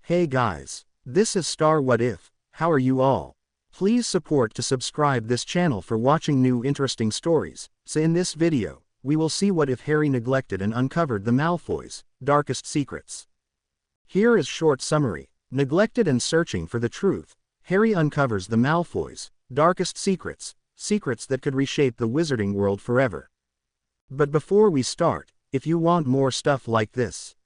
Hey guys, this is Star What If. How are you all? Please support to subscribe this channel for watching new interesting stories. So in this video, we will see what if Harry neglected and uncovered the Malfoys' darkest secrets. Here is short summary. Neglected and searching for the truth, Harry uncovers the Malfoys' darkest secrets, secrets that could reshape the wizarding world forever. But before we start, if you want more stuff like this,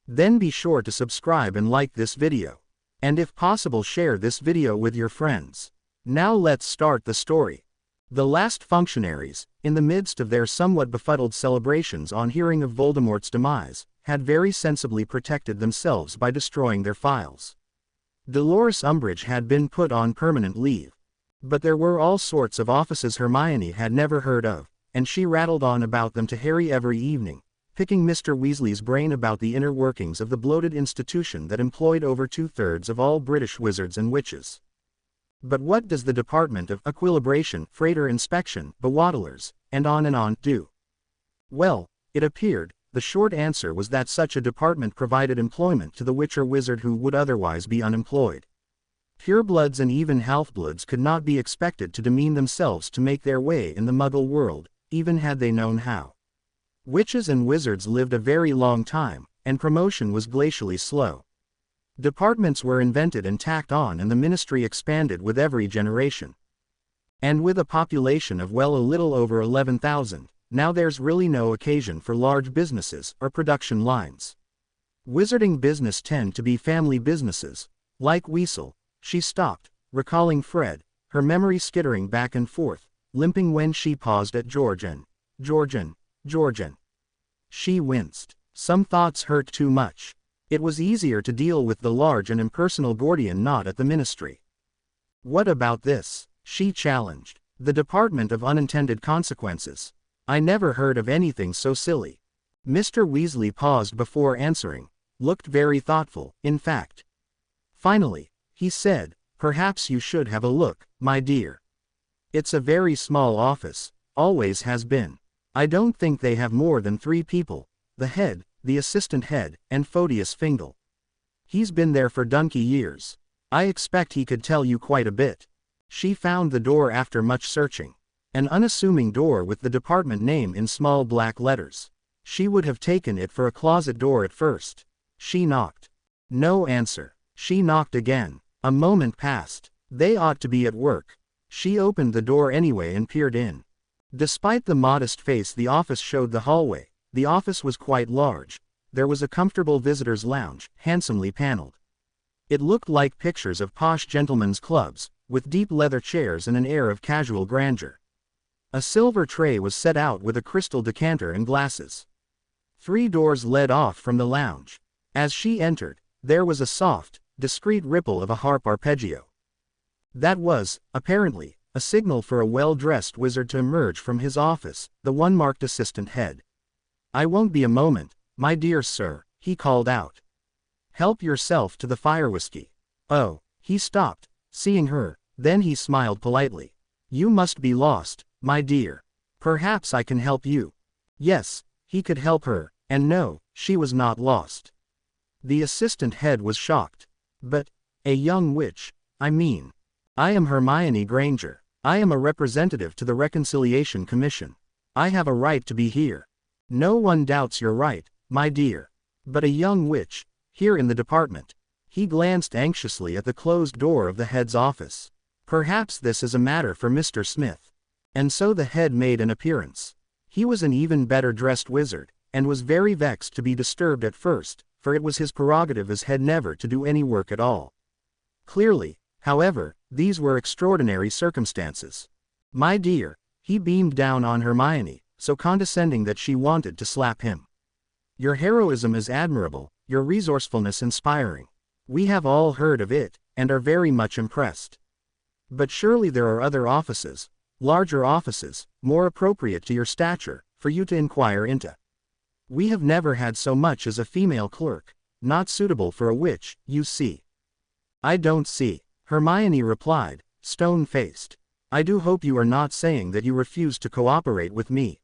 then be sure to subscribe and like this video. And if possible, share this video with your friends. Now let's start the story. The last functionaries, in the midst of their somewhat befuddled celebrations on hearing of Voldemort's demise, had very sensibly protected themselves by destroying their files. Dolores Umbridge had been put on permanent leave. But there were all sorts of offices Hermione had never heard of, and she rattled on about them to Harry every evening, picking Mr. Weasley's brain about the inner workings of the bloated institution that employed over 2/3 of all British wizards and witches. But what does the Department of Equilibration, Freighter Inspection, Bewaddlers, and on do? Well, it appeared, the short answer was that such a department provided employment to the witcher wizard who would otherwise be unemployed. Purebloods and even half-bloods could not be expected to demean themselves to make their way in the Muggle world, even had they known how. Witches and wizards lived a very long time, and promotion was glacially slow. Departments were invented and tacked on, and the ministry expanded with every generation. And with a population of a little over 11,000, now there's really no occasion for large businesses or production lines. Wizarding business tend to be family businesses, like Weasel. She stopped, recalling Fred, her memory skittering back and forth, limping when she paused at Georgian. She winced. Some thoughts hurt too much. It was easier to deal with the large and impersonal Gordian knot at the ministry. What about this? She challenged. The Department of Unintended Consequences. I never heard of anything so silly. Mr. Weasley paused before answering, looked very thoughtful, in fact. Finally, he said, perhaps you should have a look, my dear. It's a very small office, always has been. I don't think they have more than 3 people, the head, the assistant head, and Photius Fingal. He's been there for donkey years. I expect he could tell you quite a bit. She found the door after much searching. An unassuming door with the department name in small black letters. She would have taken it for a closet door at first. She knocked. No answer. She knocked again. A moment passed. They ought to be at work. She opened the door anyway and peered in. Despite the modest face the office showed the hallway, the office was quite large. There was a comfortable visitor's lounge, handsomely paneled. It looked like pictures of posh gentlemen's clubs, with deep leather chairs and an air of casual grandeur. A silver tray was set out with a crystal decanter and glasses. 3 doors led off from the lounge. As she entered, there was a soft, discreet ripple of a harp arpeggio. That was, apparently, a signal for a well-dressed wizard to emerge from his office, the one marked assistant head. I won't be a moment, my dear sir, he called out. Help yourself to the fire whiskey. Oh, he stopped, seeing her, then he smiled politely. You must be lost, my dear. Perhaps I can help you. Yes, he could help her, and no, she was not lost. The assistant head was shocked. But, a young witch, I mean. I am Hermione Granger. I am a representative to the Reconciliation Commission. I have a right to be here. No one doubts your right, my dear. But a young witch, here in the department. He glanced anxiously at the closed door of the head's office. Perhaps this is a matter for Mr. Smith. And so the head made an appearance. He was an even better dressed wizard, and was very vexed to be disturbed at first, for it was his prerogative as head never to do any work at all. Clearly, however, these were extraordinary circumstances. My dear, he beamed down on Hermione, so condescending that she wanted to slap him. Your heroism is admirable, your resourcefulness inspiring. We have all heard of it, and are very much impressed. But surely there are other offices, larger offices, more appropriate to your stature, for you to inquire into. We have never had so much as a female clerk, not suitable for a witch, you see. I don't see, Hermione replied, stone-faced. I do hope you are not saying that you refuse to cooperate with me.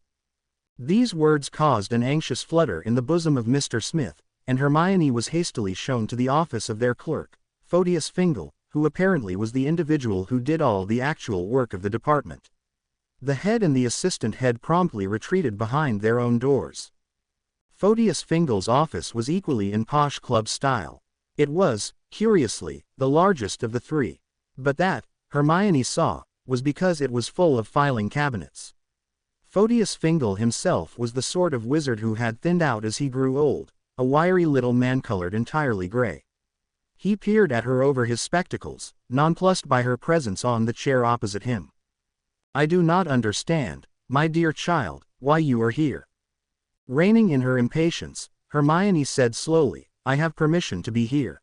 These words caused an anxious flutter in the bosom of Mr. Smith, and Hermione was hastily shown to the office of their clerk, Photius Fingal, who apparently was the individual who did all the actual work of the department. The head and the assistant head promptly retreated behind their own doors. Photius Fingal's office was equally in posh club style. It was, curiously, the largest of the three. But that, Hermione saw, was because it was full of filing cabinets. Photius Fingal himself was the sort of wizard who had thinned out as he grew old, a wiry little man colored entirely gray. He peered at her over his spectacles, nonplussed by her presence on the chair opposite him. "I do not understand, my dear child, why you are here." Reining in her impatience, Hermione said slowly, "I have permission to be here.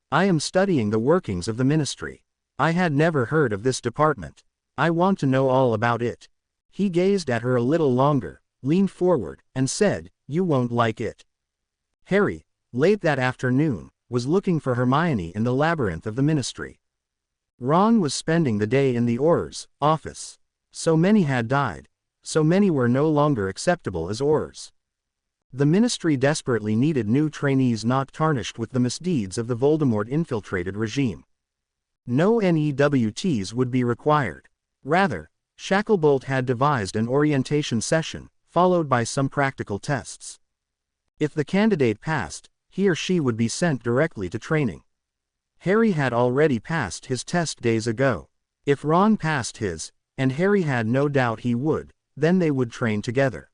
I am studying the workings of the ministry. I had never heard of this department. I want to know all about it." He gazed at her a little longer, leaned forward, and said, "You won't like it." Harry, late that afternoon, was looking for Hermione in the labyrinth of the ministry. Ron was spending the day in the Auror's office. So many had died. So many were no longer acceptable as Aurors. The ministry desperately needed new trainees not tarnished with the misdeeds of the Voldemort-infiltrated regime. No NEWTs would be required. Rather, Shacklebolt had devised an orientation session, followed by some practical tests. If the candidate passed, he or she would be sent directly to training. Harry had already passed his test days ago. If Ron passed his, and Harry had no doubt he would, then they would train together.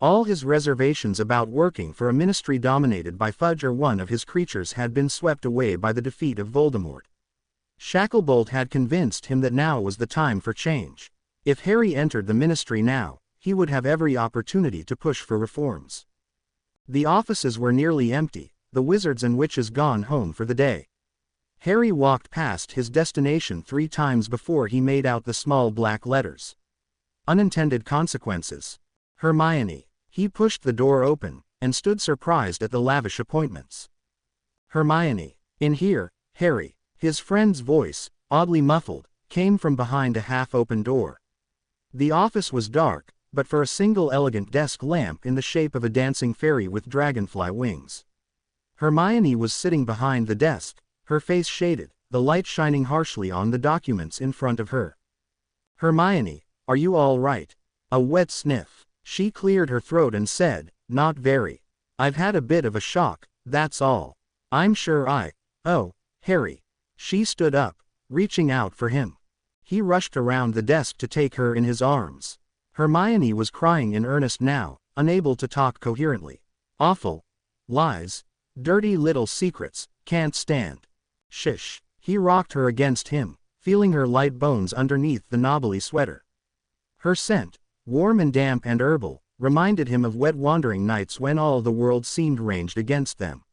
All his reservations about working for a ministry dominated by Fudge or one of his creatures had been swept away by the defeat of Voldemort. Shacklebolt had convinced him that now was the time for change. If Harry entered the ministry now, he would have every opportunity to push for reforms. The offices were nearly empty, the wizards and witches gone home for the day. Harry walked past his destination 3 times before he made out the small black letters. Unintended consequences. Hermione. He pushed the door open, and stood surprised at the lavish appointments. Hermione. In here, Harry. His friend's voice, oddly muffled, came from behind a half-open door. The office was dark, but for a single elegant desk lamp in the shape of a dancing fairy with dragonfly wings. Hermione was sitting behind the desk, her face shaded, the light shining harshly on the documents in front of her. "Hermione, are you all right?" A wet sniff. She cleared her throat and said, "Not very. I've had a bit of a shock, that's all. I'm sure Oh, Harry." She stood up, reaching out for him. He rushed around the desk to take her in his arms. Hermione was crying in earnest now, unable to talk coherently. "Awful. Lies. Dirty little secrets, can't stand." "Shish." He rocked her against him, feeling her light bones underneath the knobbly sweater. Her scent, warm and damp and herbal, reminded him of wet wandering nights when all the world seemed ranged against them.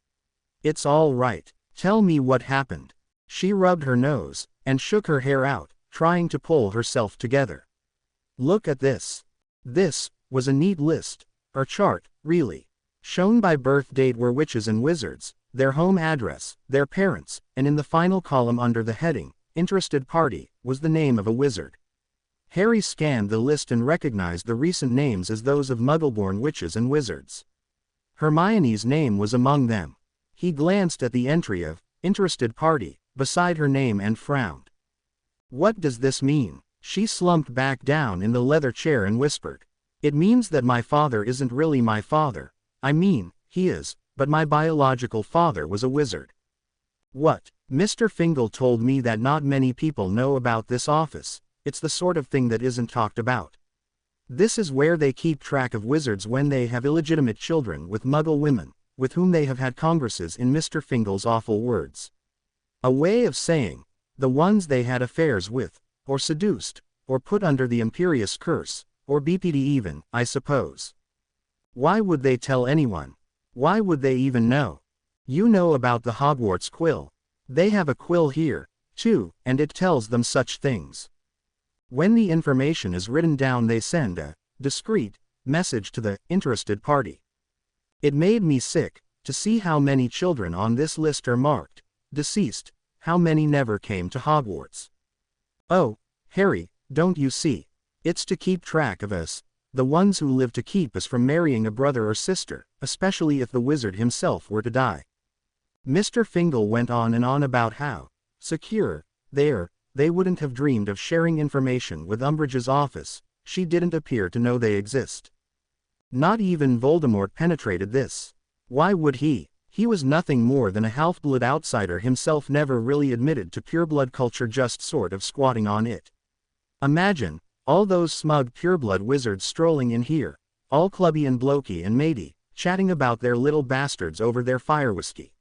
"It's all right. Tell me what happened." She rubbed her nose, and shook her hair out, trying to pull herself together. "Look at this." This was a neat list, or chart, really. Shown by birth date were witches and wizards, their home address, their parents, and in the final column under the heading, "Interested Party," was the name of a wizard. Harry scanned the list and recognized the recent names as those of Muggle-born witches and wizards. Hermione's name was among them. He glanced at the entry of "Interested Party" beside her name and frowned. "What does this mean?" She slumped back down in the leather chair and whispered. "It means that my father isn't really my father. I mean, he is, but my biological father was a wizard." "What?" "Mr. Fingal told me that not many people know about this office. It's the sort of thing that isn't talked about. This is where they keep track of wizards when they have illegitimate children with Muggle women, with whom they have had congresses in Mr. Fingal's awful words. A way of saying, the ones they had affairs with, or seduced, or put under the imperious curse, or BPD even, I suppose. Why would they tell anyone? Why would they even know? You know about the Hogwarts quill. They have a quill here, too, and it tells them such things. When the information is written down they send a discreet message to the interested party. It made me sick to see how many children on this list are marked deceased, how many never came to Hogwarts. Oh, Harry, don't you see? It's to keep track of us, the ones who live to keep us from marrying a brother or sister, especially if the wizard himself were to die. Mr. Fingal went on and on about how secure they wouldn't have dreamed of sharing information with Umbridge's office. She didn't appear to know they exist. Not even Voldemort penetrated this. Why would he? He was nothing more than a half-blood outsider himself, never really admitted to pureblood culture, just sort of squatting on it. Imagine all those smug pureblood wizards strolling in here, all clubby and blokey and matey, chatting about their little bastards over their fire whiskey.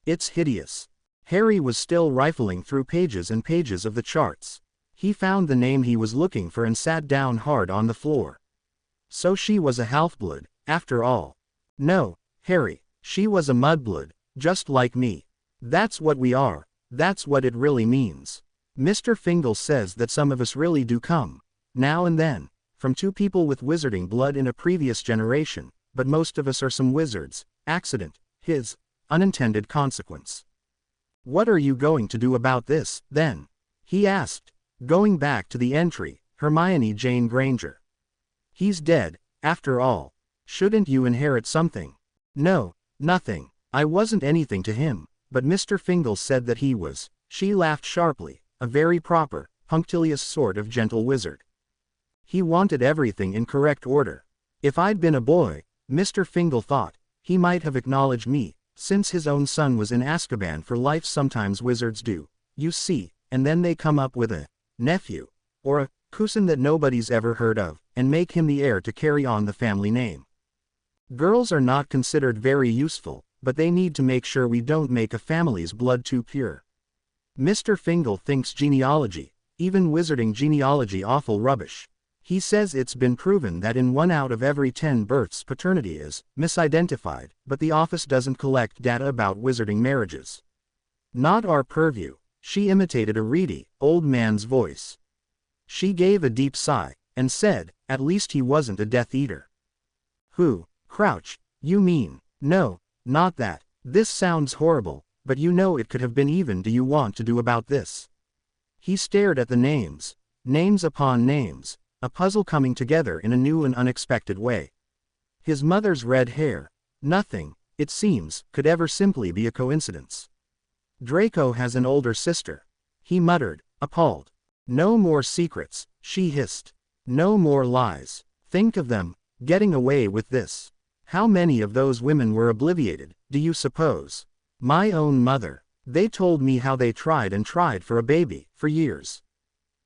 It's hideous. Harry was still rifling through pages and pages of the charts. He found the name he was looking for and sat down hard on the floor. So she was a half-blood, after all. No, Harry, she was a mudblood, just like me. That's what we are, that's what it really means. Mr. Fingal says that some of us really do come, now and then, from two people with wizarding blood in a previous generation, but most of us are some wizards, accident, his unintended consequence. What are you going to do about this, then? He asked, going back to the entry, Hermione Jane Granger. He's dead, after all. Shouldn't you inherit something? No, nothing. I wasn't anything to him, but Mr. Fingal said that he was. She laughed sharply, a very proper, punctilious sort of gentle wizard. He wanted everything in correct order. If I'd been a boy, Mr. Fingal thought, he might have acknowledged me, since his own son was in Azkaban for life. Sometimes wizards do, you see, and then they come up with a nephew, or a cousin that nobody's ever heard of, and make him the heir to carry on the family name. Girls are not considered very useful, but they need to make sure we don't make a family's blood too pure. Mr. Fingal thinks genealogy, even wizarding genealogy, awful rubbish. He says it's been proven that in 1 out of every 10 births paternity is misidentified, but the office doesn't collect data about wizarding marriages. Not our purview. She imitated a reedy, old man's voice. She gave a deep sigh, and said, at least he wasn't a Death Eater. Who? Crouch, you mean? No, not that. This sounds horrible, but you know it could have been. Even do you want to do about this? He stared at the names. Names upon names, a puzzle coming together in a new and unexpected way. His mother's red hair. Nothing, it seems, could ever simply be a coincidence. Draco has an older sister. He muttered, appalled. No more secrets, she hissed. No more lies. Think of them, getting away with this. How many of those women were obliviated, do you suppose? My own mother. They told me how they tried and tried for a baby, for years.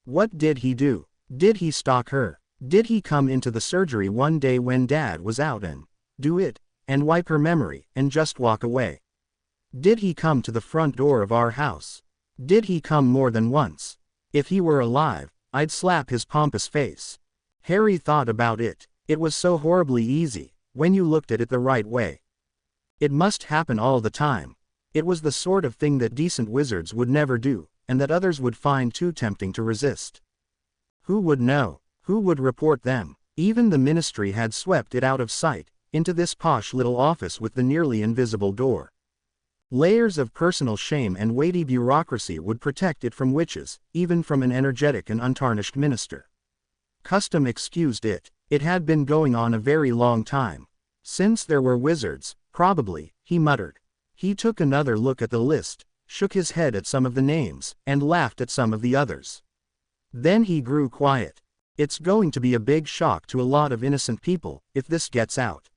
What did he do? Did he stalk her? Did he come into the surgery one day when Dad was out and do it, and wipe her memory, and just walk away? Did he come to the front door of our house? Did he come more than once? If he were alive, I'd slap his pompous face. Harry thought about it. It was so horribly easy, when you looked at it the right way. It must happen all the time. It was the sort of thing that decent wizards would never do, and that others would find too tempting to resist. Who would know? Who would report them? Even the ministry had swept it out of sight, into this posh little office with the nearly invisible door. Layers of personal shame and weighty bureaucracy would protect it from witches, even from an energetic and untarnished minister. Custom excused it. It had been going on a very long time. Since there were wizards, probably, he muttered. He took another look at the list, shook his head at some of the names, and laughed at some of the others. Then he grew quiet. It's going to be a big shock to a lot of innocent people, if this gets out.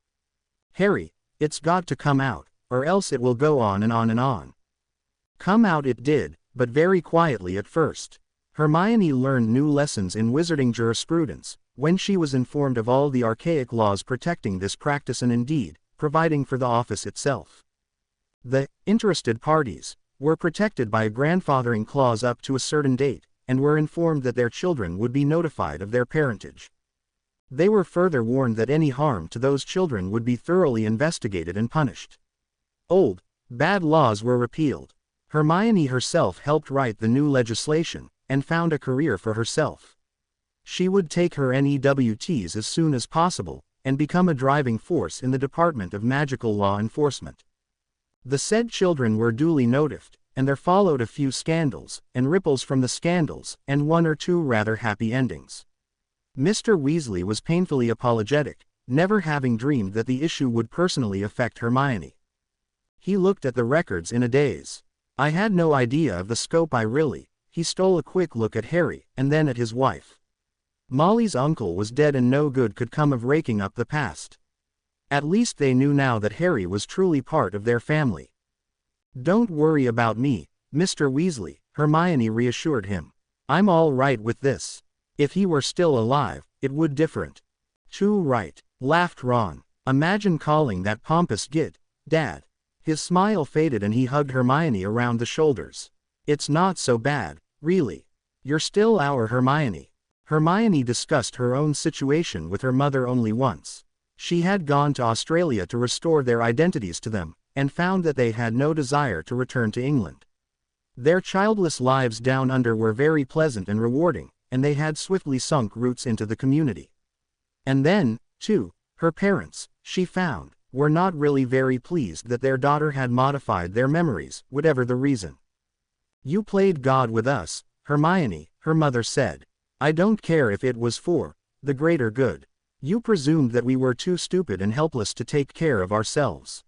Harry, it's got to come out, or else it will go on and on and on. Come out it did, but very quietly at first. Hermione learned new lessons in wizarding jurisprudence, when she was informed of all the archaic laws protecting this practice and indeed, providing for the office itself. The interested parties were protected by a grandfathering clause up to a certain date, and were informed that their children would be notified of their parentage. They were further warned that any harm to those children would be thoroughly investigated and punished. Old, bad laws were repealed. Hermione herself helped write the new legislation, and found a career for herself. She would take her NEWTs as soon as possible, and become a driving force in the Department of Magical Law Enforcement. The said children were duly notified, and there followed a few scandals, and ripples from the scandals, and 1 or 2 rather happy endings. Mr. Weasley was painfully apologetic, never having dreamed that the issue would personally affect Hermione. He looked at the records in a daze. I had no idea of the scope. He stole a quick look at Harry, and then at his wife. Molly's uncle was dead and no good could come of raking up the past. At least they knew now that Harry was truly part of their family. Don't worry about me, Mr. Weasley, Hermione reassured him. I'm all right with this. If he were still alive, it would different. Too right, laughed Ron. Imagine calling that pompous git, Dad. His smile faded and he hugged Hermione around the shoulders. It's not so bad, really. You're still our Hermione. Hermione discussed her own situation with her mother only once. She had gone to Australia to restore their identities to them, and found that they had no desire to return to England. Their childless lives down under were very pleasant and rewarding, and they had swiftly sunk roots into the community. And then, too, her parents, she found, were not really very pleased that their daughter had modified their memories, whatever the reason. You played God with us, Hermione, her mother said. I don't care if it was for the greater good. You presumed that we were too stupid and helpless to take care of ourselves.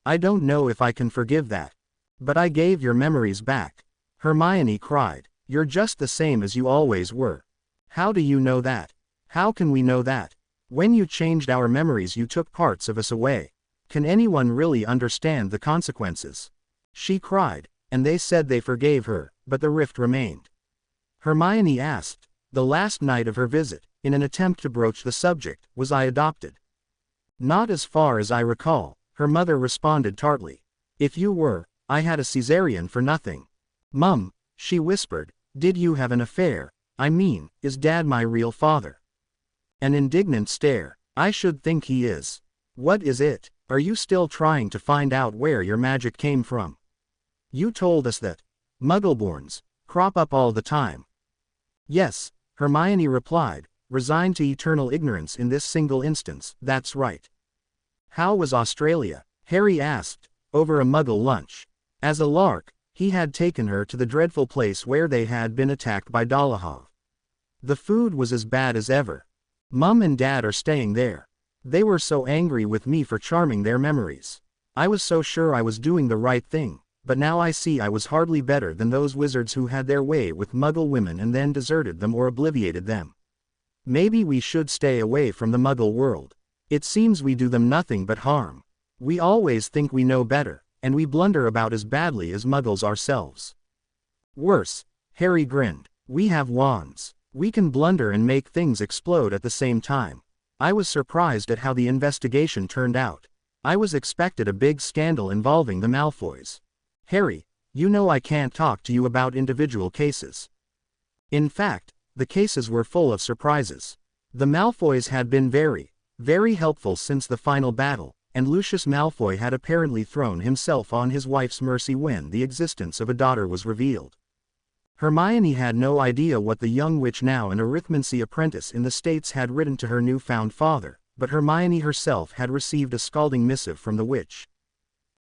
I don't know if I can forgive that. But I gave your memories back. Hermione cried. You're just the same as you always were. How do you know that? How can we know that? When you changed our memories you took parts of us away. Can anyone really understand the consequences? She cried, and they said they forgave her, but the rift remained. Hermione asked, the last night of her visit, in an attempt to broach the subject, was I adopted? Not as far as I recall, her mother responded tartly. If you were, I had a cesarean for nothing. Mum, she whispered, did you have an affair? I mean, is Dad my real father? An indignant stare. I should think he is. What is it? Are you still trying to find out where your magic came from? You told us that Muggleborns crop up all the time. Yes, Hermione replied, resigned to eternal ignorance in this single instance. That's right. How was Australia? Harry asked, over a Muggle lunch. As a lark, he had taken her to the dreadful place where they had been attacked by Dolohov. The food was as bad as ever. Mum and Dad are staying there. They were so angry with me for charming their memories. I was so sure I was doing the right thing, but now I see I was hardly better than those wizards who had their way with Muggle women and then deserted them or obliviated them. Maybe we should stay away from the Muggle world. It seems we do them nothing but harm. We always think we know better, and we blunder about as badly as Muggles ourselves. Worse, Harry grinned. We have wands. We can blunder and make things explode at the same time. I was surprised at how the investigation turned out. I was expected a big scandal involving the Malfoys. Harry, you know I can't talk to you about individual cases. In fact, the cases were full of surprises. The Malfoys had been very helpful since the final battle, and Lucius Malfoy had apparently thrown himself on his wife's mercy when the existence of a daughter was revealed. Hermione had no idea what the young witch, now an arithmancy apprentice in the States, had written to her newfound father, but Hermione herself had received a scalding missive from the witch.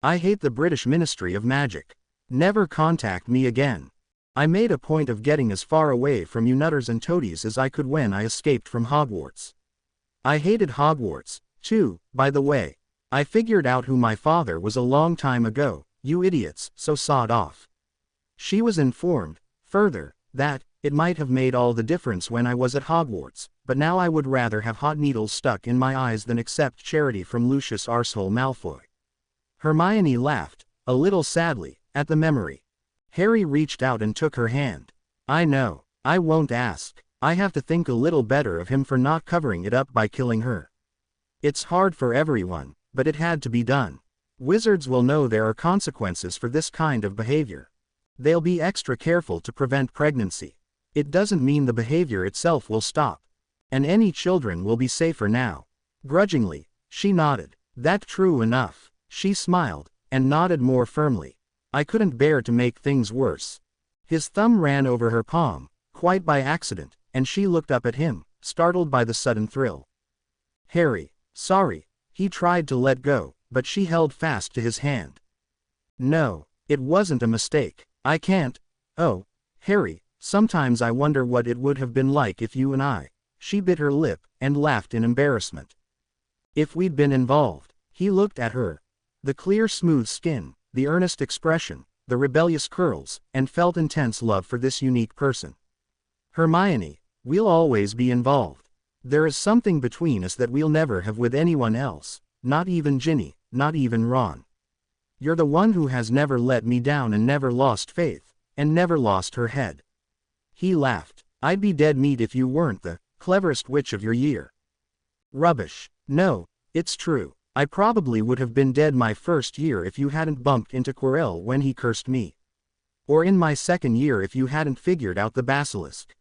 I hate the British Ministry of Magic. Never contact me again. I made a point of getting as far away from you nutters and toadies as I could when I escaped from Hogwarts. I hated Hogwarts, too, by the way. I figured out who my father was a long time ago, you idiots, so sod off. She was informed, further, that it might have made all the difference when I was at Hogwarts, but now I would rather have hot needles stuck in my eyes than accept charity from Lucius Arsehole Malfoy. Hermione laughed, a little sadly, at the memory. Harry reached out and took her hand. I know, I won't ask. I have to think a little better of him for not covering it up by killing her. It's hard for everyone, but it had to be done. Wizards will know there are consequences for this kind of behavior. They'll be extra careful to prevent pregnancy. It doesn't mean the behavior itself will stop. And any children will be safer now. Grudgingly, she nodded. That's true enough. She smiled, and nodded more firmly. I couldn't bear to make things worse. His thumb ran over her palm, quite by accident, and she looked up at him, startled by the sudden thrill. Harry, sorry. He tried to let go, but she held fast to his hand. No, it wasn't a mistake. I can't. Oh, Harry, sometimes I wonder what it would have been like if you and I She bit her lip, and laughed in embarrassment. If we'd been involved. He looked at her. The clear smooth skin, the earnest expression, the rebellious curls, and felt intense love for this unique person. Hermione, we'll always be involved. There is something between us that we'll never have with anyone else, not even Ginny, not even Ron. You're the one who has never let me down and never lost faith, and never lost her head. He laughed. I'd be dead meat if you weren't the cleverest witch of your year. Rubbish. No, it's true. I probably would have been dead my first year if you hadn't bumped into Quirrell when he cursed me. Or in my second year if you hadn't figured out the basilisk.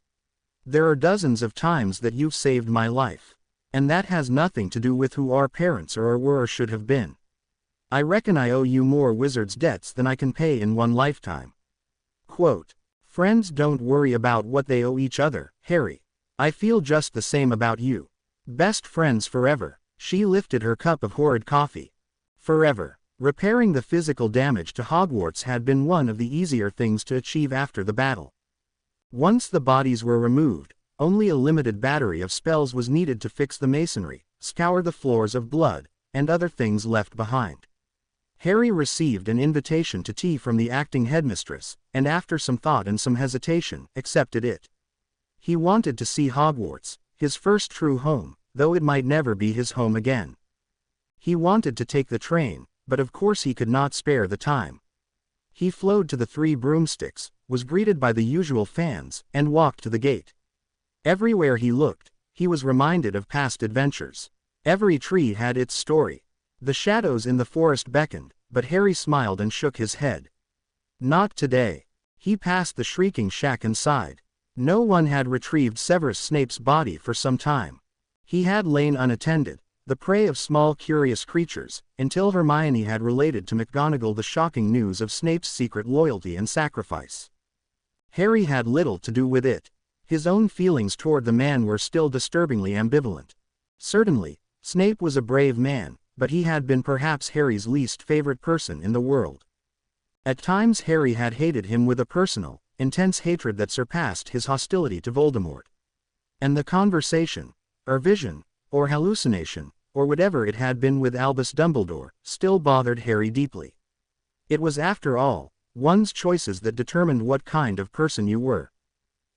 There are dozens of times that you've saved my life. And that has nothing to do with who our parents are or were or should have been. I reckon I owe you more wizard's debts than I can pay in one lifetime. Quote, friends don't worry about what they owe each other, Harry. I feel just the same about you. Best friends forever. She lifted her cup of horrid coffee. Forever. Repairing the physical damage to Hogwarts had been one of the easier things to achieve after the battle. Once the bodies were removed, only a limited battery of spells was needed to fix the masonry, scour the floors of blood, and other things left behind. Harry received an invitation to tea from the acting headmistress, and after some thought and some hesitation, accepted it. He wanted to see Hogwarts, his first true home, though it might never be his home again. He wanted to take the train, but of course he could not spare the time. He flowed to the Three Broomsticks, was greeted by the usual fans, and walked to the gate. Everywhere he looked, he was reminded of past adventures. Every tree had its story. The shadows in the forest beckoned, but Harry smiled and shook his head. Not today. He passed the shrieking shack and sighed. No one had retrieved Severus Snape's body for some time. He had lain unattended, the prey of small curious creatures, until Hermione had related to McGonagall the shocking news of Snape's secret loyalty and sacrifice. Harry had little to do with it. His own feelings toward the man were still disturbingly ambivalent. Certainly, Snape was a brave man, but he had been perhaps Harry's least favorite person in the world. At times Harry had hated him with a personal, intense hatred that surpassed his hostility to Voldemort. And the conversation, or vision, or hallucination, or whatever it had been with Albus Dumbledore, still bothered Harry deeply. It was after all, one's choices that determined what kind of person you were.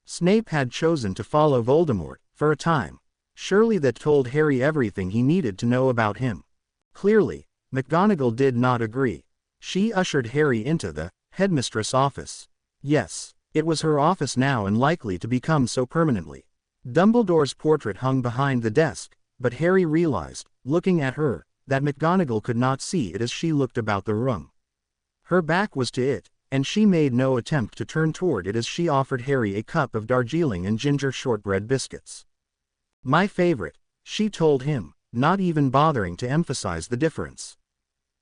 Snape had chosen to follow Voldemort, for a time. Surely that told Harry everything he needed to know about him. Clearly, McGonagall did not agree. She ushered Harry into the headmistress' office. Yes, it was her office now and likely to become so permanently. Dumbledore's portrait hung behind the desk, but Harry realized, looking at her, that McGonagall could not see it as she looked about the room. Her back was to it, and she made no attempt to turn toward it as she offered Harry a cup of Darjeeling and ginger shortbread biscuits. My favorite, she told him, not even bothering to emphasize the difference.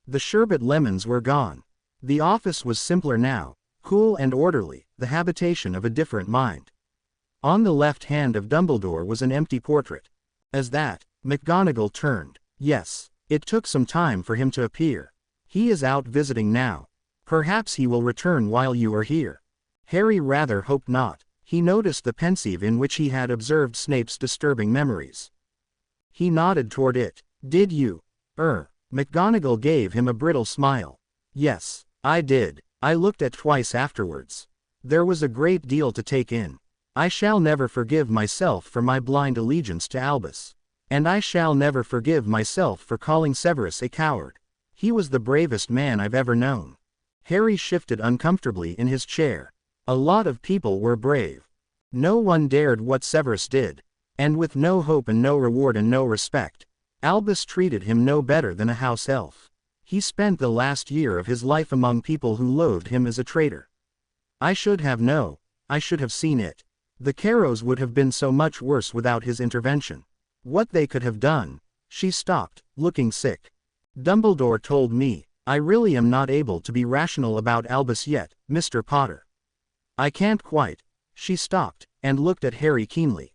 The sherbet lemons were gone. The office was simpler now, cool and orderly, the habitation of a different mind. On the left hand of Dumbledore was an empty portrait. As that, McGonagall turned. Yes, it took some time for him to appear. He is out visiting now. Perhaps he will return while you are here. Harry rather hoped not. He noticed the pensive in which he had observed Snape's disturbing memories. He nodded toward it. Did you? McGonagall gave him a brittle smile. Yes, I did. I looked at twice afterwards. There was a great deal to take in. I shall never forgive myself for my blind allegiance to Albus. And I shall never forgive myself for calling Severus a coward. He was the bravest man I've ever known. Harry shifted uncomfortably in his chair. A lot of people were brave. No one dared what Severus did. And with no hope and no reward and no respect, Albus treated him no better than a house elf. He spent the last year of his life among people who loathed him as a traitor. I should have seen it. The Carrows would have been so much worse without his intervention. What they could have done. She stopped, looking sick. Dumbledore told me, I really am not able to be rational about Albus yet, Mr. Potter. I can't quite. She stopped, and looked at Harry keenly.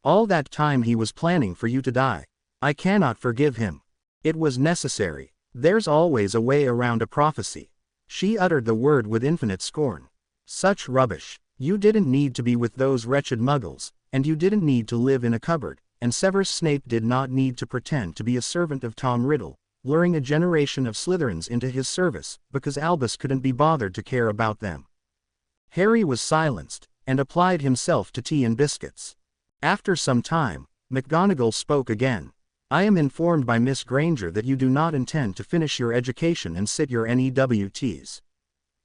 All that time he was planning for you to die. I cannot forgive him. It was necessary. There's always a way around a prophecy. She uttered the word with infinite scorn. Such rubbish. You didn't need to be with those wretched muggles, and you didn't need to live in a cupboard, and Severus Snape did not need to pretend to be a servant of Tom Riddle, luring a generation of Slytherins into his service, because Albus couldn't be bothered to care about them. Harry was silenced, and applied himself to tea and biscuits. After some time, McGonagall spoke again. I am informed by Miss Granger that you do not intend to finish your education and sit your NEWTs.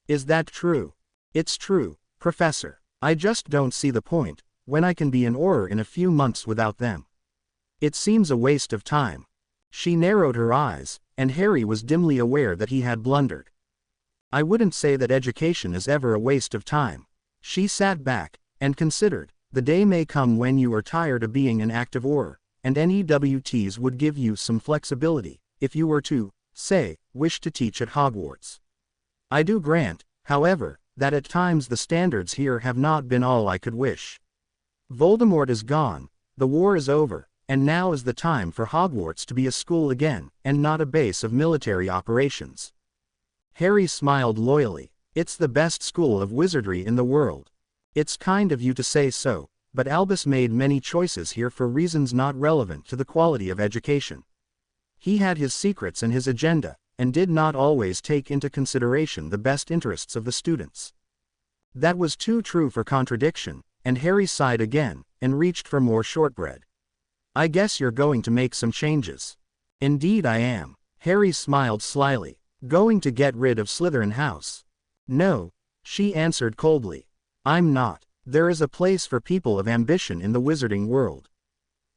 Is that true? It's true, Professor. I just don't see the point, when I can be an Auror in a few months without them. It seems a waste of time. She narrowed her eyes, and Harry was dimly aware that he had blundered. I wouldn't say that education is ever a waste of time. She sat back, and considered. The day may come when you are tired of being an active Auror, and NEWTs would give you some flexibility, if you were to, say, wish to teach at Hogwarts. I do grant, however, that at times the standards here have not been all I could wish. Voldemort is gone, the war is over, and now is the time for Hogwarts to be a school again, and not a base of military operations. Harry smiled loyally. It's the best school of wizardry in the world. It's kind of you to say so, but Albus made many choices here for reasons not relevant to the quality of education. He had his secrets and his agenda, and did not always take into consideration the best interests of the students. That was too true for contradiction, and Harry sighed again, and reached for more shortbread. I guess you're going to make some changes. Indeed I am. Harry smiled slyly. Going to get rid of Slytherin House. No, she answered coldly. I'm not. There is a place for people of ambition in the wizarding world.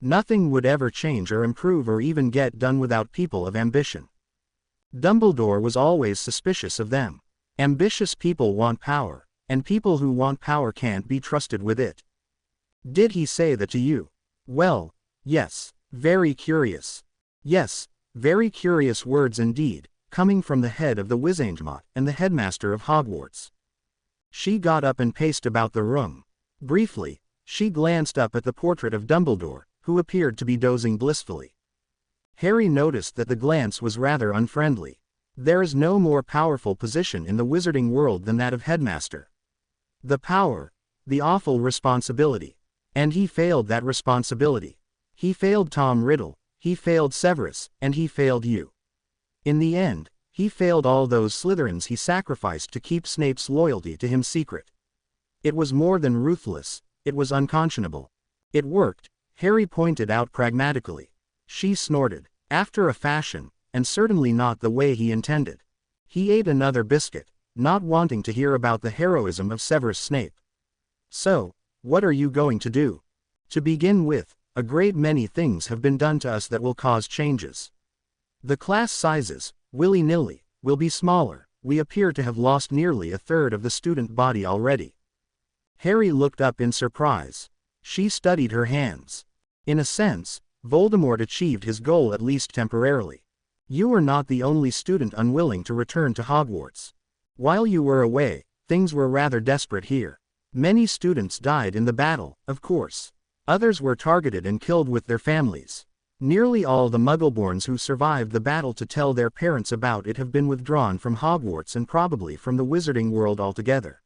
Nothing would ever change or improve or even get done without people of ambition. Dumbledore was always suspicious of them. Ambitious people want power, and people who want power can't be trusted with it. Did he say that to you? Well, yes, very curious. Yes, very curious words indeed, coming from the head of the Wizengamot and the headmaster of Hogwarts. She got up and paced about the room. Briefly, she glanced up at the portrait of Dumbledore, who appeared to be dozing blissfully. Harry noticed that the glance was rather unfriendly. There is no more powerful position in the wizarding world than that of headmaster. The power, the awful responsibility. And he failed that responsibility. He failed Tom Riddle, he failed Severus, and he failed you. In the end, he failed all those Slytherins he sacrificed to keep Snape's loyalty to him secret. It was more than ruthless, it was unconscionable. It worked, Harry pointed out pragmatically. She snorted, after a fashion, and certainly not the way he intended. He ate another biscuit, not wanting to hear about the heroism of Severus Snape. So, what are you going to do? To begin with, a great many things have been done to us that will cause changes. The class sizes, willy-nilly, will be smaller. We appear to have lost nearly a third of the student body already. Harry looked up in surprise. She studied her hands. In a sense, Voldemort achieved his goal at least temporarily. You were not the only student unwilling to return to Hogwarts. While you were away, things were rather desperate here. Many students died in the battle, of course. Others were targeted and killed with their families. Nearly all the Muggleborns who survived the battle to tell their parents about it have been withdrawn from Hogwarts and probably from the wizarding world altogether.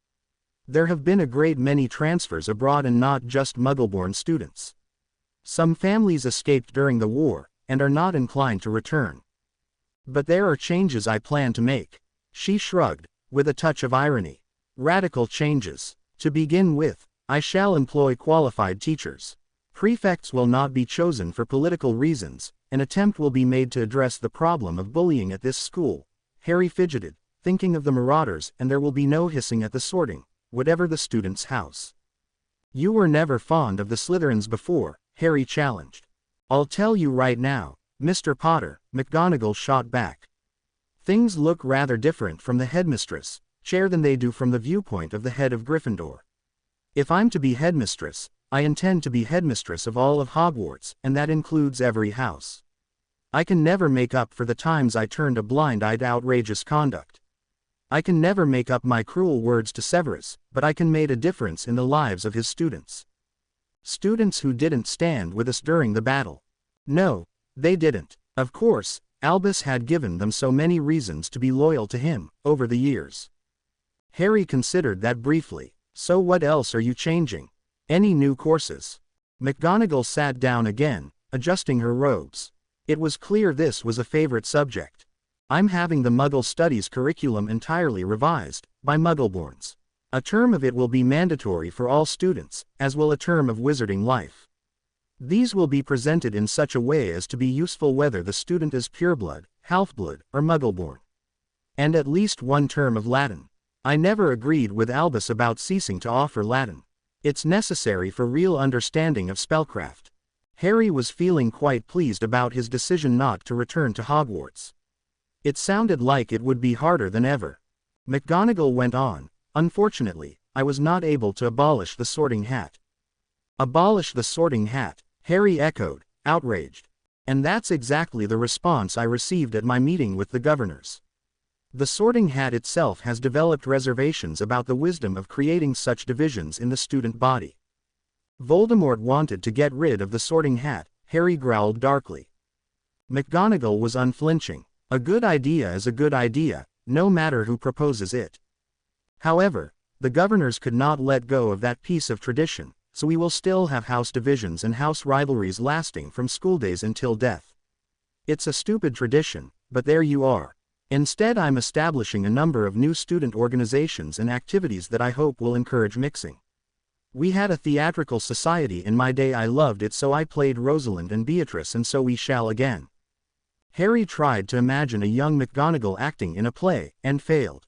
There have been a great many transfers abroad and not just Muggleborn students. Some families escaped during the war, and are not inclined to return. But there are changes I plan to make. She shrugged, with a touch of irony. Radical changes. To begin with, I shall employ qualified teachers. Prefects will not be chosen for political reasons. An attempt will be made to address the problem of bullying at this school. Harry fidgeted, thinking of the marauders, and there will be no hissing at the sorting, whatever the student's house. You were never fond of the Slytherins before, Harry challenged. I'll tell you right now, Mr. Potter, McGonagall shot back. Things look rather different from the headmistress, chair than they do from the viewpoint of the head of Gryffindor. If I'm to be headmistress, I intend to be headmistress of all of Hogwarts, and that includes every house. I can never make up for the times I turned a blind eye to outrageous conduct. I can never make up my cruel words to Severus, but I can make a difference in the lives of his students. Students who didn't stand with us during the battle. No, they didn't. Of course, Albus had given them so many reasons to be loyal to him, over the years. Harry considered that briefly. So what else are you changing? Any new courses? McGonagall sat down again, adjusting her robes. It was clear this was a favorite subject. I'm having the Muggle Studies curriculum entirely revised, by Muggleborns. A term of it will be mandatory for all students, as will a term of wizarding life. These will be presented in such a way as to be useful whether the student is pureblood, half-blood, or Muggleborn. And at least one term of Latin. I never agreed with Albus about ceasing to offer Latin. It's necessary for real understanding of spellcraft. Harry was feeling quite pleased about his decision not to return to Hogwarts. It sounded like it would be harder than ever. McGonagall went on, unfortunately, I was not able to abolish the Sorting Hat. Abolish the Sorting Hat, Harry echoed, outraged. And that's exactly the response I received at my meeting with the governors. The Sorting Hat itself has developed reservations about the wisdom of creating such divisions in the student body. Voldemort wanted to get rid of the Sorting Hat, Harry growled darkly. McGonagall was unflinching. A good idea is a good idea, no matter who proposes it. However, the governors could not let go of that piece of tradition, so we will still have house divisions and house rivalries lasting from schooldays until death. It's a stupid tradition, but there you are. Instead, I'm establishing a number of new student organizations and activities that I hope will encourage mixing. We had a theatrical society in my day. I loved it, so I played Rosalind and Beatrice, and so we shall again. Harry tried to imagine a young McGonagall acting in a play, and failed.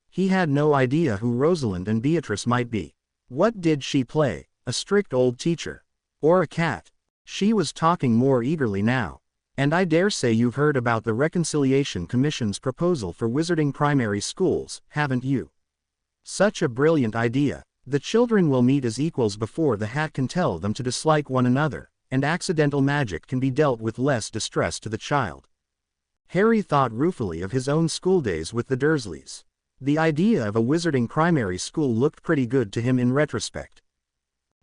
He had no idea who Rosalind and Beatrice might be. What did she play? A strict old teacher? Or a cat? She was talking more eagerly now. And I dare say you've heard about the Reconciliation Commission's proposal for wizarding primary schools, haven't you? Such a brilliant idea. The children will meet as equals before the hat can tell them to dislike one another, and accidental magic can be dealt with less distress to the child. Harry thought ruefully of his own schooldays with the Dursleys. The idea of a wizarding primary school looked pretty good to him in retrospect.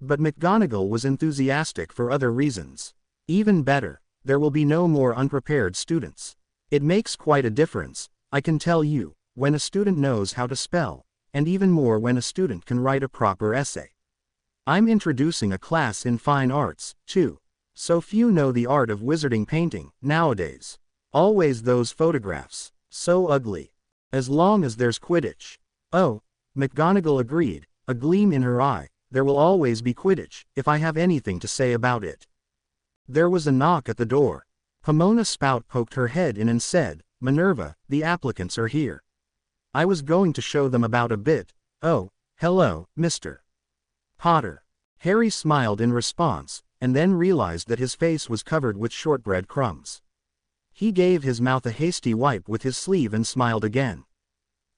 But McGonagall was enthusiastic for other reasons. Even better, there will be no more unprepared students. It makes quite a difference, I can tell you, when a student knows how to spell, and even more when a student can write a proper essay. I'm introducing a class in fine arts, too. So few know the art of wizarding painting, nowadays. Always those photographs, so ugly. As long as there's Quidditch. Oh, McGonagall agreed, a gleam in her eye, there will always be Quidditch, if I have anything to say about it. There was a knock at the door. Pomona Spout poked her head in and said, Minerva, the applicants are here. I was going to show them about a bit. Oh, hello, Mr. Potter. Harry smiled in response, and then realized that his face was covered with shortbread crumbs. He gave his mouth a hasty wipe with his sleeve and smiled again.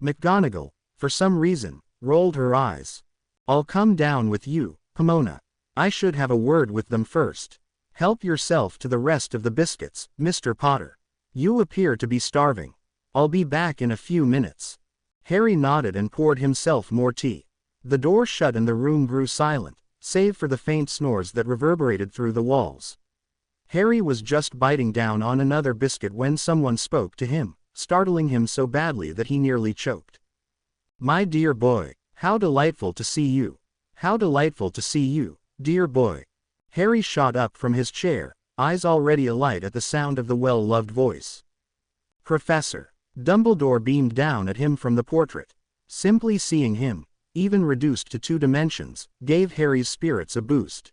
McGonagall, for some reason, rolled her eyes. I'll come down with you, Pomona. I should have a word with them first. Help yourself to the rest of the biscuits, Mr. Potter. You appear to be starving. I'll be back in a few minutes. Harry nodded and poured himself more tea. The door shut and the room grew silent, save for the faint snores that reverberated through the walls. Harry was just biting down on another biscuit when someone spoke to him, startling him so badly that he nearly choked. My dear boy, how delightful to see you. How delightful to see you, dear boy. Harry shot up from his chair, eyes already alight at the sound of the well-loved voice. Professor. Dumbledore beamed down at him from the portrait. Simply seeing him, even reduced to 2 dimensions, gave Harry's spirits a boost.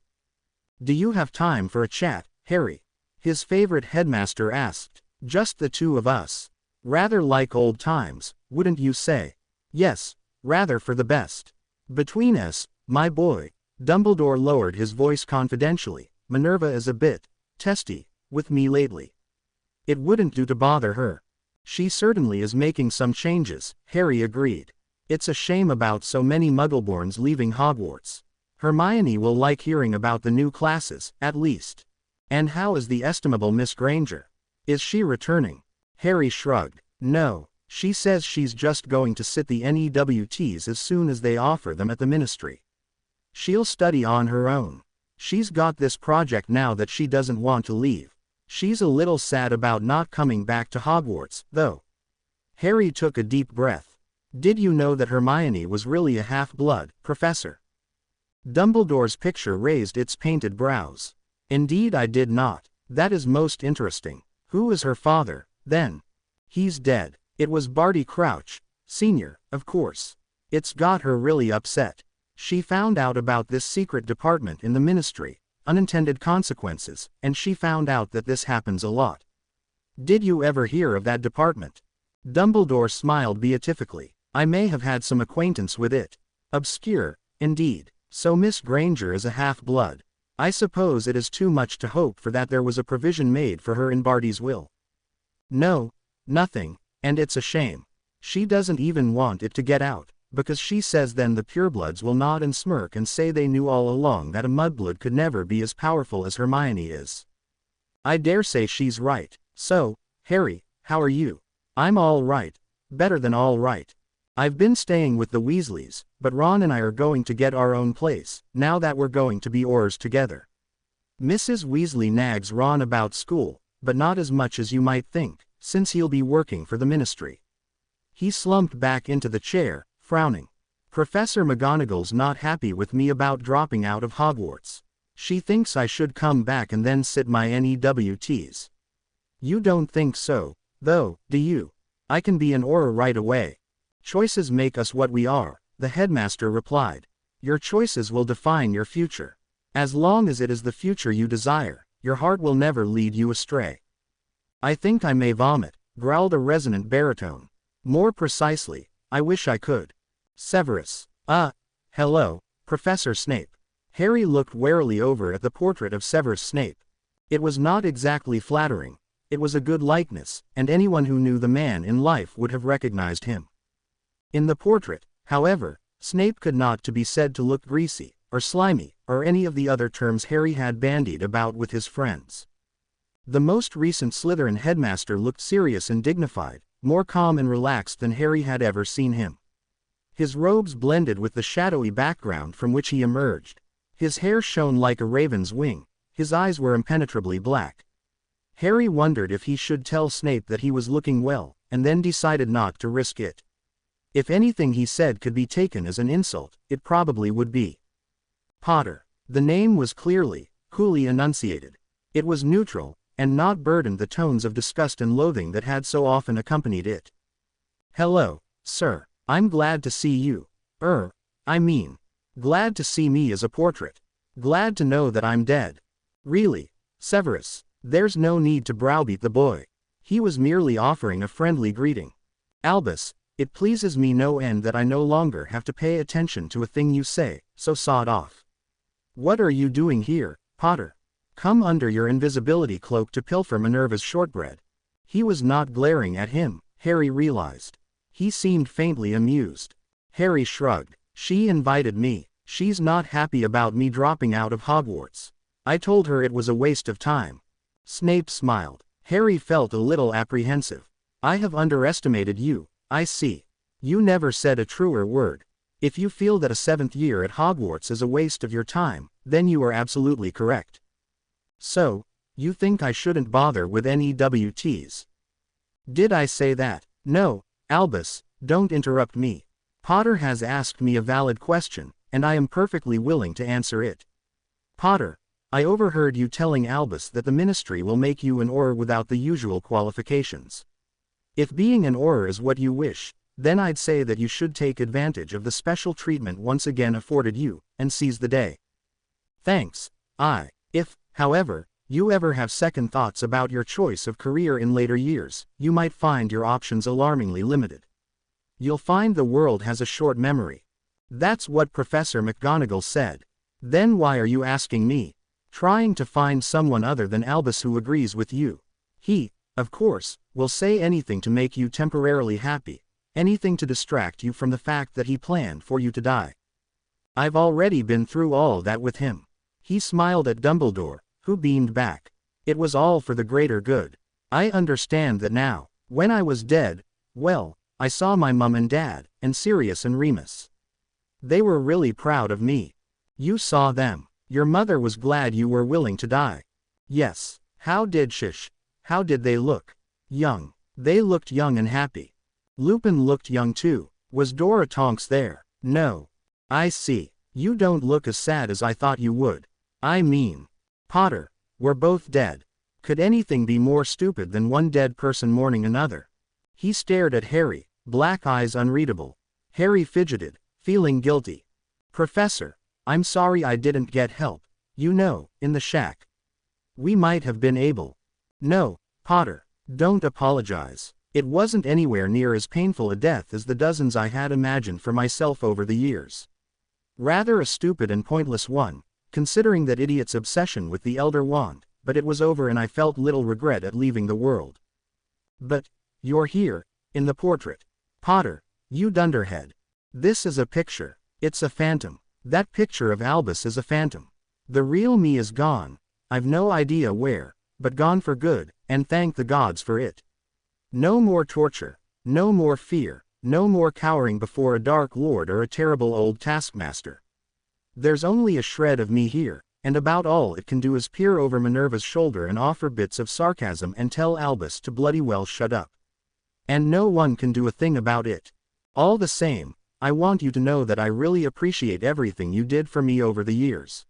Do you have time for a chat, Harry? His favorite headmaster asked. Just the 2 of us. Rather like old times, wouldn't you say? Yes, rather for the best. Between us, my boy. Dumbledore lowered his voice confidentially. Minerva is a bit testy with me lately. It wouldn't do to bother her. She certainly is making some changes, Harry agreed. It's a shame about so many Muggleborns leaving Hogwarts. Hermione will like hearing about the new classes, at least. And how is the estimable Miss Granger? Is she returning? Harry shrugged. No, she says she's just going to sit the NEWTs as soon as they offer them at the Ministry. She'll study on her own. She's got this project now that she doesn't want to leave. She's a little sad about not coming back to Hogwarts, though. Harry took a deep breath. Did you know that Hermione was really a half-blood, Professor? Dumbledore's picture raised its painted brows. Indeed I did not. That is most interesting. Who is her father, then? He's dead. It was Barty Crouch, Sr., of course. It's got her really upset. She found out about this secret department in the ministry, unintended consequences, and she found out that this happens a lot. Did you ever hear of that department? Dumbledore smiled beatifically. I may have had some acquaintance with it. Obscure, indeed. So Miss Granger is a half-blood. I suppose it is too much to hope for that there was a provision made for her in Barty's will. No, nothing, and it's a shame. She doesn't even want it to get out, because she says then the purebloods will nod and smirk and say they knew all along that a mudblood could never be as powerful as Hermione is. I dare say she's right. So, Harry, how are you? I'm all right. Better than all right. I've been staying with the Weasleys, but Ron and I are going to get our own place, now that we're going to be Aurors together. Mrs. Weasley nags Ron about school, but not as much as you might think, since he'll be working for the ministry. He slumped back into the chair, frowning. Professor McGonagall's not happy with me about dropping out of Hogwarts. She thinks I should come back and then sit my NEWTs. You don't think so, though, do you? I can be an Auror right away. Choices make us what we are, the headmaster replied. Your choices will define your future. As long as it is the future you desire, your heart will never lead you astray. I think I may vomit, growled a resonant baritone. More precisely, I wish I could. Severus. Hello, Professor Snape. Harry looked warily over at the portrait of Severus Snape. It was not exactly flattering. It was a good likeness, and anyone who knew the man in life would have recognized him. In the portrait, however, Snape could not be said to look greasy, or slimy, or any of the other terms Harry had bandied about with his friends. The most recent Slytherin headmaster looked serious and dignified, more calm and relaxed than Harry had ever seen him. His robes blended with the shadowy background from which he emerged. His hair shone like a raven's wing, his eyes were impenetrably black. Harry wondered if he should tell Snape that he was looking well, and then decided not to risk it. If anything he said could be taken as an insult, it probably would be. Potter. The name was coolly enunciated. It was neutral, and not burdened the tones of disgust and loathing that had so often accompanied it. Hello, sir. I'm glad to see you. Glad to see me as a portrait. Glad to know that I'm dead. Really, Severus, there's no need to browbeat the boy. He was merely offering a friendly greeting. Albus, it pleases me no end that I no longer have to pay attention to a thing you say, so sod off. What are you doing here, Potter? Come under your invisibility cloak to pilfer Minerva's shortbread. He was not glaring at him, Harry realized. He seemed faintly amused. Harry shrugged. She invited me. She's not happy about me dropping out of Hogwarts. I told her it was a waste of time. Snape smiled. Harry felt a little apprehensive. I have underestimated you. I see. You never said a truer word. If you feel that a 7th year at Hogwarts is a waste of your time, then you are absolutely correct. So, you think I shouldn't bother with NEWTs? Did I say that? No, Albus, don't interrupt me. Potter has asked me a valid question, and I am perfectly willing to answer it. Potter, I overheard you telling Albus that the ministry will make you an Auror without the usual qualifications. If being an Auror is what you wish, then I'd say that you should take advantage of the special treatment once again afforded you, and seize the day. Thanks. If, however, you ever have second thoughts about your choice of career in later years, you might find your options alarmingly limited. You'll find the world has a short memory. That's what Professor McGonagall said. Then why are you asking me? Trying to find someone other than Albus who agrees with you. He, of course, will say anything to make you temporarily happy, anything to distract you from the fact that he planned for you to die. I've already been through all that with him. He smiled at Dumbledore, who beamed back. It was all for the greater good. I understand that now. When I was dead, well, I saw my mum and dad, and Sirius and Remus. They were really proud of me. You saw them. Your mother was glad you were willing to die. Yes. How did they look? Young. They looked young and happy. Lupin looked young too. Was Dora Tonks there? No. I see. You don't look as sad as I thought you would. I mean, Potter, we're both dead. Could anything be more stupid than one dead person mourning another? He stared at Harry, black eyes unreadable. Harry fidgeted, feeling guilty. Professor, I'm sorry I didn't get help, you know, in the shack. We might have been able. No, Potter, don't apologize. It wasn't anywhere near as painful a death as the dozens I had imagined for myself over the years. Rather a stupid and pointless one, considering that idiot's obsession with the Elder Wand, but it was over and I felt little regret at leaving the world. But, you're here, in the portrait. Potter, you dunderhead. This is a picture. It's a phantom. That picture of Albus is a phantom. The real me is gone. I've no idea where, but gone for good, and thank the gods for it. No more torture, no more fear, no more cowering before a dark lord or a terrible old taskmaster. There's only a shred of me here, and about all it can do is peer over Minerva's shoulder and offer bits of sarcasm and tell Albus to bloody well shut up. And no one can do a thing about it. All the same, I want you to know that I really appreciate everything you did for me over the years.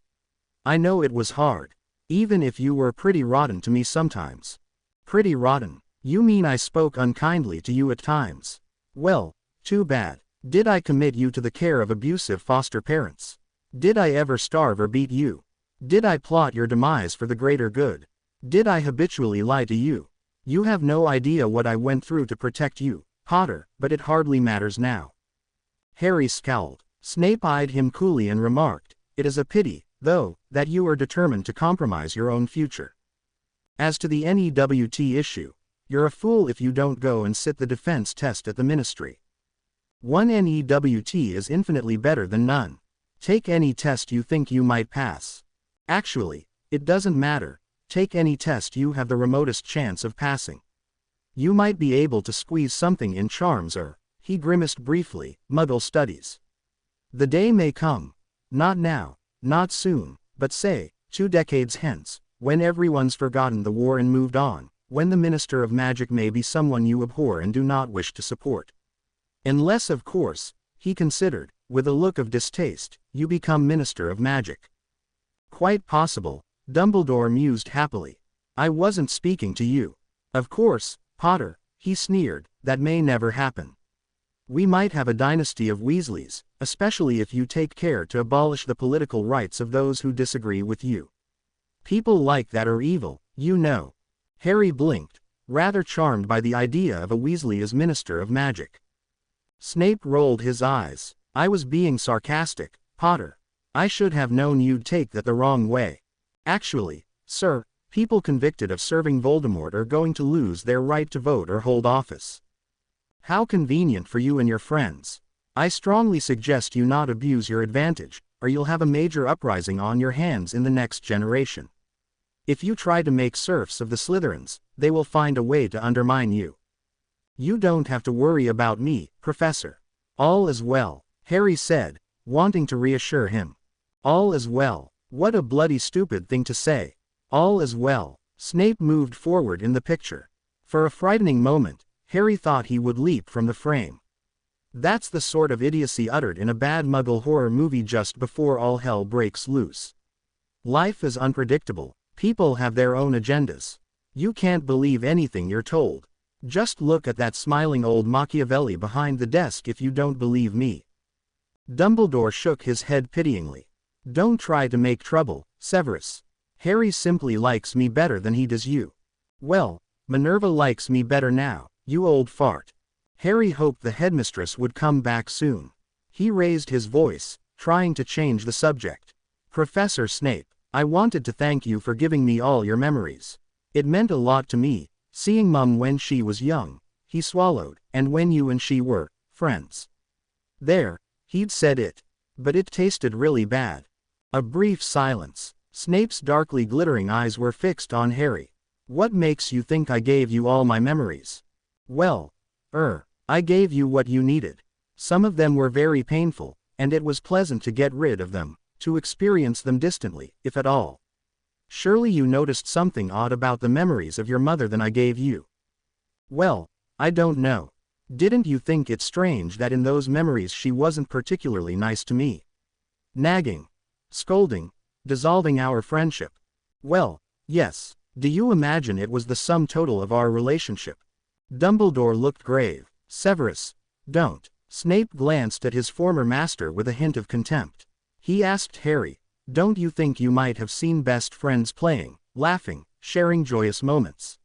I know it was hard, even if you were pretty rotten to me sometimes. Pretty rotten? You mean I spoke unkindly to you at times? Well, too bad. Did I commit you to the care of abusive foster parents? Did I ever starve or beat you? Did I plot your demise for the greater good? Did I habitually lie to you? You have no idea what I went through to protect you, Potter, but it hardly matters now. Harry scowled. Snape eyed him coolly and remarked, "It is a pity, though, that you are determined to compromise your own future. As to the NEWT issue, you're a fool if you don't go and sit the defense test at the ministry. One NEWT is infinitely better than none. Take any test you think you might pass. Actually, it doesn't matter. Take any test you have the remotest chance of passing. You might be able to squeeze something in charms or," he grimaced briefly, "Muggle studies. The day may come. Not now, not soon, but say, 2 decades hence, when everyone's forgotten the war and moved on, when the Minister of Magic may be someone you abhor and do not wish to support. Unless of course," he considered, with a look of distaste, "you become Minister of Magic." Quite possible, Dumbledore mused happily. I wasn't speaking to you. Of course, Potter, he sneered, that may never happen. We might have a dynasty of Weasleys, especially if you take care to abolish the political rights of those who disagree with you. People like that are evil, you know. Harry blinked, rather charmed by the idea of a Weasley as Minister of Magic. Snape rolled his eyes. I was being sarcastic, Potter. I should have known you'd take that the wrong way. Actually, sir, people convicted of serving Voldemort are going to lose their right to vote or hold office. How convenient for you and your friends. I strongly suggest you not abuse your advantage, or you'll have a major uprising on your hands in the next generation. If you try to make serfs of the Slytherins, they will find a way to undermine you. You don't have to worry about me, Professor. All is well, Harry said, wanting to reassure him. All is well. What a bloody stupid thing to say. All is well. Snape moved forward in the picture. For a frightening moment, Harry thought he would leap from the frame. That's the sort of idiocy uttered in a bad Muggle horror movie just before all hell breaks loose. Life is unpredictable. People have their own agendas. You can't believe anything you're told. Just look at that smiling old Machiavelli behind the desk if you don't believe me. Dumbledore shook his head pityingly. Don't try to make trouble, Severus. Harry simply likes me better than he does you. Well, Minerva likes me better now, you old fart. Harry hoped the headmistress would come back soon. He raised his voice, trying to change the subject. Professor Snape, I wanted to thank you for giving me all your memories. It meant a lot to me, seeing Mum when she was young, he swallowed, and when you and she were friends. There, he'd said it. But it tasted really bad. A brief silence. Snape's darkly glittering eyes were fixed on Harry. What makes you think I gave you all my memories? Well, I gave you what you needed. Some of them were very painful, and it was pleasant to get rid of them, to experience them distantly, if at all. Surely you noticed something odd about the memories of your mother than I gave you. Well, I don't know. Didn't you think it strange that in those memories she wasn't particularly nice to me? Nagging. Scolding. Dissolving our friendship. Well, yes. Do you imagine it was the sum total of our relationship? Dumbledore looked grave. Severus, don't. Snape glanced at his former master with a hint of contempt. He asked Harry, don't you think you might have seen best friends playing, laughing, sharing joyous moments?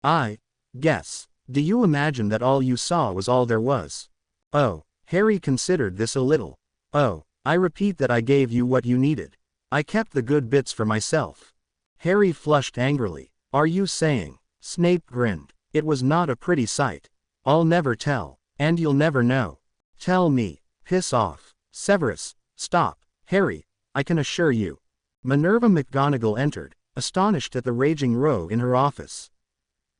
I guess. Do you imagine that all you saw was all there was? Oh, Harry considered this a little. Oh, I repeat that I gave you what you needed. I kept the good bits for myself. Harry flushed angrily. Are you saying? Snape grinned. It was not a pretty sight. I'll never tell. And you'll never know. Tell me. Piss off. Severus, stop. Harry, I can assure you. Minerva McGonagall entered, astonished at the raging row in her office.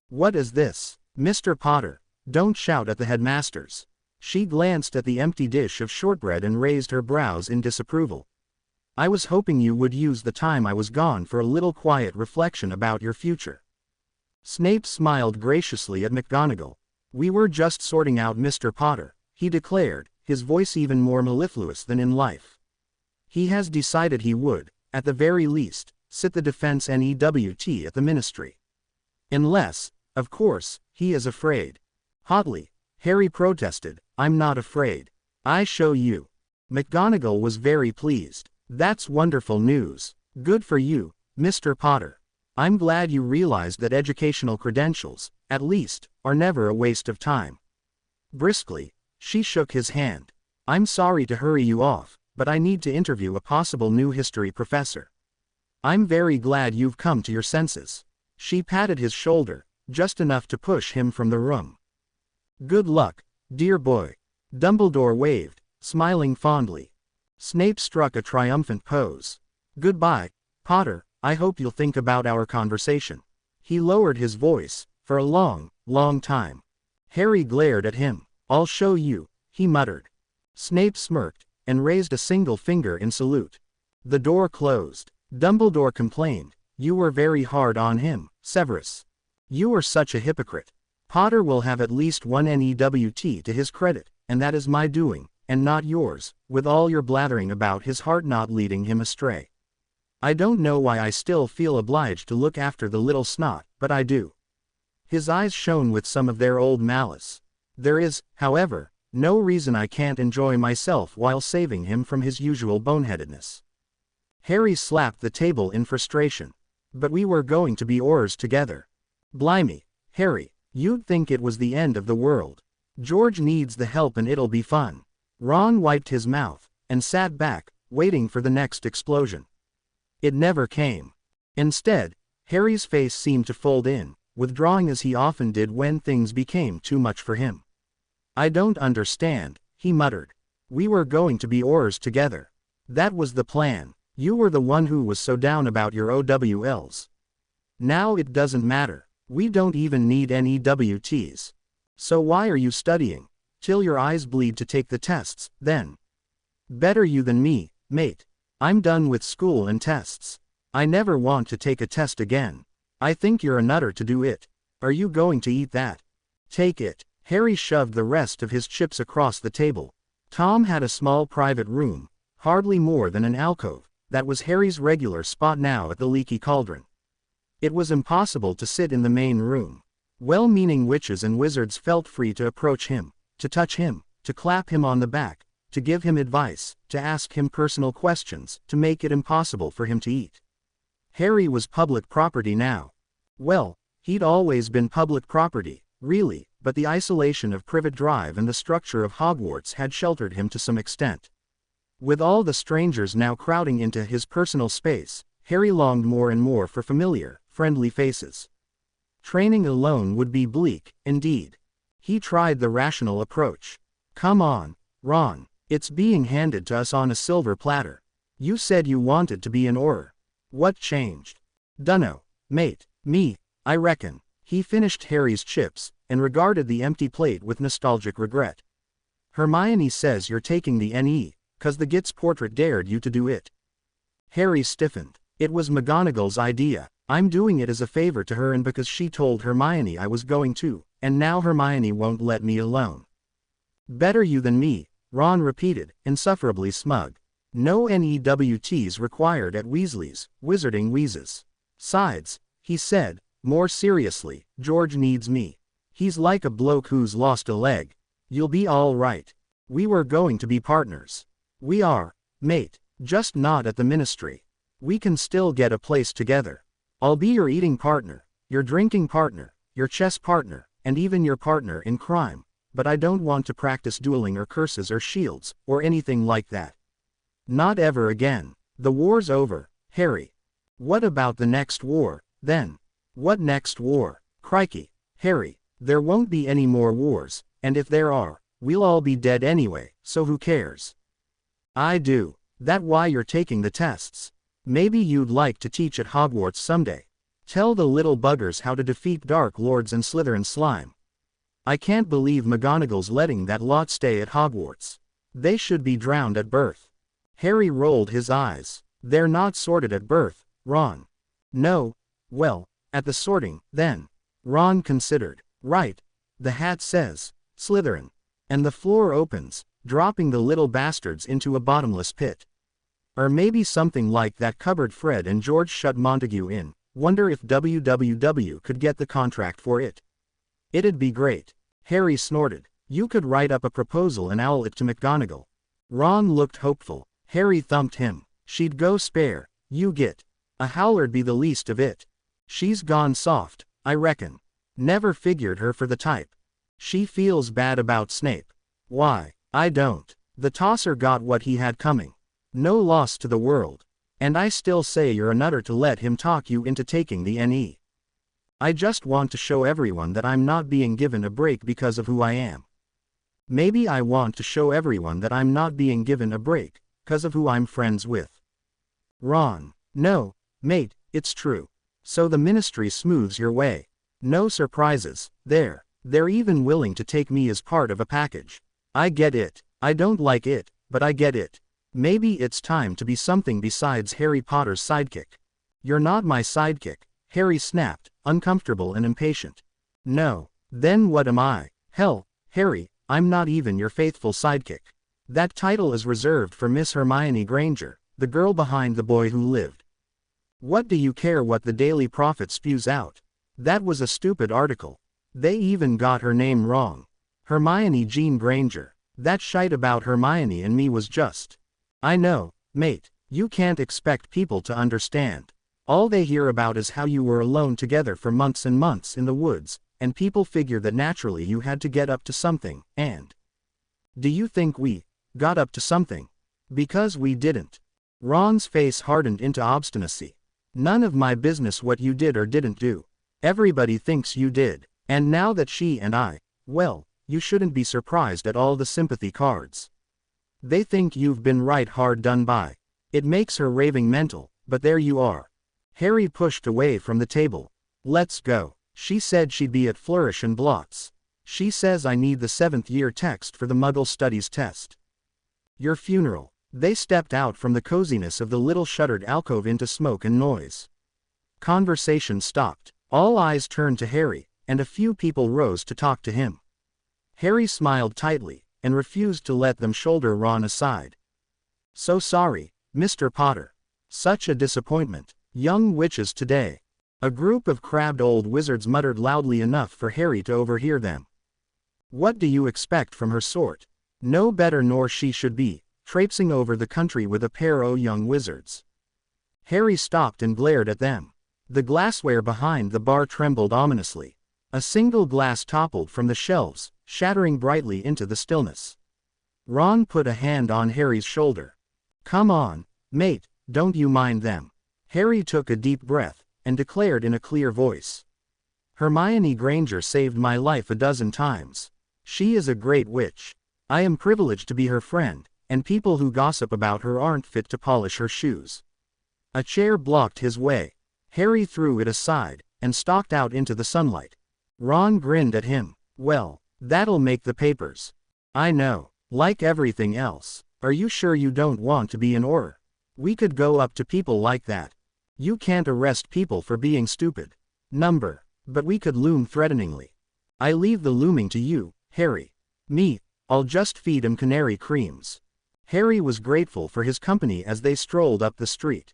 What is this? Mr. Potter, don't shout at the headmasters. She glanced at the empty dish of shortbread and raised her brows in disapproval. I was hoping you would use the time I was gone for a little quiet reflection about your future. Snape smiled graciously at McGonagall. We were just sorting out Mr. Potter, he declared, his voice even more mellifluous than in life. He has decided he would, at the very least, sit the defense NEWT at the ministry. Unless, of course, he is afraid. Hotly, Harry protested, I'm not afraid. I show you. McGonagall was very pleased. That's wonderful news. Good for you, Mr. Potter. I'm glad you realized that educational credentials, at least, are never a waste of time. Briskly, she shook his hand. I'm sorry to hurry you off, but I need to interview a possible new history professor. I'm very glad you've come to your senses. She patted his shoulder, just enough to push him from the room. Good luck, dear boy. Dumbledore waved, smiling fondly. Snape struck a triumphant pose. Goodbye, Potter, I hope you'll think about our conversation. He lowered his voice, for a long, long time. Harry glared at him. I'll show you, he muttered. Snape smirked, and raised a single finger in salute. The door closed. Dumbledore complained, you were very hard on him, Severus. You are such a hypocrite. Potter will have at least one NEWT to his credit, and that is my doing, and not yours, with all your blathering about his heart not leading him astray. I don't know why I still feel obliged to look after the little snot, but I do. His eyes shone with some of their old malice. There is, however, no reason I can't enjoy myself while saving him from his usual boneheadedness. Harry slapped the table in frustration. But we were going to be Aurors together. Blimey, Harry, you'd think it was the end of the world. George needs the help and it'll be fun. Ron wiped his mouth, and sat back, waiting for the next explosion. It never came. Instead, Harry's face seemed to fold in, withdrawing as he often did when things became too much for him. I don't understand, he muttered. We were going to be Aurors together. That was the plan. You were the one who was so down about your OWLs. Now it doesn't matter. We don't even need NEWTs. So why are you studying? Till your eyes bleed to take the tests, then. Better you than me, mate. I'm done with school and tests. I never want to take a test again. I think you're a nutter to do it. Are you going to eat that? Take it. Harry shoved the rest of his chips across the table. Tom had a small private room, hardly more than an alcove, that was Harry's regular spot now at the Leaky Cauldron. It was impossible to sit in the main room. Well-meaning witches and wizards felt free to approach him, to touch him, to clap him on the back, to give him advice, to ask him personal questions, to make it impossible for him to eat. Harry was public property now. Well, he'd always been public property, really, but the isolation of Privet Drive and the structure of Hogwarts had sheltered him to some extent. With all the strangers now crowding into his personal space, Harry longed more and more for familiar, friendly faces. Training alone would be bleak, indeed. He tried the rational approach. Come on, Ron, it's being handed to us on a silver platter. You said you wanted to be an Auror. What changed? Dunno, mate, me, I reckon. He finished Harry's chips, and regarded the empty plate with nostalgic regret. Hermione says you're taking the NE, 'cause the Git's portrait dared you to do it. Harry stiffened. It was McGonagall's idea. I'm doing it as a favor to her and because she told Hermione I was going to, and now Hermione won't let me alone. Better you than me, Ron repeated, insufferably smug. No NEWTs required at Weasley's, Wizarding Wheezes. Sides, he said, more seriously, George needs me. He's like a bloke who's lost a leg. You'll be all right. We were going to be partners. We are, mate, just not at the ministry. We can still get a place together. I'll be your eating partner, your drinking partner, your chess partner, and even your partner in crime, but I don't want to practice dueling or curses or shields, or anything like that. Not ever again. The war's over, Harry. What about the next war, then? What next war? Crikey, Harry, there won't be any more wars, and if there are, we'll all be dead anyway, so who cares? I do. That why you're taking the tests? Maybe you'd like to teach at Hogwarts someday. Tell the little buggers how to defeat Dark Lords and Slytherin slime. I can't believe McGonagall's letting that lot stay at Hogwarts. They should be drowned at birth. Harry rolled his eyes. They're not sorted at birth, Ron. No, well, at the sorting, then. Ron considered. Right. The hat says, Slytherin. And the floor opens, dropping the little bastards into a bottomless pit. Or maybe something like that cupboard Fred and George shut Montague in. Wonder if WWW could get the contract for it. It'd be great. Harry snorted. You could write up a proposal and owl it to McGonagall. Ron looked hopeful. Harry thumped him. She'd go spare. You get. A howler'd be the least of it. She's gone soft, I reckon. Never figured her for the type. She feels bad about Snape. Why, I don't. The tosser got what he had coming. No loss to the world. And I still say you're a nutter to let him talk you into taking the NE. I just want to show everyone that I'm not being given a break because of who I am. Maybe I want to show everyone that I'm not being given a break, because of who I'm friends with. Ron. No, mate, it's true. So the ministry smooths your way. No surprises, there. They're even willing to take me as part of a package. I get it. I don't like it, but I get it. Maybe it's time to be something besides Harry Potter's sidekick. You're not my sidekick, Harry snapped, uncomfortable and impatient. No. Then what am I? Hell, Harry, I'm not even your faithful sidekick. That title is reserved for Miss Hermione Granger, the girl behind The Boy Who Lived. What do you care what the Daily Prophet spews out? That was a stupid article. They even got her name wrong. Hermione Jean Granger. That shite about Hermione and me was just. I know, mate, you can't expect people to understand. All they hear about is how you were alone together for months and months in the woods, and people figure that naturally you had to get up to something, and... Do you think we got up to something? Because we didn't. Ron's face hardened into obstinacy. None of my business what you did or didn't do. Everybody thinks you did, and now that she and I, well, you shouldn't be surprised at all the sympathy cards. They think you've been right hard done by. It makes her raving mental, but there you are. Harry pushed away from the table. Let's go. She said she'd be at Flourish and Blots. She says I need the 7th year text for the Muggle Studies test. Your funeral. They stepped out from the coziness of the little shuttered alcove into smoke and noise. Conversation stopped. All eyes turned to Harry, and a few people rose to talk to him. Harry smiled tightly, and refused to let them shoulder Ron aside. So sorry, Mr. Potter. Such a disappointment. Young witches today. A group of crabbed old wizards muttered loudly enough for Harry to overhear them. What do you expect from her sort? No better nor she should be, traipsing over the country with a pair o' young wizards. Harry stopped and glared at them. The glassware behind the bar trembled ominously. A single glass toppled from the shelves, shattering brightly into the stillness. Ron put a hand on Harry's shoulder. Come on, mate, don't you mind them. Harry took a deep breath, and declared in a clear voice. Hermione Granger saved my life a dozen times. She is a great witch. I am privileged to be her friend, and people who gossip about her aren't fit to polish her shoes. A chair blocked his way. Harry threw it aside, and stalked out into the sunlight. Ron grinned at him. Well, that'll make the papers. I know. Like everything else. Are you sure you don't want to be an Auror? We could go up to people like that. You can't arrest people for being stupid. But we could loom threateningly. I leave the looming to you, Harry. Me, I'll just feed 'em canary creams. Harry was grateful for his company as they strolled up the street.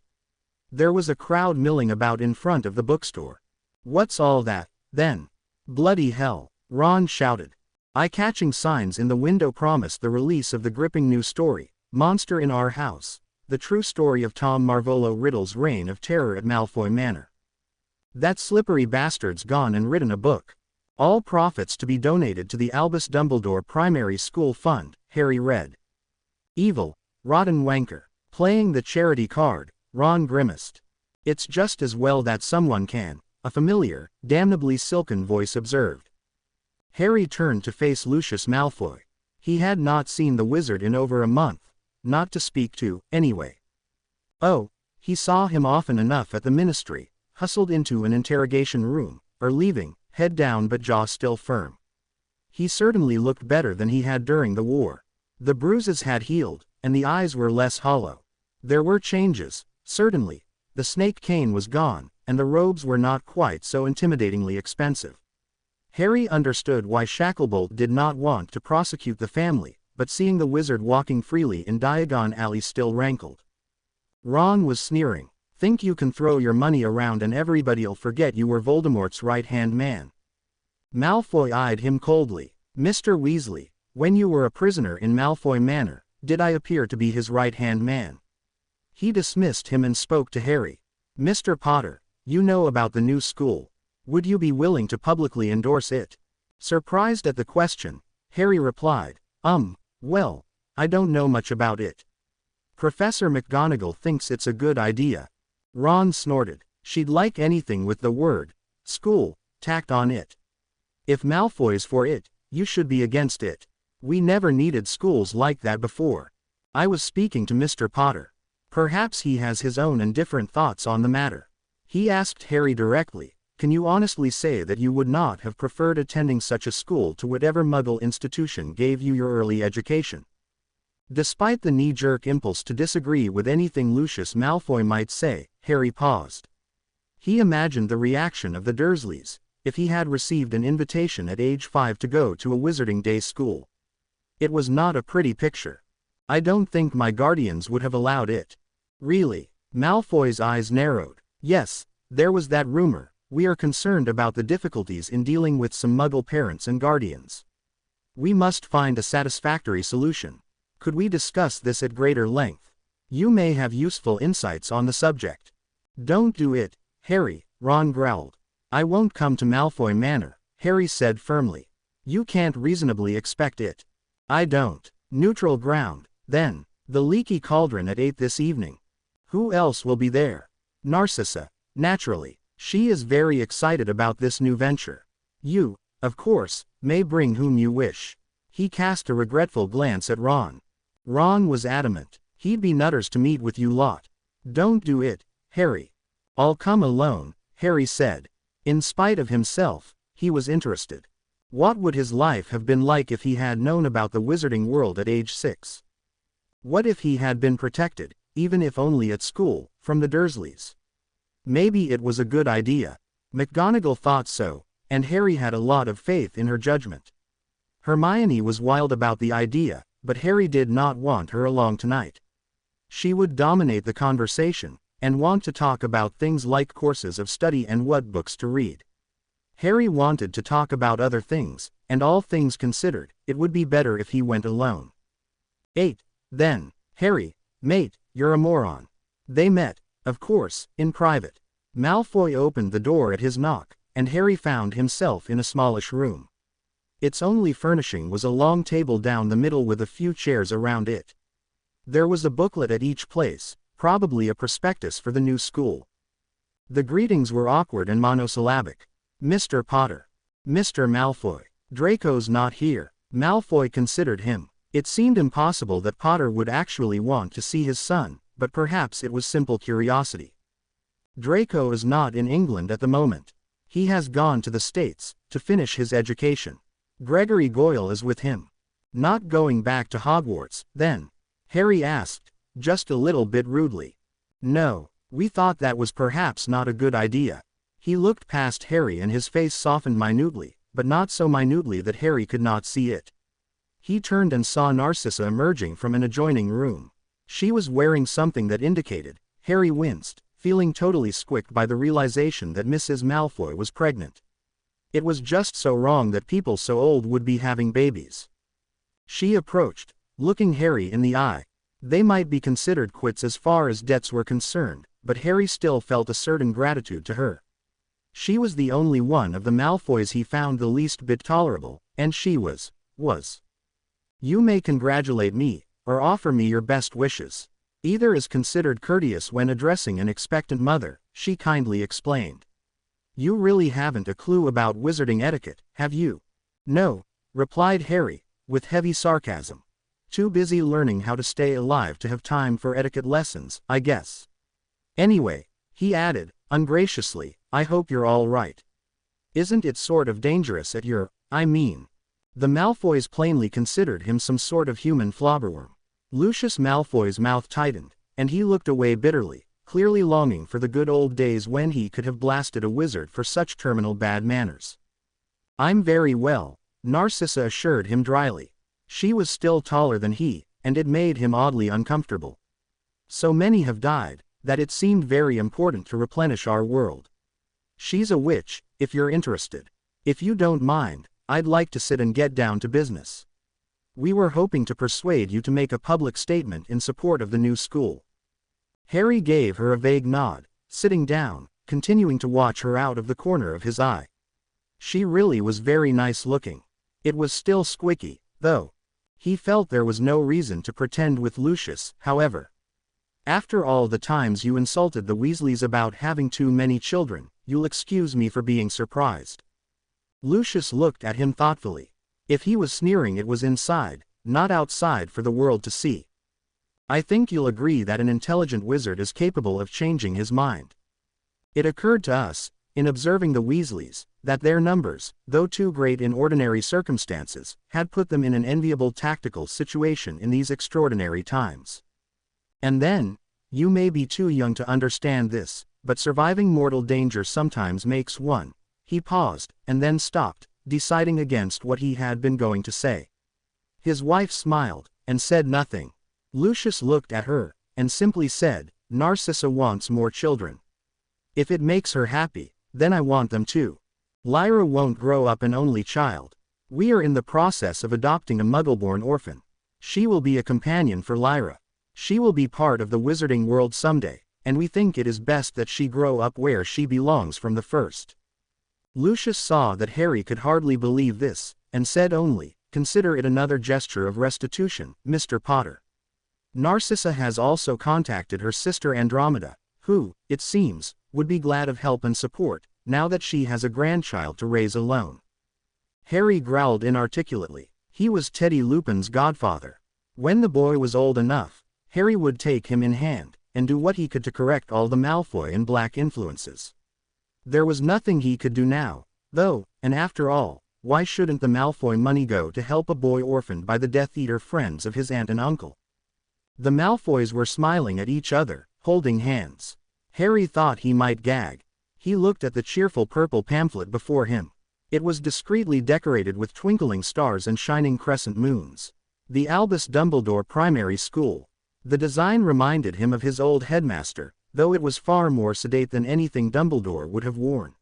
There was a crowd milling about in front of the bookstore. "What's all that, then?" "Bloody hell," Ron shouted. Eye-catching signs in the window promised the release of the gripping new story, Monster in Our House, the true story of Tom Marvolo Riddle's reign of terror at Malfoy Manor. "That slippery bastard's gone and written a book. All profits to be donated to the Albus Dumbledore Primary School Fund," Harry read. "Evil, rotten wanker." Playing the charity card, Ron grimaced. "It's just as well that someone can," a familiar, damnably silken voice observed. Harry turned to face Lucius Malfoy. He had not seen the wizard in over a month, not to speak to, anyway. Oh, he saw him often enough at the ministry, hustled into an interrogation room, or leaving, head down but jaw still firm. He certainly looked better than he had during the war. The bruises had healed, and the eyes were less hollow. There were changes, certainly. The snake cane was gone, and the robes were not quite so intimidatingly expensive. Harry understood why Shacklebolt did not want to prosecute the family, but seeing the wizard walking freely in Diagon Alley still rankled. Ron was sneering. "Think you can throw your money around and everybody'll forget you were Voldemort's right-hand man?" Malfoy eyed him coldly. "Mr. Weasley, when you were a prisoner in Malfoy Manor, did I appear to be his right-hand man?" He dismissed him and spoke to Harry. "Mr. Potter, you know about the new school. Would you be willing to publicly endorse it?" Surprised at the question, Harry replied, Well, I don't know much about it. Professor McGonagall thinks it's a good idea." Ron snorted. "She'd like anything with the word school tacked on it. If Malfoy's for it, you should be against it. We never needed schools like that before." "I was speaking to Mr. Potter. Perhaps he has his own and different thoughts on the matter." He asked Harry directly, "Can you honestly say that you would not have preferred attending such a school to whatever Muggle institution gave you your early education?" Despite the knee-jerk impulse to disagree with anything Lucius Malfoy might say, Harry paused. He imagined the reaction of the Dursleys, if he had received an invitation at age 5 to go to a Wizarding Day school. It was not a pretty picture. "I don't think my guardians would have allowed it." "Really?" Malfoy's eyes narrowed. "Yes, there was that rumor. We are concerned about the difficulties in dealing with some Muggle parents and guardians. We must find a satisfactory solution. Could we discuss this at greater length? You may have useful insights on the subject." "Don't do it, Harry," Ron growled. "I won't come to Malfoy Manor," Harry said firmly. "You can't reasonably expect it." "I don't." "Neutral ground, then. The Leaky Cauldron at 8 this evening. Who else will be there?" "Narcissa, naturally. She is very excited about this new venture. You, of course, may bring whom you wish." He cast a regretful glance at Ron. Ron was adamant. "He'd be nutters to meet with you lot." "Don't do it, Harry." "I'll come alone," Harry said. In spite of himself, he was interested. What would his life have been like if he had known about the wizarding world at age 6? What if he had been protected, even if only at school, from the Dursleys? Maybe it was a good idea. McGonagall thought so, and Harry had a lot of faith in her judgment. Hermione was wild about the idea, but Harry did not want her along tonight. She would dominate the conversation, and want to talk about things like courses of study and what books to read. Harry wanted to talk about other things, and all things considered, it would be better if he went alone. 8. Then, "Harry, mate, you're a moron." They met, of course, in private. Malfoy opened the door at his knock, and Harry found himself in a smallish room. Its only furnishing was a long table down the middle with a few chairs around it. There was a booklet at each place, probably a prospectus for the new school. The greetings were awkward and monosyllabic. "Mr. Potter. Mr. Malfoy. Draco's not here." Malfoy considered him. It seemed impossible that Potter would actually want to see his son, but perhaps it was simple curiosity. "Draco is not in England at the moment. He has gone to the States, to finish his education. Gregory Goyle is with him." "Not going back to Hogwarts, then?" Harry asked, just a little bit rudely. "No, we thought that was perhaps not a good idea." He looked past Harry and his face softened minutely, but not so minutely that Harry could not see it. He turned and saw Narcissa emerging from an adjoining room. She was wearing something that indicated. Harry winced, feeling totally squicked by the realization that Mrs. Malfoy was pregnant. It was just so wrong that people so old would be having babies. She approached, looking Harry in the eye. They might be considered quits as far as debts were concerned, but Harry still felt a certain gratitude to her. She was the only one of the Malfoys he found the least bit tolerable, and she was. You may congratulate me, or offer me your best wishes. Either is considered courteous when addressing an expectant mother, she kindly explained. You really haven't a clue about wizarding etiquette, have you? No, replied Harry, with heavy sarcasm. Too busy learning how to stay alive to have time for etiquette lessons, I guess. Anyway, he added, ungraciously, I hope you're all right. Isn't it sort of dangerous at your, The Malfoys plainly considered him some sort of human flobberworm. Lucius Malfoy's mouth tightened, and he looked away bitterly, clearly longing for the good old days when he could have blasted a wizard for such terminal bad manners. I'm very well, Narcissa assured him dryly. She was still taller than he, and it made him oddly uncomfortable. So many have died, that it seemed very important to replenish our world. She's a witch, if you're interested. If you don't mind, I'd like to sit and get down to business. We were hoping to persuade you to make a public statement in support of the new school. Harry gave her a vague nod, sitting down, continuing to watch her out of the corner of his eye. She really was very nice looking. It was still squicky, though. He felt there was no reason to pretend with Lucius, however. After all the times you insulted the Weasleys about having too many children, you'll excuse me for being surprised. Lucius looked at him thoughtfully. If he was sneering, it was inside, not outside for the world to see. I think you'll agree that an intelligent wizard is capable of changing his mind. It occurred to us, in observing the Weasleys, that their numbers, though too great in ordinary circumstances, had put them in an enviable tactical situation in these extraordinary times. And then, you may be too young to understand this, but surviving mortal danger sometimes makes one. He paused, and then stopped, deciding against what he had been going to say. His wife smiled, and said nothing. Lucius looked at her, and simply said, Narcissa wants more children. If it makes her happy, then I want them too. Lyra won't grow up an only child. We are in the process of adopting a Muggle-born orphan. She will be a companion for Lyra. She will be part of the wizarding world someday, and we think it is best that she grow up where she belongs from the first. Lucius saw that Harry could hardly believe this, and said only, consider it another gesture of restitution, Mr. Potter. Narcissa has also contacted her sister Andromeda, who, it seems, would be glad of help and support, now that she has a grandchild to raise alone. Harry growled inarticulately. He was Teddy Lupin's godfather. When the boy was old enough, Harry would take him in hand, and do what he could to correct all the Malfoy and Black influences. There was nothing he could do now, though, and after all, why shouldn't the Malfoy money go to help a boy orphaned by the Death Eater friends of his aunt and uncle? The Malfoys were smiling at each other, holding hands. Harry thought he might gag. He looked at the cheerful purple pamphlet before him. It was discreetly decorated with twinkling stars and shining crescent moons. The Albus Dumbledore Primary School. The design reminded him of his old headmaster, though it was far more sedate than anything Dumbledore would have worn.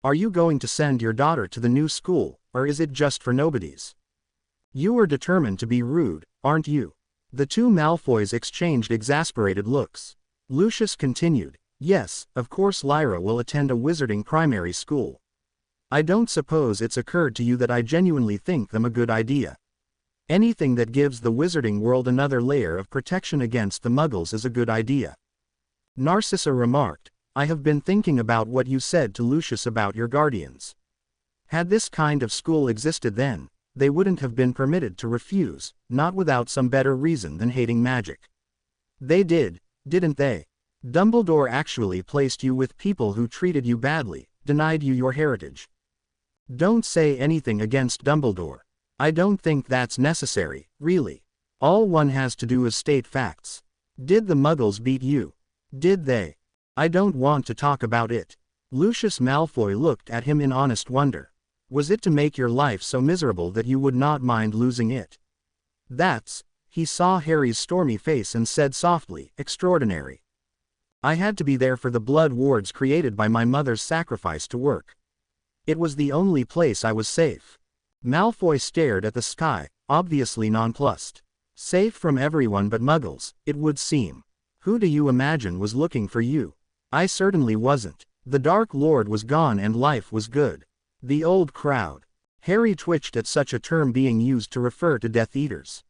Are you going to send your daughter to the new school, or is it just for nobodies? You are determined to be rude, aren't you? The two Malfoys exchanged exasperated looks. Lucius continued, yes, of course Lyra will attend a wizarding primary school. I don't suppose it's occurred to you that I genuinely think them a good idea. Anything that gives the wizarding world another layer of protection against the Muggles is a good idea. Narcissa remarked, I have been thinking about what you said to Lucius about your guardians. Had this kind of school existed then, they wouldn't have been permitted to refuse, not without some better reason than hating magic. They did, didn't they? Dumbledore actually placed you with people who treated you badly, denied you your heritage. Don't say anything against Dumbledore. I don't think that's necessary, really. All one has to do is state facts. Did the Muggles beat you? Did they? I don't want to talk about it. Lucius Malfoy looked at him in honest wonder. Was it to make your life so miserable that you would not mind losing it? He saw Harry's stormy face and said softly, extraordinary. I had to be there for the blood wards created by my mother's sacrifice to work. It was the only place I was safe. Malfoy stared at the sky, obviously nonplussed. Safe from everyone but Muggles, it would seem. Who do you imagine was looking for you? I certainly wasn't. The Dark Lord was gone and life was good. The old crowd. Harry twitched at such a term being used to refer to Death Eaters.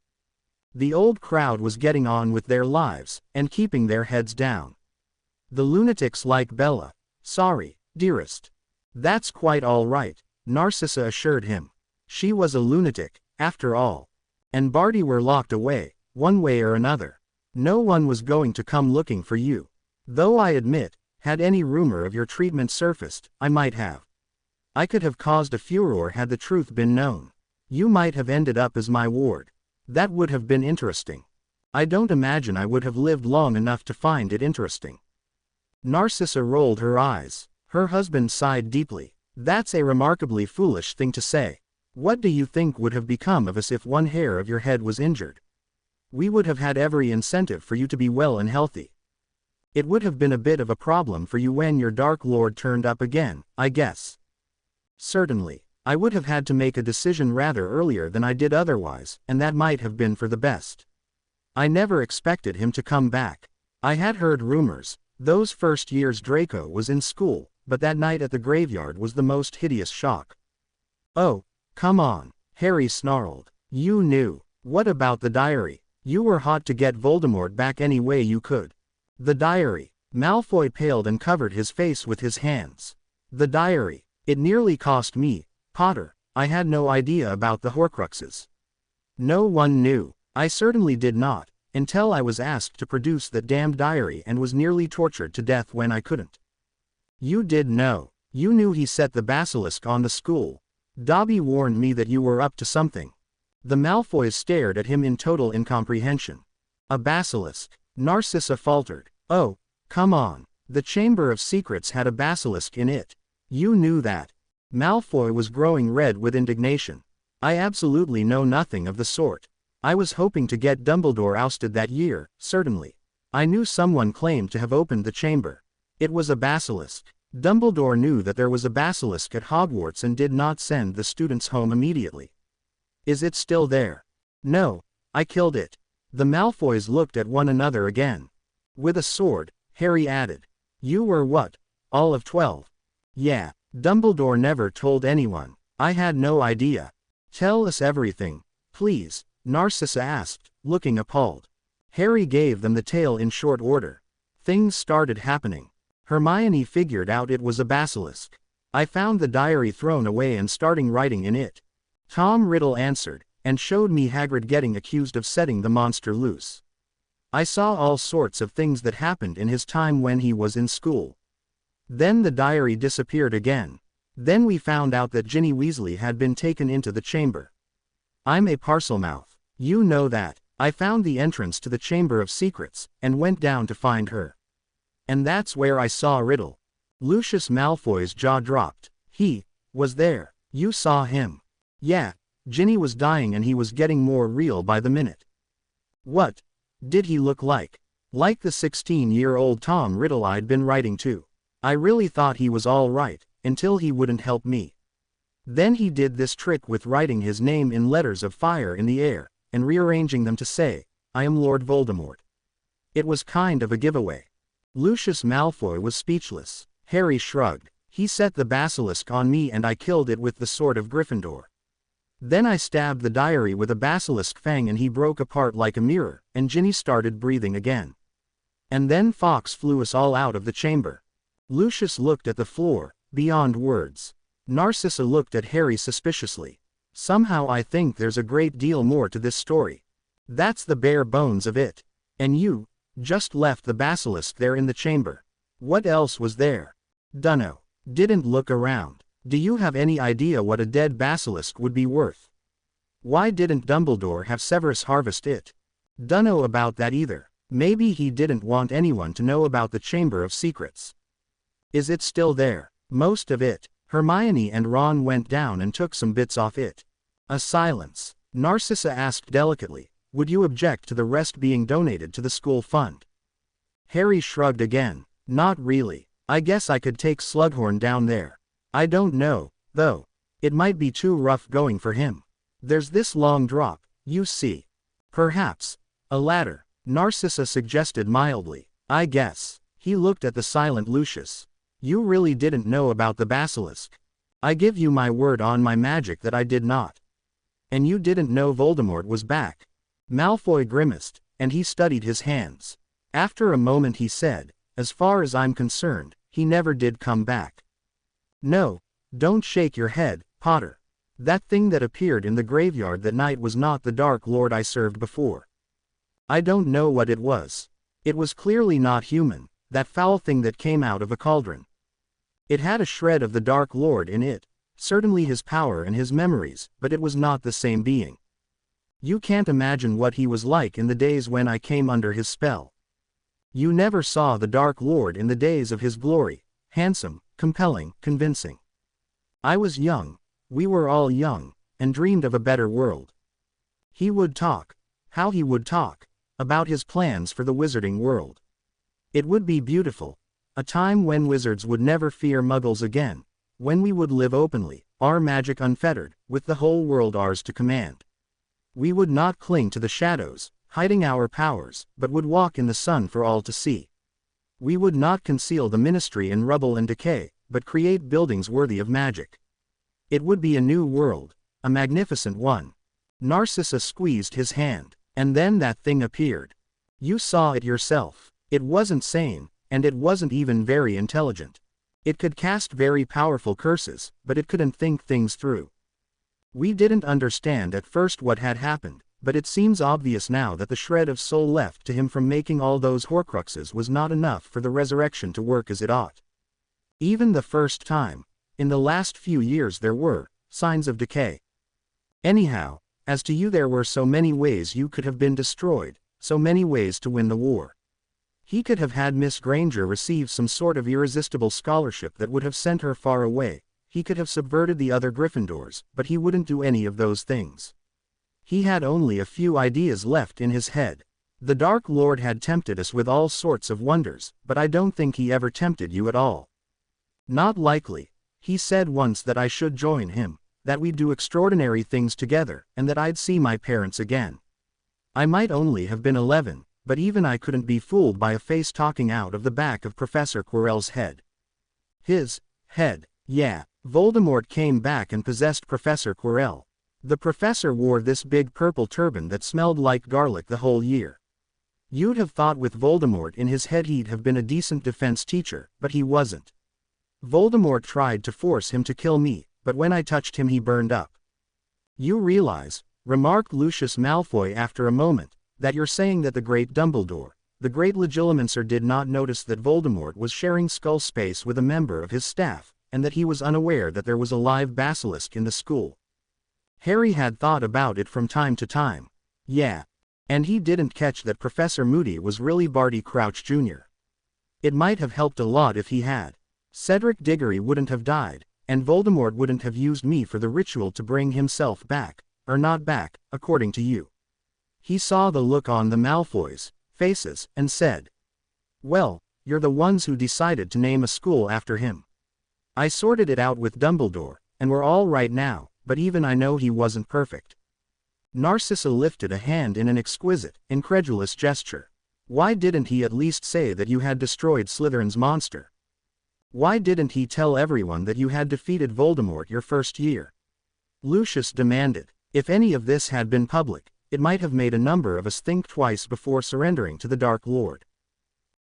The old crowd was getting on with their lives, and keeping their heads down. The lunatics like Bella. Sorry, dearest. That's quite all right, Narcissa assured him. She was a lunatic, after all. And Barty were locked away, one way or another. No one was going to come looking for you. Though I admit, had any rumor of your treatment surfaced, I might have. I could have caused a furor had the truth been known. You might have ended up as my ward. That would have been interesting. I don't imagine I would have lived long enough to find it interesting. Narcissa rolled her eyes. Her husband sighed deeply. That's a remarkably foolish thing to say. What do you think would have become of us if one hair of your head was injured? We would have had every incentive for you to be well and healthy. It would have been a bit of a problem for you when your Dark Lord turned up again, I guess. Certainly, I would have had to make a decision rather earlier than I did otherwise, and that might have been for the best. I never expected him to come back. I had heard rumors. Those first years Draco was in school, but that night at the graveyard was the most hideous shock. Oh, come on, Harry snarled. You knew. What about the diary? You were hot to get Voldemort back any way you could. The diary. Malfoy paled and covered his face with his hands. The diary. It nearly cost me, Potter. I had no idea about the Horcruxes. No one knew. I certainly did not, until I was asked to produce that damned diary and was nearly tortured to death when I couldn't. You did know. You knew he set the basilisk on the school. Dobby warned me that you were up to something. The Malfoys stared at him in total incomprehension. A basilisk. Narcissa faltered. Oh, come on. The Chamber of Secrets had a basilisk in it. You knew that. Malfoy was growing red with indignation. I absolutely know nothing of the sort. I was hoping to get Dumbledore ousted that year, certainly. I knew someone claimed to have opened the chamber. It was a basilisk. Dumbledore knew that there was a basilisk at Hogwarts and did not send the students home immediately. Is it still there? No, I killed it. The Malfoys looked at one another again. With a sword, Harry added. You were what? All of 12? Yeah, Dumbledore never told anyone. I had no idea. Tell us everything, please, Narcissa asked, looking appalled. Harry gave them the tale in short order. Things started happening. Hermione figured out it was a basilisk. I found the diary thrown away and starting writing in it. Tom Riddle answered, and showed me Hagrid getting accused of setting the monster loose. I saw all sorts of things that happened in his time when he was in school. Then the diary disappeared again. Then we found out that Ginny Weasley had been taken into the chamber. I'm a Parselmouth. You know that. I found the entrance to the Chamber of Secrets, and went down to find her. And that's where I saw Riddle. Lucius Malfoy's jaw dropped. He was there. You saw him. Yeah, Ginny was dying and he was getting more real by the minute. What did he look like? Like the 16-year-old Tom Riddle I'd been writing to. I really thought he was all right, until he wouldn't help me. Then he did this trick with writing his name in letters of fire in the air, and rearranging them to say, I am Lord Voldemort. It was kind of a giveaway. Lucius Malfoy was speechless. Harry shrugged. He set the basilisk on me and I killed it with the sword of Gryffindor. Then I stabbed the diary with a basilisk fang and he broke apart like a mirror, and Ginny started breathing again. And then Fawkes flew us all out of the chamber. Lucius looked at the floor, beyond words. Narcissa looked at Harry suspiciously. Somehow I think there's a great deal more to this story. That's the bare bones of it. And you just left the basilisk there in the chamber. What else was there? Dunno. Didn't look around. Do you have any idea what a dead basilisk would be worth? Why didn't Dumbledore have Severus harvest it? Dunno about that either. Maybe he didn't want anyone to know about the Chamber of Secrets. Is it still there? Most of it. Hermione and Ron went down and took some bits off it. A silence. Narcissa asked delicately, would you object to the rest being donated to the school fund? Harry shrugged again. Not really. I guess I could take Slughorn down there. I don't know, though. It might be too rough going for him. There's this long drop, you see. Perhaps a ladder, Narcissa suggested mildly. I guess. He looked at the silent Lucius. You really didn't know about the basilisk. I give you my word on my magic that I did not. And you didn't know Voldemort was back. Malfoy grimaced, and he studied his hands. After a moment he said, as far as I'm concerned, he never did come back. No, don't shake your head, Potter. That thing that appeared in the graveyard that night was not the Dark Lord I served before. I don't know what it was. It was clearly not human, that foul thing that came out of a cauldron. It had a shred of the Dark Lord in it, certainly his power and his memories, but it was not the same being. You can't imagine what he was like in the days when I came under his spell. You never saw the Dark Lord in the days of his glory, handsome, compelling, convincing. I was young, we were all young, and dreamed of a better world. He would talk, how he would talk, about his plans for the wizarding world. It would be beautiful, a time when wizards would never fear muggles again, when we would live openly, our magic unfettered, with the whole world ours to command. We would not cling to the shadows, hiding our powers, but would walk in the sun for all to see. We would not conceal the ministry in rubble and decay, but create buildings worthy of magic. It would be a new world, a magnificent one. Narcissa squeezed his hand, and then that thing appeared. You saw it yourself. It wasn't sane, and it wasn't even very intelligent. It could cast very powerful curses, but it couldn't think things through. We didn't understand at first what had happened, but it seems obvious now that the shred of soul left to him from making all those Horcruxes was not enough for the resurrection to work as it ought. Even the first time, in the last few years there were signs of decay. Anyhow, as to you there were so many ways you could have been destroyed, so many ways to win the war. He could have had Miss Granger receive some sort of irresistible scholarship that would have sent her far away, he could have subverted the other Gryffindors, but he wouldn't do any of those things. He had only a few ideas left in his head. The Dark Lord had tempted us with all sorts of wonders, but I don't think he ever tempted you at all. Not likely. He said once that I should join him, that we'd do extraordinary things together, and that I'd see my parents again. I might only have been 11, but even I couldn't be fooled by a face talking out of the back of Professor Quirrell's head. His head, yeah, Voldemort came back and possessed Professor Quirrell. The professor wore this big purple turban that smelled like garlic the whole year. You'd have thought with Voldemort in his head he'd have been a decent defense teacher, but he wasn't. Voldemort tried to force him to kill me, but when I touched him he burned up. You realize, remarked Lucius Malfoy after a moment, that you're saying that the great Dumbledore, the great Legilimencer did not notice that Voldemort was sharing skull space with a member of his staff, and that he was unaware that there was a live basilisk in the school. Harry had thought about it from time to time. Yeah. And he didn't catch that Professor Moody was really Barty Crouch Jr. It might have helped a lot if he had. Cedric Diggory wouldn't have died, and Voldemort wouldn't have used me for the ritual to bring himself back, or not back, according to you. He saw the look on the Malfoys' faces, and said, well, you're the ones who decided to name a school after him. I sorted it out with Dumbledore, and we're all right now, but even I know he wasn't perfect. Narcissa lifted a hand in an exquisite, incredulous gesture. Why didn't he at least say that you had destroyed Slytherin's monster? Why didn't he tell everyone that you had defeated Voldemort your first year? Lucius demanded. If any of this had been public, it might have made a number of us think twice before surrendering to the Dark Lord.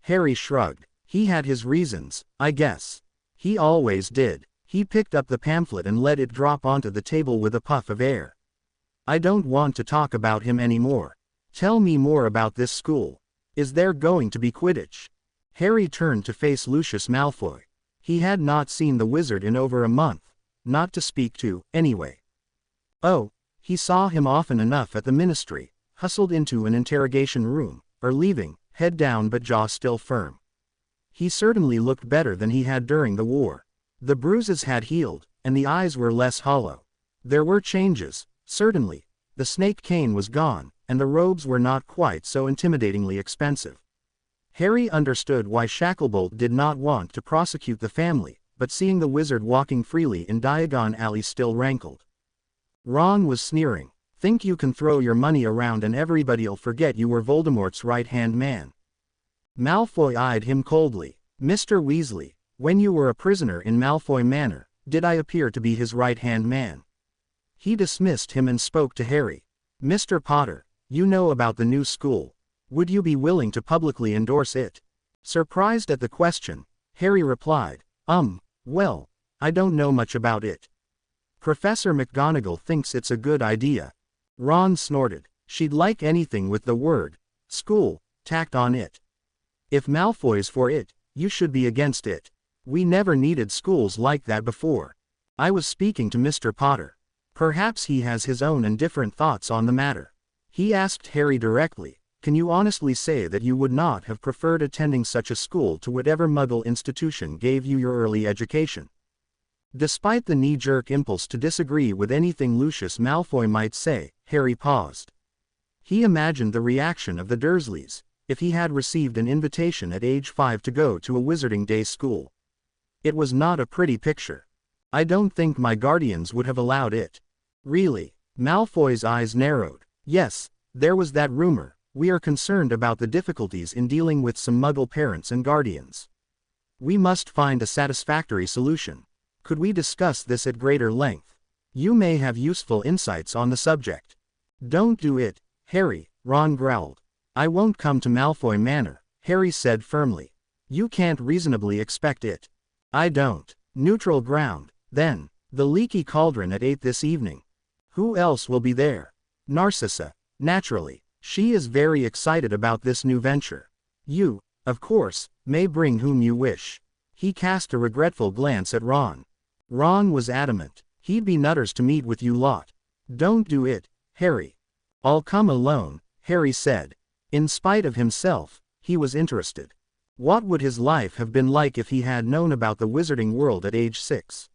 Harry shrugged. He had his reasons, I guess. He always did. He picked up the pamphlet and let it drop onto the table with a puff of air. I don't want to talk about him anymore. Tell me more about this school. Is there going to be Quidditch? Harry turned to face Lucius Malfoy. He had not seen the wizard in over a month, not to speak to, anyway. Oh, he saw him often enough at the ministry, hustled into an interrogation room, or leaving, head down but jaw still firm. He certainly looked better than he had during the war. The bruises had healed, and the eyes were less hollow. There were changes, certainly, The snake cane was gone, and the robes were not quite so intimidatingly expensive. Harry understood why Shacklebolt did not want to prosecute the family, but seeing the wizard walking freely in Diagon Alley still rankled. Ron was sneering. Think you can throw your money around and everybody'll forget you were Voldemort's right-hand man? Malfoy eyed him coldly. Mr. Weasley, when you were a prisoner in Malfoy Manor, did I appear to be his right-hand man? He dismissed him and spoke to Harry. Mr. Potter, you know about the new school. Would you be willing to publicly endorse it? Surprised at the question, Harry replied, well, I don't know much about it. Professor McGonagall thinks it's a good idea. Ron snorted. She'd like anything with the word school tacked on it. If Malfoy's for it, you should be against it. We never needed schools like that before. I was speaking to Mr. Potter. Perhaps he has his own and different thoughts on the matter. He asked Harry directly, can you honestly say that you would not have preferred attending such a school to whatever Muggle institution gave you your early education? Despite the knee-jerk impulse to disagree with anything Lucius Malfoy might say, Harry paused. He imagined the reaction of the Dursleys, if he had received an invitation at age 5 to go to a Wizarding Day school. It was not a pretty picture. I don't think my guardians would have allowed it. Really? Malfoy's eyes narrowed. Yes, there was that rumor. We are concerned about the difficulties in dealing with some Muggle parents and guardians. We must find a satisfactory solution. Could we discuss this at greater length? You may have useful insights on the subject. Don't do it, Harry, Ron growled. I won't come to Malfoy Manor, Harry said firmly. You can't reasonably expect it. I don't. Neutral ground, then. The Leaky Cauldron at 8 this evening. Who else will be there? Narcissa, naturally. She is very excited about this new venture. You, of course, may bring whom you wish. He cast a regretful glance at Ron. Ron was adamant. He'd be nutters to meet with you lot. Don't do it, Harry. I'll come alone, Harry said. In spite of himself, he was interested. What would his life have been like if he had known about the wizarding world at age 6?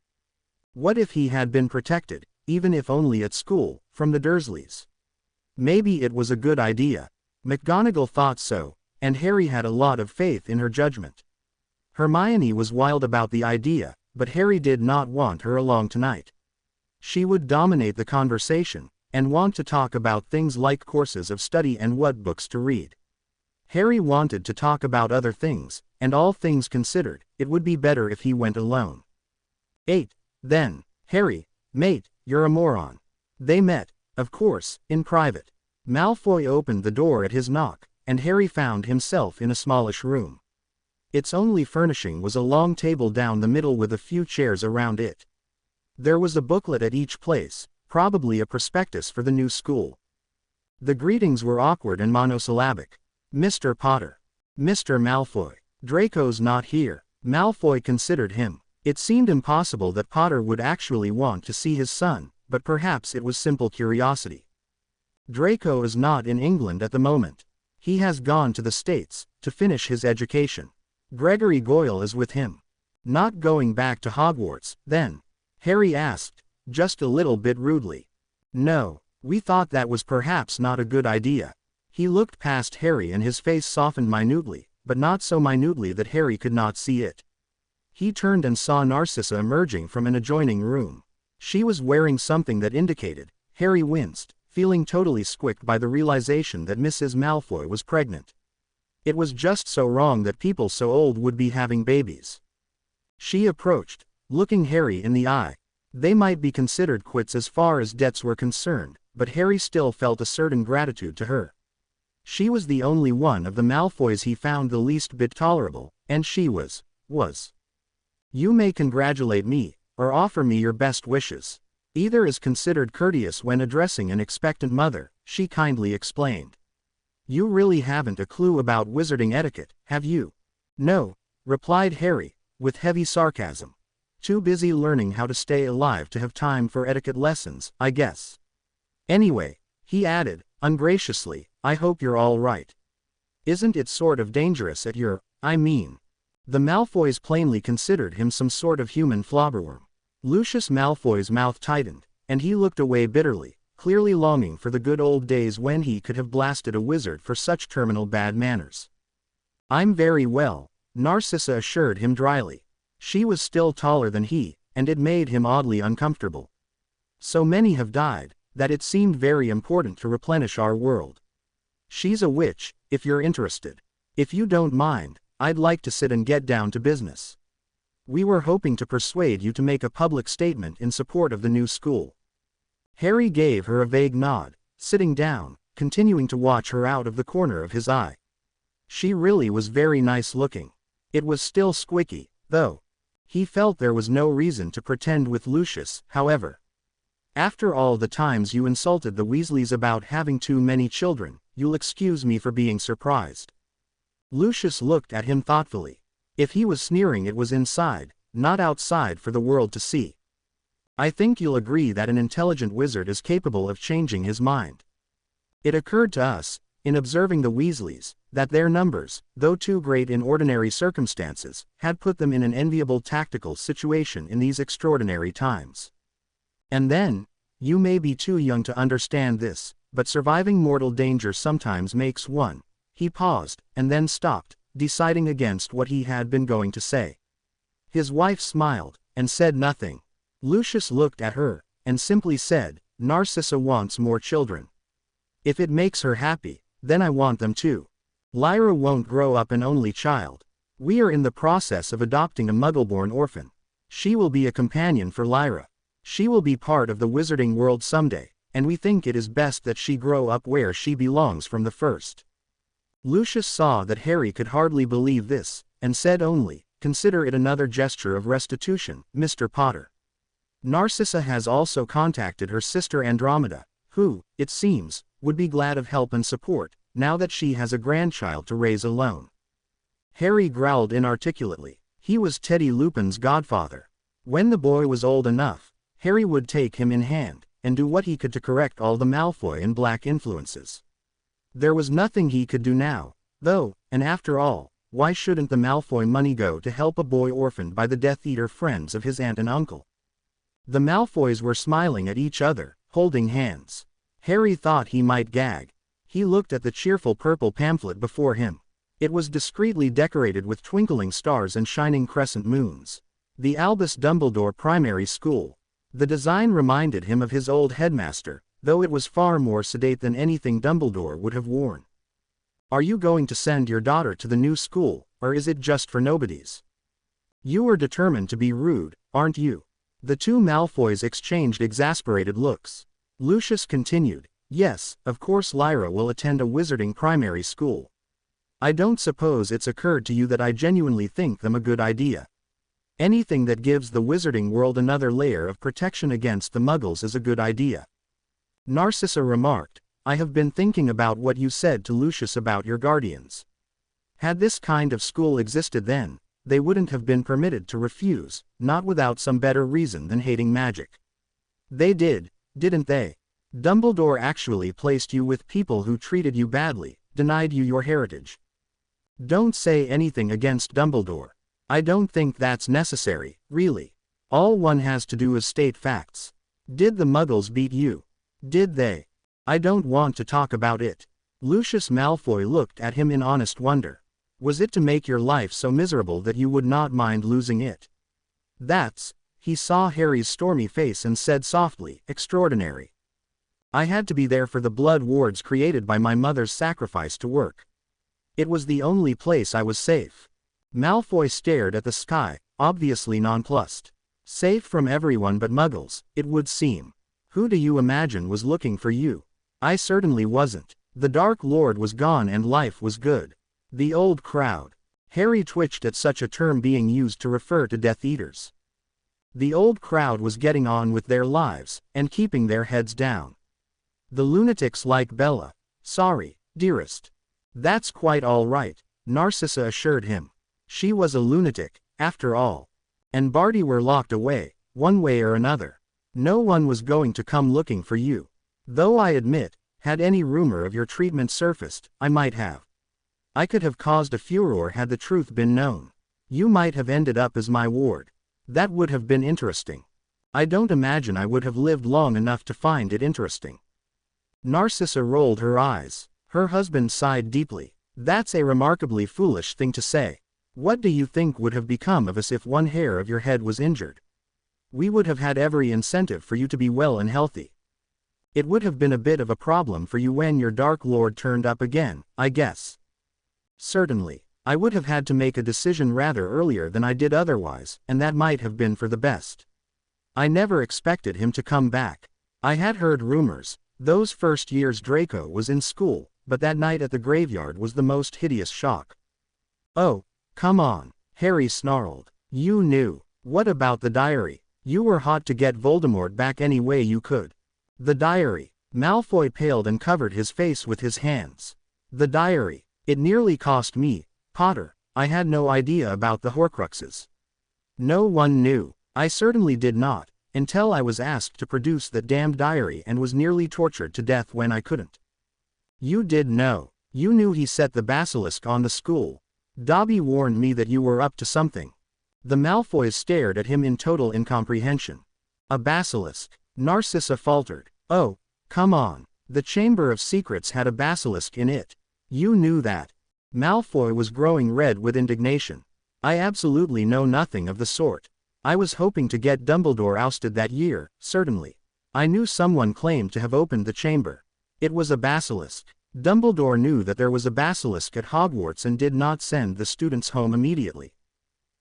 What if he had been protected, even if only at school, from the Dursleys? Maybe it was a good idea. McGonagall thought so, and Harry had a lot of faith in her judgment. Hermione was wild about the idea, but Harry did not want her along tonight. She would dominate the conversation, and want to talk about things like courses of study and what books to read. Harry wanted to talk about other things, and all things considered, it would be better if he went alone. 8. Then, Harry, mate, you're a moron. They met, of course, in private. Malfoy opened the door at his knock, and Harry found himself in a smallish room. Its only furnishing was a long table down the middle with a few chairs around it. There was a booklet at each place, probably a prospectus for the new school. The greetings were awkward and monosyllabic. Mr. Potter. Mr. Malfoy. Draco's not here. Malfoy considered him. It seemed impossible that Potter would actually want to see his son, but perhaps it was simple curiosity. Draco is not in England at the moment. He has gone to the States, to finish his education. Gregory Goyle is with him. Not going back to Hogwarts, then? Harry asked, just a little bit rudely. No, we thought that was perhaps not a good idea. He looked past Harry and his face softened minutely, but not so minutely that Harry could not see it. He turned and saw Narcissa emerging from an adjoining room. She was wearing something that indicated. Harry winced, feeling totally squicked by the realization that Mrs. Malfoy was pregnant. It was just so wrong that people so old would be having babies. She approached, looking Harry in the eye. They might be considered quits as far as debts were concerned, but Harry still felt a certain gratitude to her. She was the only one of the Malfoys he found the least bit tolerable, and she was. You may congratulate me, or offer me your best wishes. Either is considered courteous when addressing an expectant mother, she kindly explained. You really haven't a clue about wizarding etiquette, have you? No, replied Harry, with heavy sarcasm. Too busy learning how to stay alive to have time for etiquette lessons, I guess. Anyway, he added, ungraciously, I hope you're all right. Isn't it sort of dangerous at your, The Malfoys plainly considered him some sort of human flobberworm. Lucius Malfoy's mouth tightened, and he looked away bitterly, clearly longing for the good old days when he could have blasted a wizard for such terminal bad manners. "I'm very well," Narcissa assured him dryly. She was still taller than he, and it made him oddly uncomfortable. "So many have died, that it seemed very important to replenish our world. She's a witch, if you're interested. If you don't mind, I'd like to sit and get down to business. We were hoping to persuade you to make a public statement in support of the new school." Harry gave her a vague nod, sitting down, continuing to watch her out of the corner of his eye. She really was very nice looking. It was still squicky, though. He felt there was no reason to pretend with Lucius, however. "After all the times you insulted the Weasleys about having too many children, you'll excuse me for being surprised." Lucius looked at him thoughtfully. If he was sneering, it was inside, not outside for the world to see. "I think you'll agree that an intelligent wizard is capable of changing his mind. It occurred to us, in observing the Weasleys, that their numbers, though too great in ordinary circumstances, had put them in an enviable tactical situation in these extraordinary times. And then, you may be too young to understand this, but surviving mortal danger sometimes makes one." He paused, and then stopped, deciding against what he had been going to say. His wife smiled, and said nothing. Lucius looked at her, and simply said, "Narcissa wants more children. If it makes her happy, then I want them too. Lyra won't grow up an only child. We are in the process of adopting a Muggle-born orphan. She will be a companion for Lyra. She will be part of the wizarding world someday, and we think it is best that she grow up where she belongs from the first." Lucius saw that Harry could hardly believe this, and said only, "Consider it another gesture of restitution, Mr. Potter. Narcissa has also contacted her sister Andromeda, who, it seems, would be glad of help and support, now that she has a grandchild to raise alone." Harry growled inarticulately. He was Teddy Lupin's godfather. When the boy was old enough, Harry would take him in hand, and do what he could to correct all the Malfoy and Black influences. There was nothing he could do now, though, and after all, why shouldn't the Malfoy money go to help a boy orphaned by the Death Eater friends of his aunt and uncle? The Malfoys were smiling at each other, holding hands. Harry thought he might gag. He looked at the cheerful purple pamphlet before him. It was discreetly decorated with twinkling stars and shining crescent moons. The Albus Dumbledore Primary School. The design reminded him of his old headmaster, though it was far more sedate than anything Dumbledore would have worn. "Are you going to send your daughter to the new school, or is it just for nobodies? You are determined to be rude, aren't you?" The two Malfoys exchanged exasperated looks. Lucius continued, "Yes, of course Lyra will attend a wizarding primary school. I don't suppose it's occurred to you that I genuinely think them a good idea. Anything that gives the wizarding world another layer of protection against the Muggles is a good idea." Narcissa remarked, "I have been thinking about what you said to Lucius about your guardians. Had this kind of school existed then, they wouldn't have been permitted to refuse, not without some better reason than hating magic. They did, didn't they? Dumbledore actually placed you with people who treated you badly, denied you your heritage. Don't say anything against Dumbledore. I don't think that's necessary, really. All one has to do is state facts. Did the Muggles beat you? Did they? I don't want to talk about it." Lucius Malfoy looked at him in honest wonder. "Was it to make your life so miserable that you would not mind losing it?" "That's," he saw Harry's stormy face and said softly, "extraordinary. I had to be there for the blood wards created by my mother's sacrifice to work. It was the only place I was safe." Malfoy stared at the sky, obviously nonplussed. "Safe from everyone but Muggles, it would seem. Who do you imagine was looking for you? I certainly wasn't. The Dark Lord was gone and life was good. The old crowd." Harry twitched at such a term being used to refer to Death Eaters. The old crowd was getting on with their lives, and keeping their heads down. The lunatics like Bella. "Sorry, dearest." "That's quite all right," Narcissa assured him. She was a lunatic, after all. And Barty were locked away, one way or another. No one was going to come looking for you. Though I admit, had any rumor of your treatment surfaced, I might have. I could have caused a furor had the truth been known. You might have ended up as my ward. That would have been interesting. I don't imagine I would have lived long enough to find it interesting. Narcissa rolled her eyes. Her husband sighed deeply. That's a remarkably foolish thing to say. What do you think would have become of us if one hair of your head was injured? We would have had every incentive for you to be well and healthy. It would have been a bit of a problem for you when your Dark Lord turned up again, I guess. Certainly. I would have had to make a decision rather earlier than I did otherwise, and that might have been for the best. I never expected him to come back. I had heard rumors. Those first years Draco was in school, but that night at the graveyard was the most hideous shock. Oh, come on, Harry snarled. You knew. What about the diary? You were hot to get Voldemort back any way you could. The diary. Malfoy paled and covered his face with his hands. The diary. It nearly cost me, Potter. I had no idea about the Horcruxes. No one knew. I certainly did not, until I was asked to produce that damned diary and was nearly tortured to death when I couldn't. You did know. You knew he set the basilisk on the school. Dobby warned me that you were up to something. The Malfoys stared at him in total incomprehension. A basilisk. Narcissa faltered. Oh, come on. The Chamber of Secrets had a basilisk in it. You knew that. Malfoy was growing red with indignation. I absolutely know nothing of the sort. I was hoping to get Dumbledore ousted that year, certainly. I knew someone claimed to have opened the chamber. It was a basilisk. Dumbledore knew that there was a basilisk at Hogwarts and did not send the students home immediately.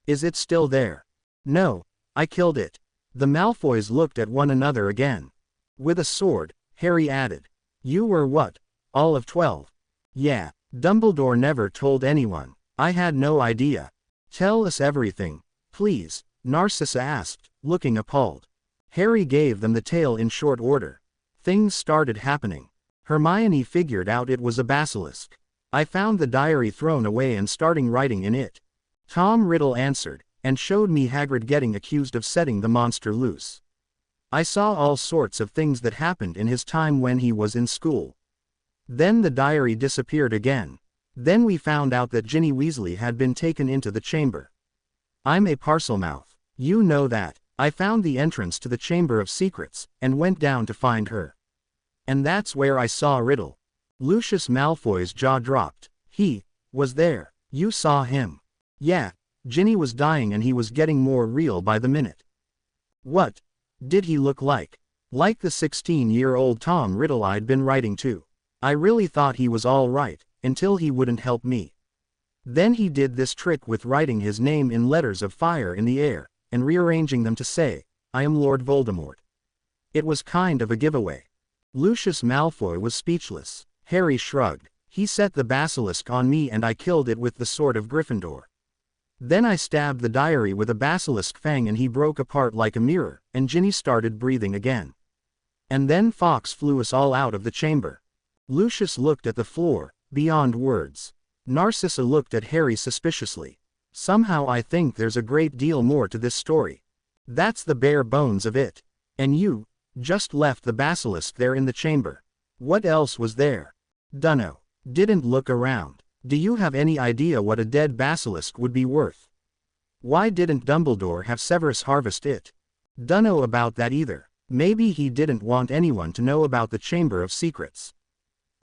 Is it still there? No, I killed it. The Malfoys looked at one another again. With a sword, Harry added. You were what? All of 12? Yeah. Dumbledore never told anyone. I had no idea. Tell us everything, please, Narcissa asked, looking appalled. Harry gave them the tale in short order. Things started happening. Hermione figured out it was a basilisk. I found the diary thrown away and starting writing in it. Tom Riddle answered, and showed me Hagrid getting accused of setting the monster loose. I saw all sorts of things that happened in his time when he was in school. Then the diary disappeared again. Then we found out that Ginny Weasley had been taken into the chamber. I'm a Parselmouth. You know that. I found the entrance to the Chamber of Secrets, and went down to find her. And that's where I saw Riddle. Lucius Malfoy's jaw dropped. He was there. You saw him. Yeah, Ginny was dying and he was getting more real by the minute. What did he look like? Like the 16-year-old Tom Riddle I'd been writing to. I really thought he was all right, until he wouldn't help me. Then he did this trick with writing his name in letters of fire in the air, and rearranging them to say, I am Lord Voldemort. It was kind of a giveaway. Lucius Malfoy was speechless. Harry shrugged. He set the basilisk on me and I killed it with the sword of Gryffindor. Then I stabbed the diary with a basilisk fang and he broke apart like a mirror, and Ginny started breathing again. And then Fawkes flew us all out of the chamber. Lucius looked at the floor, beyond words. Narcissa looked at Harry suspiciously. Somehow I think there's a great deal more to this story. That's the bare bones of it. And you just left the basilisk there in the chamber. What else was there? Dunno. Didn't look around. Do you have any idea what a dead basilisk would be worth? Why didn't Dumbledore have Severus harvest it? Dunno about that either. Maybe he didn't want anyone to know about the Chamber of Secrets.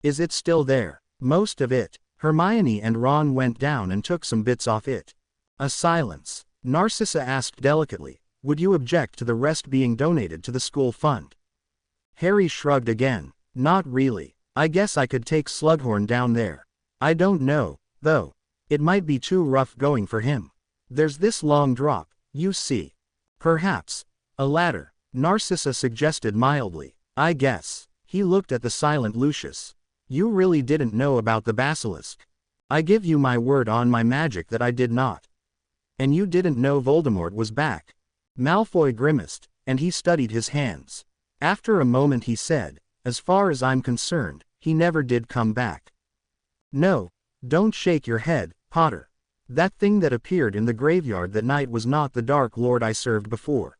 Is it still there? Most of it. Hermione and Ron went down and took some bits off it. A silence. Narcissa asked delicately, would you object to the rest being donated to the school fund? Harry shrugged again. Not really. I guess I could take Slughorn down there. I don't know, though. It might be too rough going for him. There's this long drop, you see. Perhaps a ladder, Narcissa suggested mildly. I guess. He looked at the silent Lucius. You really didn't know about the basilisk. I give you my word on my magic that I did not. And you didn't know Voldemort was back. Malfoy grimaced, and he studied his hands. After a moment he said, as far as I'm concerned, he never did come back. No, don't shake your head, Potter. That thing that appeared in the graveyard that night was not the Dark Lord I served before.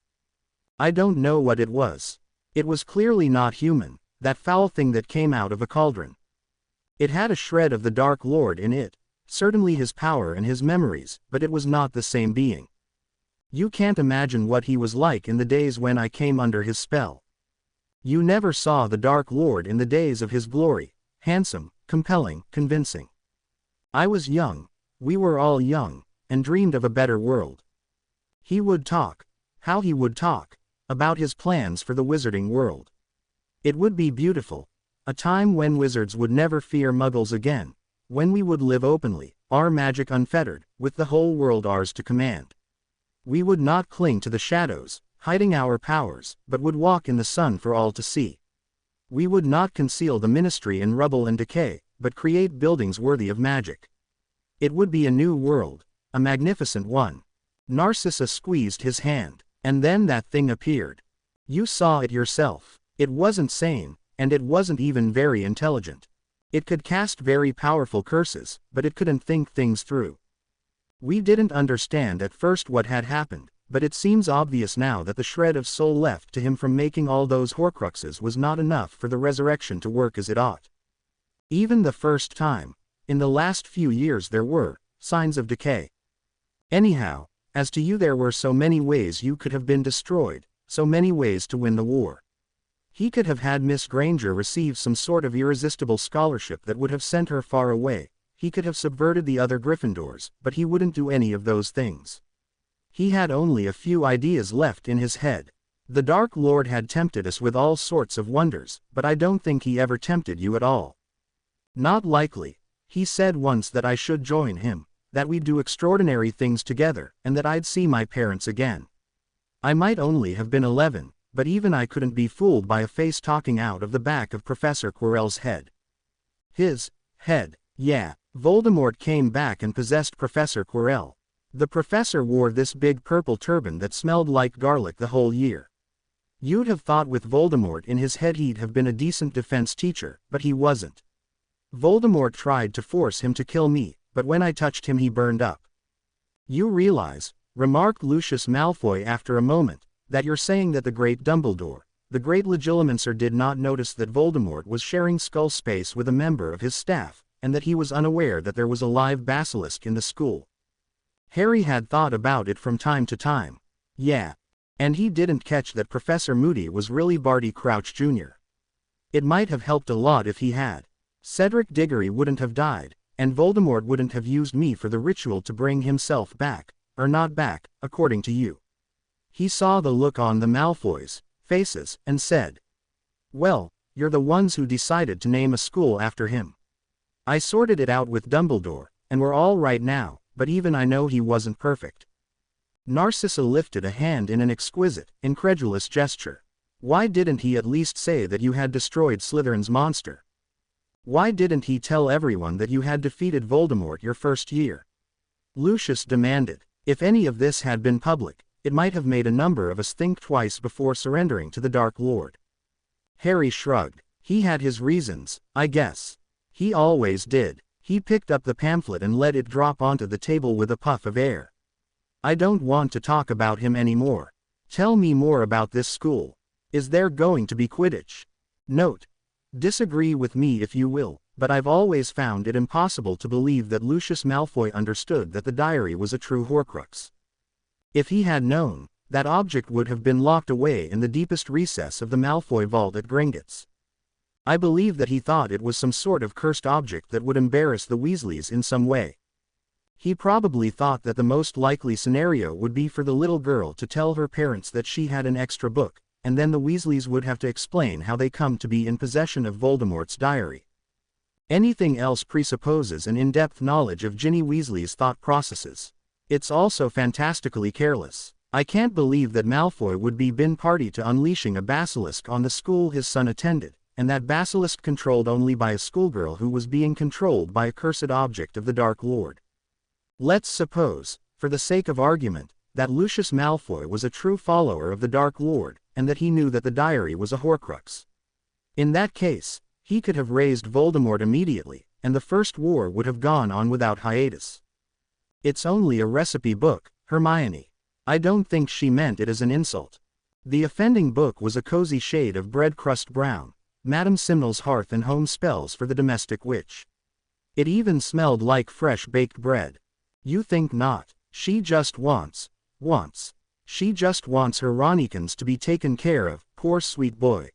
I don't know what it was. It was clearly not human, that foul thing that came out of a cauldron. It had a shred of the Dark Lord in it, certainly his power and his memories, but it was not the same being. You can't imagine what he was like in the days when I came under his spell. You never saw the Dark Lord in the days of his glory, handsome, compelling, convincing. I was young, we were all young, and dreamed of a better world. He would talk, how he would talk, about his plans for the wizarding world. It would be beautiful, a time when wizards would never fear muggles again, when we would live openly, our magic unfettered, with the whole world ours to command. We would not cling to the shadows, hiding our powers, but would walk in the sun for all to see. We would not conceal the ministry in rubble and decay, but create buildings worthy of magic. It would be a new world, a magnificent one. Narcissa squeezed his hand, and then that thing appeared. You saw it yourself. It wasn't sane, and it wasn't even very intelligent. It could cast very powerful curses, but it couldn't think things through. We didn't understand at first what had happened, but it seems obvious now that the shred of soul left to him from making all those Horcruxes was not enough for the resurrection to work as it ought. Even the first time, in the last few years there were signs of decay. Anyhow, as to you, there were so many ways you could have been destroyed, so many ways to win the war. He could have had Miss Granger receive some sort of irresistible scholarship that would have sent her far away. He could have subverted the other Gryffindors, but he wouldn't do any of those things. He had only a few ideas left in his head. The Dark Lord had tempted us with all sorts of wonders, but I don't think he ever tempted you at all. Not likely. He said once that I should join him, that we'd do extraordinary things together, and that I'd see my parents again. I might only have been 11, but even I couldn't be fooled by a face talking out of the back of Professor Quirrell's head. His head, yeah, Voldemort came back and possessed Professor Quirrell. The professor wore this big purple turban that smelled like garlic the whole year. You'd have thought with Voldemort in his head he'd have been a decent defense teacher, but he wasn't. Voldemort tried to force him to kill me, but when I touched him he burned up. You realize, remarked Lucius Malfoy after a moment, that you're saying that the great Dumbledore, the great Legilimencer, did not notice that Voldemort was sharing skull space with a member of his staff, and that he was unaware that there was a live basilisk in the school. Harry had thought about it from time to time. Yeah. And he didn't catch that Professor Moody was really Barty Crouch Jr. It might have helped a lot if he had. Cedric Diggory wouldn't have died, and Voldemort wouldn't have used me for the ritual to bring himself back, or not back, according to you. He saw the look on the Malfoys' faces, and said, "Well, you're the ones who decided to name a school after him. I sorted it out with Dumbledore, and we're all right now, but even I know he wasn't perfect." Narcissa lifted a hand in an exquisite, incredulous gesture. Why didn't he at least say that you had destroyed Slytherin's monster? Why didn't he tell everyone that you had defeated Voldemort your first year? Lucius demanded. If any of this had been public, it might have made a number of us think twice before surrendering to the Dark Lord. Harry shrugged. He had his reasons, I guess. He always did. He picked up the pamphlet and let it drop onto the table with a puff of air. I don't want to talk about him anymore. Tell me more about this school. Is there going to be Quidditch? Note. Disagree with me if you will, but I've always found it impossible to believe that Lucius Malfoy understood that the diary was a true Horcrux. If he had known, that object would have been locked away in the deepest recess of the Malfoy vault at Gringotts. I believe that he thought it was some sort of cursed object that would embarrass the Weasleys in some way. He probably thought that the most likely scenario would be for the little girl to tell her parents that she had an extra book, and then the Weasleys would have to explain how they come to be in possession of Voldemort's diary. Anything else presupposes an in-depth knowledge of Ginny Weasley's thought processes. It's also fantastically careless. I can't believe that Malfoy would be bin party to unleashing a basilisk on the school his son attended, and that basilisk controlled only by a schoolgirl who was being controlled by a cursed object of the Dark Lord. Let's suppose, for the sake of argument, that Lucius Malfoy was a true follower of the Dark Lord, and that he knew that the diary was a Horcrux. In that case, he could have raised Voldemort immediately, and the First War would have gone on without hiatus. It's only a recipe book, Hermione. I don't think she meant it as an insult. The offending book was a cozy shade of bread crust brown, Madame Simnel's hearth and home spells for the domestic witch. It even smelled like fresh baked bread. You think not. She just wants. She just wants her Ronikins to be taken care of, poor sweet boy.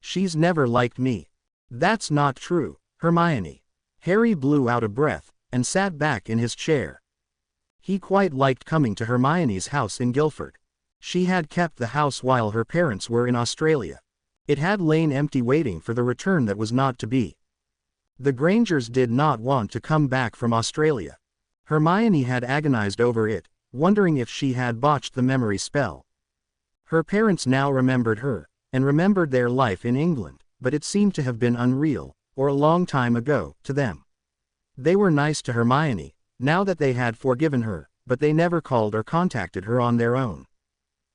She's never liked me. That's not true, Hermione. Harry blew out a breath, and sat back in his chair. He quite liked coming to Hermione's house in Guildford. She had kept the house while her parents were in Australia. It had lain empty waiting for the return that was not to be. The Grangers did not want to come back from Australia. Hermione had agonized over it, wondering if she had botched the memory spell. Her parents now remembered her, and remembered their life in England, but it seemed to have been unreal, or a long time ago, to them. They were nice to Hermione, now that they had forgiven her, but they never called or contacted her on their own.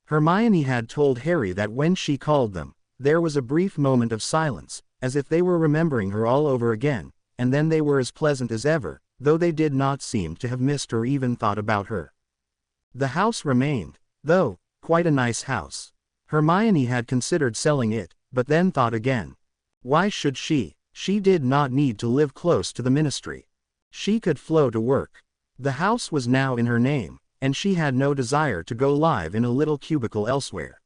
Hermione had told Harry that when she called them, there was a brief moment of silence, as if they were remembering her all over again, and then they were as pleasant as ever, though they did not seem to have missed or even thought about her. The house remained, though, quite a nice house. Hermione had considered selling it, but then thought again. Why should she? She did not need to live close to the ministry. She could flow to work. The house was now in her name, and she had no desire to go live in a little cubicle elsewhere.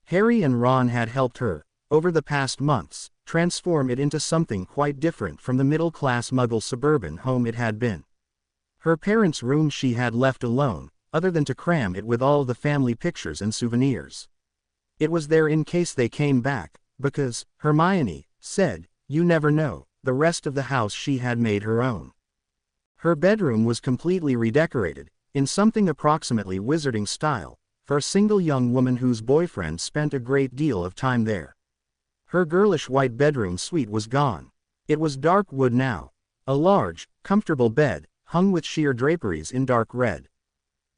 Harry and Ron had helped her, over the past months, transform it into something quite different from the middle-class Muggle suburban home it had been. Her parents' room she had left alone, other than to cram it with all the family pictures and souvenirs. It was there in case they came back, because, Hermione said, you never know, the rest of the house she had made her own. Her bedroom was completely redecorated, in something approximately wizarding style, for a single young woman whose boyfriend spent a great deal of time there. Her girlish white bedroom suite was gone. It was dark wood now. A large, comfortable bed, hung with sheer draperies in dark red.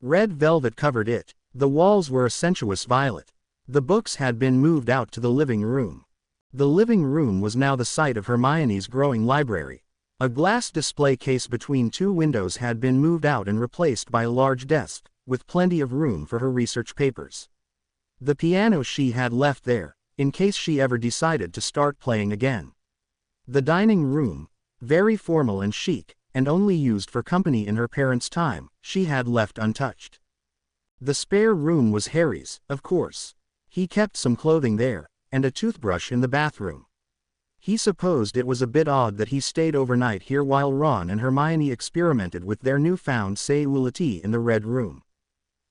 Red velvet covered it. The walls were a sensuous violet. The books had been moved out to the living room. The living room was now the site of Hermione's growing library. A glass display case between two windows had been moved out and replaced by a large desk, with plenty of room for her research papers. The piano she had left there, in case she ever decided to start playing again. The dining room, very formal and chic, and only used for company in her parents' time, she had left untouched. The spare room was Harry's, of course. He kept some clothing there, and a toothbrush in the bathroom. He supposed it was a bit odd that he stayed overnight here while Ron and Hermione experimented with their newfound sexuality in the Red Room.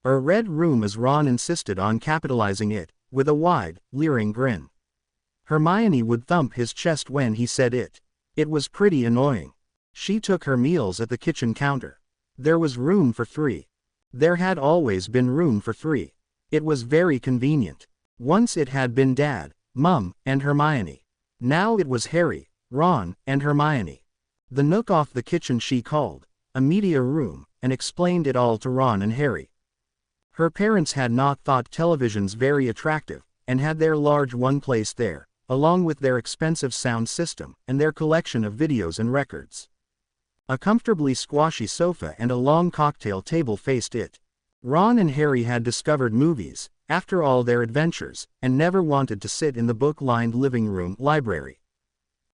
A Red Room, as Ron insisted on capitalizing it, with a wide, leering grin. Hermione would thump his chest when he said it. It was pretty annoying. She took her meals at the kitchen counter. There was room for three. There had always been room for three. It was very convenient. Once it had been Dad, Mum, and Hermione. Now it was Harry, Ron, and Hermione. The nook off the kitchen she called a media room, and explained it all to Ron and Harry. Her parents had not thought televisions very attractive, and had their large one placed there, along with their expensive sound system, and their collection of videos and records. A comfortably squashy sofa and a long cocktail table faced it. Ron and Harry had discovered movies, after all their adventures, and never wanted to sit in the book-lined living room library.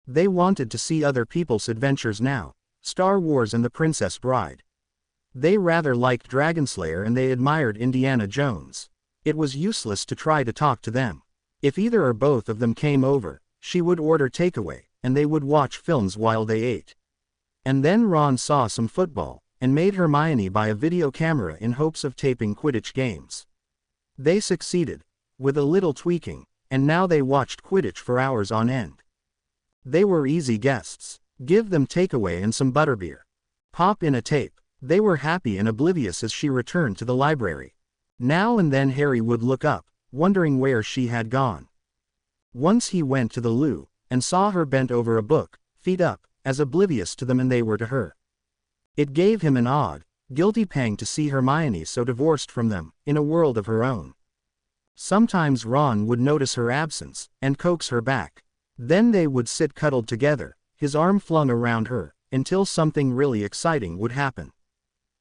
They wanted to see other people's adventures now, Star Wars and The Princess Bride. They rather liked Dragonslayer and they admired Indiana Jones. It was useless to try to talk to them. If either or both of them came over, she would order takeaway, and they would watch films while they ate. And then Ron saw some football, and made Hermione buy a video camera in hopes of taping Quidditch games. They succeeded, with a little tweaking, and now they watched Quidditch for hours on end. They were easy guests. Give them takeaway and some butterbeer. Pop in a tape. They were happy and oblivious as she returned to the library. Now and then Harry would look up, wondering where she had gone. Once he went to the loo, and saw her bent over a book, feet up, as oblivious to them and they were to her. It gave him an odd, guilty pang to see Hermione so divorced from them, in a world of her own. Sometimes Ron would notice her absence, and coax her back. Then they would sit cuddled together, his arm flung around her, until something really exciting would happen.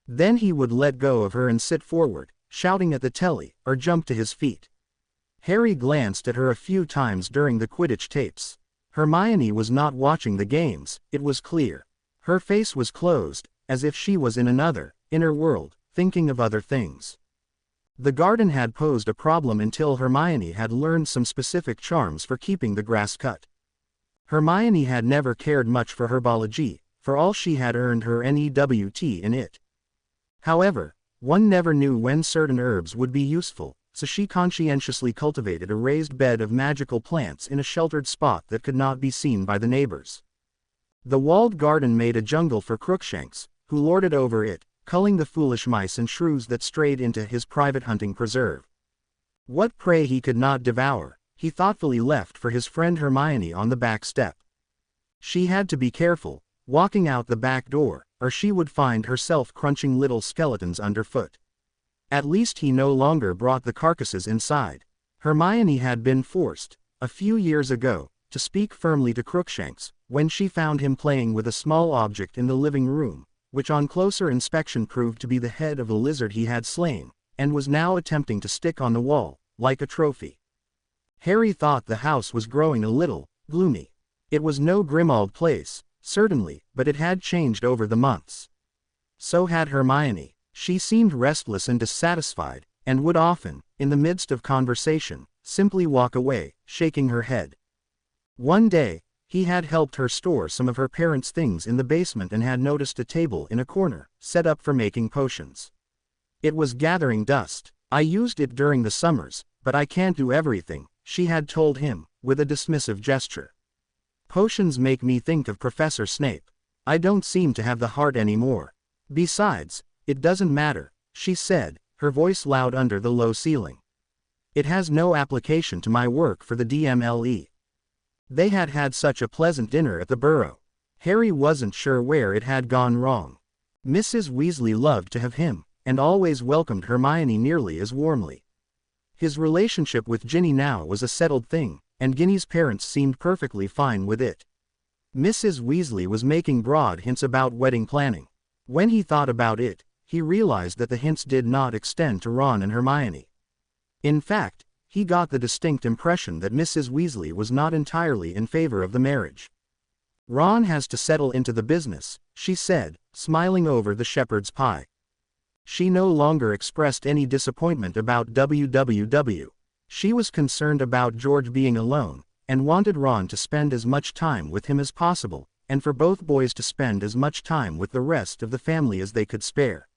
Then he would let go of her and sit forward, shouting at the telly, or jump to his feet. Harry glanced at her a few times during the Quidditch tapes. Hermione was not watching the games, it was clear. Her face was closed, as if she was in another, inner world, thinking of other things. The garden had posed a problem until Hermione had learned some specific charms for keeping the grass cut. Hermione had never cared much for herbology, for all she had earned her NEWT in it. However, one never knew when certain herbs would be useful, so she conscientiously cultivated a raised bed of magical plants in a sheltered spot that could not be seen by the neighbors. The walled garden made a jungle for Crookshanks, who lorded over it, culling the foolish mice and shrews that strayed into his private hunting preserve. What prey he could not devour, he thoughtfully left for his friend Hermione on the back step. She had to be careful, walking out the back door, or she would find herself crunching little skeletons underfoot. At least he no longer brought the carcasses inside. Hermione had been forced, a few years ago, to speak firmly to Crookshanks, when she found him playing with a small object in the living room, which on closer inspection proved to be the head of a lizard he had slain, and was now attempting to stick on the wall, like a trophy. Harry thought the house was growing a little gloomy. It was no Grimmauld place, certainly, but it had changed over the months. So had Hermione. She seemed restless and dissatisfied, and would often, in the midst of conversation, simply walk away, shaking her head. One day, he had helped her store some of her parents' things in the basement and had noticed a table in a corner, set up for making potions. It was gathering dust. I used it during the summers, but I can't do everything, she had told him, with a dismissive gesture. Potions make me think of Professor Snape. I don't seem to have the heart anymore. Besides, it doesn't matter, she said, her voice loud under the low ceiling. It has no application to my work for the DMLE. They had had such a pleasant dinner at the Burrow. Harry wasn't sure where it had gone wrong. Mrs. Weasley loved to have him, and always welcomed Hermione nearly as warmly. His relationship with Ginny now was a settled thing, and Ginny's parents seemed perfectly fine with it. Mrs. Weasley was making broad hints about wedding planning. When he thought about it, he realized that the hints did not extend to Ron and Hermione. In fact, he got the distinct impression that Mrs. Weasley was not entirely in favor of the marriage. Ron has to settle into the business, she said, smiling over the shepherd's pie. She no longer expressed any disappointment about WWW. She was concerned about George being alone, and wanted Ron to spend as much time with him as possible, and for both boys to spend as much time with the rest of the family as they could spare.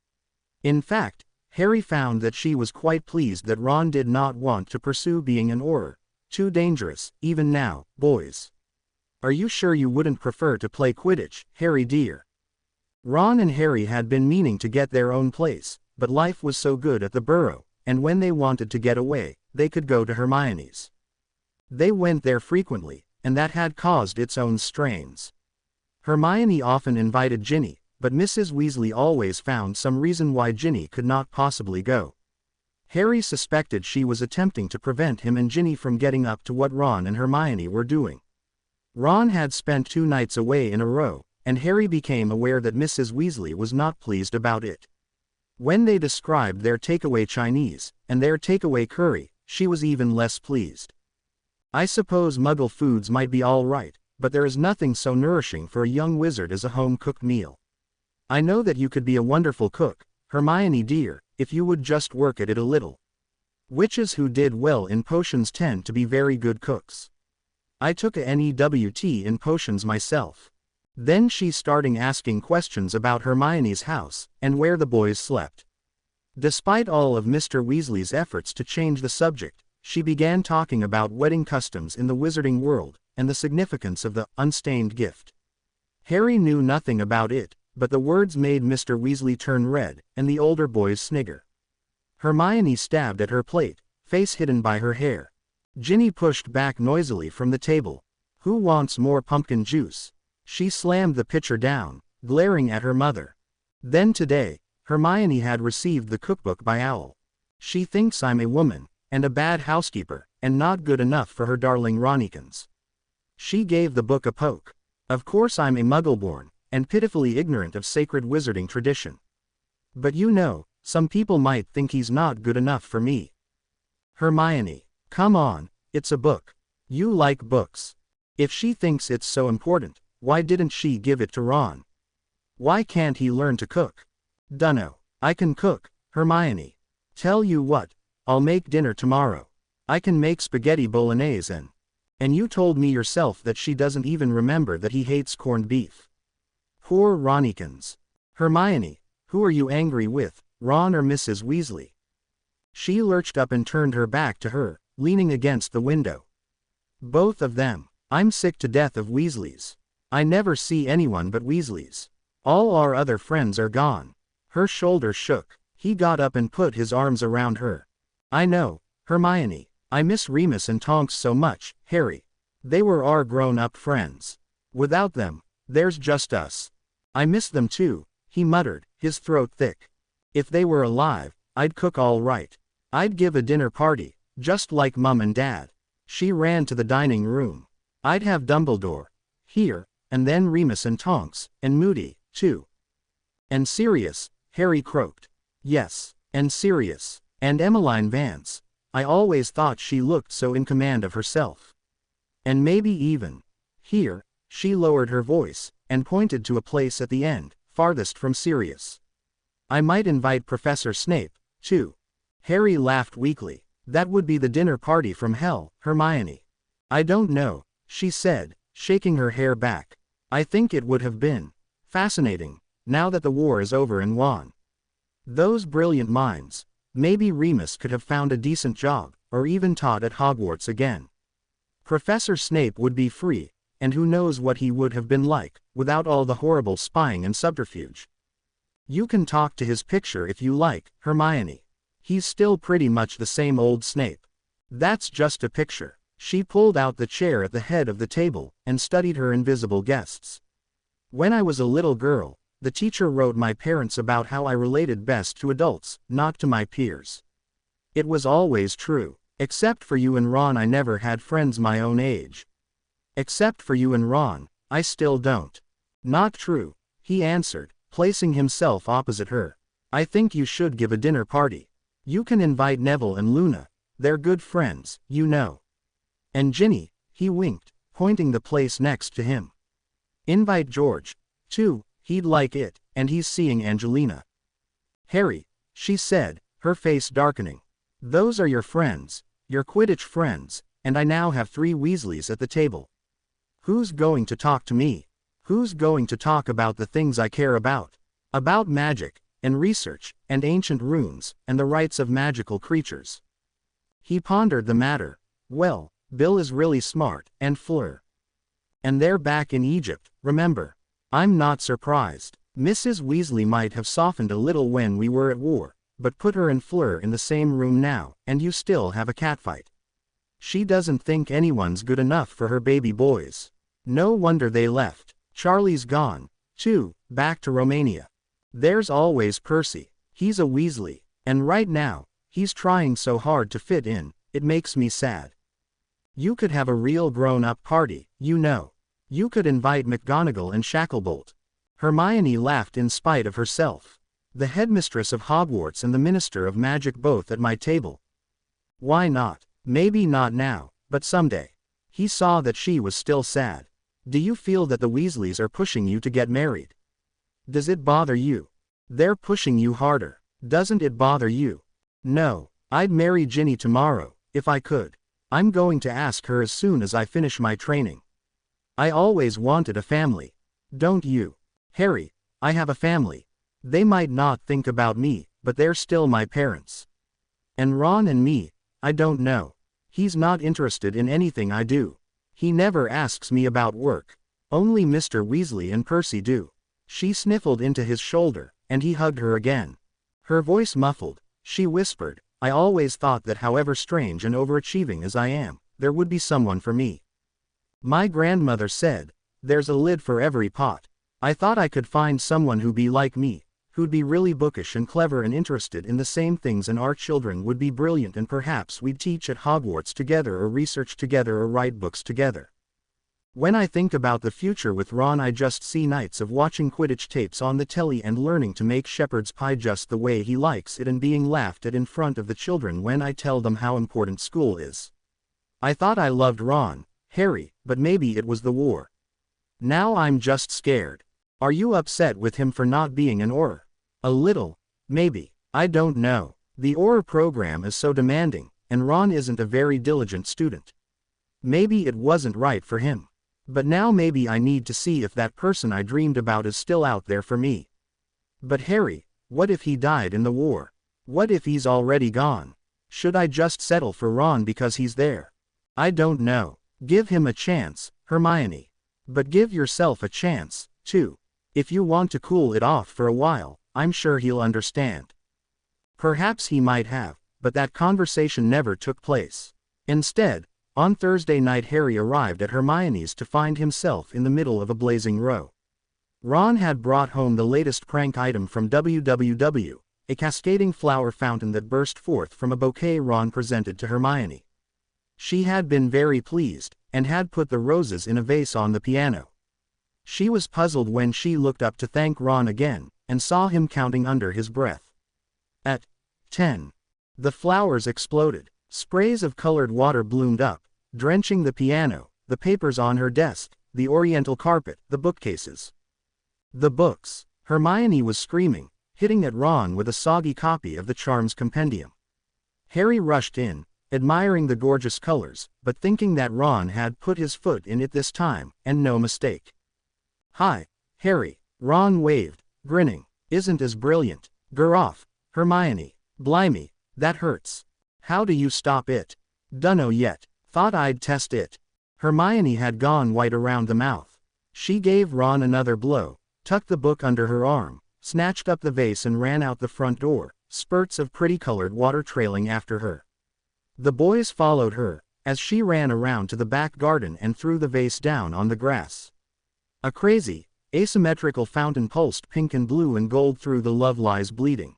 In fact, Harry found that she was quite pleased that Ron did not want to pursue being an Auror. Too dangerous, even now, boys. Are you sure you wouldn't prefer to play Quidditch, Harry dear? Ron and Harry had been meaning to get their own place, but life was so good at the Burrow, and when they wanted to get away, they could go to Hermione's. They went there frequently, and that had caused its own strains. Hermione often invited Ginny, but Mrs. Weasley always found some reason why Ginny could not possibly go. Harry suspected she was attempting to prevent him and Ginny from getting up to what Ron and Hermione were doing. Ron had spent 2 nights away in a row, and Harry became aware that Mrs. Weasley was not pleased about it. When they described their takeaway Chinese, and their takeaway curry, she was even less pleased. I suppose Muggle foods might be all right, but there is nothing so nourishing for a young wizard as a home-cooked meal. I know that you could be a wonderful cook, Hermione dear, if you would just work at it a little. Witches who did well in potions tend to be very good cooks. I took a NEWT in potions myself. Then she started asking questions about Hermione's house, and where the boys slept. Despite all of Mr. Weasley's efforts to change the subject, she began talking about wedding customs in the wizarding world, and the significance of the unstained gift. Harry knew nothing about it, but the words made Mr. Weasley turn red, and the older boys snigger. Hermione stabbed at her plate, face hidden by her hair. Ginny pushed back noisily from the table. Who wants more pumpkin juice? She slammed the pitcher down, glaring at her mother. Then today, Hermione had received the cookbook by Owl. She thinks I'm a woman, and a bad housekeeper, and not good enough for her darling Ronnikins. She gave the book a poke. Of course I'm a Muggle-born, and pitifully ignorant of sacred wizarding tradition. But you know, some people might think he's not good enough for me. Hermione, come on, it's a book. You like books. If she thinks it's so important, why didn't she give it to Ron? Why can't he learn to cook? Dunno. I can cook, Hermione. Tell you what, I'll make dinner tomorrow. I can make spaghetti bolognese and you told me yourself that she doesn't even remember that he hates corned beef. Poor Ronnikins. Hermione, who are you angry with, Ron or Mrs. Weasley? She lurched up and turned her back to her, leaning against the window. Both of them. I'm sick to death of Weasleys. I never see anyone but Weasleys. All our other friends are gone. Her shoulders shook. He got up and put his arms around her. I know, Hermione. I miss Remus and Tonks so much, Harry. They were our grown-up friends. Without them, there's just us. I miss them too, he muttered, his throat thick. If they were alive, I'd cook all right. I'd give a dinner party, just like Mum and Dad. She ran to the dining room. I'd have Dumbledore here, and then Remus and Tonks, and Moody, too. And Sirius, Harry croaked. Yes, and Sirius, and Emmeline Vance. I always thought she looked so in command of herself. And maybe even, here, she lowered her voice, and pointed to a place at the end, farthest from Sirius. I might invite Professor Snape, too. Harry laughed weakly. That would be the dinner party from hell, Hermione. I don't know, she said, shaking her hair back. I think it would have been fascinating, now that the war is over and won. Those brilliant minds. Maybe Remus could have found a decent job, or even taught at Hogwarts again. Professor Snape would be free, and who knows what he would have been like, without all the horrible spying and subterfuge. You can talk to his picture if you like, Hermione. He's still pretty much the same old Snape. That's just a picture. She pulled out the chair at the head of the table, and studied her invisible guests. When I was a little girl, the teacher wrote my parents about how I related best to adults, not to my peers. It was always true. Except for you and Ron, I never had friends my own age. Except for you and Ron, I still don't. Not true, he answered, placing himself opposite her. I think you should give a dinner party. You can invite Neville and Luna. They're good friends, you know. And Ginny, he winked, pointing the place next to him. Invite George, too. He'd like it, and he's seeing Angelina. Harry, she said, her face darkening. Those are your friends, your Quidditch friends, and I now have 3 Weasleys at the table. Who's going to talk to me? Who's going to talk about the things I care about? About magic, and research, and ancient runes, and the rights of magical creatures. He pondered the matter. Well, Bill is really smart, and Fleur. And they're back in Egypt, remember. I'm not surprised. Mrs. Weasley might have softened a little when we were at war, but put her and Fleur in the same room now, and you still have a catfight. She doesn't think anyone's good enough for her baby boys. No wonder they left. Charlie's gone, too, back to Romania. There's always Percy. He's a Weasley, and right now, he's trying so hard to fit in, it makes me sad. You could have a real grown-up party, you know. You could invite McGonagall and Shacklebolt. Hermione laughed in spite of herself. The headmistress of Hogwarts and the Minister of Magic both at my table. Why not? Maybe not now, but someday. He saw that she was still sad. Do you feel that the Weasleys are pushing you to get married? Does it bother you? They're pushing you harder. Doesn't it bother you? No, I'd marry Ginny tomorrow, if I could. I'm going to ask her as soon as I finish my training. I always wanted a family. Don't you? Harry, I have a family. They might not think about me, but they're still my parents. And Ron and me, I don't know. He's not interested in anything I do. He never asks me about work. Only Mr. Weasley and Percy do. She sniffled into his shoulder, and he hugged her again. Her voice muffled, she whispered, I always thought that however strange and overachieving as I am, there would be someone for me. My grandmother said, there's a lid for every pot. I thought I could find someone who'd be like me, who'd be really bookish and clever and interested in the same things, and our children would be brilliant, and perhaps we'd teach at Hogwarts together or research together or write books together. When I think about the future with Ron, I just see nights of watching Quidditch tapes on the telly and learning to make shepherd's pie just the way he likes it, and being laughed at in front of the children when I tell them how important school is. I thought I loved Ron, Harry, but maybe it was the war. Now I'm just scared. Are you upset with him for not being an Auror? A little, maybe. I don't know. The OR program is so demanding, and Ron isn't a very diligent student. Maybe it wasn't right for him. But now maybe I need to see if that person I dreamed about is still out there for me. But Harry, what if he died in the war? What if he's already gone? Should I just settle for Ron because he's there? I don't know. Give him a chance, Hermione. But give yourself a chance, too. If you want to cool it off for a while, I'm sure he'll understand. Perhaps he might have, but that conversation never took place. Instead, on Thursday night Harry arrived at Hermione's to find himself in the middle of a blazing row. Ron had brought home the latest prank item from WWW, a cascading flower fountain that burst forth from a bouquet Ron presented to Hermione. She had been very pleased, and had put the roses in a vase on the piano. She was puzzled when she looked up to thank Ron again, and saw him counting under his breath. At 10. The flowers exploded. Sprays of colored water bloomed up, drenching the piano, the papers on her desk, the oriental carpet, the bookcases. The books. Hermione was screaming, hitting at Ron with a soggy copy of the Charms Compendium. Harry rushed in, admiring the gorgeous colors, but thinking that Ron had put his foot in it this time, and no mistake. "Hi, Harry," Ron waved, grinning. "Isn't as brilliant." "Gur off, Hermione." "Blimey, that hurts." "How do you stop it?" "Dunno yet. Thought I'd test it." Hermione had gone white around the mouth. She gave Ron another blow, tucked the book under her arm, snatched up the vase and ran out the front door, spurts of pretty colored water trailing after her. The boys followed her, as she ran around to the back garden and threw the vase down on the grass. A crazy, asymmetrical fountain pulsed pink and blue and gold through the Love Lies Bleeding.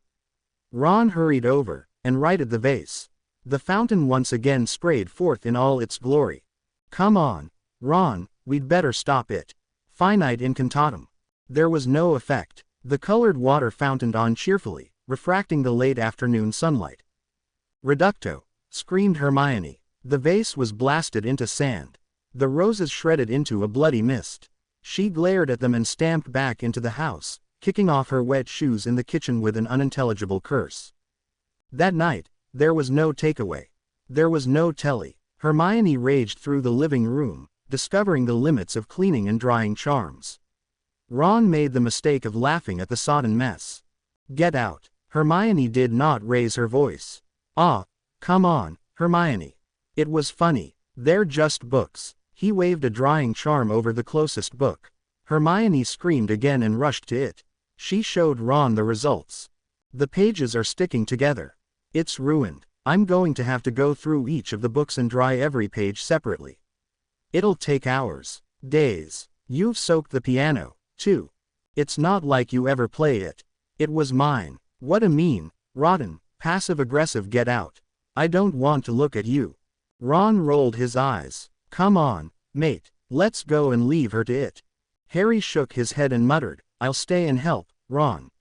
Ron hurried over, and righted the vase. The fountain once again sprayed forth in all its glory. "Come on, Ron, we'd better stop it." Finite incantatum. There was no effect. The colored water fountained on cheerfully, refracting the late afternoon sunlight. "Reducto!" screamed Hermione. The vase was blasted into sand. The roses shredded into a bloody mist. She glared at them and stamped back into the house, kicking off her wet shoes in the kitchen with an unintelligible curse. That night, there was no takeaway. There was no telly. Hermione raged through the living room, discovering the limits of cleaning and drying charms. Ron made the mistake of laughing at the sodden mess. "Get out." Hermione did not raise her voice. "Ah, come on, Hermione. It was funny. They're just books." He waved a drying charm over the closest book. Hermione screamed again and rushed to it. She showed Ron the results. "The pages are sticking together. It's ruined. I'm going to have to go through each of the books and dry every page separately. It'll take hours, days. You've soaked the piano, too. It's not like you ever play it. It was mine. What a mean, rotten, passive-aggressive get out. I don't want to look at you." Ron rolled his eyes. "Come on, mate, let's go and leave her to it." Harry shook his head and muttered, "I'll stay and help, Ron.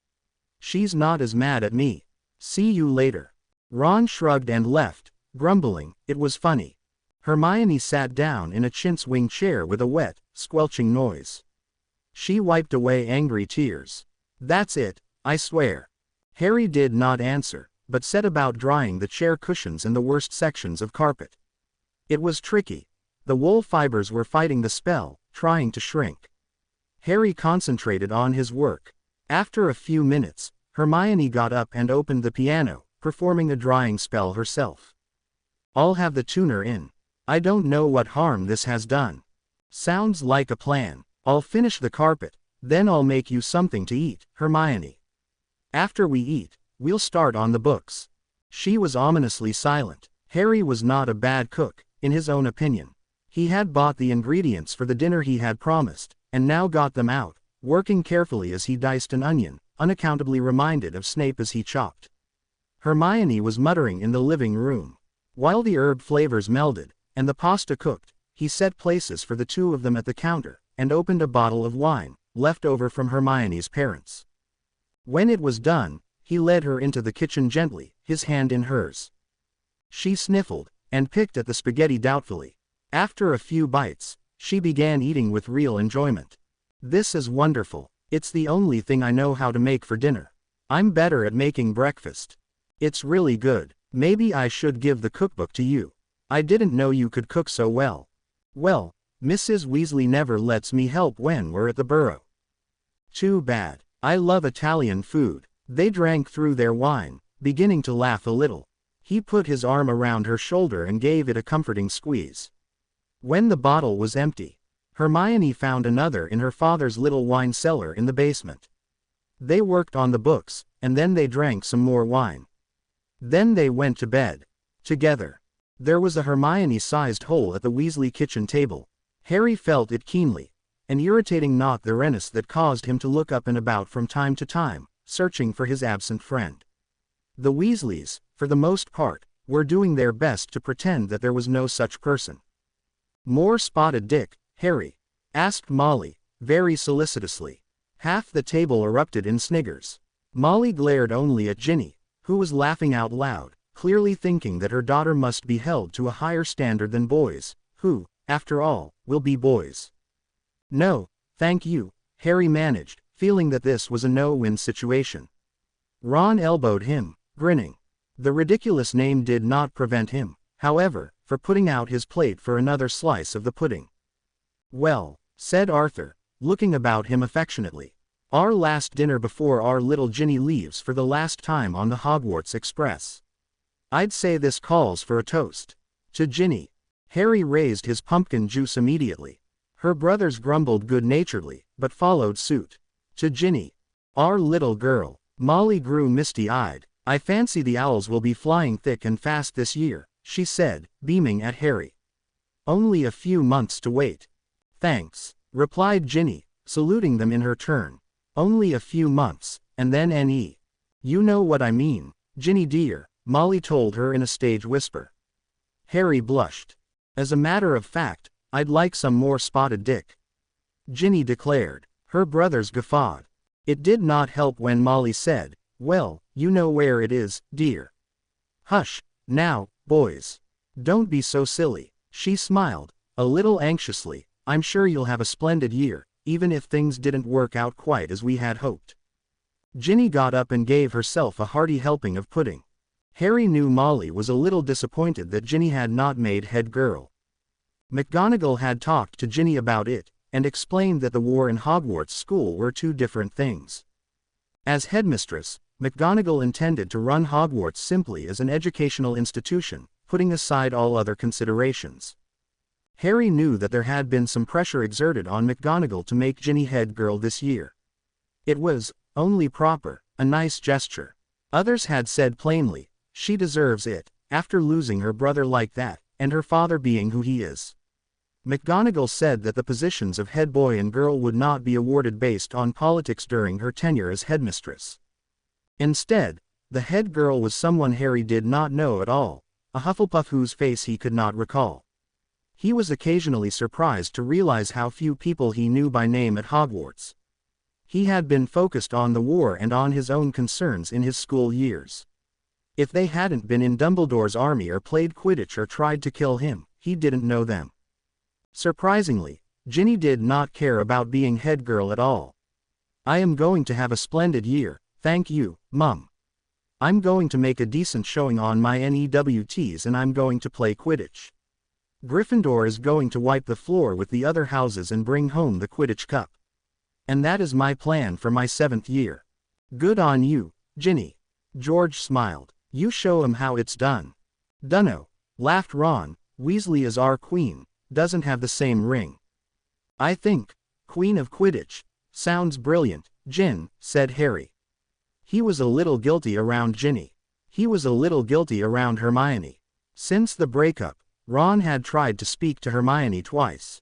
She's not as mad at me. See you later." Ron shrugged and left, grumbling, it was funny. Hermione sat down in a chintz-wing chair with a wet, squelching noise. She wiped away angry tears. "That's it, I swear." Harry did not answer, but set about drying the chair cushions and the worst sections of carpet. It was tricky. The wool fibers were fighting the spell, trying to shrink. Harry concentrated on his work. After a few minutes, Hermione got up and opened the piano, performing a drying spell herself. "I'll have the tuner in. I don't know what harm this has done." "Sounds like a plan. I'll finish the carpet, then I'll make you something to eat, Hermione. After we eat, we'll start on the books." She was ominously silent. Harry was not a bad cook, in his own opinion. He had bought the ingredients for the dinner he had promised, and now got them out, working carefully as he diced an onion, unaccountably reminded of Snape as he chopped. Hermione was muttering in the living room. While the herb flavors melded, and the pasta cooked, he set places for the two of them at the counter, and opened a bottle of wine, left over from Hermione's parents. When it was done, he led her into the kitchen gently, his hand in hers. She sniffled, and picked at the spaghetti doubtfully. After a few bites, she began eating with real enjoyment. "This is wonderful. It's the only thing I know how to make for dinner. I'm better at making breakfast." It's really good. Maybe I should give the cookbook to you. I didn't know you could cook so well. Well, Mrs. Weasley never lets me help when we're at the Burrow. Too bad. I love Italian food. They drank through their wine, beginning to laugh a little. He put his arm around her shoulder and gave it a comforting squeeze. When the bottle was empty, Hermione found another in her father's little wine cellar in the basement. They worked on the books, and then they drank some more wine. Then they went to bed. Together. There was a Hermione-sized hole at the Weasley kitchen table. Harry felt it keenly, an irritating knot therein that caused him to look up and about from time to time, searching for his absent friend. The Weasleys, for the most part, were doing their best to pretend that there was no such person. "More Spotted Dick, Harry?" asked Molly, very solicitously. Half the table erupted in sniggers. Molly glared only at Ginny, who was laughing out loud, clearly thinking that her daughter must be held to a higher standard than boys, who, after all, will be boys. "No, thank you," Harry managed, feeling that this was a no-win situation. Ron elbowed him, grinning. The ridiculous name did not prevent him, however, for putting out his plate for another slice of the pudding. "Well," said Arthur, looking about him affectionately. "Our last dinner before our little Ginny leaves for the last time on the Hogwarts Express. I'd say this calls for a toast. To Ginny." Harry raised his pumpkin juice immediately. Her brothers grumbled good-naturedly, but followed suit. To Ginny. "Our little girl." Molly grew misty-eyed. "I fancy the owls will be flying thick and fast this year," she said, beaming at Harry. "Only a few months to wait." "Thanks," replied Ginny, saluting them in her turn. "Only a few months, and then N.E. You know what I mean, Ginny dear," Molly told her in a stage whisper. Harry blushed. "As a matter of fact, I'd like some more Spotted Dick," Ginny declared. Her brothers guffawed. It did not help when Molly said, "Well, you know where it is, dear." "Hush, now, boys. Don't be so silly," she smiled, a little anxiously. "I'm sure you'll have a splendid year, even if things didn't work out quite as we had hoped." Ginny got up and gave herself a hearty helping of pudding. Harry knew Molly was a little disappointed that Ginny had not made head girl. McGonagall had talked to Ginny about it, and explained that the war and Hogwarts school were two different things. As headmistress, McGonagall intended to run Hogwarts simply as an educational institution, putting aside all other considerations. Harry knew that there had been some pressure exerted on McGonagall to make Ginny head girl this year. It was only proper, a nice gesture. Others had said plainly, "She deserves it, after losing her brother like that, and her father being who he is." McGonagall said that the positions of head boy and girl would not be awarded based on politics during her tenure as headmistress. Instead, the head girl was someone Harry did not know at all, a Hufflepuff whose face he could not recall. He was occasionally surprised to realize how few people he knew by name at Hogwarts. He had been focused on the war and on his own concerns in his school years. If they hadn't been in Dumbledore's army or played Quidditch or tried to kill him, he didn't know them. Surprisingly, Ginny did not care about being head girl at all. "I am going to have a splendid year, thank you, Mum. I'm going to make a decent showing on my NEWTs and I'm going to play Quidditch. Gryffindor is going to wipe the floor with the other houses and bring home the Quidditch Cup. And that is my plan for my 7th year." "Good on you, Ginny." George smiled. "You show 'em how it's done." "Dunno," laughed Ron. "Weasley is our queen, doesn't have the same ring." "I think, Queen of Quidditch, sounds brilliant, Gin," said Harry. He was a little guilty around Ginny. He was a little guilty around Hermione. Since the breakup, Ron had tried to speak to Hermione twice.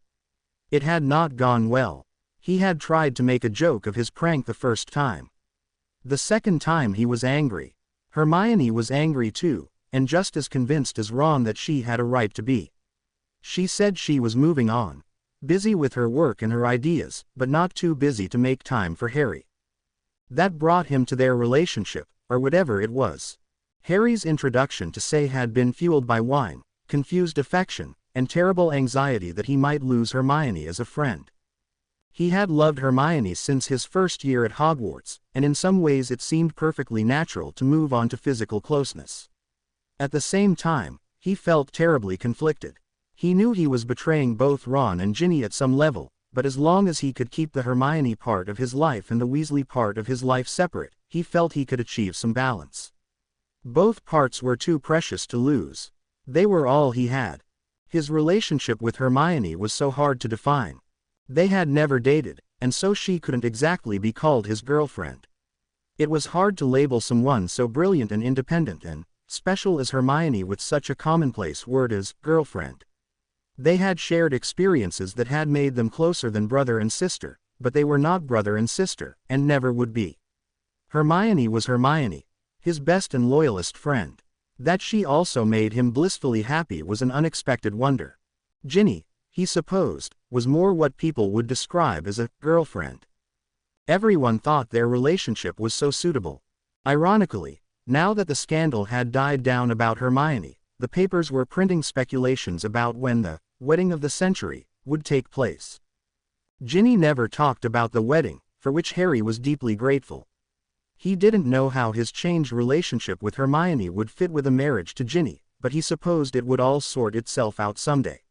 It had not gone well. He had tried to make a joke of his prank the first time. The second time he was angry. Hermione was angry too, and just as convinced as Ron that she had a right to be. She said she was moving on. Busy with her work and her ideas, but not too busy to make time for Harry. That brought him to their relationship, or whatever it was. Harry's introduction to Say had been fueled by wine, confused affection, and terrible anxiety that he might lose Hermione as a friend. He had loved Hermione since his first year at Hogwarts, and in some ways it seemed perfectly natural to move on to physical closeness. At the same time, he felt terribly conflicted. He knew he was betraying both Ron and Ginny at some level, but as long as he could keep the Hermione part of his life and the Weasley part of his life separate, he felt he could achieve some balance. Both parts were too precious to lose. They were all he had. His relationship with Hermione was so hard to define. They had never dated, and so she couldn't exactly be called his girlfriend. It was hard to label someone so brilliant and independent and special as Hermione with such a commonplace word as girlfriend. They had shared experiences that had made them closer than brother and sister, but they were not brother and sister, and never would be. Hermione was Hermione, his best and loyalist friend. That she also made him blissfully happy was an unexpected wonder. Ginny, he supposed, was more what people would describe as a girlfriend. Everyone thought their relationship was so suitable. Ironically, now that the scandal had died down about Hermione, the papers were printing speculations about when the wedding of the century would take place. Ginny never talked about the wedding, for which Harry was deeply grateful. He didn't know how his changed relationship with Hermione would fit with a marriage to Ginny, but he supposed it would all sort itself out someday.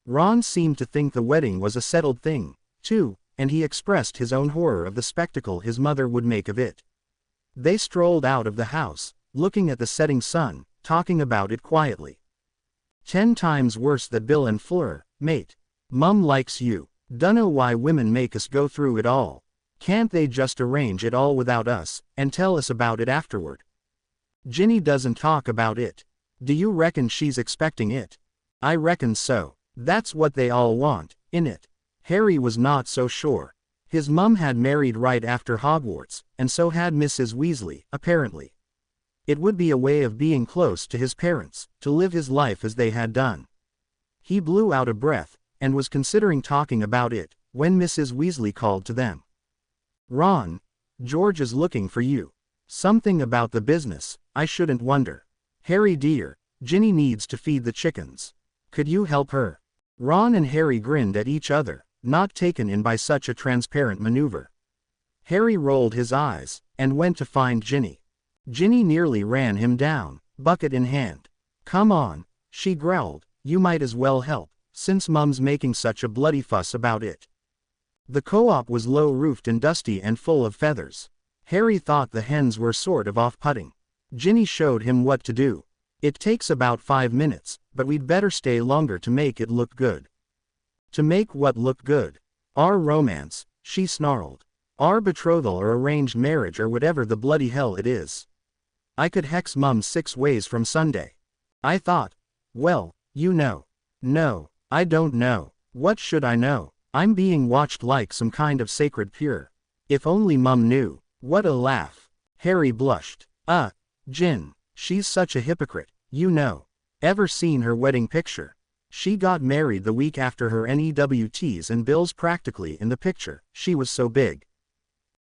Ron seemed to think the wedding was a settled thing, too, and he expressed his own horror of the spectacle his mother would make of it. They strolled out of the house, looking at the setting sun, talking about it quietly. 10 times worse that Bill and Fleur, mate. Mum likes you. Dunno why women make us go through it all. Can't they just arrange it all without us, and tell us about it afterward? Ginny doesn't talk about it. Do you reckon she's expecting it? I reckon so. That's what they all want, innit? Harry was not so sure. His mum had married right after Hogwarts, and so had Mrs. Weasley, apparently. It would be a way of being close to his parents, to live his life as they had done. He blew out a breath, and was considering talking about it, when Mrs. Weasley called to them. Ron, George is looking for you. Something about the business, I shouldn't wonder. Harry dear, Ginny needs to feed the chickens. Could you help her? Ron and Harry grinned at each other, not taken in by such a transparent maneuver. Harry rolled his eyes, and went to find Ginny. Ginny nearly ran him down, bucket in hand. Come on, she growled, you might as well help, since Mum's making such a bloody fuss about it. The co-op was low-roofed and dusty and full of feathers. Harry thought the hens were sort of off-putting. Ginny showed him what to do. It takes about 5 minutes, but we'd better stay longer to make it look good. To make what look good? Our romance, she snarled. Our betrothal or arranged marriage or whatever the bloody hell it is. I could hex Mum 6 ways from Sunday. I thought, well, you know. No, I don't know. What should I know? I'm being watched like some kind of sacred pure. If only Mum knew. What a laugh. Harry blushed. Gin, she's such a hypocrite, you know. Ever seen her wedding picture? She got married the week after her NEWTs and Bill's practically in the picture, she was so big.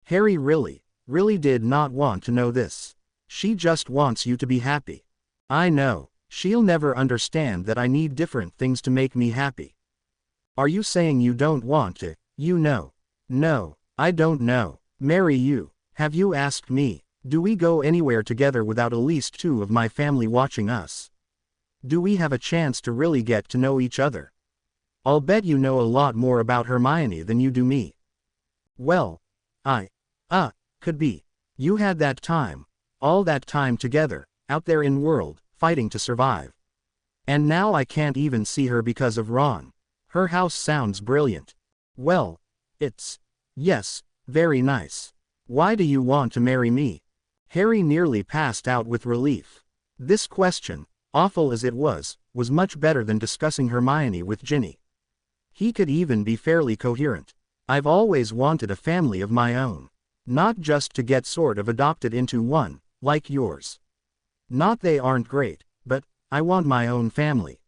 Harry really did not want to know this. She just wants you to be happy. I know, she'll never understand that I need different things to make me happy. Are you saying you don't want to, you know? No, I don't know. Marry you. Have you asked me? Do we go anywhere together without at least 2 of my family watching us? Do we have a chance to really get to know each other? I'll bet you know a lot more about Hermione than you do me. Well, could be. You had that time, all that time together, out there in world, fighting to survive. And now I can't even see her because of Ron. Her house sounds brilliant. Well, yes, very nice. Why do you want to marry me? Harry nearly passed out with relief. This question, awful as it was much better than discussing Hermione with Ginny. He could even be fairly coherent. I've always wanted a family of my own. Not just to get sort of adopted into one, like yours. Not they aren't great, but I want my own family.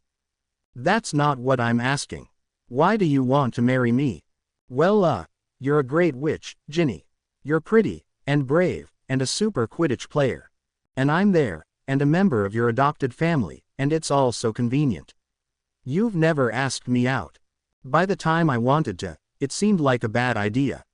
That's not what I'm asking. Why do you want to marry me? Well, you're a great witch, Ginny. You're pretty, and brave, and a super Quidditch player. And I'm there, and a member of your adopted family, and it's all so convenient. You've never asked me out. By the time I wanted to, it seemed like a bad idea.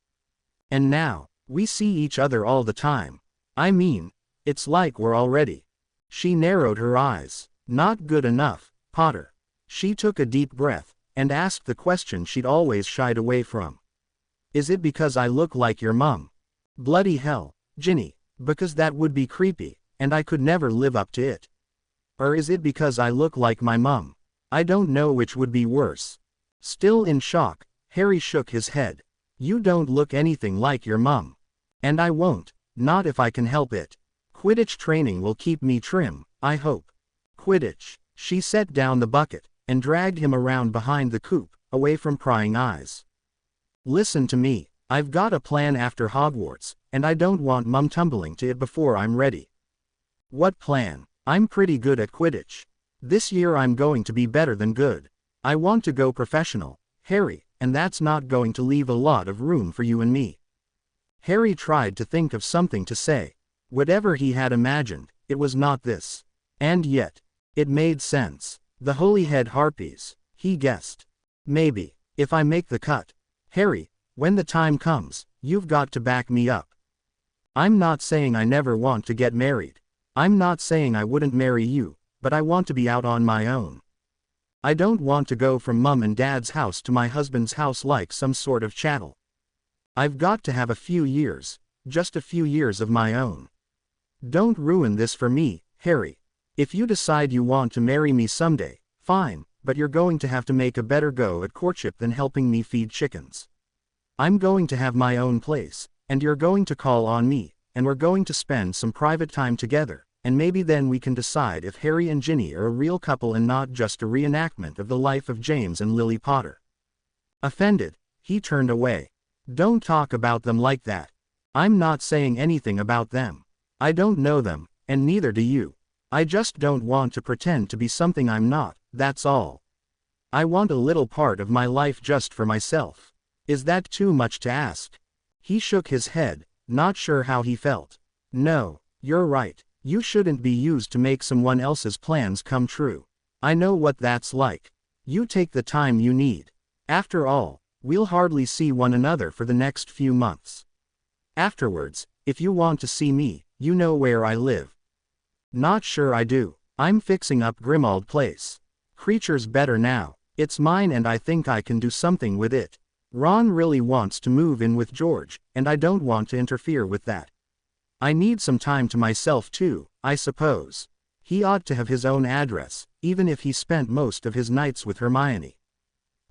And now, we see each other all the time. I mean, it's like we're already. She narrowed her eyes. Not good enough, Potter. She took a deep breath, and asked the question she'd always shied away from. Is it because I look like your mum? Bloody hell, Ginny, because that would be creepy, and I could never live up to it. Or is it because I look like my mum? I don't know which would be worse. Still in shock, Harry shook his head. You don't look anything like your mum. And I won't, not if I can help it. Quidditch training will keep me trim, I hope. Quidditch. She set down the bucket, and dragged him around behind the coop, away from prying eyes. Listen to me, I've got a plan after Hogwarts, and I don't want Mum tumbling to it before I'm ready. What plan? I'm pretty good at Quidditch. This year I'm going to be better than good. I want to go professional, Harry, and that's not going to leave a lot of room for you and me. Harry tried to think of something to say. Whatever he had imagined, it was not this. And yet, it made sense. The Holyhead Harpies, he guessed. Maybe, if I make the cut. Harry, when the time comes, you've got to back me up. I'm not saying I never want to get married. I'm not saying I wouldn't marry you, but I want to be out on my own. I don't want to go from Mum and Dad's house to my husband's house like some sort of chattel. I've got to have a few years, just a few years of my own. Don't ruin this for me, Harry. If you decide you want to marry me someday, fine, but you're going to have to make a better go at courtship than helping me feed chickens. I'm going to have my own place, and you're going to call on me, and we're going to spend some private time together, and maybe then we can decide if Harry and Ginny are a real couple and not just a reenactment of the life of James and Lily Potter. Offended, he turned away. Don't talk about them like that. I'm not saying anything about them. I don't know them, and neither do you. I just don't want to pretend to be something I'm not, that's all. I want a little part of my life just for myself. Is that too much to ask? He shook his head, not sure how he felt. No, you're right. You shouldn't be used to make someone else's plans come true. I know what that's like. You take the time you need. After all, we'll hardly see one another for the next few months. Afterwards, if you want to see me, you know where I live. Not sure I do. I'm fixing up Grimmauld Place. Creature's better now. It's mine and I think I can do something with it. Ron really wants to move in with George, and I don't want to interfere with that. I need some time to myself too, I suppose. He ought to have his own address, even if he spent most of his nights with Hermione.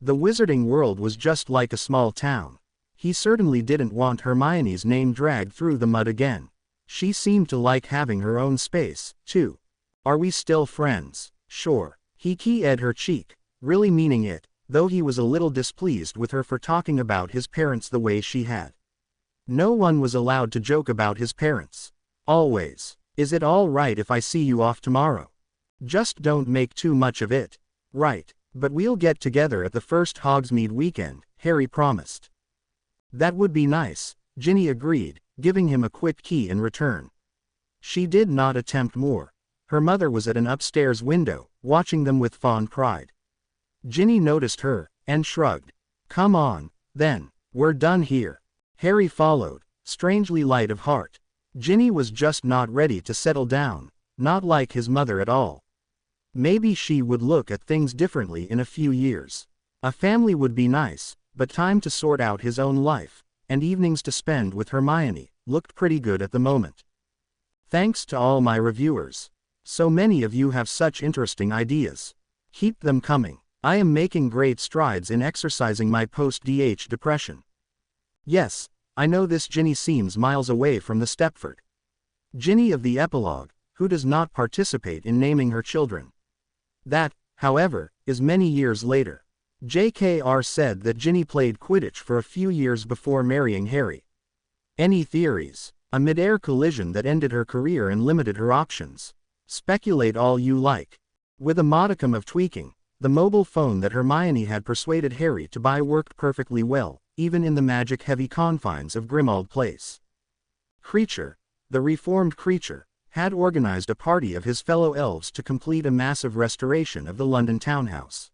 The wizarding world was just like a small town. He certainly didn't want Hermione's name dragged through the mud again. She seemed to like having her own space, too. Are we still friends? Sure. He keyed her cheek, really meaning it, though he was a little displeased with her for talking about his parents the way she had. No one was allowed to joke about his parents. Always. Is it all right if I see you off tomorrow? Just don't make too much of it. Right, but we'll get together at the first Hogsmeade weekend, Harry promised. That would be nice, Ginny agreed, giving him a quick key in return. She did not attempt more. Her mother was at an upstairs window, watching them with fond pride. Ginny noticed her, and shrugged. Come on, then, we're done here. Harry followed, strangely light of heart. Ginny was just not ready to settle down, not like his mother at all. Maybe she would look at things differently in a few years. A family would be nice, but time to sort out his own life, and evenings to spend with Hermione, looked pretty good at the moment. Thanks to all my reviewers. So many of you have such interesting ideas. Keep them coming. I am making great strides in exercising my post-DH depression. Yes, I know this Ginny seems miles away from the Stepford Ginny of the epilogue, who does not participate in naming her children. That, however, is many years later. JKR said that Ginny played Quidditch for a few years before marrying Harry. Any theories? A mid-air collision that ended her career and limited her options. Speculate all you like. With a modicum of tweaking, the mobile phone that Hermione had persuaded Harry to buy worked perfectly well, even in the magic-heavy confines of Grimmauld Place. Kreacher, the reformed Kreacher, had organized a party of his fellow elves to complete a massive restoration of the London townhouse.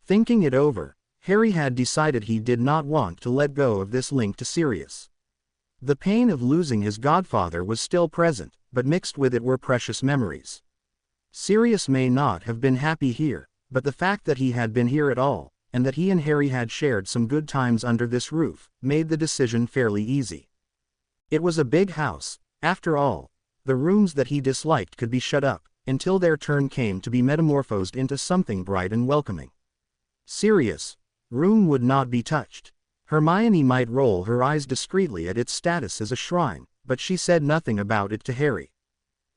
Thinking it over, Harry had decided he did not want to let go of this link to Sirius. The pain of losing his godfather was still present, but mixed with it were precious memories. Sirius may not have been happy here, but the fact that he had been here at all, and that he and Harry had shared some good times under this roof, made the decision fairly easy. It was a big house, after all. The rooms that he disliked could be shut up, until their turn came to be metamorphosed into something bright and welcoming. Sirius' room would not be touched. Hermione might roll her eyes discreetly at its status as a shrine, but she said nothing about it to Harry.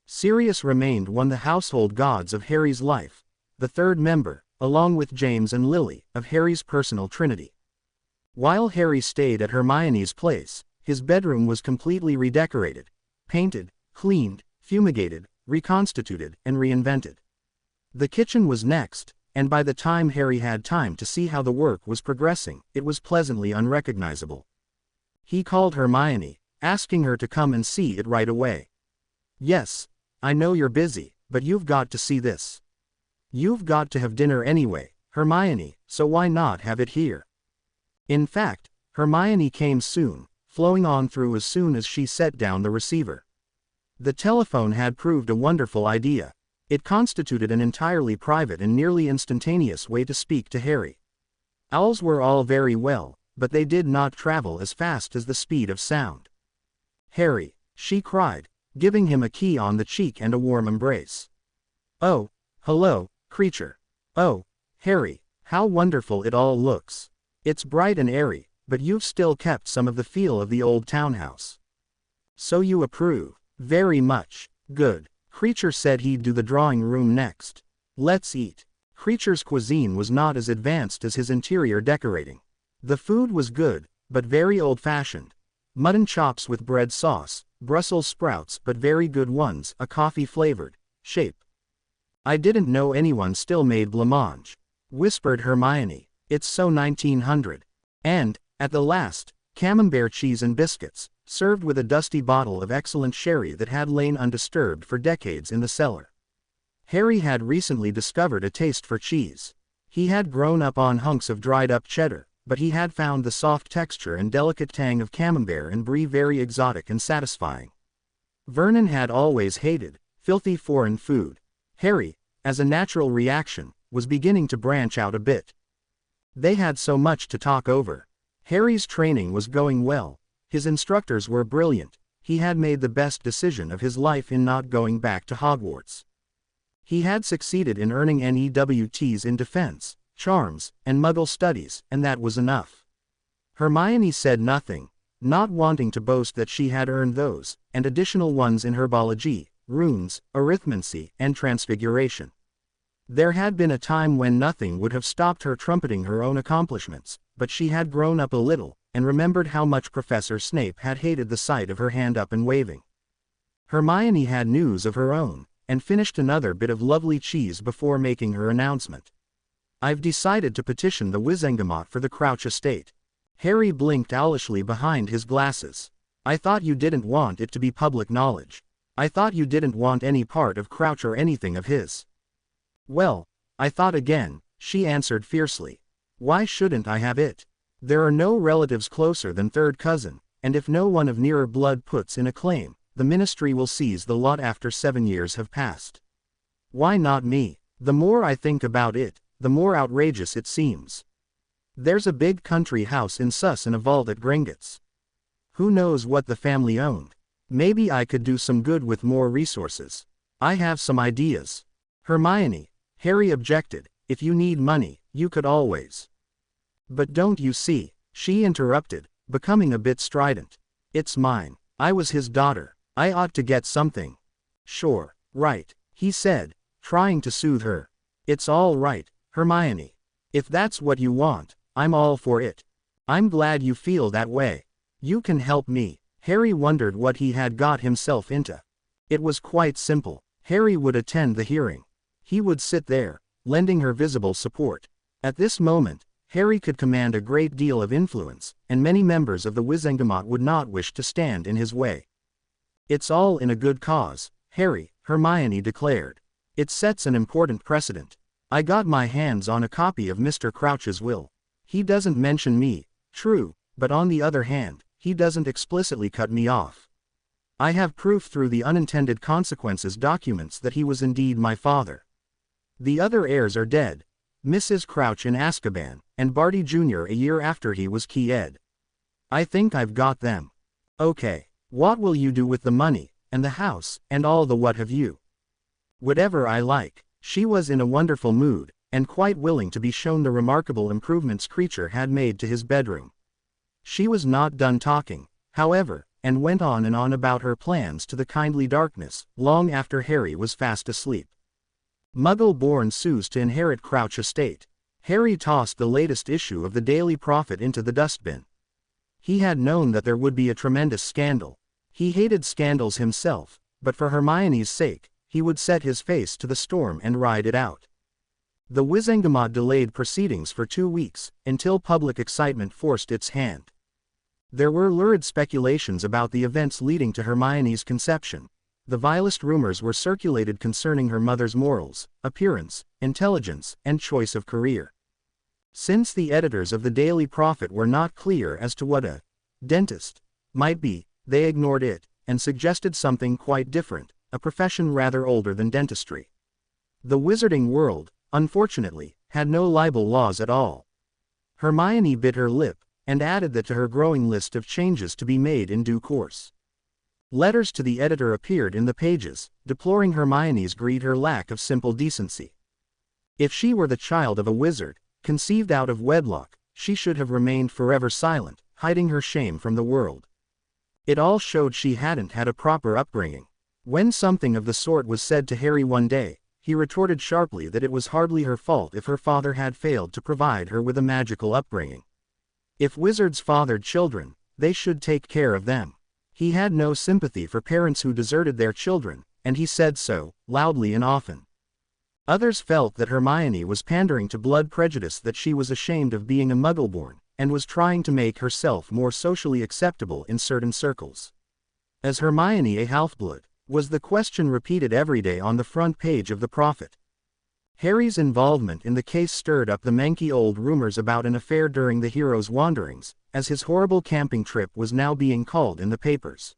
Sirius remained one of the household gods of Harry's life, the third member, along with James and Lily, of Harry's personal trinity. While Harry stayed at Hermione's place, his bedroom was completely redecorated, painted, cleaned, fumigated, reconstituted, and reinvented. The kitchen was next, and by the time Harry had time to see how the work was progressing, it was pleasantly unrecognizable. He called Hermione, asking her to come and see it right away. "Yes, I know you're busy, but you've got to see this. You've got to have dinner anyway, Hermione, so why not have it here?" In fact, Hermione came soon, flowing on through as soon as she set down the receiver. The telephone had proved a wonderful idea. It constituted an entirely private and nearly instantaneous way to speak to Harry. Owls were all very well, but they did not travel as fast as the speed of sound. "Harry," she cried, giving him a key on the cheek and a warm embrace. "Oh, hello, creature. Oh, Harry, how wonderful it all looks. It's bright and airy, but you've still kept some of the feel of the old townhouse. So you approve. Very much. Good." Creature said he'd do the drawing room next. "Let's eat." Creature's cuisine was not as advanced as his interior decorating. The food was good, but very old-fashioned. Mutton chops with bread sauce, Brussels sprouts but very good ones, a coffee-flavored shape. "I didn't know anyone still made blancmange," whispered Hermione. "It's so 1900. And, at the last, camembert cheese and biscuits, served with a dusty bottle of excellent sherry that had lain undisturbed for decades in the cellar." Harry had recently discovered a taste for cheese. He had grown up on hunks of dried-up cheddar, but he had found the soft texture and delicate tang of camembert and brie very exotic and satisfying. Vernon had always hated filthy foreign food. Harry, as a natural reaction, was beginning to branch out a bit. They had so much to talk over. Harry's training was going well. His instructors were brilliant. He had made the best decision of his life in not going back to Hogwarts. He had succeeded in earning NEWTs in defense, charms, and Muggle studies, and that was enough. Hermione said nothing, not wanting to boast that she had earned those, and additional ones in herbology, runes, arithmancy, and transfiguration. There had been a time when nothing would have stopped her trumpeting her own accomplishments, but she had grown up a little, and remembered how much Professor Snape had hated the sight of her hand up and waving. Hermione had news of her own, and finished another bit of lovely cheese before making her announcement. "I've decided to petition the Wizengamot for the Crouch estate." Harry blinked owlishly behind his glasses. "I thought you didn't want it to be public knowledge. I thought you didn't want any part of Crouch or anything of his." "Well, I thought again," she answered fiercely. "Why shouldn't I have it? There are no relatives closer than third cousin, and if no one of nearer blood puts in a claim, the ministry will seize the lot after 7 years have passed. Why not me? The more I think about it, the more outrageous it seems. There's a big country house in Sus and a vault at Gringotts. Who knows what the family owned? Maybe I could do some good with more resources. I have some ideas." "Hermione," Harry objected, "if you need money, you could always." "But don't you see," she interrupted, becoming a bit strident. "It's mine. I was his daughter. I ought to get something." "Sure, right," he said, trying to soothe her. "It's all right, Hermione. If that's what you want, I'm all for it. I'm glad you feel that way. You can help me." Harry wondered what he had got himself into. It was quite simple. Harry would attend the hearing. He would sit there, lending her visible support. At this moment, Harry could command a great deal of influence, and many members of the Wizengamot would not wish to stand in his way. "It's all in a good cause, Harry," Hermione declared. "It sets an important precedent. I got my hands on a copy of Mr. Crouch's will. He doesn't mention me, true, but on the other hand, he doesn't explicitly cut me off. I have proof through the unintended consequences documents that he was indeed my father. The other heirs are dead, Mrs. Crouch in Azkaban, and Barty Jr. a year after he was Key Ed. I think I've got them. Okay, what will you do with the money, and the house, and all the what have you? Whatever I like. She was in a wonderful mood, and quite willing to be shown the remarkable improvements Creature had made to his bedroom. She was not done talking, however, and went on and on about her plans to the kindly darkness, long after Harry was fast asleep. Muggle-born Suze to inherit Crouch Estate. Harry tossed the latest issue of the Daily Prophet into the dustbin. He had known that there would be a tremendous scandal. He hated scandals himself, but for Hermione's sake, he would set his face to the storm and ride it out. The Wizengamot delayed proceedings for 2 weeks, until public excitement forced its hand. There were lurid speculations about the events leading to Hermione's conception. The vilest rumors were circulated concerning her mother's morals, appearance, intelligence, and choice of career. Since the editors of the Daily Prophet were not clear as to what a dentist might be, they ignored it, and suggested something quite different, a profession rather older than dentistry. The wizarding world, unfortunately, had no libel laws at all. Hermione bit her lip, and added that to her growing list of changes to be made in due course. Letters to the editor appeared in the pages, deploring Hermione's greed, her lack of simple decency. If she were the child of a wizard, conceived out of wedlock, she should have remained forever silent, hiding her shame from the world. It all showed she hadn't had a proper upbringing. When something of the sort was said to Harry one day, he retorted sharply that it was hardly her fault if her father had failed to provide her with a magical upbringing. If wizards fathered children, they should take care of them. He had no sympathy for parents who deserted their children, and he said so, loudly and often. Others felt that Hermione was pandering to blood prejudice, that she was ashamed of being a Muggleborn, and was trying to make herself more socially acceptable in certain circles. Is Hermione a half-blood? Was the question repeated every day on the front page of the Prophet. Harry's involvement in the case stirred up the manky old rumors about an affair during the hero's wanderings, as his horrible camping trip was now being called in the papers.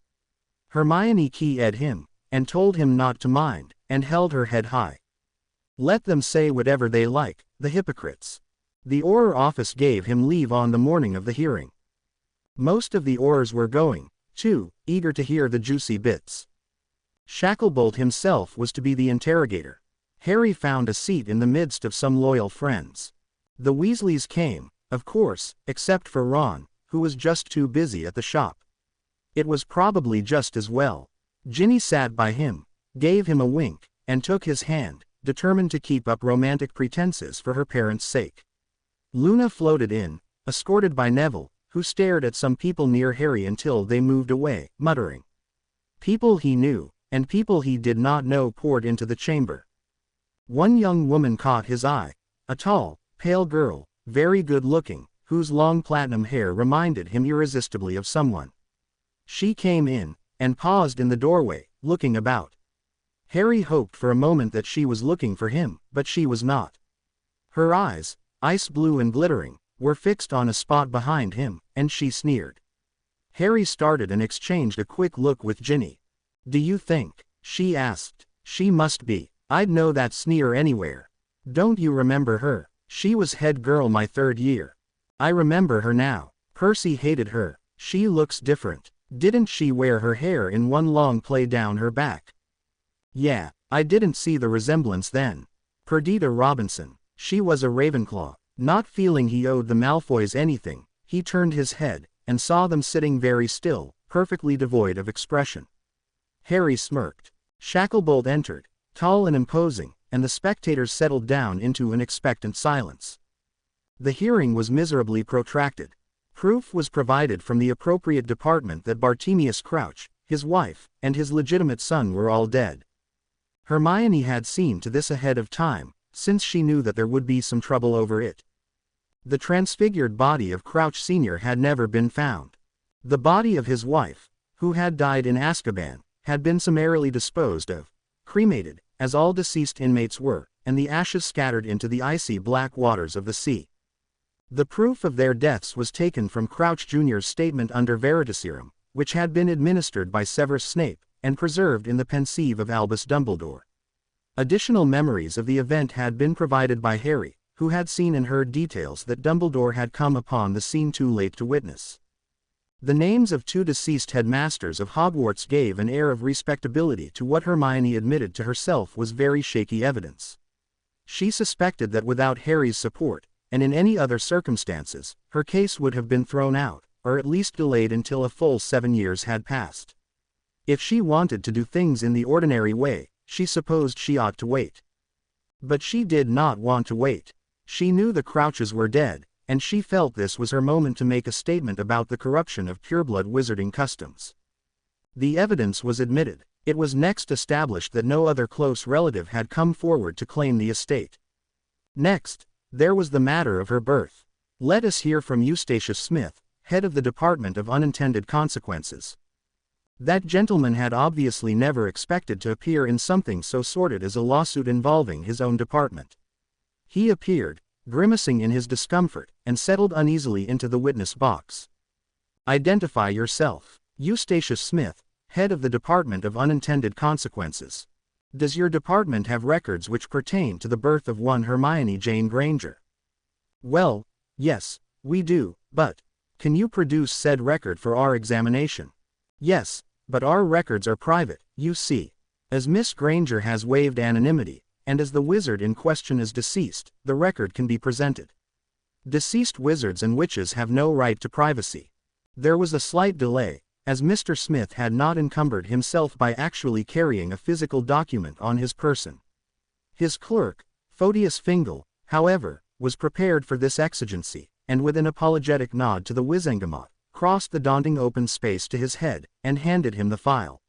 Hermione Key-Ed him, and told him not to mind, and held her head high. Let them say whatever they like, the hypocrites. The Auror office gave him leave on the morning of the hearing. Most of the Aurors were going, too, eager to hear the juicy bits. Shacklebolt himself was to be the interrogator. Harry found a seat in the midst of some loyal friends. The Weasleys came, of course, except for Ron, who was just too busy at the shop. It was probably just as well. Ginny sat by him, gave him a wink, and took his hand, determined to keep up romantic pretenses for her parents' sake. Luna floated in, escorted by Neville, who stared at some people near Harry until they moved away, muttering. People he knew, and people he did not know poured into the chamber. One young woman caught his eye, a tall, pale girl, very good-looking, whose long platinum hair reminded him irresistibly of someone. She came in, and paused in the doorway, looking about. Harry hoped for a moment that she was looking for him, but she was not. Her eyes, ice blue and glittering, were fixed on a spot behind him, and she sneered. Harry started and exchanged a quick look with Ginny. Do you think, she asked, she must be, I'd know that sneer anywhere. Don't you remember her? She was head girl my 3rd year. I remember her now. Percy hated her. She looks different. Didn't she wear her hair in one long plait down her back? Yeah, I didn't see the resemblance then. Perdita Robinson. She was a Ravenclaw. Not feeling he owed the Malfoys anything, he turned his head, and saw them sitting very still, perfectly devoid of expression. Harry smirked. Shacklebolt entered, tall and imposing, and the spectators settled down into an expectant silence. The hearing was miserably protracted. Proof was provided from the appropriate department that Bartemius Crouch, his wife, and his legitimate son were all dead. Hermione had seen to this ahead of time, since she knew that there would be some trouble over it. The transfigured body of Crouch Sr. had never been found. The body of his wife, who had died in Azkaban, had been summarily disposed of, cremated, as all deceased inmates were, and the ashes scattered into the icy black waters of the sea. The proof of their deaths was taken from Crouch Jr.'s statement under Veritaserum, which had been administered by Severus Snape, and preserved in the pensieve of Albus Dumbledore. Additional memories of the event had been provided by Harry, who had seen and heard details that Dumbledore had come upon the scene too late to witness. The names of 2 deceased headmasters of Hogwarts gave an air of respectability to what Hermione admitted to herself was very shaky evidence. She suspected that without Harry's support, and in any other circumstances, her case would have been thrown out, or at least delayed until a full 7 years had passed. If she wanted to do things in the ordinary way, she supposed she ought to wait. But she did not want to wait. She knew the Crouches were dead, and she felt this was her moment to make a statement about the corruption of pureblood wizarding customs. The evidence was admitted. It was next established that no other close relative had come forward to claim the estate. Next, there was the matter of her birth. Let us hear from Eustachius Smith, head of the Department of Unintended Consequences. That gentleman had obviously never expected to appear in something so sordid as a lawsuit involving his own department. He appeared, grimacing in his discomfort, and settled uneasily into the witness box. Identify yourself. Eustachius Smith, head of the Department of Unintended Consequences. Does your department have records which pertain to the birth of one Hermione Jane Granger? Well, yes, we do, but can you produce said record for our examination? Yes, but our records are private, you see. As Miss Granger has waived anonymity, and as the wizard in question is deceased, the record can be presented. Deceased wizards and witches have no right to privacy. There was a slight delay, as Mr. Smith had not encumbered himself by actually carrying a physical document on his person. His clerk, Photius Fingal, however, was prepared for this exigency, and with an apologetic nod to the Wizengamot, crossed the daunting open space to his head, and handed him the file.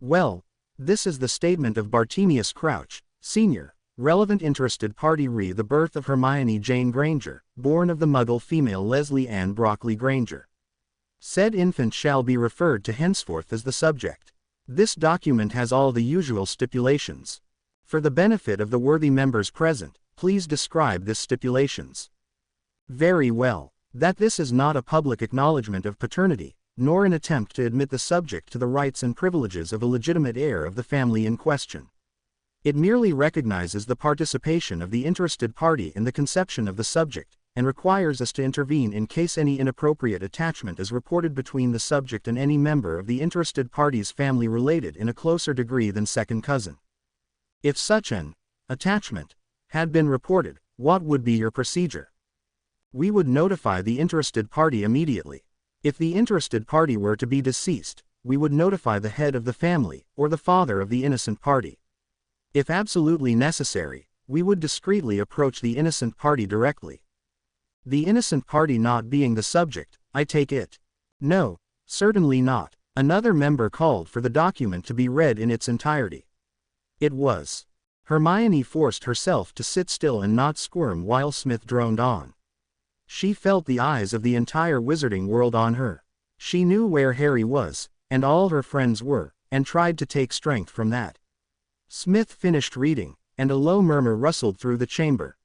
Well, this is the statement of Bartemius Crouch, Sr., relevant interested party re the birth of Hermione Jane Granger, born of the Muggle female Leslie Ann Broccoli Granger. Said infant shall be referred to henceforth as the subject. This document has all the usual stipulations. For the benefit of the worthy members present, please describe this stipulations. Very well. That this is not a public acknowledgement of paternity, nor an attempt to admit the subject to the rights and privileges of a legitimate heir of the family in question. It merely recognizes the participation of the interested party in the conception of the subject, and requires us to intervene in case any inappropriate attachment is reported between the subject and any member of the interested party's family related in a closer degree than second cousin. If such an attachment had been reported, what would be your procedure? We would notify the interested party immediately. If the interested party were to be deceased, we would notify the head of the family, or the father of the innocent party. If absolutely necessary, we would discreetly approach the innocent party directly. The innocent party not being the subject, I take it. No, certainly not. Another member called for the document to be read in its entirety. It was. Hermione forced herself to sit still and not squirm while Smith droned on. She felt the eyes of the entire wizarding world on her. She knew where Harry was, and all her friends were, and tried to take strength from that. Smith finished reading, and a low murmur rustled through the chamber.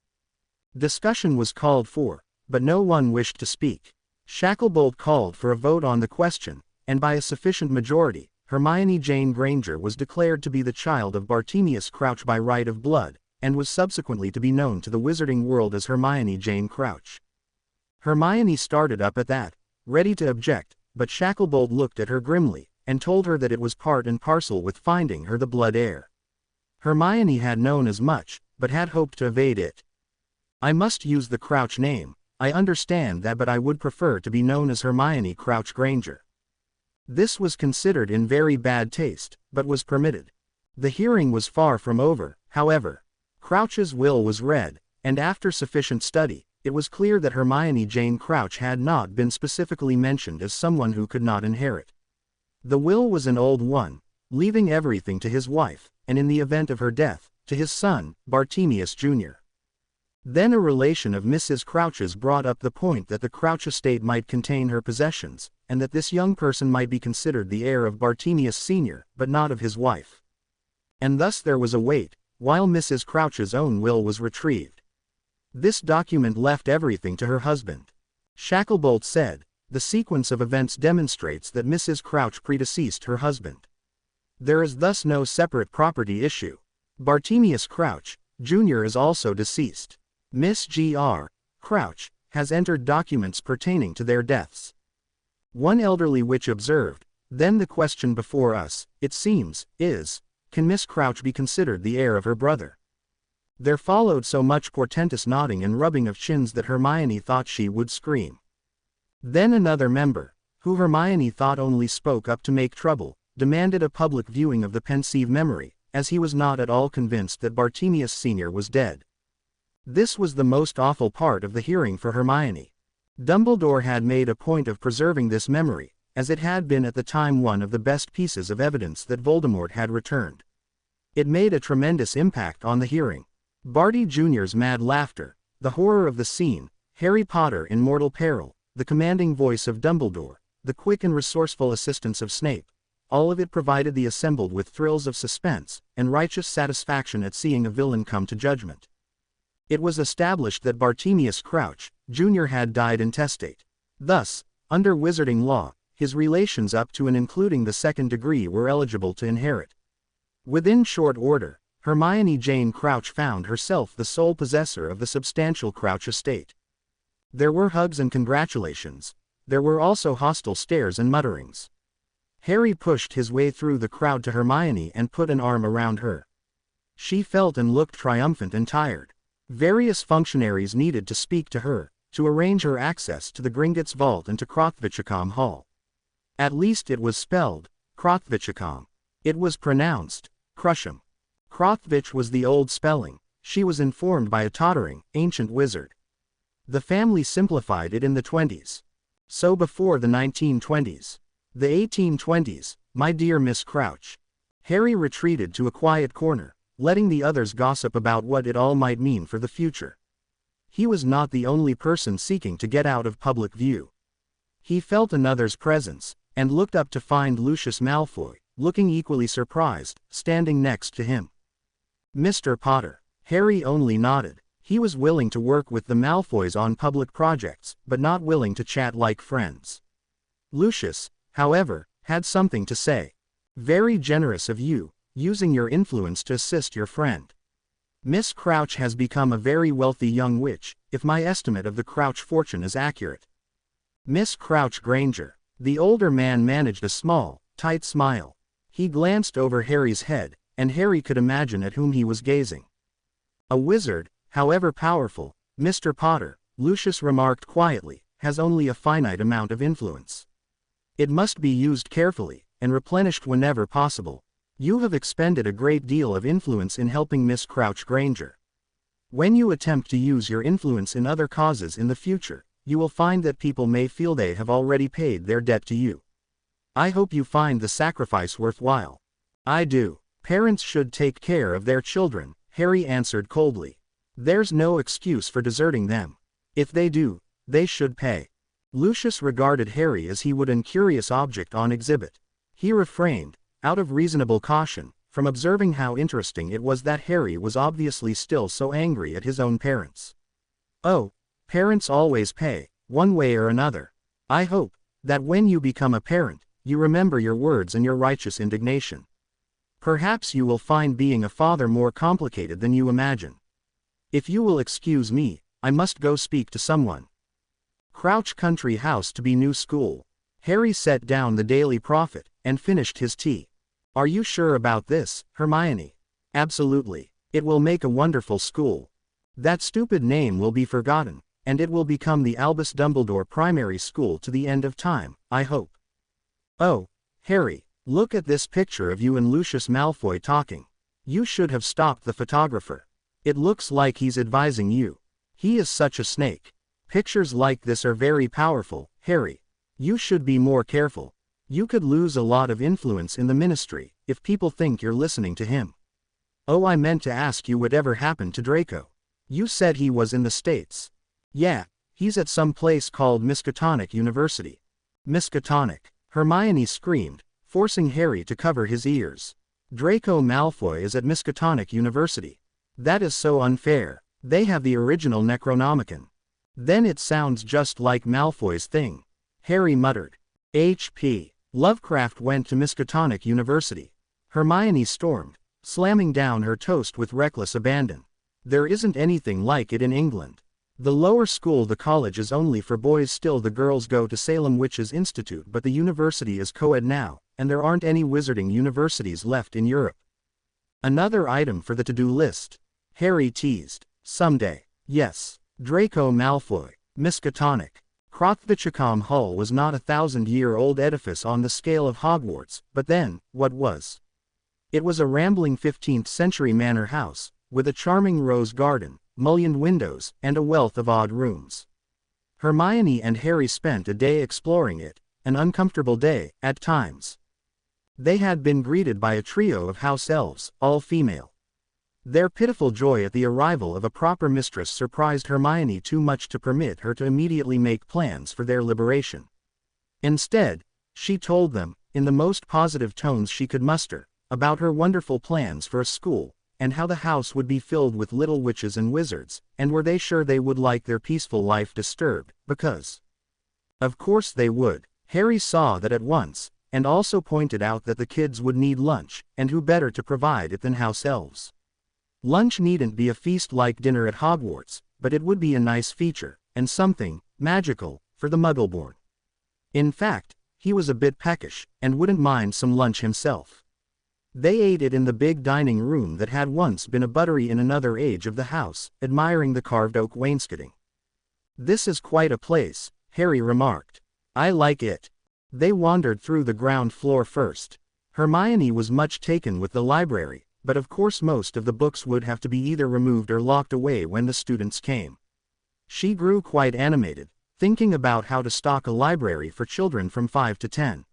Discussion was called for, but no one wished to speak. Shacklebolt called for a vote on the question, and by a sufficient majority, Hermione Jane Granger was declared to be the child of Bartemius Crouch by right of blood, and was subsequently to be known to the wizarding world as Hermione Jane Crouch. Hermione started up at that, ready to object, but Shacklebolt looked at her grimly, and told her that it was part and parcel with finding her the blood heir. Hermione had known as much, but had hoped to evade it. I must use the Crouch name, I understand that, but I would prefer to be known as Hermione Crouch Granger. This was considered in very bad taste, but was permitted. The hearing was far from over, however. Crouch's will was read, and after sufficient study, it was clear that Hermione Jane Crouch had not been specifically mentioned as someone who could not inherit. The will was an old one, leaving everything to his wife, and in the event of her death, to his son, Bartemius Jr. Then a relation of Mrs. Crouch's brought up the point that the Crouch estate might contain her possessions, and that this young person might be considered the heir of Bartemius Sr., but not of his wife. And thus there was a wait, while Mrs. Crouch's own will was retrieved. This document left everything to her husband. Shacklebolt said, the sequence of events demonstrates that Mrs. Crouch predeceased her husband. There is thus no separate property issue. Bartemius Crouch, Jr. is also deceased. Miss G.R. Crouch has entered documents pertaining to their deaths. One elderly witch observed, then the question before us, it seems, is, can Miss Crouch be considered the heir of her brother? There followed so much portentous nodding and rubbing of chins that Hermione thought she would scream. Then another member, who Hermione thought only spoke up to make trouble, demanded a public viewing of the pensive memory, as he was not at all convinced that Bartemius Sr. was dead. This was the most awful part of the hearing for Hermione. Dumbledore had made a point of preserving this memory, as it had been at the time one of the best pieces of evidence that Voldemort had returned. It made a tremendous impact on the hearing. Barty Jr.'s mad laughter, the horror of the scene, Harry Potter in mortal peril, the commanding voice of Dumbledore, the quick and resourceful assistance of Snape, all of it provided the assembled with thrills of suspense and righteous satisfaction at seeing a villain come to judgment. It was established that Bartemius Crouch, Jr. had died intestate. Thus, under wizarding law, his relations up to and including the second degree were eligible to inherit. Within short order, Hermione Jane Crouch found herself the sole possessor of the substantial Crouch estate. There were hugs and congratulations. There were also hostile stares and mutterings. Harry pushed his way through the crowd to Hermione and put an arm around her. She felt and looked triumphant and tired. Various functionaries needed to speak to her, to arrange her access to the Gringotts Vault and to Crothvichacom Hall. At least it was spelled, Crothvichacom. It was pronounced, Crusham. Crothvich was the old spelling, she was informed by a tottering, ancient wizard. The family simplified it in the 20s. So before the 1920s. The 1820s, my dear Miss Crouch. Harry retreated to a quiet corner, letting the others gossip about what it all might mean for the future. He was not the only person seeking to get out of public view. He felt another's presence, and looked up to find Lucius Malfoy, looking equally surprised, standing next to him. Mr. Potter. Harry only nodded. He was willing to work with the Malfoys on public projects, but not willing to chat like friends. Lucius, however, had something to say. Very generous of you, using your influence to assist your friend. Miss Crouch has become a very wealthy young witch, if my estimate of the Crouch fortune is accurate. Miss Crouch Granger. The older man managed a small, tight smile. He glanced over Harry's head, and Harry could imagine at whom he was gazing. A wizard, however powerful, Mr. Potter, Lucius remarked quietly, has only a finite amount of influence. It must be used carefully, and replenished whenever possible. You have expended a great deal of influence in helping Miss Crouch Granger. When you attempt to use your influence in other causes in the future, you will find that people may feel they have already paid their debt to you. I hope you find the sacrifice worthwhile. I do. Parents should take care of their children, Harry answered coldly. There's no excuse for deserting them. If they do, they should pay. Lucius regarded Harry as he would an curious object on exhibit. He refrained, out of reasonable caution, from observing how interesting it was that Harry was obviously still so angry at his own parents. Oh, parents always pay, one way or another. I hope that when you become a parent, you remember your words and your righteous indignation. Perhaps you will find being a father more complicated than you imagine. If you will excuse me, I must go speak to someone. Crouch Country House to be new school. Harry set down the Daily Prophet, and finished his tea. Are you sure about this, Hermione? Absolutely. It will make a wonderful school. That stupid name will be forgotten, and it will become the Albus Dumbledore Primary School to the end of time, I hope. Oh, Harry, look at this picture of you and Lucius Malfoy talking. You should have stopped the photographer. It looks like he's advising you. He is such a snake. Pictures like this are very powerful, Harry. You should be more careful. You could lose a lot of influence in the ministry, if people think you're listening to him. Oh, I meant to ask you whatever happened to Draco. You said he was in the States. Yeah, he's at some place called Miskatonic University. Miskatonic, Hermione screamed, forcing Harry to cover his ears. Draco Malfoy is at Miskatonic University. That is so unfair. They have the original Necronomicon. Then it sounds just like Malfoy's thing. Harry muttered. H.P. Lovecraft went to Miskatonic University. Hermione stormed, slamming down her toast with reckless abandon. There isn't anything like it in England. The lower school, the college, is only for boys. Still, the girls go to Salem Witches Institute, but the university is co-ed now, and there aren't any wizarding universities left in Europe. Another item for the to-do list. Harry teased. Someday. Yes. Draco Malfoy. Miskatonic. Crothvichacom Hall was not a 1,000-year-old edifice on the scale of Hogwarts, but then, what was? It was a rambling 15th-century manor house, with a charming rose garden, mullioned windows, and a wealth of odd rooms. Hermione and Harry spent a day exploring it, an uncomfortable day, at times. They had been greeted by a trio of house elves, all female. Their pitiful joy at the arrival of a proper mistress surprised Hermione too much to permit her to immediately make plans for their liberation. Instead, she told them, in the most positive tones she could muster, about her wonderful plans for a school, and how the house would be filled with little witches and wizards, and were they sure they would like their peaceful life disturbed, because of course they would. Harry saw that at once, and also pointed out that the kids would need lunch, and who better to provide it than house elves. Lunch needn't be a feast like dinner at Hogwarts, but it would be a nice feature, and something magical for the Muggleborn. In fact, he was a bit peckish, and wouldn't mind some lunch himself. They ate it in the big dining room that had once been a buttery in another age of the house, admiring the carved oak wainscoting. "This is quite a place," Harry remarked. "I like it." They wandered through the ground floor first. Hermione was much taken with the library, but of course most of the books would have to be either removed or locked away when the students came. She grew quite animated, thinking about how to stock a library for children from 5 to 10.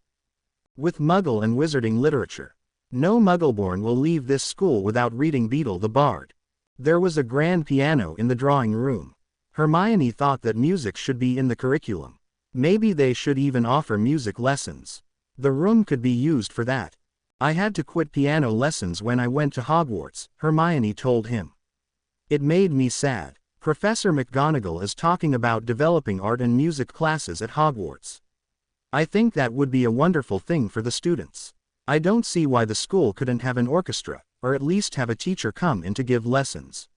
With Muggle and wizarding literature. No Muggleborn will leave this school without reading Beedle the Bard. There was a grand piano in the drawing room. Hermione thought that music should be in the curriculum. Maybe they should even offer music lessons. The room could be used for that. "I had to quit piano lessons when I went to Hogwarts," Hermione told him. "It made me sad. Professor McGonagall is talking about developing art and music classes at Hogwarts. I think that would be a wonderful thing for the students. I don't see why the school couldn't have an orchestra, or at least have a teacher come in to give lessons."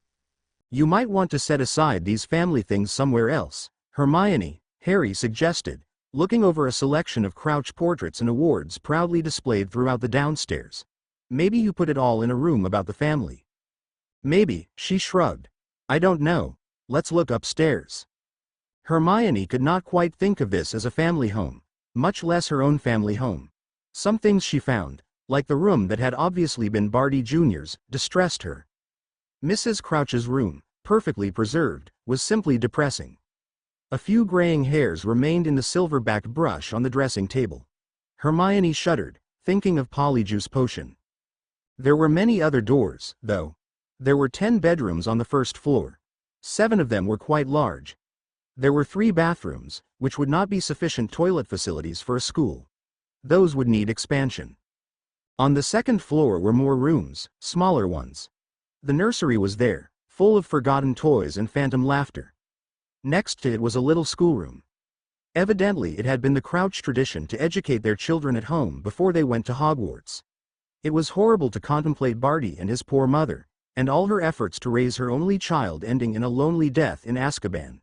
"You might want to set aside these family things somewhere else, Hermione," Harry suggested, looking over a selection of Crouch portraits and awards proudly displayed throughout the downstairs. "Maybe you put it all in a room about the family." "Maybe," she shrugged. "I don't know. Let's look upstairs." Hermione could not quite think of this as a family home, much less her own family home. Some things she found, like the room that had obviously been Barty Jr.'s, distressed her. Mrs. Crouch's room, perfectly preserved, was simply depressing. A few graying hairs remained in the silverback brush on the dressing table. Hermione shuddered, thinking of Polyjuice Potion. There were many other doors, though. There were 10 bedrooms on the first floor. 7 of them were quite large. There were 3 bathrooms, which would not be sufficient toilet facilities for a school. Those would need expansion. On the second floor were more rooms, smaller ones. The nursery was there, full of forgotten toys and phantom laughter. Next to it was a little schoolroom. Evidently it had been the Crouch tradition to educate their children at home before they went to Hogwarts. It was horrible to contemplate Barty and his poor mother, and all her efforts to raise her only child ending in a lonely death in Azkaban.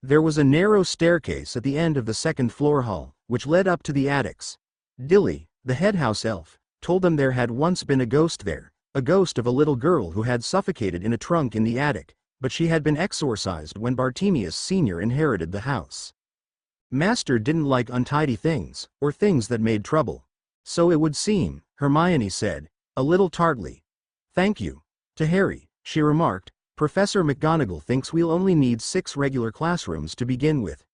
There was a narrow staircase at the end of the second floor hall, which led up to the attics. Dilly, the head house elf, told them there had once been a ghost there, a ghost of a little girl who had suffocated in a trunk in the attic, but she had been exorcised when Bartemius Sr. inherited the house. Master didn't like untidy things, or things that made trouble. "So it would seem," Hermione said, a little tartly. "Thank you." To Harry, she remarked, "Professor McGonagall thinks we'll only need 6 regular classrooms to begin with.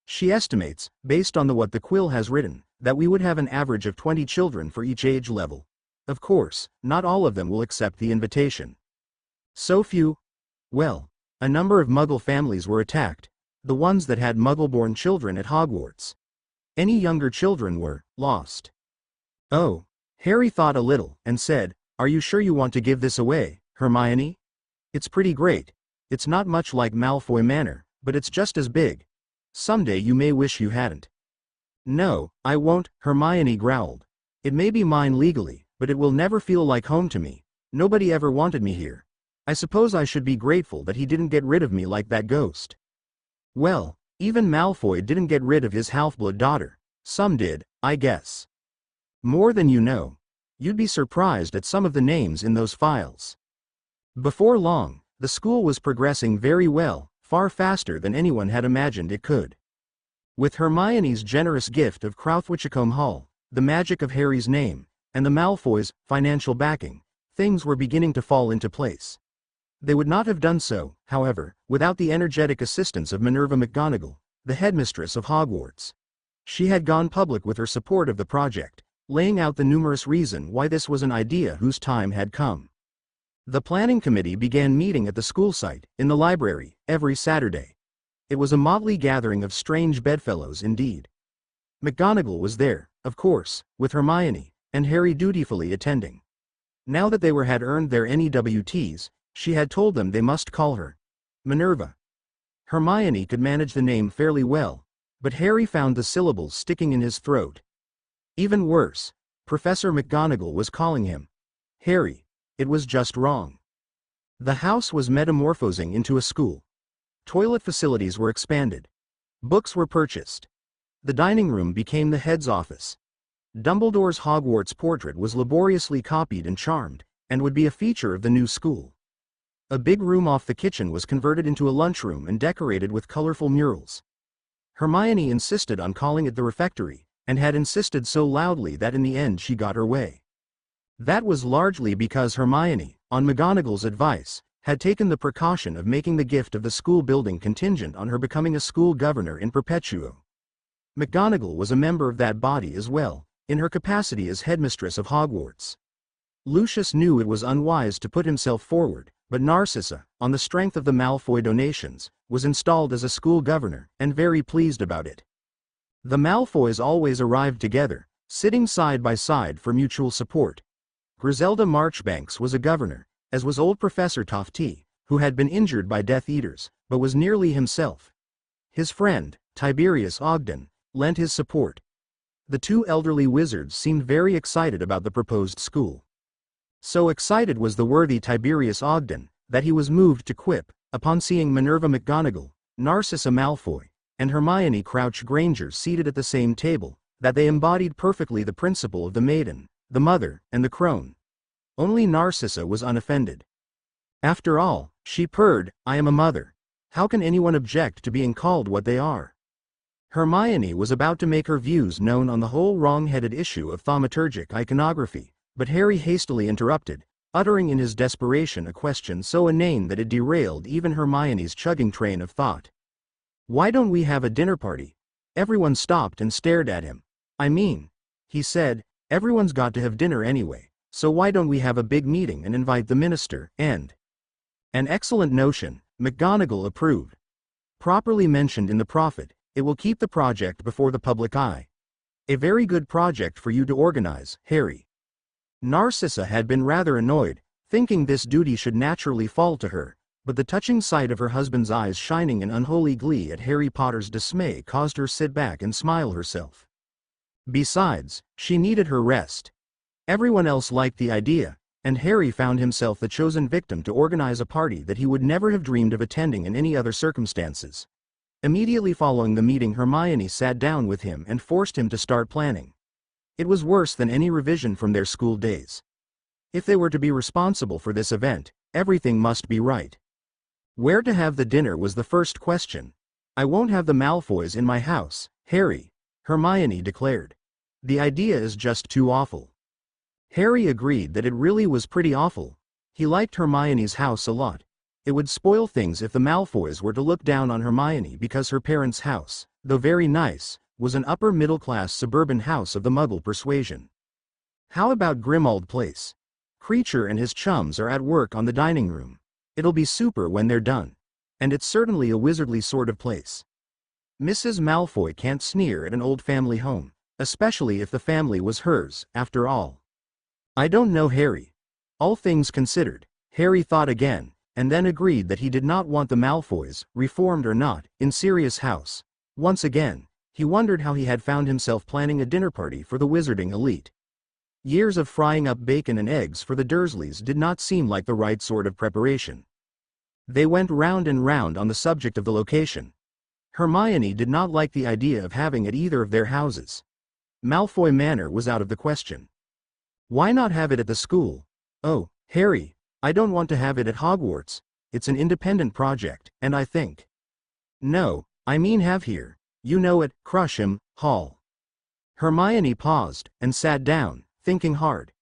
She estimates, based on what the quill has written, that we would have an average of 20 children for each age level. Of course, not all of them will accept the invitation." "So few?" "Well, a number of Muggle families were attacked, the ones that had Muggle-born children at Hogwarts. Any younger children were lost." "Oh." Harry thought a little, and said, "Are you sure you want to give this away, Hermione? It's pretty great. It's not much like Malfoy Manor, but it's just as big. Someday you may wish you hadn't. No, I won't, Hermione growled. It may be mine legally, but it will never feel like home to me. Nobody ever wanted me here. I suppose I should be grateful that he didn't get rid of me like that ghost. Well, even Malfoy didn't get rid of his half-blood daughter. Some did, I guess. More than you know. You'd be surprised at some of the names in those files. Before long, the school was progressing very well, far faster than anyone had imagined it could. With Hermione's generous gift of Crouthwitchacombe Hall, the magic of Harry's name, and the Malfoys' financial backing, things were beginning to fall into place. They would not have done so, however, without the energetic assistance of Minerva McGonagall, the headmistress of Hogwarts. She had gone public with her support of the project, laying out the numerous reasons why this was an idea whose time had come. The planning committee began meeting at the school site, in the library, every Saturday. It was a motley gathering of strange bedfellows indeed. McGonagall was there, of course, with Hermione, and Harry dutifully attending. Now that they had earned their NEWTs, she had told them they must call her Minerva. Hermione could manage the name fairly well, but Harry found the syllables sticking in his throat. Even worse, Professor McGonagall was calling him Harry. It was just wrong. The house was metamorphosing into a school. Toilet facilities were expanded. Books were purchased. The dining room became the head's office. Dumbledore's Hogwarts portrait was laboriously copied and charmed, and would be a feature of the new school. A big room off the kitchen was converted into a lunchroom and decorated with colorful murals. Hermione insisted on calling it the refectory, and had insisted so loudly that in the end she got her way. That was largely because Hermione, on McGonagall's advice, had taken the precaution of making the gift of the school building contingent on her becoming a school governor in perpetuo. McGonagall was a member of that body as well, in her capacity as headmistress of Hogwarts. Lucius knew it was unwise to put himself forward, but Narcissa, on the strength of the Malfoy donations, was installed as a school governor, and very pleased about it. The Malfoys always arrived together, sitting side by side for mutual support. Griselda Marchbanks was a governor, as was old Professor Tofty, who had been injured by Death Eaters, but was nearly himself. His friend, Tiberius Ogden, lent his support. The two elderly wizards seemed very excited about the proposed school. So excited was the worthy Tiberius Ogden, that he was moved to quip, upon seeing Minerva McGonagall, Narcissa Malfoy, and Hermione Crouch Granger seated at the same table, that they embodied perfectly the principle of the maiden, the mother, and the crone. Only Narcissa was unoffended. After all, she purred, I am a mother. How can anyone object to being called what they are? Hermione was about to make her views known on the whole wrong-headed issue of thaumaturgic iconography, but Harry hastily interrupted, uttering in his desperation a question so inane that it derailed even Hermione's chugging train of thought. Why don't we have a dinner party? Everyone stopped and stared at him. I mean, he said, everyone's got to have dinner anyway, so why don't we have a big meeting and invite the minister, and... An excellent notion, McGonagall approved. Properly mentioned in the Prophet, it will keep the project before the public eye. A very good project for you to organize, Harry. Narcissa had been rather annoyed, thinking this duty should naturally fall to her, but the touching sight of her husband's eyes shining in unholy glee at Harry Potter's dismay caused her sit back and smile herself. Besides, she needed her rest. Everyone else liked the idea, and Harry found himself the chosen victim to organize a party that he would never have dreamed of attending in any other circumstances. Immediately following the meeting, Hermione sat down with him and forced him to start planning. It was worse than any revision from their school days. If they were to be responsible for this event, everything must be right. Where to have the dinner was the first question. I won't have the Malfoys in my house, Harry, Hermione declared. The idea is just too awful. Harry agreed that it really was pretty awful. He liked Hermione's house a lot. It would spoil things if the Malfoys were to look down on Hermione because her parents' house, though very nice, was an upper-middle-class suburban house of the Muggle persuasion. How about Grimmauld Place? Creature and his chums are at work on the dining room. It'll be super when they're done. And it's certainly a wizardly sort of place. Mrs. Malfoy can't sneer at an old family home, especially if the family was hers, after all. I don't know, Harry. All things considered, Harry thought again, and then agreed that he did not want the Malfoys, reformed or not, in Sirius House. Once again, he wondered how he had found himself planning a dinner party for the wizarding elite. Years of frying up bacon and eggs for the Dursleys did not seem like the right sort of preparation. They went round and round on the subject of the location. Hermione did not like the idea of having it either of their houses. Malfoy Manor was out of the question. Why not have it at the school? Oh, Harry, I don't want to have it at Hogwarts. It's an independent project, and I think. No, I mean have here. You know it, Crusham Hall. Hermione paused, and sat down, thinking hard.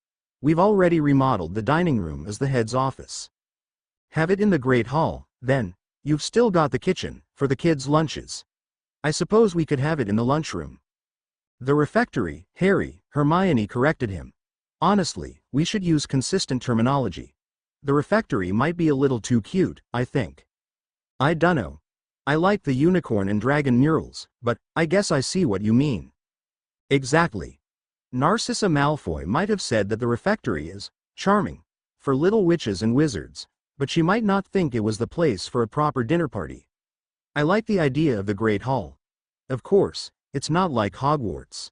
We've already remodeled the dining room as the head's office. Have it in the Great Hall, then. You've still got the kitchen, for the kids' lunches. I suppose we could have it in the lunchroom. The refectory, Harry, Hermione corrected him. Honestly, we should use consistent terminology. The refectory might be a little too cute, I think. I dunno. I like the unicorn and dragon murals, but I guess I see what you mean. Exactly. Narcissa Malfoy might have said that the refectory is charming for little witches and wizards, but she might not think it was the place for a proper dinner party. I like the idea of the Great Hall. Of course, it's not like Hogwarts.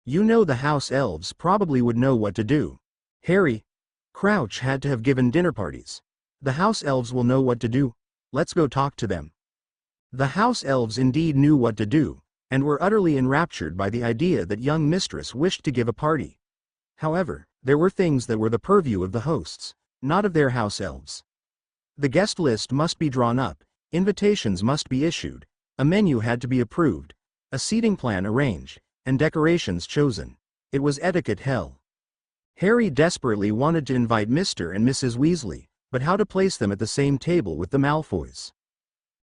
You know the house elves probably would know what to do. Harry, Crouch had to have given dinner parties. The house elves will know what to do. Let's go talk to them. The house elves indeed knew what to do, and were utterly enraptured by the idea that young mistress wished to give a party. However, there were things that were the purview of the hosts, not of their house elves. The guest list must be drawn up, invitations must be issued, a menu had to be approved, a seating plan arranged, and decorations chosen. It was etiquette hell. Harry desperately wanted to invite Mr. and Mrs. Weasley, but how to place them at the same table with the Malfoys?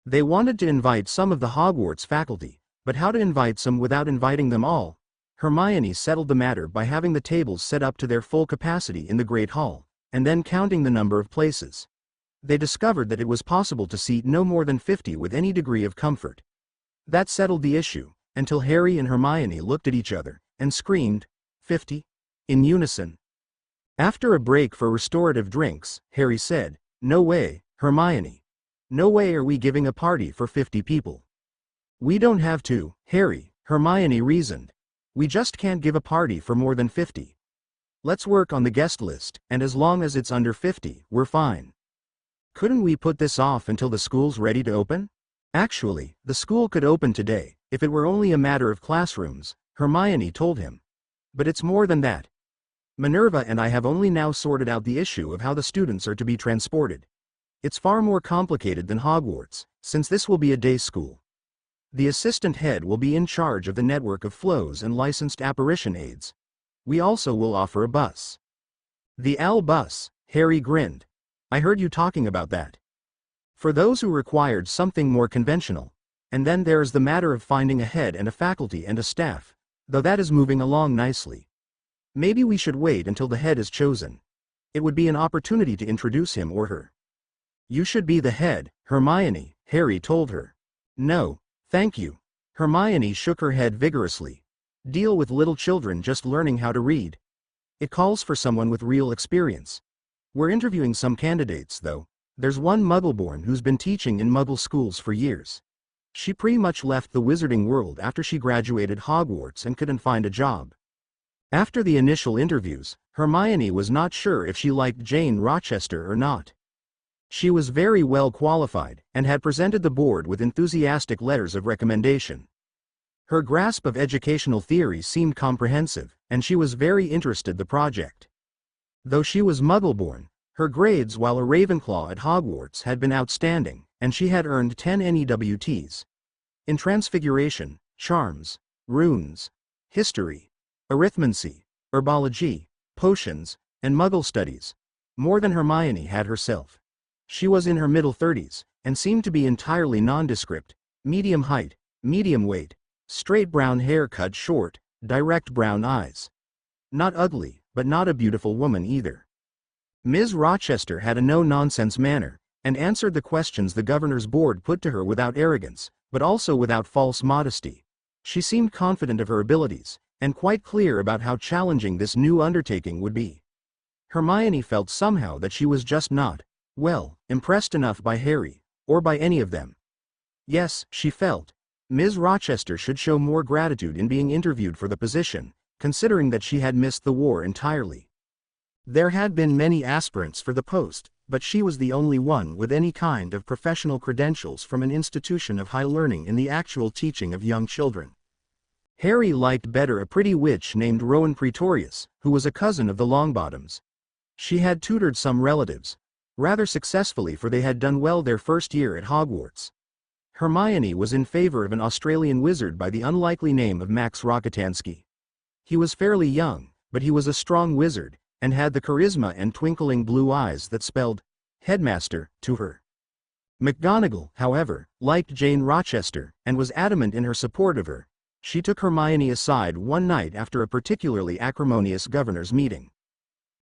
They wanted to invite some of the Hogwarts faculty, but how to invite some without inviting them all? Hermione settled the matter by having the tables set up to their full capacity in the Great Hall, and then counting the number of places. They discovered that it was possible to seat no more than 50 with any degree of comfort. That settled the issue, until Harry and Hermione looked at each other, and screamed, 50? In unison. After a break for restorative drinks, Harry said, No way, Hermione. No way are we giving a party for 50 people. We don't have to, Harry, Hermione reasoned. We just can't give a party for more than 50. Let's work on the guest list, and as long as it's under 50, we're fine. Couldn't we put this off until the school's ready to open? Actually, the school could open today, if it were only a matter of classrooms, Hermione told him. But it's more than that. Minerva and I have only now sorted out the issue of how the students are to be transported. It's far more complicated than Hogwarts, since this will be a day school. The assistant head will be in charge of the network of flows and licensed apparition aides. We also will offer a bus. The L bus, Harry grinned. I heard you talking about that. For those who required something more conventional. And then there's the matter of finding a head and a faculty and a staff, though that is moving along nicely. Maybe we should wait until the head is chosen. It would be an opportunity to introduce him or her. You should be the head, Hermione, Harry told her. No, thank you. Hermione shook her head vigorously. Deal with little children just learning how to read. It calls for someone with real experience. We're interviewing some candidates, though. There's one Muggleborn who's been teaching in Muggle schools for years. She pretty much left the wizarding world after she graduated Hogwarts and couldn't find a job. After the initial interviews, Hermione was not sure if she liked Jane Rochester or not. She was very well qualified, and had presented the board with enthusiastic letters of recommendation. Her grasp of educational theory seemed comprehensive, and she was very interested in the project. Though she was Muggleborn, her grades while a Ravenclaw at Hogwarts had been outstanding, and she had earned 10 NEWTs. In Transfiguration, Charms, Runes, History, Arithmancy, Herbology, Potions, and Muggle Studies. More than Hermione had herself. She was in her middle 30s, and seemed to be entirely nondescript, medium height, medium weight, straight brown hair cut short, direct brown eyes. Not ugly, but not a beautiful woman either. Ms. Rochester had a no-nonsense manner, and answered the questions the governor's board put to her without arrogance, but also without false modesty. She seemed confident of her abilities, and quite clear about how challenging this new undertaking would be. Hermione felt somehow that she was just not, Well, impressed enough by Harry, or by any of them. Yes, she felt. Ms. Rochester should show more gratitude in being interviewed for the position, considering that she had missed the war entirely. There had been many aspirants for the post, but she was the only one with any kind of professional credentials from an institution of high learning in the actual teaching of young children. Harry liked better a pretty witch named Rowan Pretorius, who was a cousin of the Longbottoms. She had tutored some relatives, rather successfully, for they had done well their first year at Hogwarts. Hermione was in favor of an Australian wizard by the unlikely name of Max Rockatansky. He was fairly young, but he was a strong wizard, and had the charisma and twinkling blue eyes that spelled headmaster to her. McGonagall, however, liked Jane Rochester, and was adamant in her support of her. She took Hermione aside one night after a particularly acrimonious governor's meeting.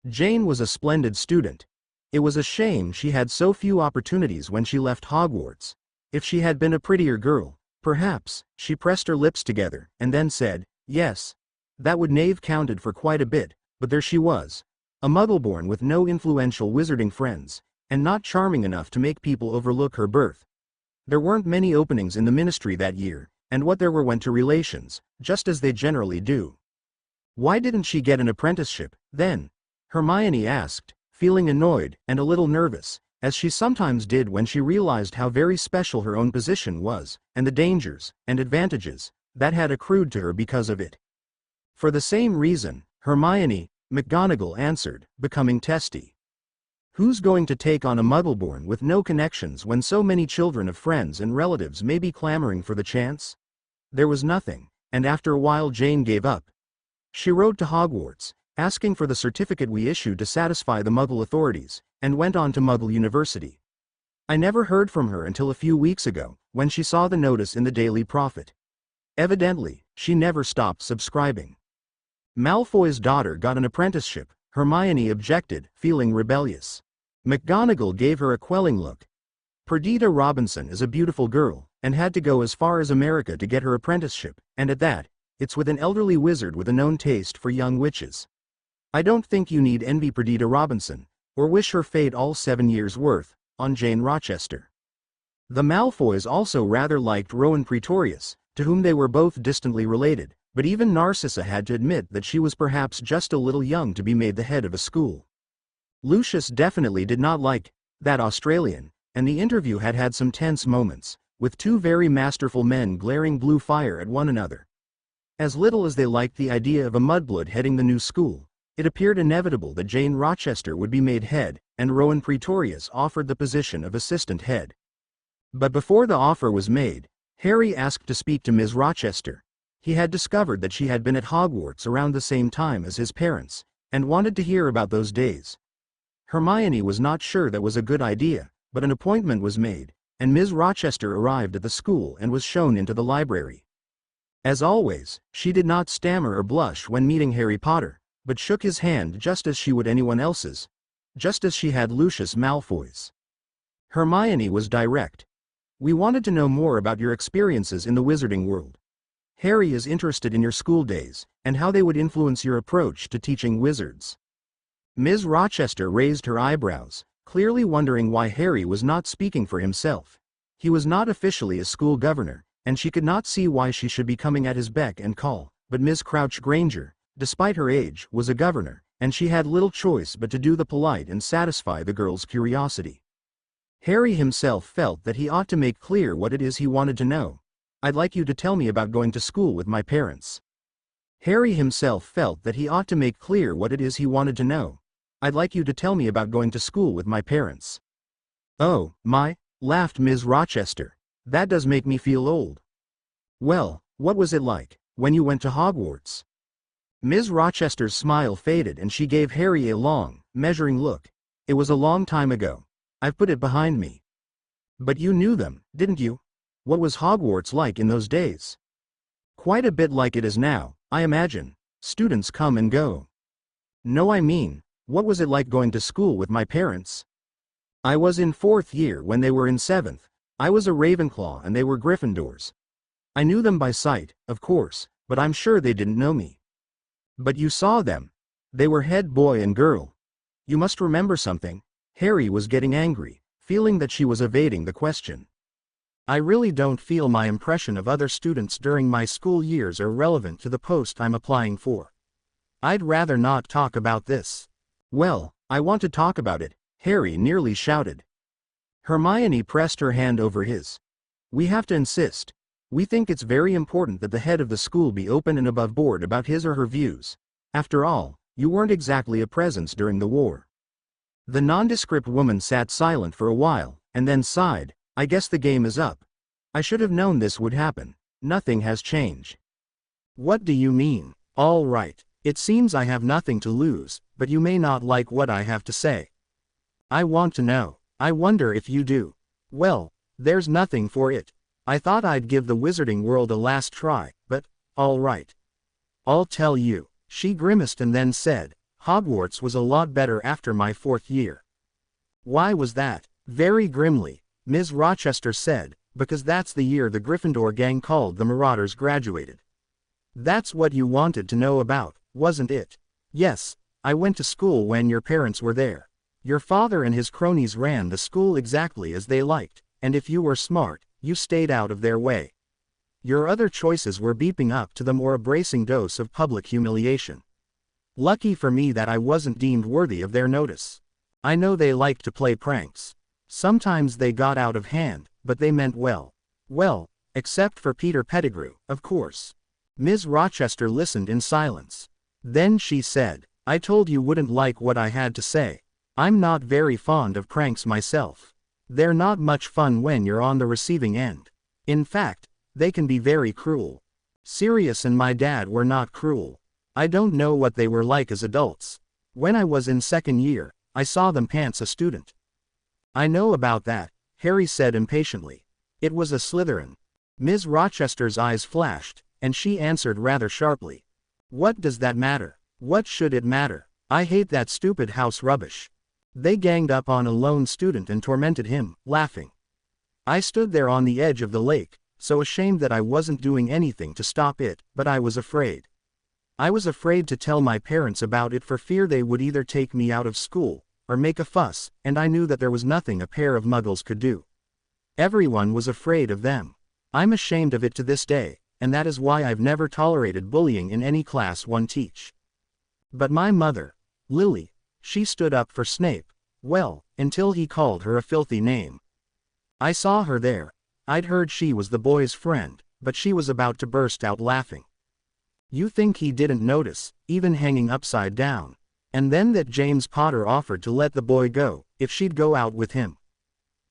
Jane was a splendid student. It was a shame she had so few opportunities when she left Hogwarts. If she had been a prettier girl, perhaps, she pressed her lips together, and then said, yes. That would have counted for quite a bit, but there she was. A Muggle-born with no influential wizarding friends, and not charming enough to make people overlook her birth. There weren't many openings in the ministry that year, and what there were went to relations, just as they generally do. Why didn't she get an apprenticeship, then? Hermione asked, feeling annoyed and a little nervous, as she sometimes did when she realized how very special her own position was, and the dangers and advantages that had accrued to her because of it. For the same reason, Hermione, McGonagall answered, becoming testy. Who's going to take on a Muggle-born with no connections when so many children of friends and relatives may be clamoring for the chance? There was nothing, and after a while Jane gave up. She rode to Hogwarts, asking for the certificate we issued to satisfy the Muggle authorities, and went on to Muggle University. I never heard from her until a few weeks ago, when she saw the notice in the Daily Prophet. Evidently, she never stopped subscribing. Malfoy's daughter got an apprenticeship, Hermione objected, feeling rebellious. McGonagall gave her a quelling look. Perdita Robinson is a beautiful girl, and had to go as far as America to get her apprenticeship, and at that, it's with an elderly wizard with a known taste for young witches. I don't think you need envy Perdita Robinson, or wish her fate all 7 years' worth, on Jane Rochester. The Malfoys also rather liked Rowan Pretorius, to whom they were both distantly related, but even Narcissa had to admit that she was perhaps just a little young to be made the head of a school. Lucius definitely did not like that Australian, and the interview had had some tense moments, with two very masterful men glaring blue fire at one another. As little as they liked the idea of a mudblood heading the new school, it appeared inevitable that Jane Rochester would be made head, and Rowan Pretorius offered the position of assistant head. But before the offer was made, Harry asked to speak to Ms. Rochester. He had discovered that she had been at Hogwarts around the same time as his parents, and wanted to hear about those days. Hermione was not sure that was a good idea, but an appointment was made, and Ms. Rochester arrived at the school and was shown into the library. As always, she did not stammer or blush when meeting Harry Potter, but shook his hand just as she would anyone else's, just as she had Lucius Malfoy's. Hermione was direct. We wanted to know more about your experiences in the wizarding world. Harry is interested in your school days, and how they would influence your approach to teaching wizards. Ms. Rochester raised her eyebrows, clearly wondering why Harry was not speaking for himself. He was not officially a school governor, and she could not see why she should be coming at his beck and call, but Miss Crouch Granger, despite her age, was a governor, and she had little choice but to do the polite and satisfy the girl's curiosity. Harry himself felt that he ought to make clear what it is he wanted to know. I'd like you to tell me about going to school with my parents. Harry himself felt that he ought to make clear what it is he wanted to know. I'd like you to tell me about going to school with my parents. Oh, my, laughed Ms. Rochester. That does make me feel old. Well, what was it like, when you went to Hogwarts? Ms. Rochester's smile faded and she gave Harry a long, measuring look. It was a long time ago. I've put it behind me. But you knew them, didn't you? What was Hogwarts like in those days? Quite a bit like it is now, I imagine. Students come and go. No, I mean, what was it like going to school with my parents? I was in 4th year when they were in 7th. I was a Ravenclaw and they were Gryffindors. I knew them by sight, of course, but I'm sure they didn't know me. But you saw them. They were head boy and girl. You must remember something. Harry was getting angry, feeling that she was evading the question. I really don't feel my impression of other students during my school years are relevant to the post I'm applying for. I'd rather not talk about this. Well, I want to talk about it, Harry nearly shouted. Hermione pressed her hand over his. We have to insist. We think it's very important that the head of the school be open and above board about his or her views. After all, you weren't exactly a presence during the war. The nondescript woman sat silent for a while, and then sighed. I guess the game is up. I should have known this would happen. Nothing has changed. What do you mean? All right. It seems I have nothing to lose, but you may not like what I have to say. I want to know. I wonder if you do. Well, there's nothing for it. I thought I'd give the wizarding world a last try, but, all right. I'll tell you. She grimaced and then said, Hogwarts was a lot better after my 4th year. Why was that? Very grimly, Ms. Rochester said, because that's the year the Gryffindor gang called the Marauders graduated. That's what you wanted to know about, wasn't it? Yes, I went to school when your parents were there. Your father and his cronies ran the school exactly as they liked, and if you were smart, you stayed out of their way. Your other choices were beeping up to the more bracing dose of public humiliation. Lucky for me that I wasn't deemed worthy of their notice. I know they liked to play pranks. Sometimes they got out of hand, but they meant well. Well, except for Peter Pettigrew, of course. Ms. Rochester listened in silence. Then she said, I told you wouldn't like what I had to say. I'm not very fond of pranks myself. They're not much fun when you're on the receiving end. In fact, they can be very cruel. Sirius and my dad were not cruel. I don't know what they were like as adults. When I was in 2nd year, I saw them pants a student. I know about that, Harry said impatiently. It was a Slytherin. Ms. Rochester's eyes flashed, and she answered rather sharply. What does that matter? What should it matter? I hate that stupid house rubbish. They ganged up on a lone student and tormented him, laughing. I stood there on the edge of the lake, so ashamed that I wasn't doing anything to stop it, but I was afraid. I was afraid to tell my parents about it for fear they would either take me out of school, or make a fuss, and I knew that there was nothing a pair of muggles could do. Everyone was afraid of them. I'm ashamed of it to this day, and that is why I've never tolerated bullying in any class one teach. But my mother, Lily, she stood up for Snape, well, until he called her a filthy name. I saw her there. I'd heard she was the boy's friend, but she was about to burst out laughing. You think he didn't notice, even hanging upside down? And then that James Potter offered to let the boy go, if she'd go out with him.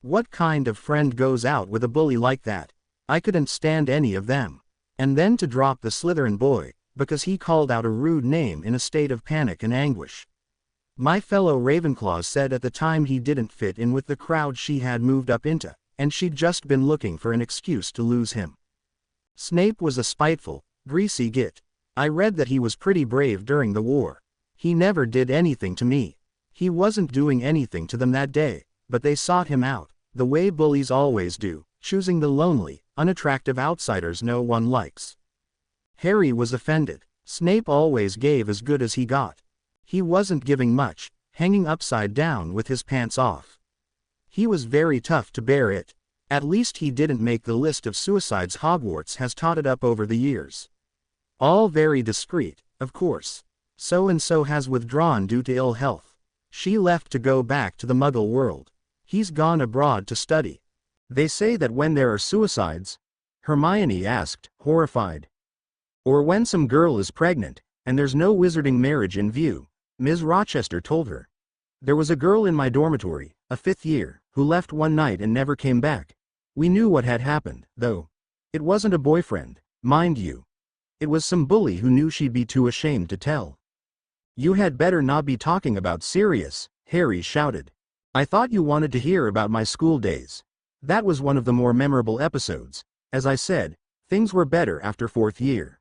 What kind of friend goes out with a bully like that? I couldn't stand any of them. And then to drop the Slytherin boy, because he called out a rude name in a state of panic and anguish. My fellow Ravenclaws said at the time he didn't fit in with the crowd she had moved up into, and she'd just been looking for an excuse to lose him. Snape was a spiteful, greasy git. I read that he was pretty brave during the war. He never did anything to me. He wasn't doing anything to them that day, but they sought him out, the way bullies always do, choosing the lonely, unattractive outsiders no one likes. Harry was offended. Snape always gave as good as he got. He wasn't giving much, hanging upside down with his pants off. He was very tough to bear it. At least he didn't make the list of suicides Hogwarts has totted up over the years. All very discreet, of course. So-and-so has withdrawn due to ill health. She left to go back to the Muggle world. He's gone abroad to study. They say that when there are suicides, Hermione asked, horrified. Or when some girl is pregnant, and there's no wizarding marriage in view, Ms. Rochester told her. There was a girl in my dormitory, a 5th year, who left one night and never came back. We knew what had happened, though. It wasn't a boyfriend, mind you. It was some bully who knew she'd be too ashamed to tell. You had better not be talking about Sirius, Harry shouted. I thought you wanted to hear about my school days. That was one of the more memorable episodes. As I said, things were better after 4th year.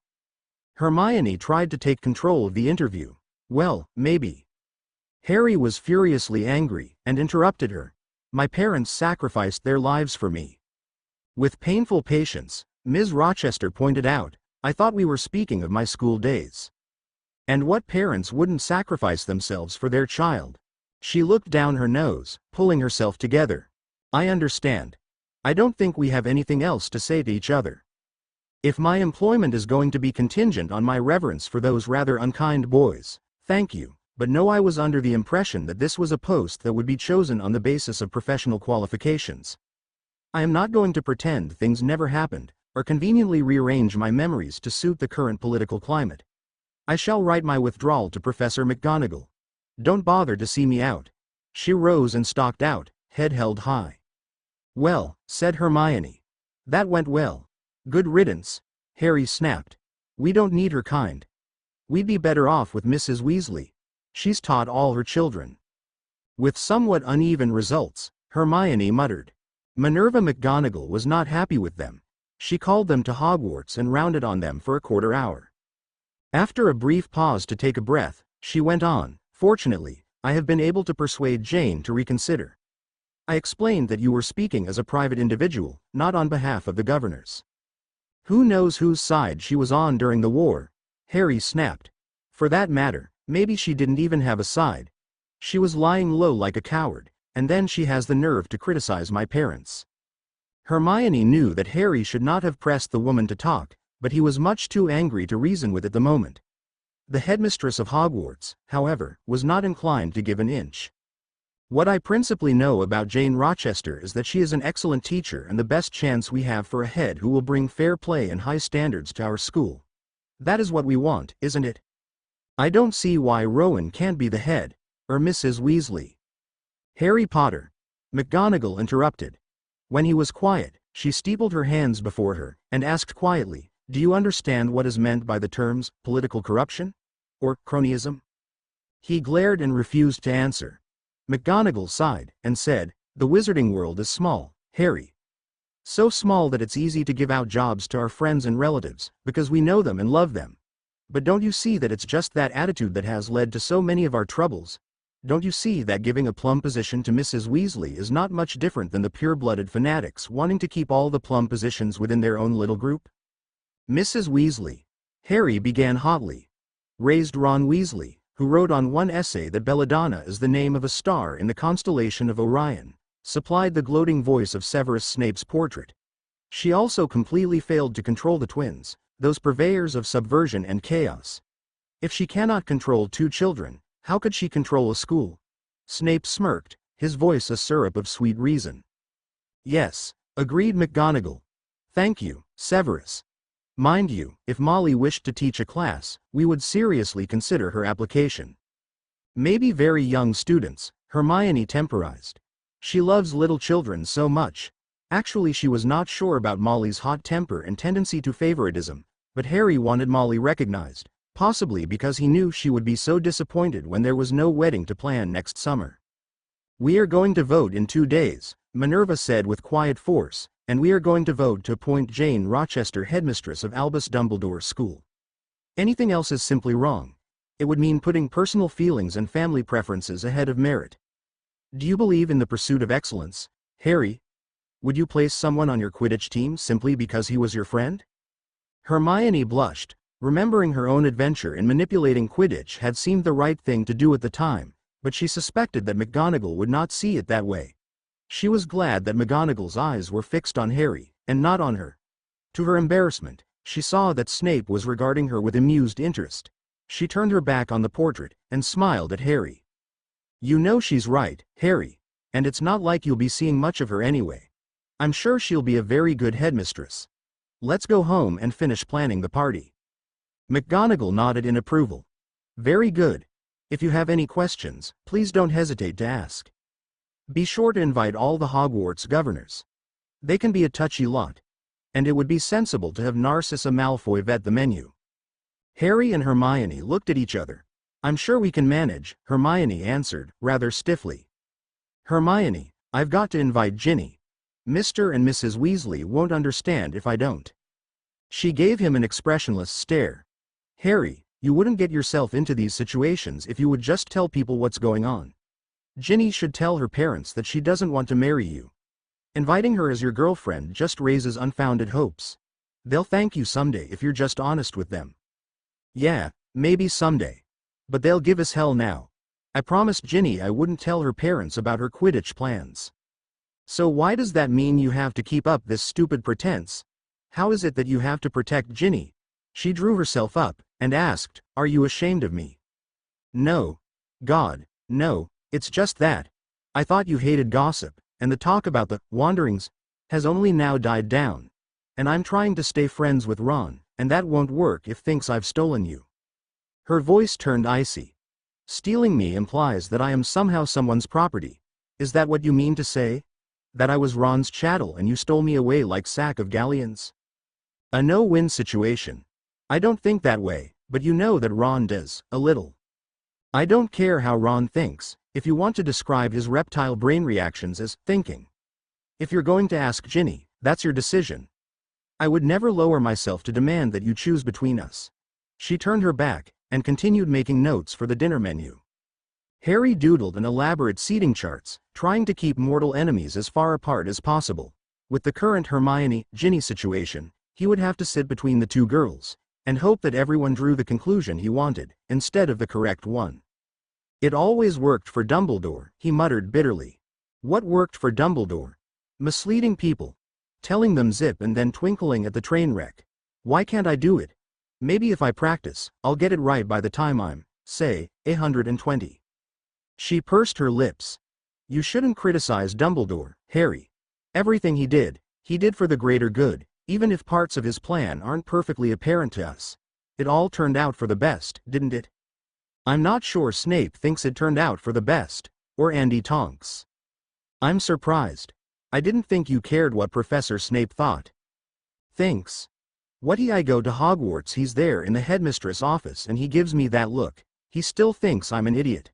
Hermione tried to take control of the interview. Well, maybe. Harry was furiously angry, and interrupted her. My parents sacrificed their lives for me. With painful patience, Ms. Rochester pointed out, I thought we were speaking of my school days. And what parents wouldn't sacrifice themselves for their child? She looked down her nose, pulling herself together. I understand. I don't think we have anything else to say to each other. If my employment is going to be contingent on my reverence for those rather unkind boys, thank you, but no, I was under the impression that this was a post that would be chosen on the basis of professional qualifications. I am not going to pretend things never happened, or conveniently rearrange my memories to suit the current political climate. I shall write my withdrawal to Professor McGonagall. Don't bother to see me out. She rose and stalked out, head held high. Well, said Hermione. That went well. Good riddance, Harry snapped. We don't need her kind. We'd be better off with Mrs. Weasley. She's taught all her children. With somewhat uneven results, Hermione muttered. Minerva McGonagall was not happy with them. She called them to Hogwarts and rounded on them for a quarter hour. After a brief pause to take a breath, she went on, fortunately, I have been able to persuade Jane to reconsider. I explained that you were speaking as a private individual, not on behalf of the governors. Who knows whose side she was on during the war? Harry snapped. For that matter, maybe she didn't even have a side. She was lying low like a coward, and then she has the nerve to criticize my parents. Hermione knew that Harry should not have pressed the woman to talk, but he was much too angry to reason with at the moment. The headmistress of Hogwarts, however, was not inclined to give an inch. What I principally know about Jane Rochester is that she is an excellent teacher and the best chance we have for a head who will bring fair play and high standards to our school. That is what we want, isn't it? I don't see why Rowan can't be the head, or Mrs. Weasley. Harry Potter. McGonagall interrupted. When he was quiet, she steepled her hands before her, and asked quietly, do you understand what is meant by the terms, political corruption? Or cronyism? He glared and refused to answer. McGonagall sighed, and said, the wizarding world is small, Harry. So small that it's easy to give out jobs to our friends and relatives, because we know them and love them. But don't you see that it's just that attitude that has led to so many of our troubles? Don't you see that giving a plum position to Mrs. Weasley is not much different than the pure-blooded fanatics wanting to keep all the plum positions within their own little group? Mrs. Weasley. Harry began hotly. Raised Ron Weasley, who wrote on one essay that Belladonna is the name of a star in the constellation of Orion, supplied the gloating voice of Severus Snape's portrait. She also completely failed to control the twins, those purveyors of subversion and chaos. If she cannot control 2 children, how could she control a school? Snape smirked, his voice a syrup of sweet reason. Yes, agreed McGonagall. Thank you, Severus. Mind you, if Molly wished to teach a class, we would seriously consider her application. Maybe very young students, Hermione temporized. She loves little children so much. Actually, she was not sure about Molly's hot temper and tendency to favoritism, but Harry wanted Molly recognized, possibly because he knew she would be so disappointed when there was no wedding to plan next summer. We are going to vote in 2 days, Minerva said with quiet force, and we are going to vote to appoint Jane Rochester headmistress of Albus Dumbledore's school. Anything else is simply wrong. It would mean putting personal feelings and family preferences ahead of merit. Do you believe in the pursuit of excellence, Harry? Would you place someone on your Quidditch team simply because he was your friend? Hermione blushed. Remembering her own adventure in manipulating Quidditch had seemed the right thing to do at the time, but she suspected that McGonagall would not see it that way. She was glad that McGonagall's eyes were fixed on Harry, and not on her. To her embarrassment, she saw that Snape was regarding her with amused interest. She turned her back on the portrait, and smiled at Harry. You know she's right, Harry, and it's not like you'll be seeing much of her anyway. I'm sure she'll be a very good headmistress. Let's go home and finish planning the party. McGonagall nodded in approval. Very good. If you have any questions, please don't hesitate to ask. Be sure to invite all the Hogwarts governors. They can be a touchy lot. And it would be sensible to have Narcissa Malfoy vet the menu. Harry and Hermione looked at each other. I'm sure we can manage, Hermione answered, rather stiffly. Hermione, I've got to invite Ginny. Mr. and Mrs. Weasley won't understand if I don't. She gave him an expressionless stare. Harry, you wouldn't get yourself into these situations if you would just tell people what's going on. Ginny should tell her parents that she doesn't want to marry you. Inviting her as your girlfriend just raises unfounded hopes. They'll thank you someday if you're just honest with them. Yeah, maybe someday. But they'll give us hell now. I promised Ginny I wouldn't tell her parents about her Quidditch plans. So why does that mean you have to keep up this stupid pretense? How is it that you have to protect Ginny? She drew herself up, and asked, are you ashamed of me? No. God, no, it's just that. I thought you hated gossip, and the talk about the wanderings has only now died down. And I'm trying to stay friends with Ron, and that won't work if thinks I've stolen you. Her voice turned icy. Stealing me implies that I am somehow someone's property. Is that what you mean to say? That I was Ron's chattel and you stole me away like sack of galleons? A no-win situation. I don't think that way, but you know that Ron does, a little. I don't care how Ron thinks, if you want to describe his reptile brain reactions as thinking. If you're going to ask Ginny, that's your decision. I would never lower myself to demand that you choose between us. She turned her back, and continued making notes for the dinner menu. Harry doodled an elaborate seating charts, trying to keep mortal enemies as far apart as possible. With the current Hermione-Ginny situation, he would have to sit between the two girls, and hope that everyone drew the conclusion he wanted, instead of the correct one. It always worked for Dumbledore, he muttered bitterly. What worked for Dumbledore? Misleading people. Telling them zip and then twinkling at the train wreck. Why can't I do it? Maybe if I practice, I'll get it right by the time I'm, say, 120. She pursed her lips. You shouldn't criticize Dumbledore, Harry. Everything he did for the greater good, even if parts of his plan aren't perfectly apparent to us. It all turned out for the best, didn't it? I'm not sure Snape thinks it turned out for the best, or Andy Tonks. I'm surprised. I didn't think you cared what Professor Snape thought. Thinks. I go to Hogwarts, he's there in the headmistress' office and he gives me that look. He still thinks I'm an idiot.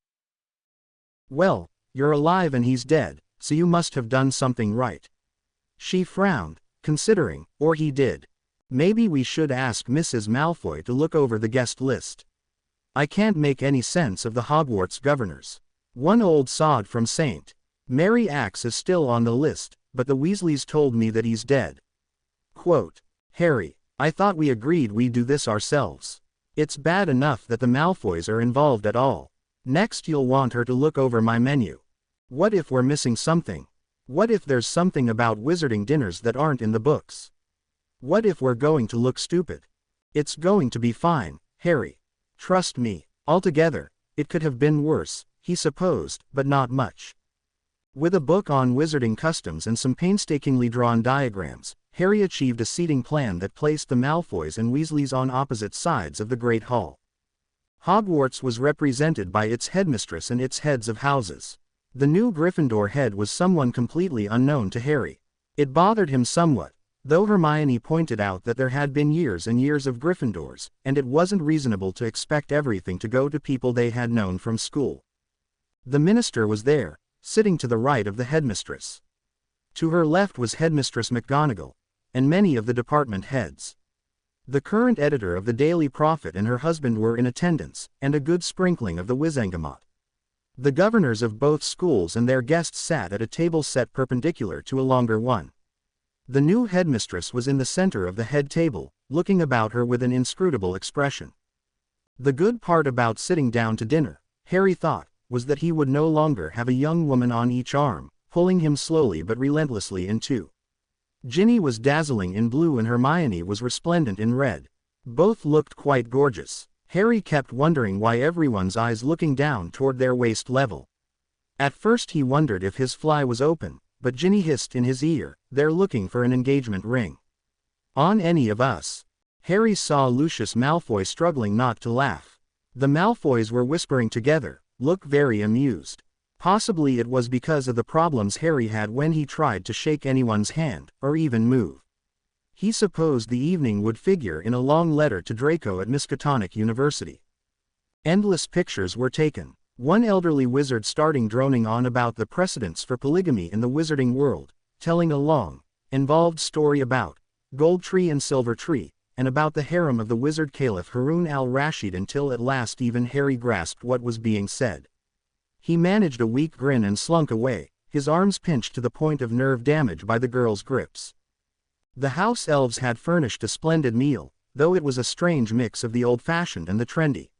Well, you're alive and he's dead, so you must have done something right. She frowned, considering, or he did. Maybe we should ask Mrs. Malfoy to look over the guest list. I can't make any sense of the Hogwarts governors. One old sod from St. Mary Axe is still on the list, but the Weasleys told me that he's dead. Quote, Harry, I thought we agreed we'd do this ourselves. It's bad enough that the Malfoys are involved at all. Next you'll want her to look over my menu. What if we're missing something? What if there's something about wizarding dinners that aren't in the books? What if we're going to look stupid? It's going to be fine, Harry. Trust me, altogether, it could have been worse, he supposed, but not much. With a book on wizarding customs and some painstakingly drawn diagrams, Harry achieved a seating plan that placed the Malfoys and Weasleys on opposite sides of the Great Hall. Hogwarts was represented by its headmistress and its heads of houses. The new Gryffindor head was someone completely unknown to Harry. It bothered him somewhat, though Hermione pointed out that there had been years and years of Gryffindors, and it wasn't reasonable to expect everything to go to people they had known from school. The minister was there, sitting to the right of the headmistress. To her left was Headmistress McGonagall, and many of the department heads. The current editor of the Daily Prophet and her husband were in attendance, and a good sprinkling of the Wizengamot. The governors of both schools and their guests sat at a table set perpendicular to a longer one. The new headmistress was in the center of the head table, looking about her with an inscrutable expression. The good part about sitting down to dinner, Harry thought, was that he would no longer have a young woman on each arm, pulling him slowly but relentlessly in two. Ginny was dazzling in blue and Hermione was resplendent in red. Both looked quite gorgeous. Harry kept wondering why everyone's eyes looking down toward their waist level. At first he wondered if his fly was open, but Ginny hissed in his ear, they're looking for an engagement ring. On any of us. Harry saw Lucius Malfoy struggling not to laugh. The Malfoys were whispering together, look very amused. Possibly it was because of the problems Harry had when he tried to shake anyone's hand, or even move. He supposed the evening would figure in a long letter to Draco at Miskatonic University. Endless pictures were taken. One elderly wizard starting droning on about the precedents for polygamy in the wizarding world, telling a long, involved story about Gold Tree and Silver Tree, and about the harem of the wizard Caliph Harun al-Rashid until at last even Harry grasped what was being said. He managed a weak grin and slunk away, his arms pinched to the point of nerve damage by the girl's grips. The house elves had furnished a splendid meal, though it was a strange mix of the old-fashioned and the trendy.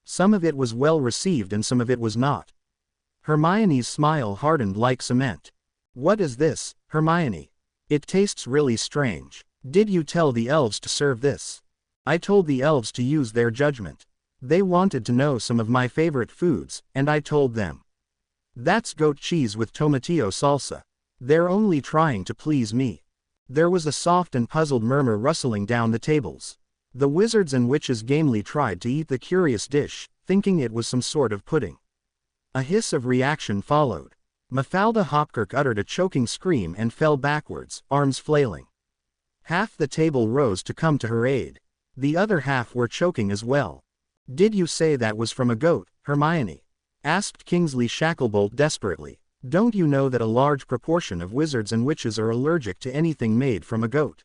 Some of it was well received and some of it was not. Hermione's smile hardened like cement. What is this, Hermione? It tastes really strange. Did you tell the elves to serve this? I told the elves to use their judgment. They wanted to know some of my favorite foods, and I told them. That's goat cheese with tomatillo salsa. They're only trying to please me. There was a soft and puzzled murmur rustling down the tables. The wizards and witches gamely tried to eat the curious dish, thinking it was some sort of pudding. A hiss of reaction followed. Mafalda Hopkirk uttered a choking scream and fell backwards, arms flailing. Half the table rose to come to her aid. The other half were choking as well. Did you say that was from a goat, Hermione? Asked Kingsley Shacklebolt desperately. Don't you know that a large proportion of wizards and witches are allergic to anything made from a goat?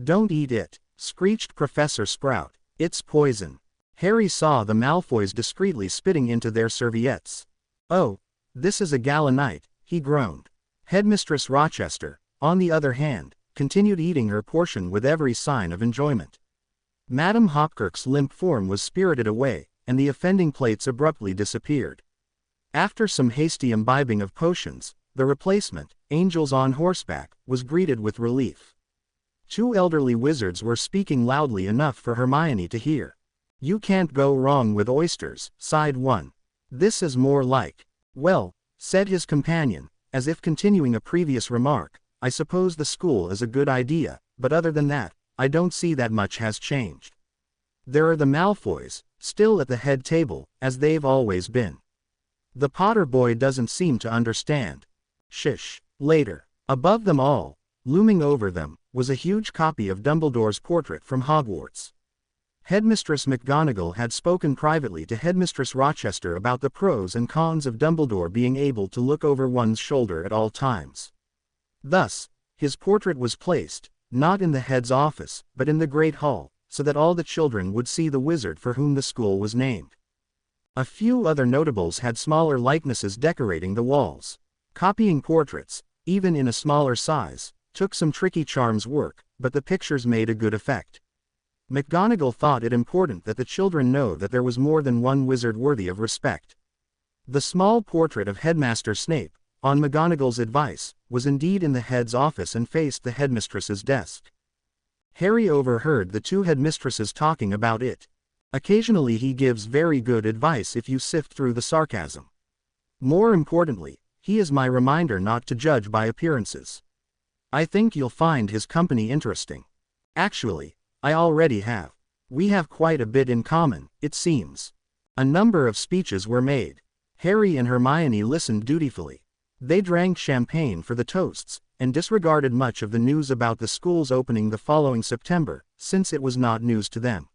Don't eat it, screeched Professor Sprout. It's poison. Harry saw the Malfoys discreetly spitting into their serviettes. Oh, this is a gala night, he groaned. Headmistress Rochester, on the other hand, continued eating her portion with every sign of enjoyment. Madame Hopkirk's limp form was spirited away, and the offending plates abruptly disappeared. After some hasty imbibing of potions, the replacement, Angels on Horseback, was greeted with relief. Two elderly wizards were speaking loudly enough for Hermione to hear. You can't go wrong with oysters, sighed one. This is more like. Well, said his companion, as if continuing a previous remark, I suppose the school is a good idea, but other than that, I don't see that much has changed. There are the Malfoys, still at the head table, as they've always been. The Potter boy doesn't seem to understand. Shish. Later. Above them all, looming over them, was a huge copy of Dumbledore's portrait from Hogwarts. Headmistress McGonagall had spoken privately to Headmistress Rochester about the pros and cons of Dumbledore being able to look over one's shoulder at all times. Thus, his portrait was placed, not in the head's office, but in the Great Hall, so that all the children would see the wizard for whom the school was named. A few other notables had smaller likenesses decorating the walls. Copying portraits, even in a smaller size, took some tricky charms work, but the pictures made a good effect. McGonagall thought it important that the children know that there was more than one wizard worthy of respect. The small portrait of Headmaster Snape, on McGonagall's advice, was indeed in the head's office and faced the headmistress's desk. Harry overheard the two headmistresses talking about it. Occasionally he gives very good advice if you sift through the sarcasm. More importantly, he is my reminder not to judge by appearances. I think you'll find his company interesting. Actually, I already have. We have quite a bit in common, it seems. A number of speeches were made. Harry and Hermione listened dutifully. They drank champagne for the toasts, and disregarded much of the news about the school's opening the following September, since it was not news to them.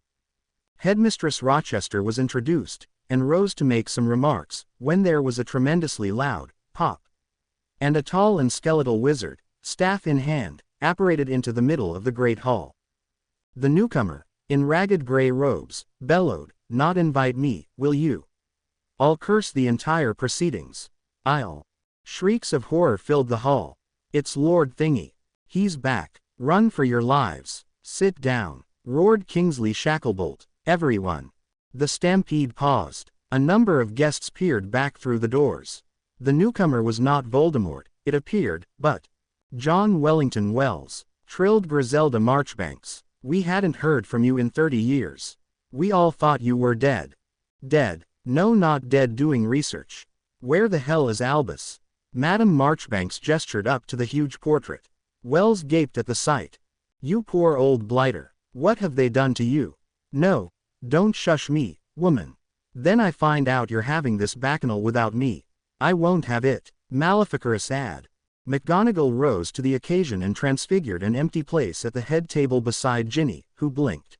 Headmistress Rochester was introduced, and rose to make some remarks, when there was a tremendously loud pop. And a tall and skeletal wizard, staff in hand, apparated into the middle of the great hall. The newcomer, in ragged gray robes, bellowed, "Not invite me, will you? I'll curse the entire proceedings. I'll." Shrieks of horror filled the hall. It's Lord Thingy. He's back. Run for your lives. Sit down, roared Kingsley Shacklebolt. Everyone. The stampede paused. A number of guests peered back through the doors. The newcomer was not Voldemort, it appeared, but John Wellington Wells, trilled Griselda Marchbanks. We hadn't heard from you in 30 years. We all thought you were dead. Dead? No, not dead, doing research. Where the hell is Albus? Madame Marchbanks gestured up to the huge portrait. Wells gaped at the sight. You poor old blighter. What have they done to you? No, don't shush me, woman. Then I find out you're having this bacchanal without me. I won't have it. Maleficarous ad. McGonagall rose to the occasion and transfigured an empty place at the head table beside Ginny, who blinked.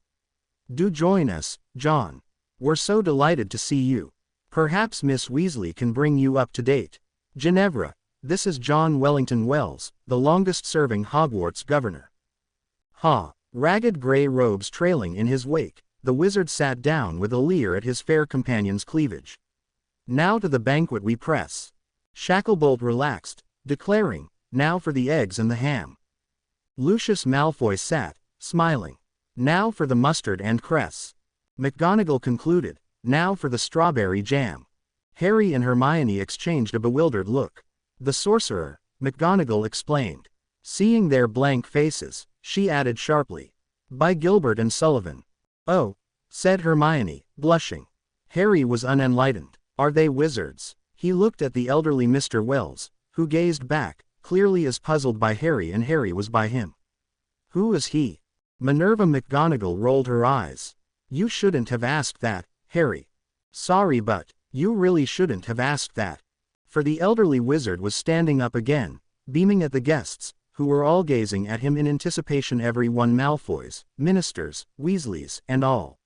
Do join us, John. We're so delighted to see you. Perhaps Miss Weasley can bring you up to date. Ginevra, this is John Wellington Wells, the longest-serving Hogwarts governor. Ha! Ragged gray robes trailing in his wake, the wizard sat down with a leer at his fair companion's cleavage. Now to the banquet we press. Shacklebolt relaxed, declaring, now for the eggs and the ham. Lucius Malfoy sat, smiling. Now for the mustard and cress. McGonagall concluded, now for the strawberry jam. Harry and Hermione exchanged a bewildered look. The sorcerer, McGonagall explained. Seeing their blank faces, she added sharply. By Gilbert and Sullivan. Oh, said Hermione, blushing. Harry was unenlightened. Are they wizards? He looked at the elderly Mr. Wells, who gazed back, clearly as puzzled by Harry and Harry was by him. Who is he? Minerva McGonagall rolled her eyes. You shouldn't have asked that, Harry. Sorry, but you really shouldn't have asked that. For the elderly wizard was standing up again, beaming at the guests, who were all gazing at him in anticipation, every one, Malfoys, ministers, Weasleys, and all.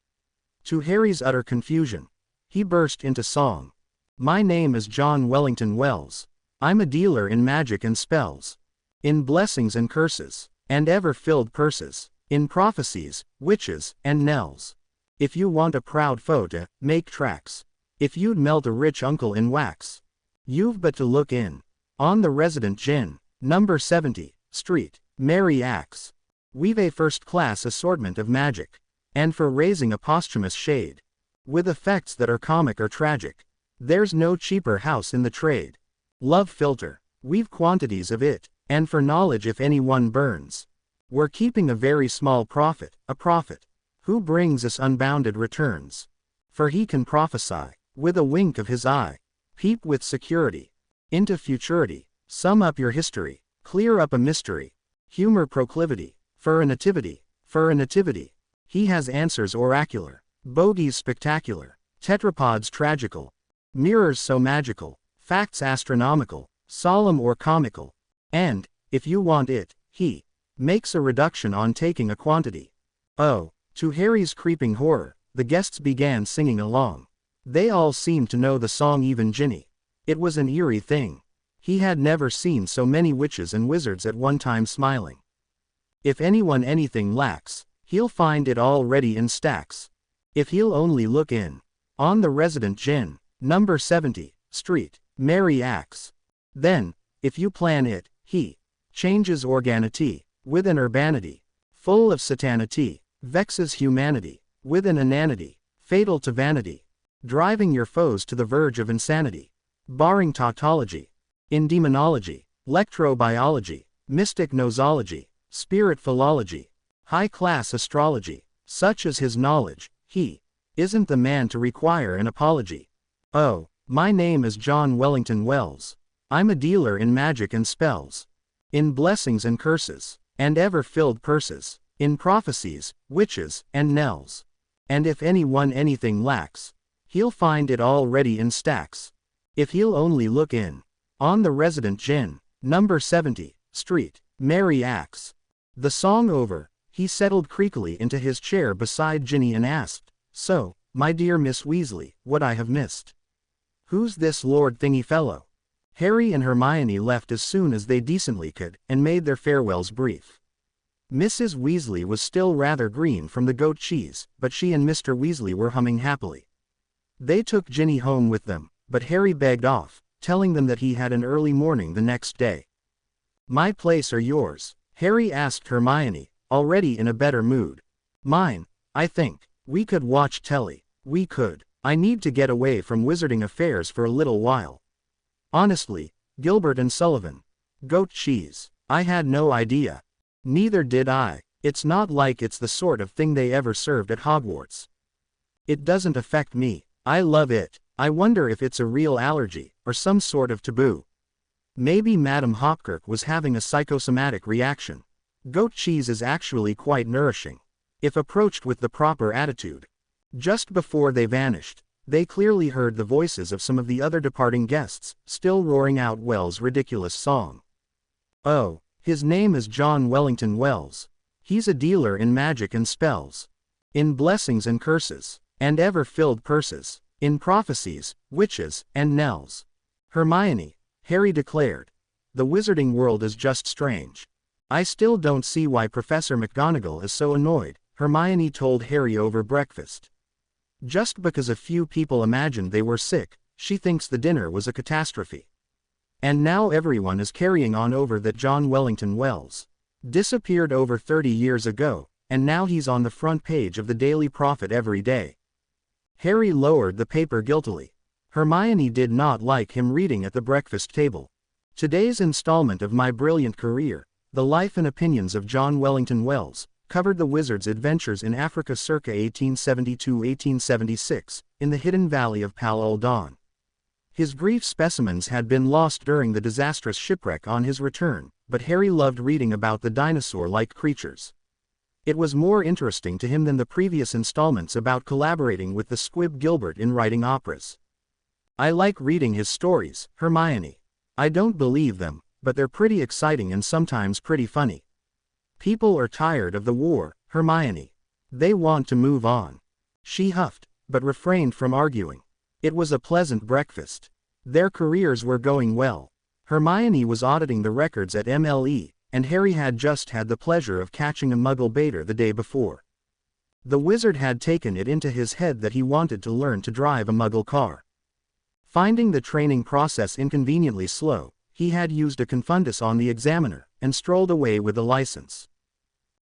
To Harry's utter confusion, he burst into song. My name is John Wellington Wells. I'm a dealer in magic and spells. In blessings and curses, and ever-filled purses. In prophecies, witches, and knells. If you want a proud foe to make tracks. If you'd melt a rich uncle in wax. You've but to look in. On the Resident Gin, number 70, Street, Mary Axe. We've a first-class assortment of magic. And for raising a posthumous shade. With effects that are comic or tragic. There's no cheaper house in the trade. Love Philter, we've quantities of it, and for knowledge if anyone burns. We're keeping a very small profit, a prophet, who brings us unbounded returns. For he can prophesy, with a wink of his eye, peep with security, into futurity, sum up your history, clear up a mystery, humor proclivity, for a nativity, he has answers oracular, bogies spectacular, tetrapods tragical, mirrors so magical, facts astronomical, solemn or comical, and, if you want it, he makes a reduction on taking a quantity. Oh, to Harry's creeping horror, the guests began singing along. They all seemed to know the song, even Ginny. It was an eerie thing. He had never seen so many witches and wizards at one time smiling. If anyone anything lacks, he'll find it all ready in stacks. If he'll only look in. On the Resident Gin, number 70, Street, Mary Axe. Then, if you plan it, he changes organity, with an urbanity, full of satanity, vexes humanity, with an inanity, fatal to vanity, driving your foes to the verge of insanity, barring tautology, in demonology, lectrobiology, mystic nosology, spirit philology, high-class astrology, such as his knowledge, he isn't the man to require an apology. Oh, my name is John Wellington Wells. I'm a dealer in magic and spells. In blessings and curses, and ever-filled purses. In prophecies, witches, and knells. And if anyone anything lacks, he'll find it all ready in stacks. If he'll only look in. On the Resident Gin, number 70, Street, Mary Axe. The song over, he settled creakily into his chair beside Ginny and asked, So, my dear Miss Weasley, what I have missed? Who's this Lord Thingy fellow? Harry and Hermione left as soon as they decently could, and made their farewells brief. Mrs. Weasley was still rather green from the goat cheese, but she and Mr. Weasley were humming happily. They took Ginny home with them, but Harry begged off, telling them that he had an early morning the next day. My place or yours? Harry asked Hermione, already in a better mood. Mine, I think. We could watch telly. We could. I need to get away from wizarding affairs for a little while. Honestly, Gilbert and Sullivan. Goat cheese. I had no idea. Neither did I. It's not like it's the sort of thing they ever served at Hogwarts. It doesn't affect me. I love it. I wonder if it's a real allergy, or some sort of taboo. Maybe Madame Hopkirk was having a psychosomatic reaction. Goat cheese is actually quite nourishing, if approached with the proper attitude. Just before they vanished, they clearly heard the voices of some of the other departing guests, still roaring out Wells' ridiculous song. Oh, his name is John Wellington Wells. He's a dealer in magic and spells. In blessings and curses, and ever-filled purses. In prophecies, witches, and knells. Hermione, Harry declared. The wizarding world is just strange. I still don't see why Professor McGonagall is so annoyed, Hermione told Harry over breakfast. Just because a few people imagined they were sick, she thinks the dinner was a catastrophe. And now everyone is carrying on over that John Wellington Wells disappeared over 30 years ago, and now he's on the front page of the Daily Prophet every day. Harry lowered the paper guiltily. Hermione did not like him reading at the breakfast table. Today's installment of My Brilliant Career, The Life and Opinions of John Wellington Wells, covered the wizard's adventures in Africa circa 1872-1876, in the hidden valley of Pal ul Don. His brief specimens had been lost during the disastrous shipwreck on his return, but Harry loved reading about the dinosaur-like creatures. It was more interesting to him than the previous installments about collaborating with the squib Gilbert in writing operas. I like reading his stories, Hermione. I don't believe them, but they're pretty exciting and sometimes pretty funny. People are tired of the war, Hermione. They want to move on. She huffed, but refrained from arguing. It was a pleasant breakfast. Their careers were going well. Hermione was auditing the records at MLE, and Harry had just had the pleasure of catching a Muggle baiter the day before. The wizard had taken it into his head that he wanted to learn to drive a Muggle car. Finding the training process inconveniently slow, he had used a confundus on the examiner, and strolled away with the license.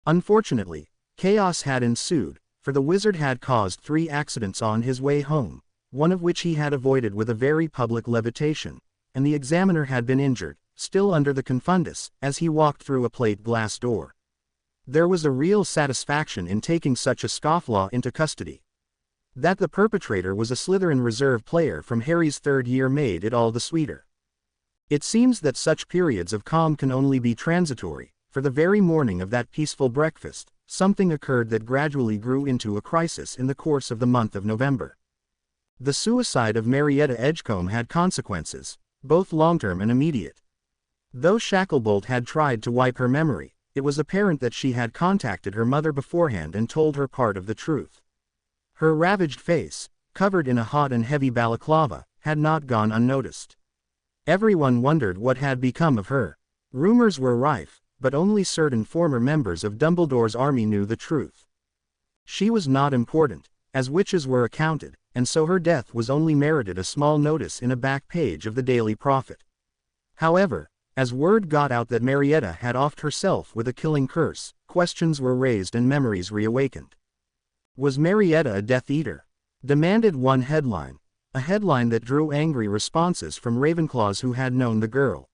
Unfortunately, chaos had ensued, for the wizard had caused 3 accidents on his way home, one of which he had avoided with a very public levitation, and the examiner had been injured, still under the confundus, as he walked through a plate glass door. There was a real satisfaction in taking such a scofflaw into custody. That the perpetrator was a Slytherin reserve player from Harry's 3rd year made it all the sweeter. It seems that such periods of calm can only be transitory, for the very morning of that peaceful breakfast, something occurred that gradually grew into a crisis in the course of the month of November. The suicide of Marietta Edgecombe had consequences, both long-term and immediate. Though Shacklebolt had tried to wipe her memory, it was apparent that she had contacted her mother beforehand and told her part of the truth. Her ravaged face, covered in a hot and heavy balaclava, had not gone unnoticed. Everyone wondered what had become of her. Rumors were rife, but only certain former members of Dumbledore's army knew the truth. She was not important, as witches were accounted, and so her death was only merited a small notice in a back page of the Daily Prophet. However, as word got out that Marietta had offed herself with a killing curse, questions were raised and memories reawakened. Was Marietta a Death Eater? Demanded one headline, a headline that drew angry responses from Ravenclaws who had known the girl.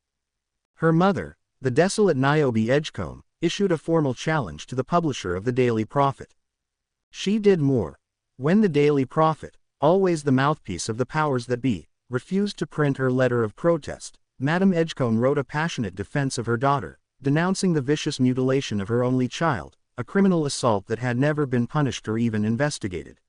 Her mother, the desolate Niobe Edgecombe, issued a formal challenge to the publisher of the Daily Prophet. She did more. When the Daily Prophet, always the mouthpiece of the powers that be, refused to print her letter of protest, Madame Edgecombe wrote a passionate defense of her daughter, denouncing the vicious mutilation of her only child, a criminal assault that had never been punished or even investigated.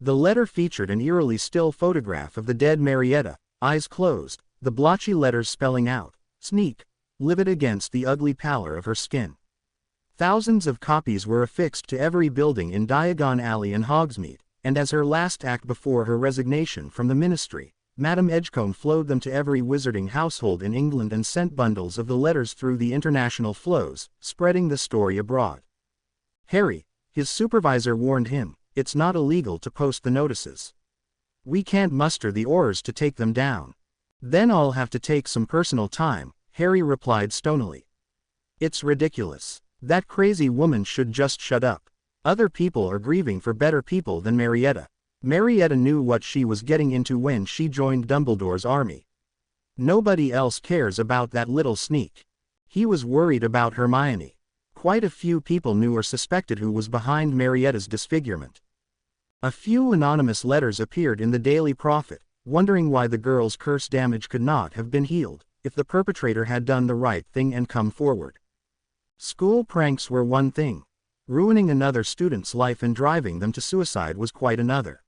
The letter featured an eerily still photograph of the dead Marietta, eyes closed, the blotchy letters spelling out, "Sneak," livid against the ugly pallor of her skin. Thousands of copies were affixed to every building in Diagon Alley and Hogsmeade, and as her last act before her resignation from the ministry, Madame Edgecombe flowed them to every wizarding household in England and sent bundles of the letters through the international flows, spreading the story abroad. Harry, his supervisor warned him, it's not illegal to post the notices. We can't muster the oars to take them down. Then I'll have to take some personal time, Harry replied stonily. It's ridiculous. That crazy woman should just shut up. Other people are grieving for better people than Marietta. Marietta knew what she was getting into when she joined Dumbledore's army. Nobody else cares about that little sneak. He was worried about Hermione. Quite a few people knew or suspected who was behind Marietta's disfigurement. A few anonymous letters appeared in the Daily Prophet, wondering why the girl's curse damage could not have been healed, if the perpetrator had done the right thing and come forward. School pranks were one thing. Ruining another student's life and driving them to suicide was quite another.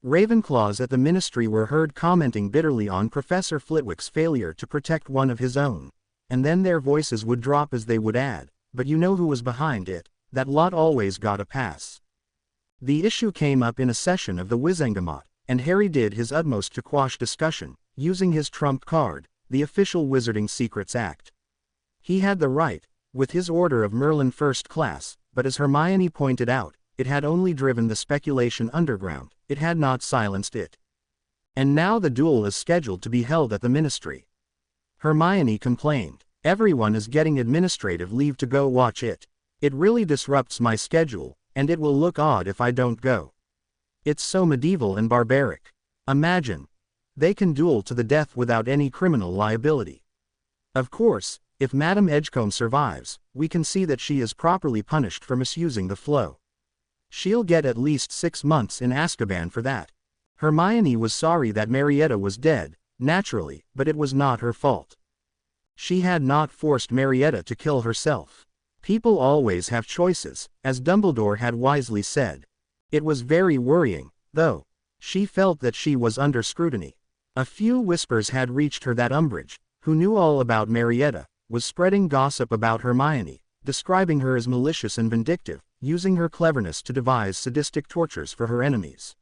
Ravenclaws at the ministry were heard commenting bitterly on Professor Flitwick's failure to protect one of his own, and then their voices would drop as they would add, "But you know who was behind it, that lot always got a pass." The issue came up in a session of the Wizengamot, and Harry did his utmost to quash discussion, using his trump card, the official Wizarding Secrets Act. He had the right, with his Order of Merlin First Class, but as Hermione pointed out, it had only driven the speculation underground, it had not silenced it. And now the duel is scheduled to be held at the ministry. Hermione complained, "Everyone is getting administrative leave to go watch it. It really disrupts my schedule, and it will look odd if I don't go." It's so medieval and barbaric. Imagine. They can duel to the death without any criminal liability. Of course, if Madame Edgecombe survives, we can see that she is properly punished for misusing the flow. She'll get at least 6 months in Azkaban for that. Hermione was sorry that Marietta was dead, naturally, but it was not her fault. She had not forced Marietta to kill herself. People always have choices, as Dumbledore had wisely said. It was very worrying, though. She felt that she was under scrutiny. A few whispers had reached her that Umbridge, who knew all about Marietta, was spreading gossip about Hermione, describing her as malicious and vindictive, using her cleverness to devise sadistic tortures for her enemies.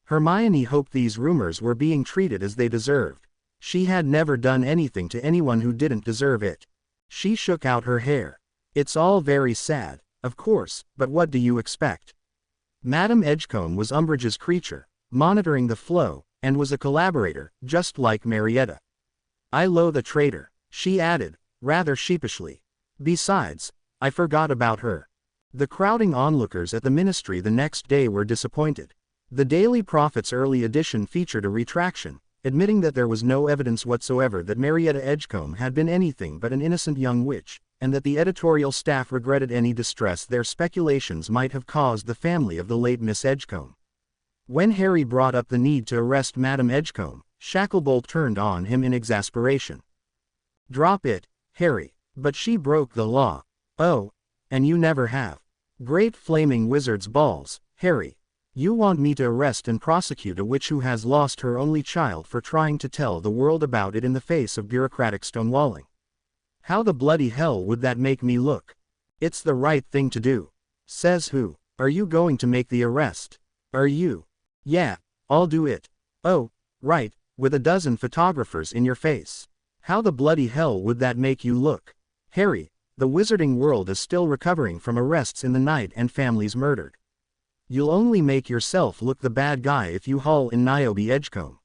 Hermione hoped these rumors were being treated as they deserved. She had never done anything to anyone who didn't deserve it. She shook out her hair. It's all very sad, of course, but what do you expect? Madame Edgecombe was Umbridge's creature, monitoring the flow, and was a collaborator, just like Marietta. I loathe a traitor, she added, rather sheepishly. Besides, I forgot about her. The crowding onlookers at the ministry the next day were disappointed. The Daily Prophet's early edition featured a retraction, admitting that there was no evidence whatsoever that Marietta Edgecombe had been anything but an innocent young witch, and that the editorial staff regretted any distress their speculations might have caused the family of the late Miss Edgecombe. When Harry brought up the need to arrest Madame Edgecombe, Shacklebolt turned on him in exasperation. Drop it, Harry, but she broke the law. Oh, and you never have. Great flaming wizard's balls, Harry. You want me to arrest and prosecute a witch who has lost her only child for trying to tell the world about it in the face of bureaucratic stonewalling. How the bloody hell would that make me look? It's the right thing to do. Says who? Are you going to make the arrest? Are you? Yeah, I'll do it. Oh, right, with a dozen photographers in your face. How the bloody hell would that make you look? Harry, the wizarding world is still recovering from arrests in the night and families murdered. You'll only make yourself look the bad guy if you haul in Niobe Edgecombe.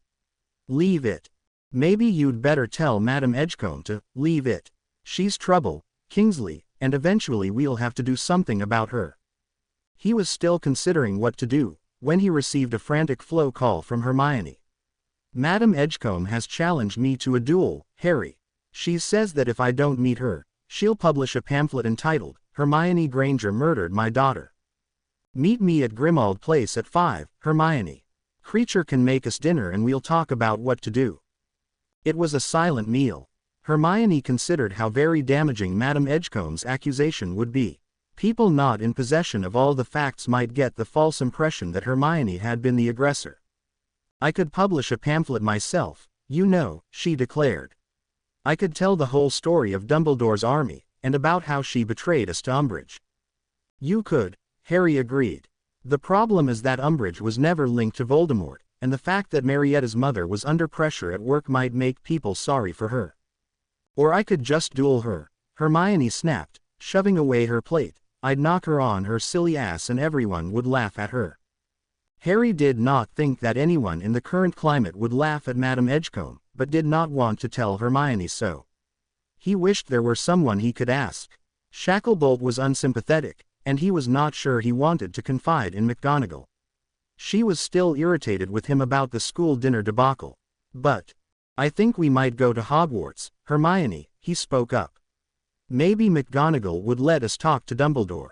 Leave it. Maybe you'd better tell Madame Edgecombe to leave it. She's trouble, Kingsley, and eventually we'll have to do something about her. He was still considering what to do, when he received a frantic flow call from Hermione. Madame Edgecombe has challenged me to a duel, Harry. She says that if I don't meet her, she'll publish a pamphlet entitled, Hermione Granger Murdered My Daughter. Meet me at Grimmauld Place at 5, Hermione. Creature can make us dinner and we'll talk about what to do. It was a silent meal. Hermione considered how very damaging Madame Edgecombe's accusation would be. People not in possession of all the facts might get the false impression that Hermione had been the aggressor. I could publish a pamphlet myself, you know, she declared. I could tell the whole story of Dumbledore's army, and about how she betrayed us to Umbridge. You could, Harry agreed. The problem is that Umbridge was never linked to Voldemort, and the fact that Marietta's mother was under pressure at work might make people sorry for her. Or I could just duel her, Hermione snapped, shoving away her plate. I'd knock her on her silly ass and everyone would laugh at her. Harry did not think that anyone in the current climate would laugh at Madame Edgecombe, but did not want to tell Hermione so. He wished there were someone he could ask. Shacklebolt was unsympathetic, and he was not sure he wanted to confide in McGonagall. She was still irritated with him about the school dinner debacle. But, I think we might go to Hogwarts, Hermione, he spoke up. Maybe McGonagall would let us talk to Dumbledore.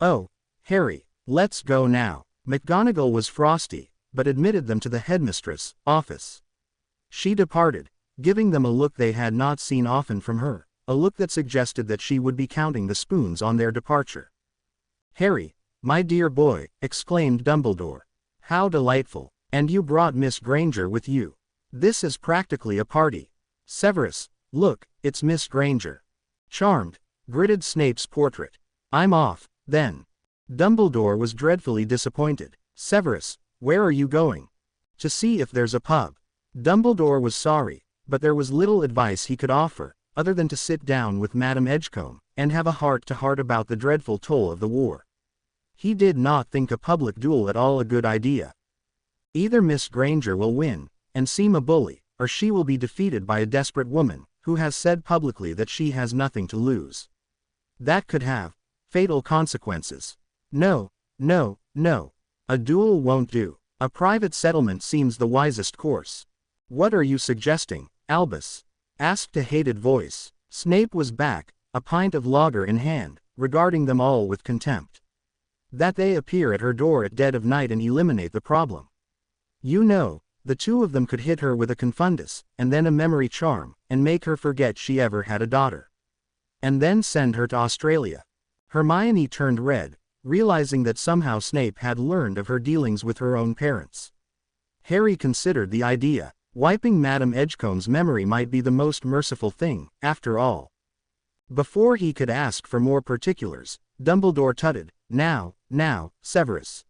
Oh, Harry, let's go now. McGonagall was frosty, but admitted them to the headmistress' office. She departed, giving them a look they had not seen often from her, a look that suggested that she would be counting the spoons on their departure. Harry, my dear boy, exclaimed Dumbledore. How delightful, and you brought Miss Granger with you. This is practically a party. Severus, look, it's Miss Granger. Charmed, gritted Snape's portrait. I'm off, then. Dumbledore was dreadfully disappointed. Severus, where are you going? To see if there's a pub. Dumbledore was sorry, but there was little advice he could offer, other than to sit down with Madame Edgecombe, and have a heart-to-heart about the dreadful toll of the war. He did not think a public duel at all a good idea. Either Miss Granger will win, and seem a bully, or she will be defeated by a desperate woman, who has said publicly that she has nothing to lose. That could have fatal consequences. No, no, no. A duel won't do. A private settlement seems the wisest course. What are you suggesting, Albus? Asked a hated voice. Snape was back, a pint of lager in hand, regarding them all with contempt. That they appear at her door at dead of night and eliminate the problem. You know, the two of them could hit her with a confundus, and then a memory charm, and make her forget she ever had a daughter. And then send her to Australia. Hermione turned red, realizing that somehow Snape had learned of her dealings with her own parents. Harry considered the idea. Wiping Madame Edgecombe's memory might be the most merciful thing, after all. Before he could ask for more particulars, Dumbledore tutted, Now, Severus.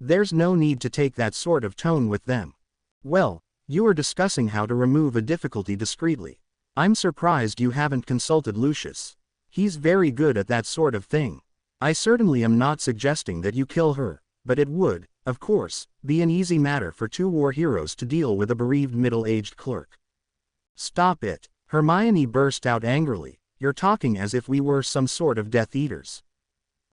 There's no need to take that sort of tone with them. Well, you are discussing how to remove a difficulty discreetly. I'm surprised you haven't consulted Lucius. He's very good at that sort of thing. I certainly am not suggesting that you kill her, but it would, of course, be an easy matter for two war heroes to deal with a bereaved middle-aged clerk. Stop it, Hermione burst out angrily, you're talking as if we were some sort of Death Eaters.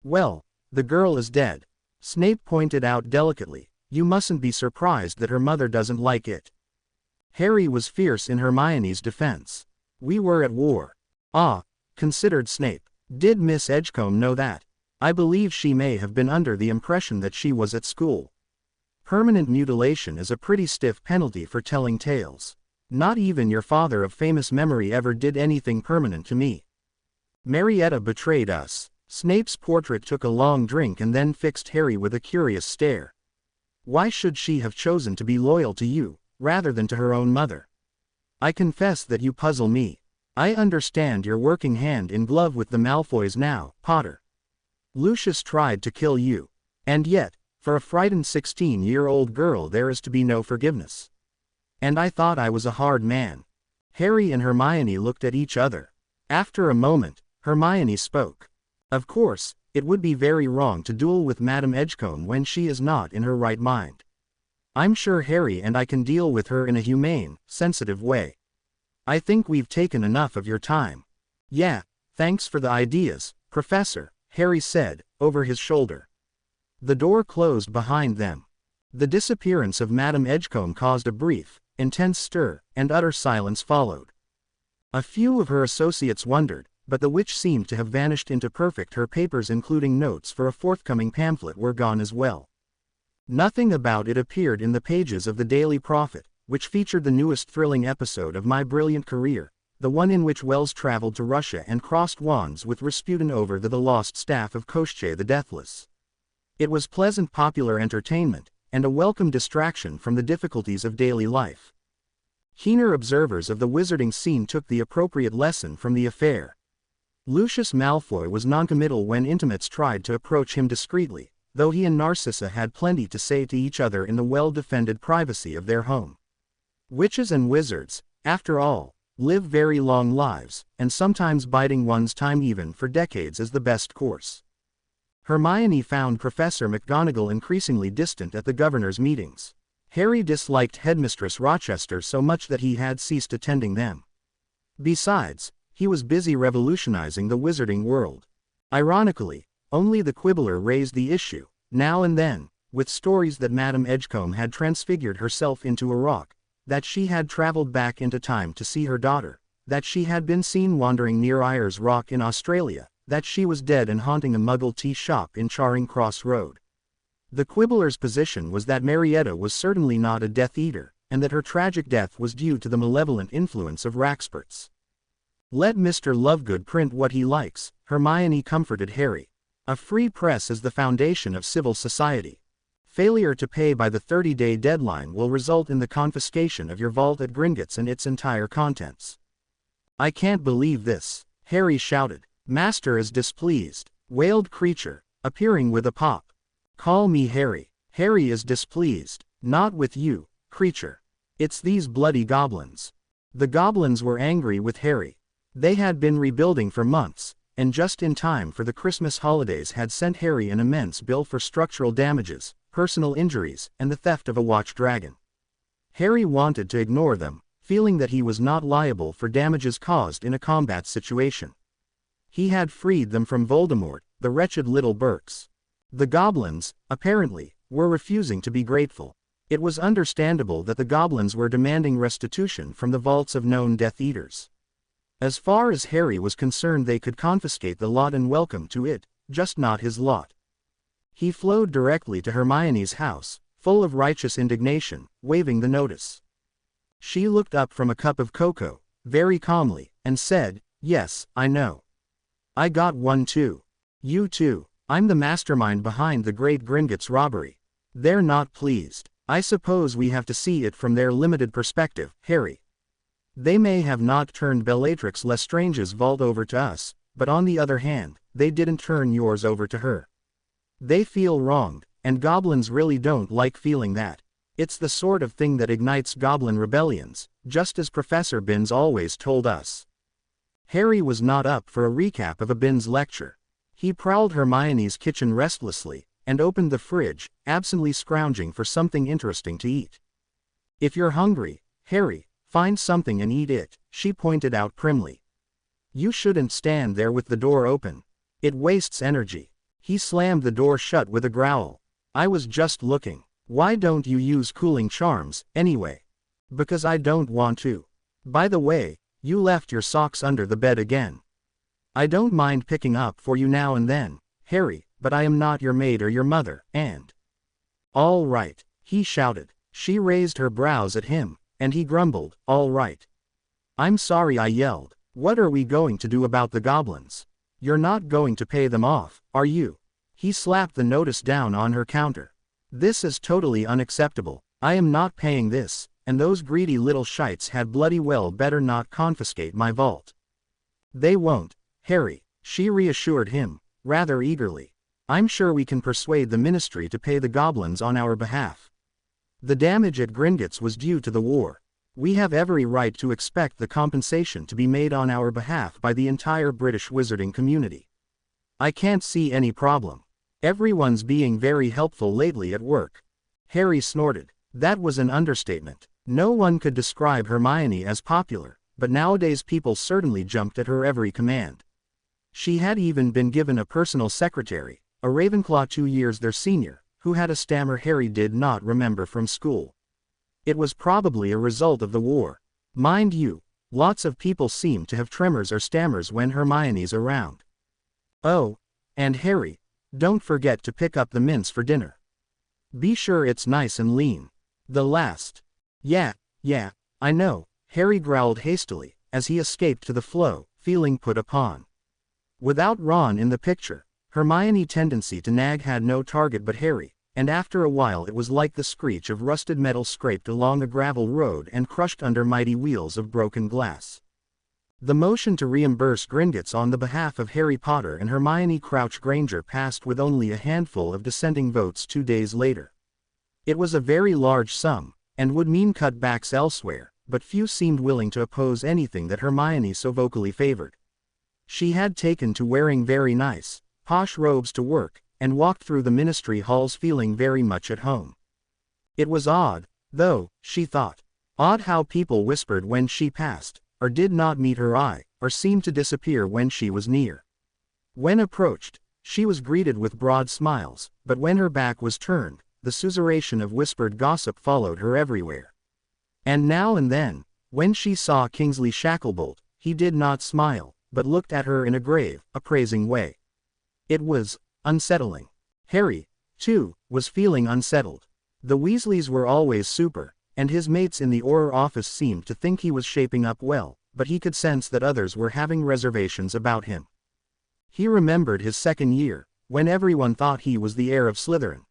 Well, the girl is dead. Snape pointed out delicately, you mustn't be surprised that her mother doesn't like it. Harry was fierce in Hermione's defense. We were at war. Ah, considered Snape. Did Miss Edgecombe know that? I believe she may have been under the impression that she was at school. Permanent mutilation is a pretty stiff penalty for telling tales. Not even your father of famous memory ever did anything permanent to me. Marietta betrayed us. Snape's portrait took a long drink and then fixed Harry with a curious stare. Why should she have chosen to be loyal to you, rather than to her own mother? I confess that you puzzle me. I understand you're working hand in glove with the Malfoys now, Potter. Lucius tried to kill you. And yet, for a frightened 16-year-old girl there is to be no forgiveness. And I thought I was a hard man. Harry and Hermione looked at each other. After a moment, Hermione spoke. Of course, it would be very wrong to duel with Madame Edgecombe when she is not in her right mind. I'm sure Harry and I can deal with her in a humane, sensitive way. I think we've taken enough of your time. Yeah, thanks for the ideas, Professor, Harry said, over his shoulder. The door closed behind them. The disappearance of Madame Edgecombe caused a brief, intense stir, and utter silence followed. A few of her associates wondered, but the witch seemed to have vanished into perfect. Her papers including notes for a forthcoming pamphlet were gone as well. Nothing about it appeared in the pages of the Daily Prophet, which featured the newest thrilling episode of My Brilliant Career, the one in which Wells traveled to Russia and crossed wands with Rasputin over the lost staff of Koschei the Deathless. It was pleasant popular entertainment, and a welcome distraction from the difficulties of daily life. Keener observers of the wizarding scene took the appropriate lesson from the affair. Lucius Malfoy was noncommittal when intimates tried to approach him discreetly, though he and Narcissa had plenty to say to each other in the well-defended privacy of their home. Witches and wizards, after all, live very long lives, and sometimes biding one's time even for decades is the best course. Hermione found Professor McGonagall increasingly distant at the governor's meetings. Harry disliked Headmistress Rochester so much that he had ceased attending them. Besides, he was busy revolutionizing the wizarding world. Ironically, only the Quibbler raised the issue, now and then, with stories that Madame Edgecombe had transfigured herself into a rock, that she had traveled back into time to see her daughter, that she had been seen wandering near Ayers Rock in Australia, that she was dead and haunting a Muggle tea shop in Charing Cross Road. The Quibbler's position was that Marietta was certainly not a Death Eater, and that her tragic death was due to the malevolent influence of Raxperts. Let Mr. Lovegood print what he likes, Hermione comforted Harry. A free press is the foundation of civil society. Failure to pay by the 30-day deadline will result in the confiscation of your vault at Gringotts and its entire contents. I can't believe this, Harry shouted. Master is displeased, wailed Creature, appearing with a pop. Call me Harry. Harry is displeased, not with you, Creature. It's these bloody goblins. The goblins were angry with Harry. They had been rebuilding for months, and just in time for the Christmas holidays had sent Harry an immense bill for structural damages, personal injuries, and the theft of a watch dragon. Harry wanted to ignore them, feeling that he was not liable for damages caused in a combat situation. He had freed them from Voldemort, the wretched little Burks. The goblins, apparently, were refusing to be grateful. It was understandable that the goblins were demanding restitution from the vaults of known Death Eaters. As far as Harry was concerned, they could confiscate the lot and welcome to it, just not his lot. He flowed directly to Hermione's house, full of righteous indignation, waving the notice. She looked up from a cup of cocoa, very calmly, and said, "Yes, I know. I got one too. You too. I'm the mastermind behind the Great Gringotts robbery." "They're not pleased. I suppose we have to see it from their limited perspective, Harry. They may have not turned Bellatrix Lestrange's vault over to us, but on the other hand, they didn't turn yours over to her. They feel wronged, and goblins really don't like feeling that. It's the sort of thing that ignites goblin rebellions, just as Professor Binns always told us." Harry was not up for a recap of a Binns lecture. He prowled Hermione's kitchen restlessly, and opened the fridge, absently scrounging for something interesting to eat. "If you're hungry, Harry, find something and eat it," she pointed out primly. "You shouldn't stand there with the door open. It wastes energy." He slammed the door shut with a growl. "I was just looking. Why don't you use cooling charms, anyway?" "Because I don't want to. By the way, you left your socks under the bed again." "I don't mind picking up for you now and then, Harry, but I am not your maid or your mother, and—" "All right," he shouted. She raised her brows at him, and he grumbled, "All right." "I'm sorry I yelled. What are we going to do about the goblins? You're not going to pay them off, are you?" He slapped the notice down on her counter. "This is totally unacceptable. I am not paying this, and those greedy little shites had bloody well better not confiscate my vault." "They won't, Harry," she reassured him, rather eagerly. "I'm sure we can persuade the Ministry to pay the goblins on our behalf. The damage at Gringotts was due to the war. We have every right to expect the compensation to be made on our behalf by the entire British wizarding community. I can't see any problem. Everyone's being very helpful lately at work." Harry snorted. That was an understatement. No one could describe Hermione as popular, but nowadays people certainly jumped at her every command. She had even been given a personal secretary, a Ravenclaw 2 years their senior, who had a stammer Harry did not remember from school. It was probably a result of the war. Mind you, lots of people seem to have tremors or stammers when Hermione's around. "Oh, and Harry, don't forget to pick up the mince for dinner. Be sure it's nice and lean. The last—" Yeah, I know," Harry growled hastily, as he escaped to the flow, feeling put upon. Without Ron in the picture, Hermione's tendency to nag had no target but Harry, and after a while it was like the screech of rusted metal scraped along a gravel road and crushed under mighty wheels of broken glass. The motion to reimburse Gringotts on the behalf of Harry Potter and Hermione Crouch Granger passed with only a handful of dissenting votes 2 days later. It was a very large sum, and would mean cutbacks elsewhere, but few seemed willing to oppose anything that Hermione so vocally favored. She had taken to wearing very nice, posh robes to work, and walked through the ministry halls feeling very much at home. It was odd, though, she thought. Odd how people whispered when she passed, or did not meet her eye, or seemed to disappear when she was near. When approached, she was greeted with broad smiles, but when her back was turned, the susurration of whispered gossip followed her everywhere. And now and then, when she saw Kingsley Shacklebolt, he did not smile, but looked at her in a grave, appraising way. It was unsettling. Harry, too, was feeling unsettled. The Weasleys were always super, and his mates in the Auror office seemed to think he was shaping up well, but he could sense that others were having reservations about him. He remembered his second year, when everyone thought he was the heir of Slytherin.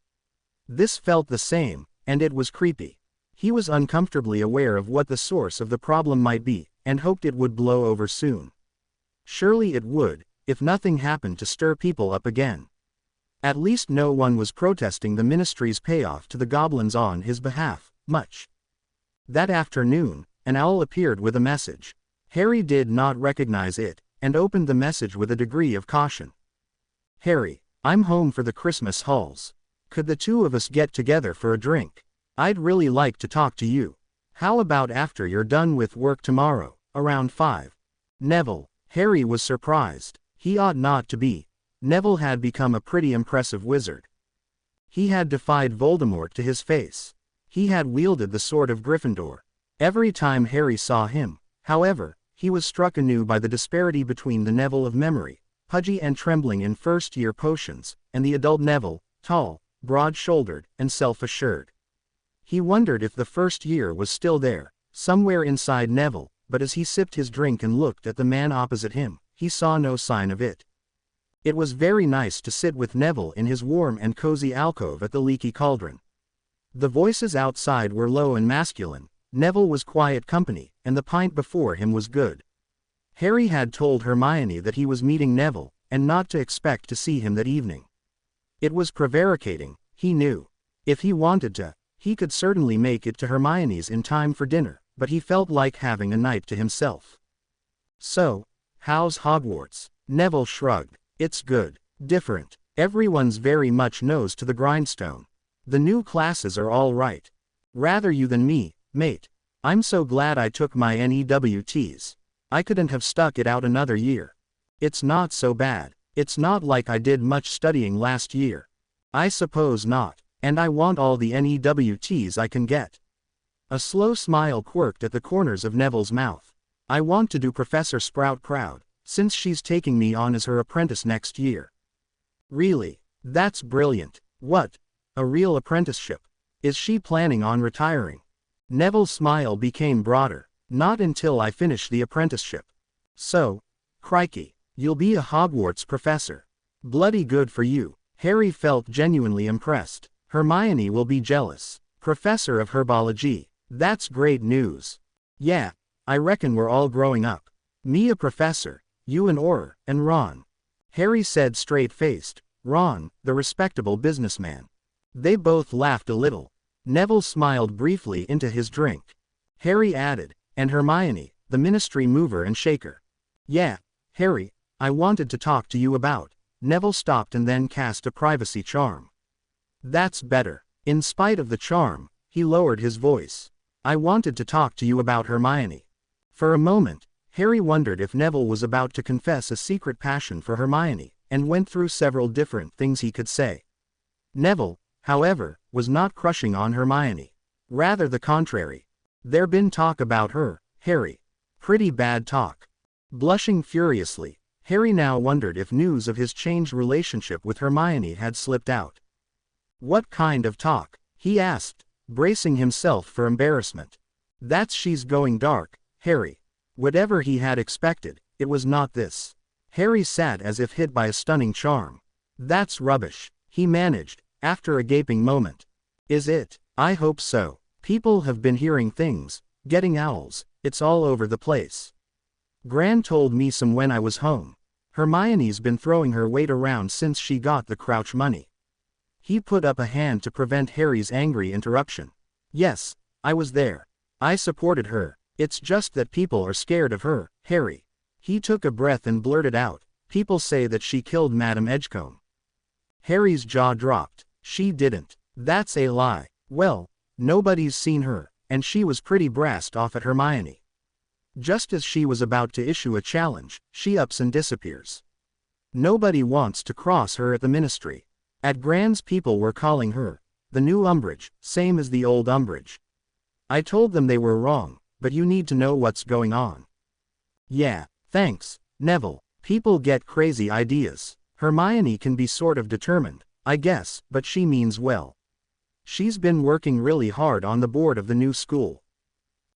This felt the same, and it was creepy. He was uncomfortably aware of what the source of the problem might be, and hoped it would blow over soon. Surely it would, if nothing happened to stir people up again. At least no one was protesting the Ministry's payoff to the goblins on his behalf, much. That afternoon, an owl appeared with a message. Harry did not recognize it, and opened the message with a degree of caution. "Harry, I'm home for the Christmas halls. Could the two of us get together for a drink? I'd really like to talk to you. How about after you're done with work tomorrow, around 5? Neville. Harry was surprised. He ought not to be. Neville had become a pretty impressive wizard. He had defied Voldemort to his face. He had wielded the sword of Gryffindor. Every time Harry saw him, however, he was struck anew by the disparity between the Neville of memory, pudgy and trembling in first-year potions, and the adult Neville, tall, broad-shouldered, and self-assured. He wondered if the first year was still there, somewhere inside Neville, but as he sipped his drink and looked at the man opposite him, he saw no sign of it. It was very nice to sit with Neville in his warm and cozy alcove at the Leaky Cauldron. The voices outside were low and masculine, Neville was quiet company, and the pint before him was good. Harry had told Hermione that he was meeting Neville, and not to expect to see him that evening. It was prevaricating, he knew. If he wanted to, he could certainly make it to Hermione's in time for dinner, but he felt like having a night to himself. So, how's Hogwarts? Neville shrugged. It's good. Different. Everyone's very much nose to the grindstone. The new classes are all right. Rather you than me, mate. I'm so glad I took my NEWTs. I couldn't have stuck it out another year. It's not so bad. It's not like I did much studying last year. I suppose not, and I want all the NEWTs I can get. A slow smile quirked at the corners of Neville's mouth. I want to do Professor Sprout proud, since she's taking me on as her apprentice next year. Really? That's brilliant. What? A real apprenticeship? Is she planning on retiring? Neville's smile became broader. Not until I finish the apprenticeship. So, crikey, you'll be a Hogwarts professor. Bloody good for you. Harry felt genuinely impressed. Hermione will be jealous. Professor of Herbology. That's great news. Yeah, I reckon we're all growing up. Me a professor, you an Auror, and Ron. Harry said straight-faced, Ron, the respectable businessman. They both laughed a little. Neville smiled briefly into his drink. Harry added, and Hermione, the ministry mover and shaker. Yeah, Harry, I wanted to talk to you about. Neville stopped and then cast a privacy charm. That's better. In spite of the charm, he lowered his voice. I wanted to talk to you about Hermione. For a moment, Harry wondered if Neville was about to confess a secret passion for Hermione, and went through several different things he could say. Neville, however, was not crushing on Hermione. Rather the contrary. There'd been talk about her, Harry. Pretty bad talk. Blushing furiously, Harry now wondered if news of his changed relationship with Hermione had slipped out. What kind of talk? He asked, bracing himself for embarrassment. That's she's going dark, Harry. Whatever he had expected, it was not this. Harry sat as if hit by a stunning charm. That's rubbish, he managed, after a gaping moment. Is it? I hope so. People have been hearing things, getting owls, it's all over the place. Gran told me some when I was home. Hermione's been throwing her weight around since she got the Crouch money. He put up a hand to prevent Harry's angry interruption. Yes, I was there. I supported her. It's just that people are scared of her, Harry. He took a breath and blurted out, people say that she killed Madame Edgecombe. Harry's jaw dropped. She didn't. That's a lie. Well, nobody's seen her, and she was pretty brassed off at Hermione. Just as she was about to issue a challenge, she ups and disappears. Nobody wants to cross her at the ministry. At Gran's people were calling her the new Umbridge, same as the old Umbridge. I told them they were wrong, but you need to know what's going on. Yeah, thanks, Neville. People get crazy ideas. Hermione can be sort of determined, I guess, but she means well. She's been working really hard on the board of the new school.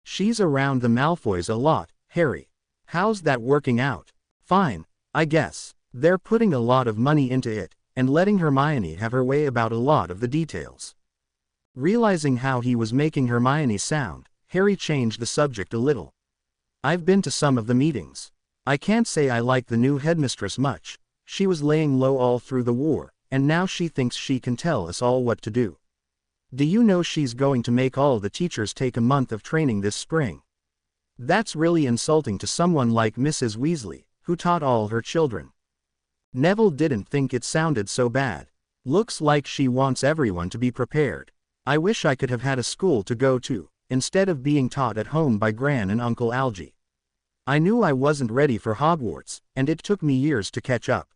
She's around the Malfoys a lot, Harry. How's that working out? Fine, I guess. They're putting a lot of money into it, and letting Hermione have her way about a lot of the details. Realizing how he was making Hermione sound, Harry changed the subject a little. I've been to some of the meetings. I can't say I like the new headmistress much. She was laying low all through the war, and now she thinks she can tell us all what to do. Do you know she's going to make all the teachers take a month of training this spring? That's really insulting to someone like Mrs. Weasley, who taught all her children. Neville didn't think it sounded so bad. Looks like she wants everyone to be prepared. I wish I could have had a school to go to, instead of being taught at home by Gran and Uncle Algy. I knew I wasn't ready for Hogwarts, and it took me years to catch up.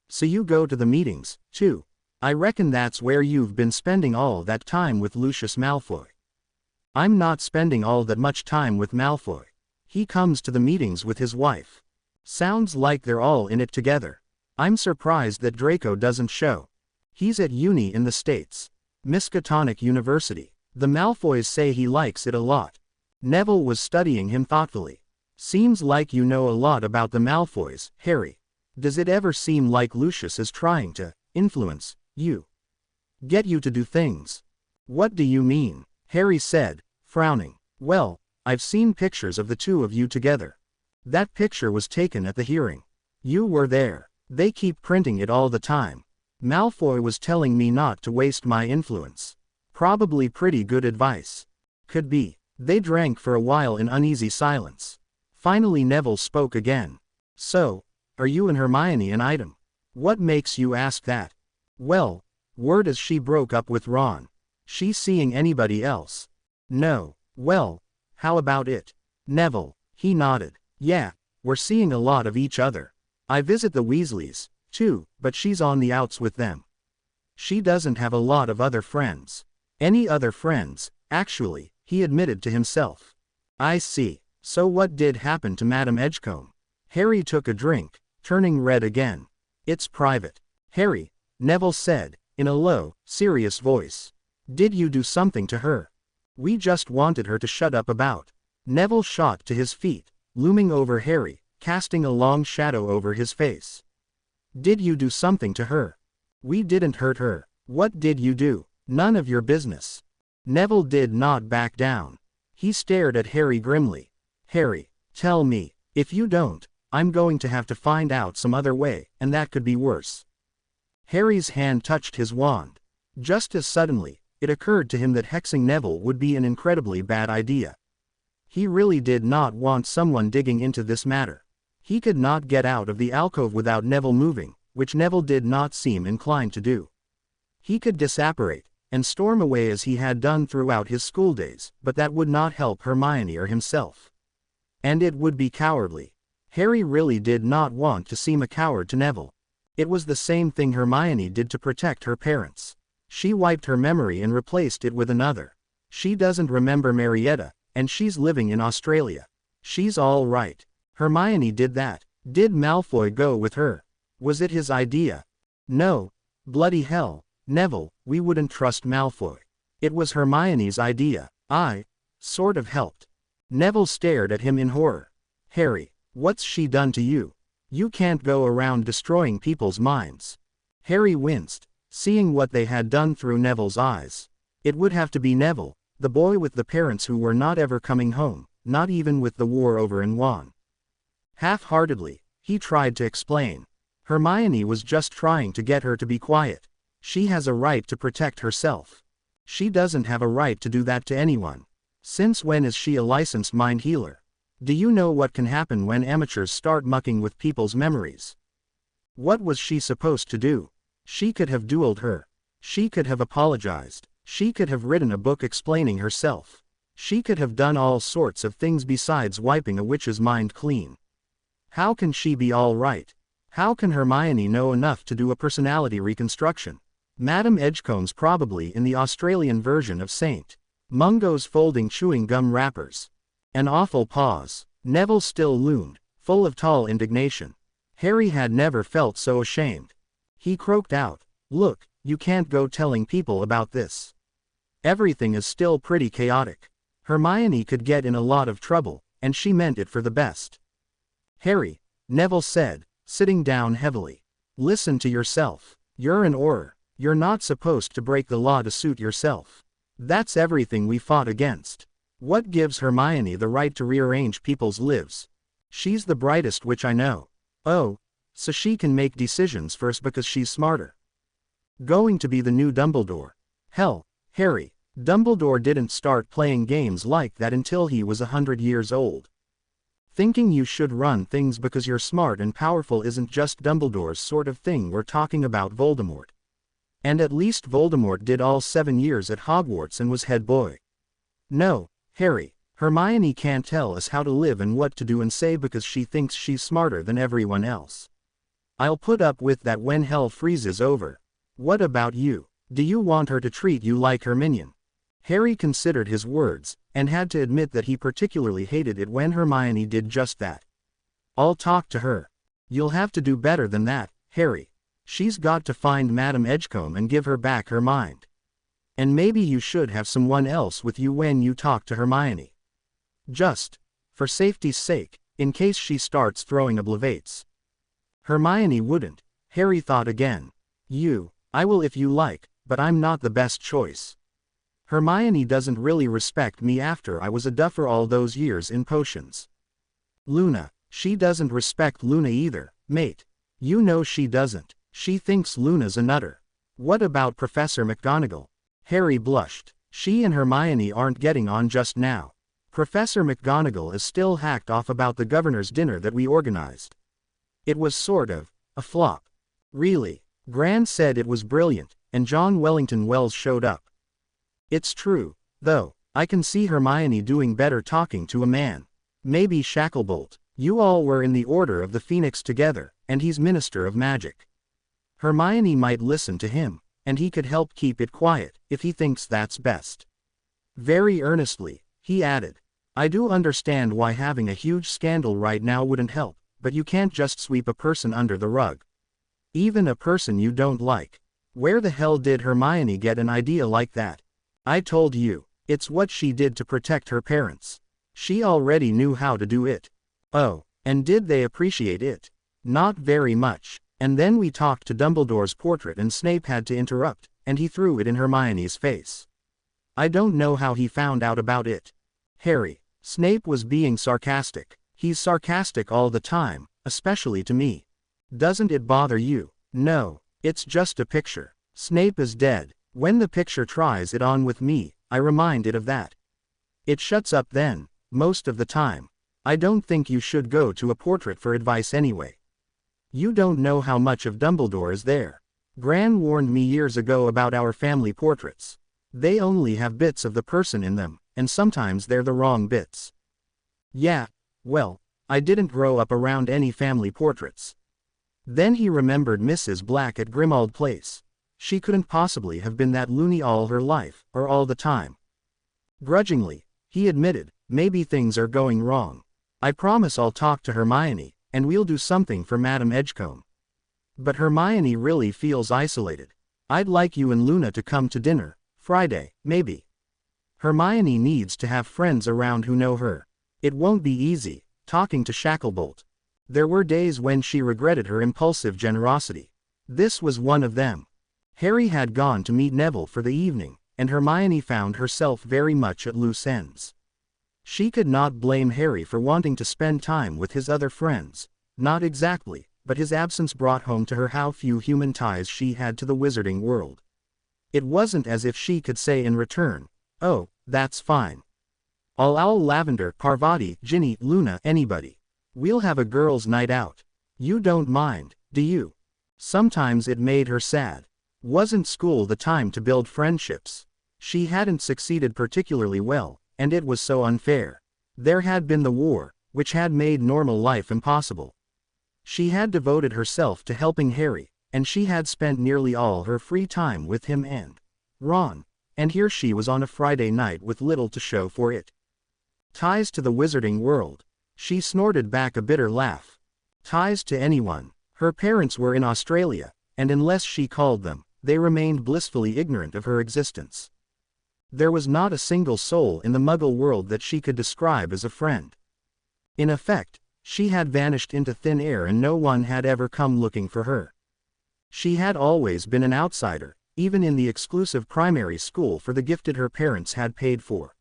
So you go to the meetings, too? I reckon that's where you've been spending all that time with Lucius Malfoy. I'm not spending all that much time with Malfoy. He comes to the meetings with his wife. Sounds like they're all in it together. I'm surprised that Draco doesn't show. He's at uni in the States. Miskatonic University. The Malfoys say he likes it a lot. Neville was studying him thoughtfully. Seems like you know a lot about the Malfoys, Harry. Does it ever seem like Lucius is trying to influence you? Get you to do things? What do you mean? Harry said, frowning. Well, I've seen pictures of the two of you together. That picture was taken at the hearing. You were there. They keep printing it all the time. Malfoy was telling me not to waste my influence. Probably pretty good advice. Could be. They drank for a while in uneasy silence. Finally Neville spoke again. So, are you and Hermione an item? What makes you ask that? Well, word is she broke up with Ron. She seeing anybody else? No. Well, how about it? Neville. He nodded. Yeah, we're seeing a lot of each other. I visit the Weasleys, too, but she's on the outs with them. She doesn't have a lot of other friends. Any other friends, actually, he admitted to himself. I see. So what did happen to Madame Edgecombe? Harry took a drink, turning red again. It's private. Harry, Neville said, in a low, serious voice. Did you do something to her? We just wanted her to shut up about. Neville shot to his feet, looming over Harry, casting a long shadow over his face. Did you do something to her? We didn't hurt her. What did you do? None of your business. Neville did not back down. He stared at Harry grimly. Harry, tell me. If you don't, I'm going to have to find out some other way, and that could be worse. Harry's hand touched his wand. Just as suddenly, it occurred to him that hexing Neville would be an incredibly bad idea. He really did not want someone digging into this matter. He could not get out of the alcove without Neville moving, which Neville did not seem inclined to do. He could disapparate, and storm away as he had done throughout his school days, but that would not help Hermione or himself. And it would be cowardly. Harry really did not want to seem a coward to Neville. It was the same thing Hermione did to protect her parents. She wiped her memory and replaced it with another. She doesn't remember Marietta, and she's living in Australia. She's all right. Hermione did that. Did Malfoy go with her? Was it his idea? No. Bloody hell, Neville, we wouldn't trust Malfoy. It was Hermione's idea. I sort of helped. Neville stared at him in horror. Harry, what's she done to you? You can't go around destroying people's minds. Harry winced, seeing what they had done through Neville's eyes. It would have to be Neville, the boy with the parents who were not ever coming home, not even with the war over in Wan. Half-heartedly, he tried to explain. Hermione was just trying to get her to be quiet. She has a right to protect herself. She doesn't have a right to do that to anyone. Since when is she a licensed mind healer? Do you know what can happen when amateurs start mucking with people's memories? What was she supposed to do? She could have dueled her. She could have apologized. She could have written a book explaining herself. She could have done all sorts of things besides wiping a witch's mind clean. How can she be all right? How can Hermione know enough to do a personality reconstruction? Madame Edgecombe's probably in the Australian version of St. Mungo's folding chewing gum wrappers. An awful pause. Neville still loomed, full of tall indignation. Harry had never felt so ashamed. He croaked out, "Look, you can't go telling people about this. Everything is still pretty chaotic. Hermione could get in a lot of trouble, and she meant it for the best." Harry, Neville said, sitting down heavily. Listen to yourself. You're an Auror. You're not supposed to break the law to suit yourself. That's everything we fought against. What gives Hermione the right to rearrange people's lives? She's the brightest witch I know. Oh, so she can make decisions first because she's smarter. Going to be the new Dumbledore. Hell, Harry, Dumbledore didn't start playing games like that until he was 100 years old. Thinking you should run things because you're smart and powerful isn't just Dumbledore's sort of thing. We're talking about Voldemort. And at least Voldemort did all 7 years at Hogwarts and was head boy. No, Harry, Hermione can't tell us how to live and what to do and say because she thinks she's smarter than everyone else. I'll put up with that when hell freezes over. What about you? Do you want her to treat you like her minion? Harry considered his words, and had to admit that he particularly hated it when Hermione did just that. I'll talk to her. You'll have to do better than that, Harry. She's got to find Madame Edgecombe and give her back her mind. And maybe you should have someone else with you when you talk to Hermione. Just, for safety's sake, in case she starts throwing obliviates. Hermione wouldn't, Harry thought again. I will if you like, but I'm not the best choice. Hermione doesn't really respect me after I was a duffer all those years in potions. Luna, she doesn't respect Luna either, mate. You know she doesn't. She thinks Luna's a nutter. What about Professor McGonagall? Harry blushed. She and Hermione aren't getting on just now. Professor McGonagall is still hacked off about the governor's dinner that we organized. It was sort of a flop. Really. Gran said it was brilliant, and John Wellington Wells showed up. It's true, though. I can see Hermione doing better talking to a man. Maybe Shacklebolt. You all were in the Order of the Phoenix together, and he's Minister of Magic. Hermione might listen to him, and he could help keep it quiet, if he thinks that's best. Very earnestly, he added. I do understand why having a huge scandal right now wouldn't help, but you can't just sweep a person under the rug. Even a person you don't like. Where the hell did Hermione get an idea like that? I told you, it's what she did to protect her parents. She already knew how to do it. Oh, and did they appreciate it? Not very much. And then we talked to Dumbledore's portrait and Snape had to interrupt, and he threw it in Hermione's face. I don't know how he found out about it. Harry, Snape was being sarcastic. He's sarcastic all the time, especially to me. Doesn't it bother you? No, it's just a picture. Snape is dead. When the picture tries it on with me, I remind it of that. It shuts up then, most of the time. I don't think you should go to a portrait for advice anyway. You don't know how much of Dumbledore is there. Gran warned me years ago about our family portraits. They only have bits of the person in them, and sometimes they're the wrong bits. Yeah, well, I didn't grow up around any family portraits. Then he remembered Mrs. Black at Grimmauld Place. She couldn't possibly have been that loony all her life, or all the time. Grudgingly, he admitted, maybe things are going wrong. I promise I'll talk to Hermione, and we'll do something for Madame Edgecombe. But Hermione really feels isolated. I'd like you and Luna to come to dinner, Friday, maybe. Hermione needs to have friends around who know her. It won't be easy, talking to Shacklebolt. There were days when she regretted her impulsive generosity. This was one of them. Harry had gone to meet Neville for the evening, and Hermione found herself very much at loose ends. She could not blame Harry for wanting to spend time with his other friends, not exactly, but his absence brought home to her how few human ties she had to the wizarding world. It wasn't as if she could say in return, oh, that's fine. I'll Lavender, Parvati, Ginny, Luna, anybody. We'll have a girls' night out. You don't mind, do you? Sometimes it made her sad. Wasn't school the time to build friendships? She hadn't succeeded particularly well, and it was so unfair. There had been the war, which had made normal life impossible. She had devoted herself to helping Harry, and she had spent nearly all her free time with him and Ron, and here she was on a Friday night with little to show for it. Ties to the wizarding world. She snorted back a bitter laugh. Ties to anyone. Her parents were in Australia, and unless she called them, they remained blissfully ignorant of her existence. There was not a single soul in the Muggle world that she could describe as a friend. In effect, she had vanished into thin air and no one had ever come looking for her. She had always been an outsider, even in the exclusive primary school for the gifted her parents had paid for.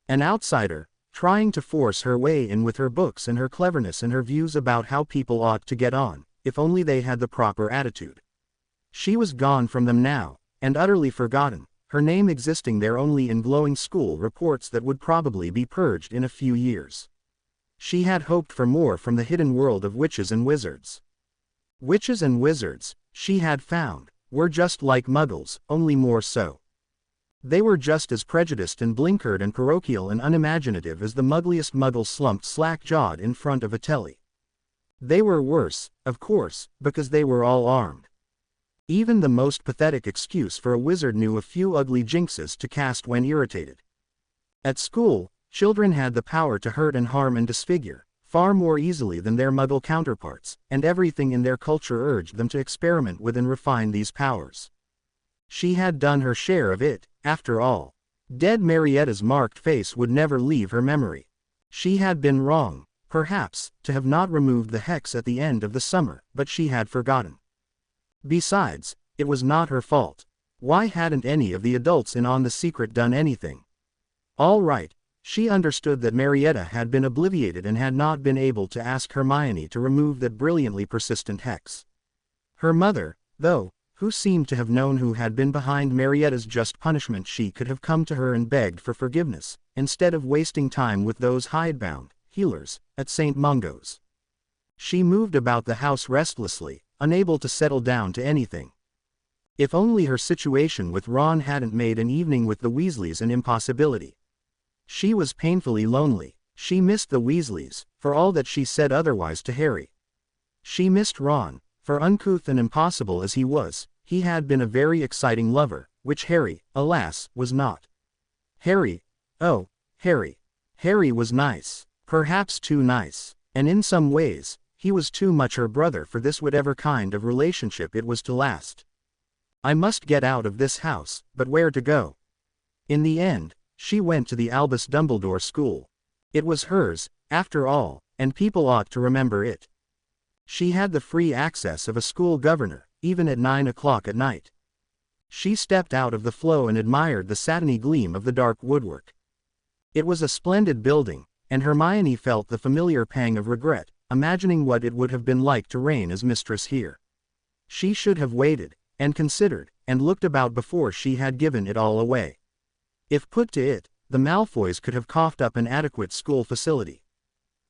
An outsider, trying to force her way in with her books and her cleverness and her views about how people ought to get on, if only they had the proper attitude. She was gone from them now, and utterly forgotten, her name existing there only in glowing school reports that would probably be purged in a few years. She had hoped for more from the hidden world of witches and wizards. Witches and wizards, she had found, were just like Muggles, only more so. They were just as prejudiced and blinkered and parochial and unimaginative as the muggliest Muggle slumped slack-jawed in front of a telly. They were worse, of course, because they were all armed. Even the most pathetic excuse for a wizard knew a few ugly jinxes to cast when irritated. At school, children had the power to hurt and harm and disfigure, far more easily than their muggle counterparts, and everything in their culture urged them to experiment with and refine these powers. She had done her share of it, after all. Dead Marietta's marked face would never leave her memory. She had been wrong, perhaps, to have not removed the hex at the end of the summer, but she had forgotten. Besides, it was not her fault. Why hadn't any of the adults in On the Secret done anything? All right, she understood that Marietta had been obliviated and had not been able to ask Hermione to remove that brilliantly persistent hex. Her mother, though, who seemed to have known who had been behind Marietta's just punishment, she could have come to her and begged for forgiveness, instead of wasting time with those hidebound healers at St. Mungo's. She moved about the house restlessly, unable to settle down to anything. If only her situation with Ron hadn't made an evening with the Weasleys an impossibility. She was painfully lonely. She missed the Weasleys, for all that she said otherwise to Harry. She missed Ron, for uncouth and impossible as he was, he had been a very exciting lover, which Harry, alas, was not. Harry, oh, Harry. Harry was nice, perhaps too nice, and in some ways, he was too much her brother for this whatever kind of relationship it was to last. I must get out of this house, but where to go? In the end, she went to the Albus Dumbledore School. It was hers, after all, and people ought to remember it. She had the free access of a school governor, even at 9 o'clock at night. She stepped out of the flow and admired the satiny gleam of the dark woodwork. It was a splendid building, and Hermione felt the familiar pang of regret, imagining what it would have been like to reign as mistress here. She should have waited, and considered, and looked about before she had given it all away. If put to it, the Malfoys could have coughed up an adequate school facility.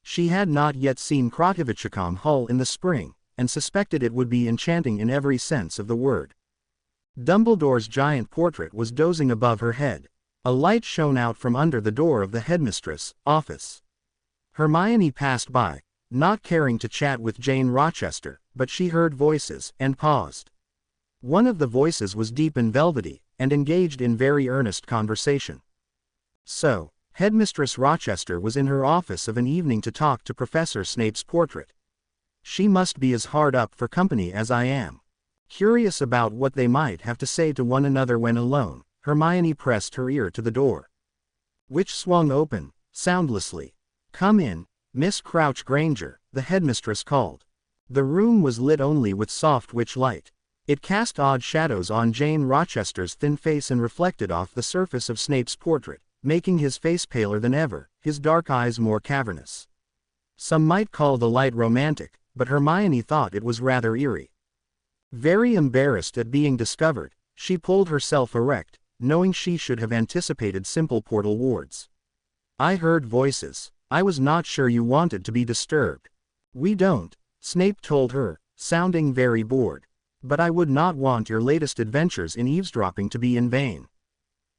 She had not yet seen Krotivicicum Hall in the spring, and suspected it would be enchanting in every sense of the word. Dumbledore's giant portrait was dozing above her head. A light shone out from under the door of the headmistress' office. Hermione passed by, not caring to chat with Jane Rochester, but she heard voices, and paused. One of the voices was deep and velvety, and engaged in very earnest conversation. So, Headmistress Rochester was in her office of an evening to talk to Professor Snape's portrait. She must be as hard up for company as I am. Curious about what they might have to say to one another when alone, Hermione pressed her ear to the door, which swung open, soundlessly. "Come in, Miss Crouch Granger," the headmistress called. The room was lit only with soft witch light. It cast odd shadows on Jane Rochester's thin face and reflected off the surface of Snape's portrait, making his face paler than ever, his dark eyes more cavernous. Some might call the light romantic, but Hermione thought it was rather eerie. Very embarrassed at being discovered, she pulled herself erect, knowing she should have anticipated simple portal wards. "I heard voices. I was not sure you wanted to be disturbed." "We don't," Snape told her, sounding very bored. "But I would not want your latest adventures in eavesdropping to be in vain.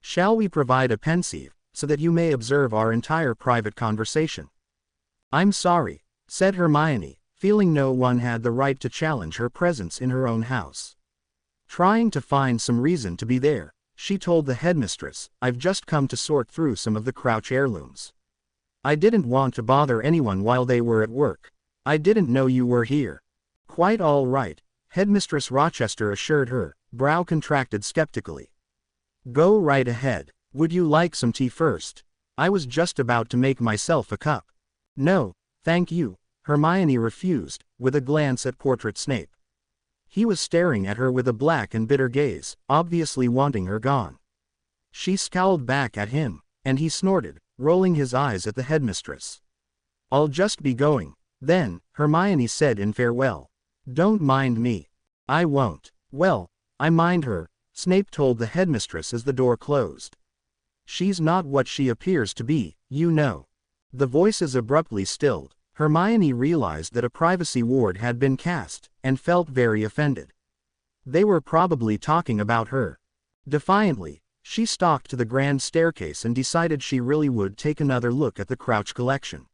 Shall we provide a pensieve, so that you may observe our entire private conversation?" "I'm sorry," said Hermione, feeling no one had the right to challenge her presence in her own house. Trying to find some reason to be there, she told the headmistress, "I've just come to sort through some of the Crouch heirlooms. I didn't want to bother anyone while they were at work. I didn't know you were here." "Quite all right," Headmistress Rochester assured her, brow contracted skeptically. "Go right ahead. Would you like some tea first? I was just about to make myself a cup." "No, thank you," Hermione refused, with a glance at Portrait Snape. He was staring at her with a black and bitter gaze, obviously wanting her gone. She scowled back at him, and he snorted, rolling his eyes at the headmistress. "I'll just be going, then," Hermione said in farewell. "Don't mind me." "I won't." "Well, I mind her," Snape told the headmistress as the door closed. "She's not what she appears to be, you know." The voices abruptly stilled. Hermione realized that a privacy ward had been cast, and felt very offended. They were probably talking about her. Defiantly, she stalked to the grand staircase and decided she really would take another look at the Crouch collection.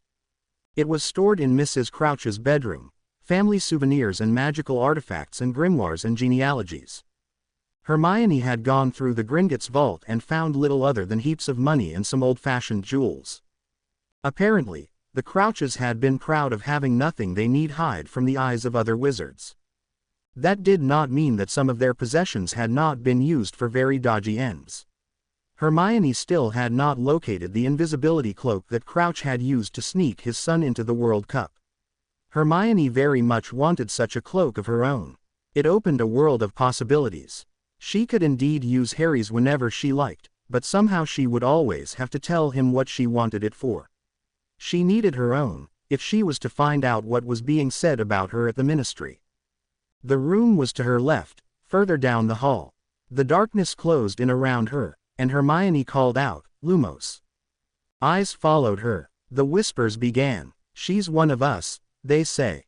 It was stored in Mrs. Crouch's bedroom, family souvenirs and magical artifacts and grimoires and genealogies. Hermione had gone through the Gringotts vault and found little other than heaps of money and some old-fashioned jewels. Apparently, the Crouches had been proud of having nothing they need hide from the eyes of other wizards. That did not mean that some of their possessions had not been used for very dodgy ends. Hermione still had not located the invisibility cloak that Crouch had used to sneak his son into the World Cup. Hermione very much wanted such a cloak of her own. It opened a world of possibilities. She could indeed use Harry's whenever she liked, but somehow she would always have to tell him what she wanted it for. She needed her own, if she was to find out what was being said about her at the Ministry. The room was to her left, further down the hall. The darkness closed in around her, and Hermione called out, "Lumos." Eyes followed her. The whispers began. "She's one of us, they say.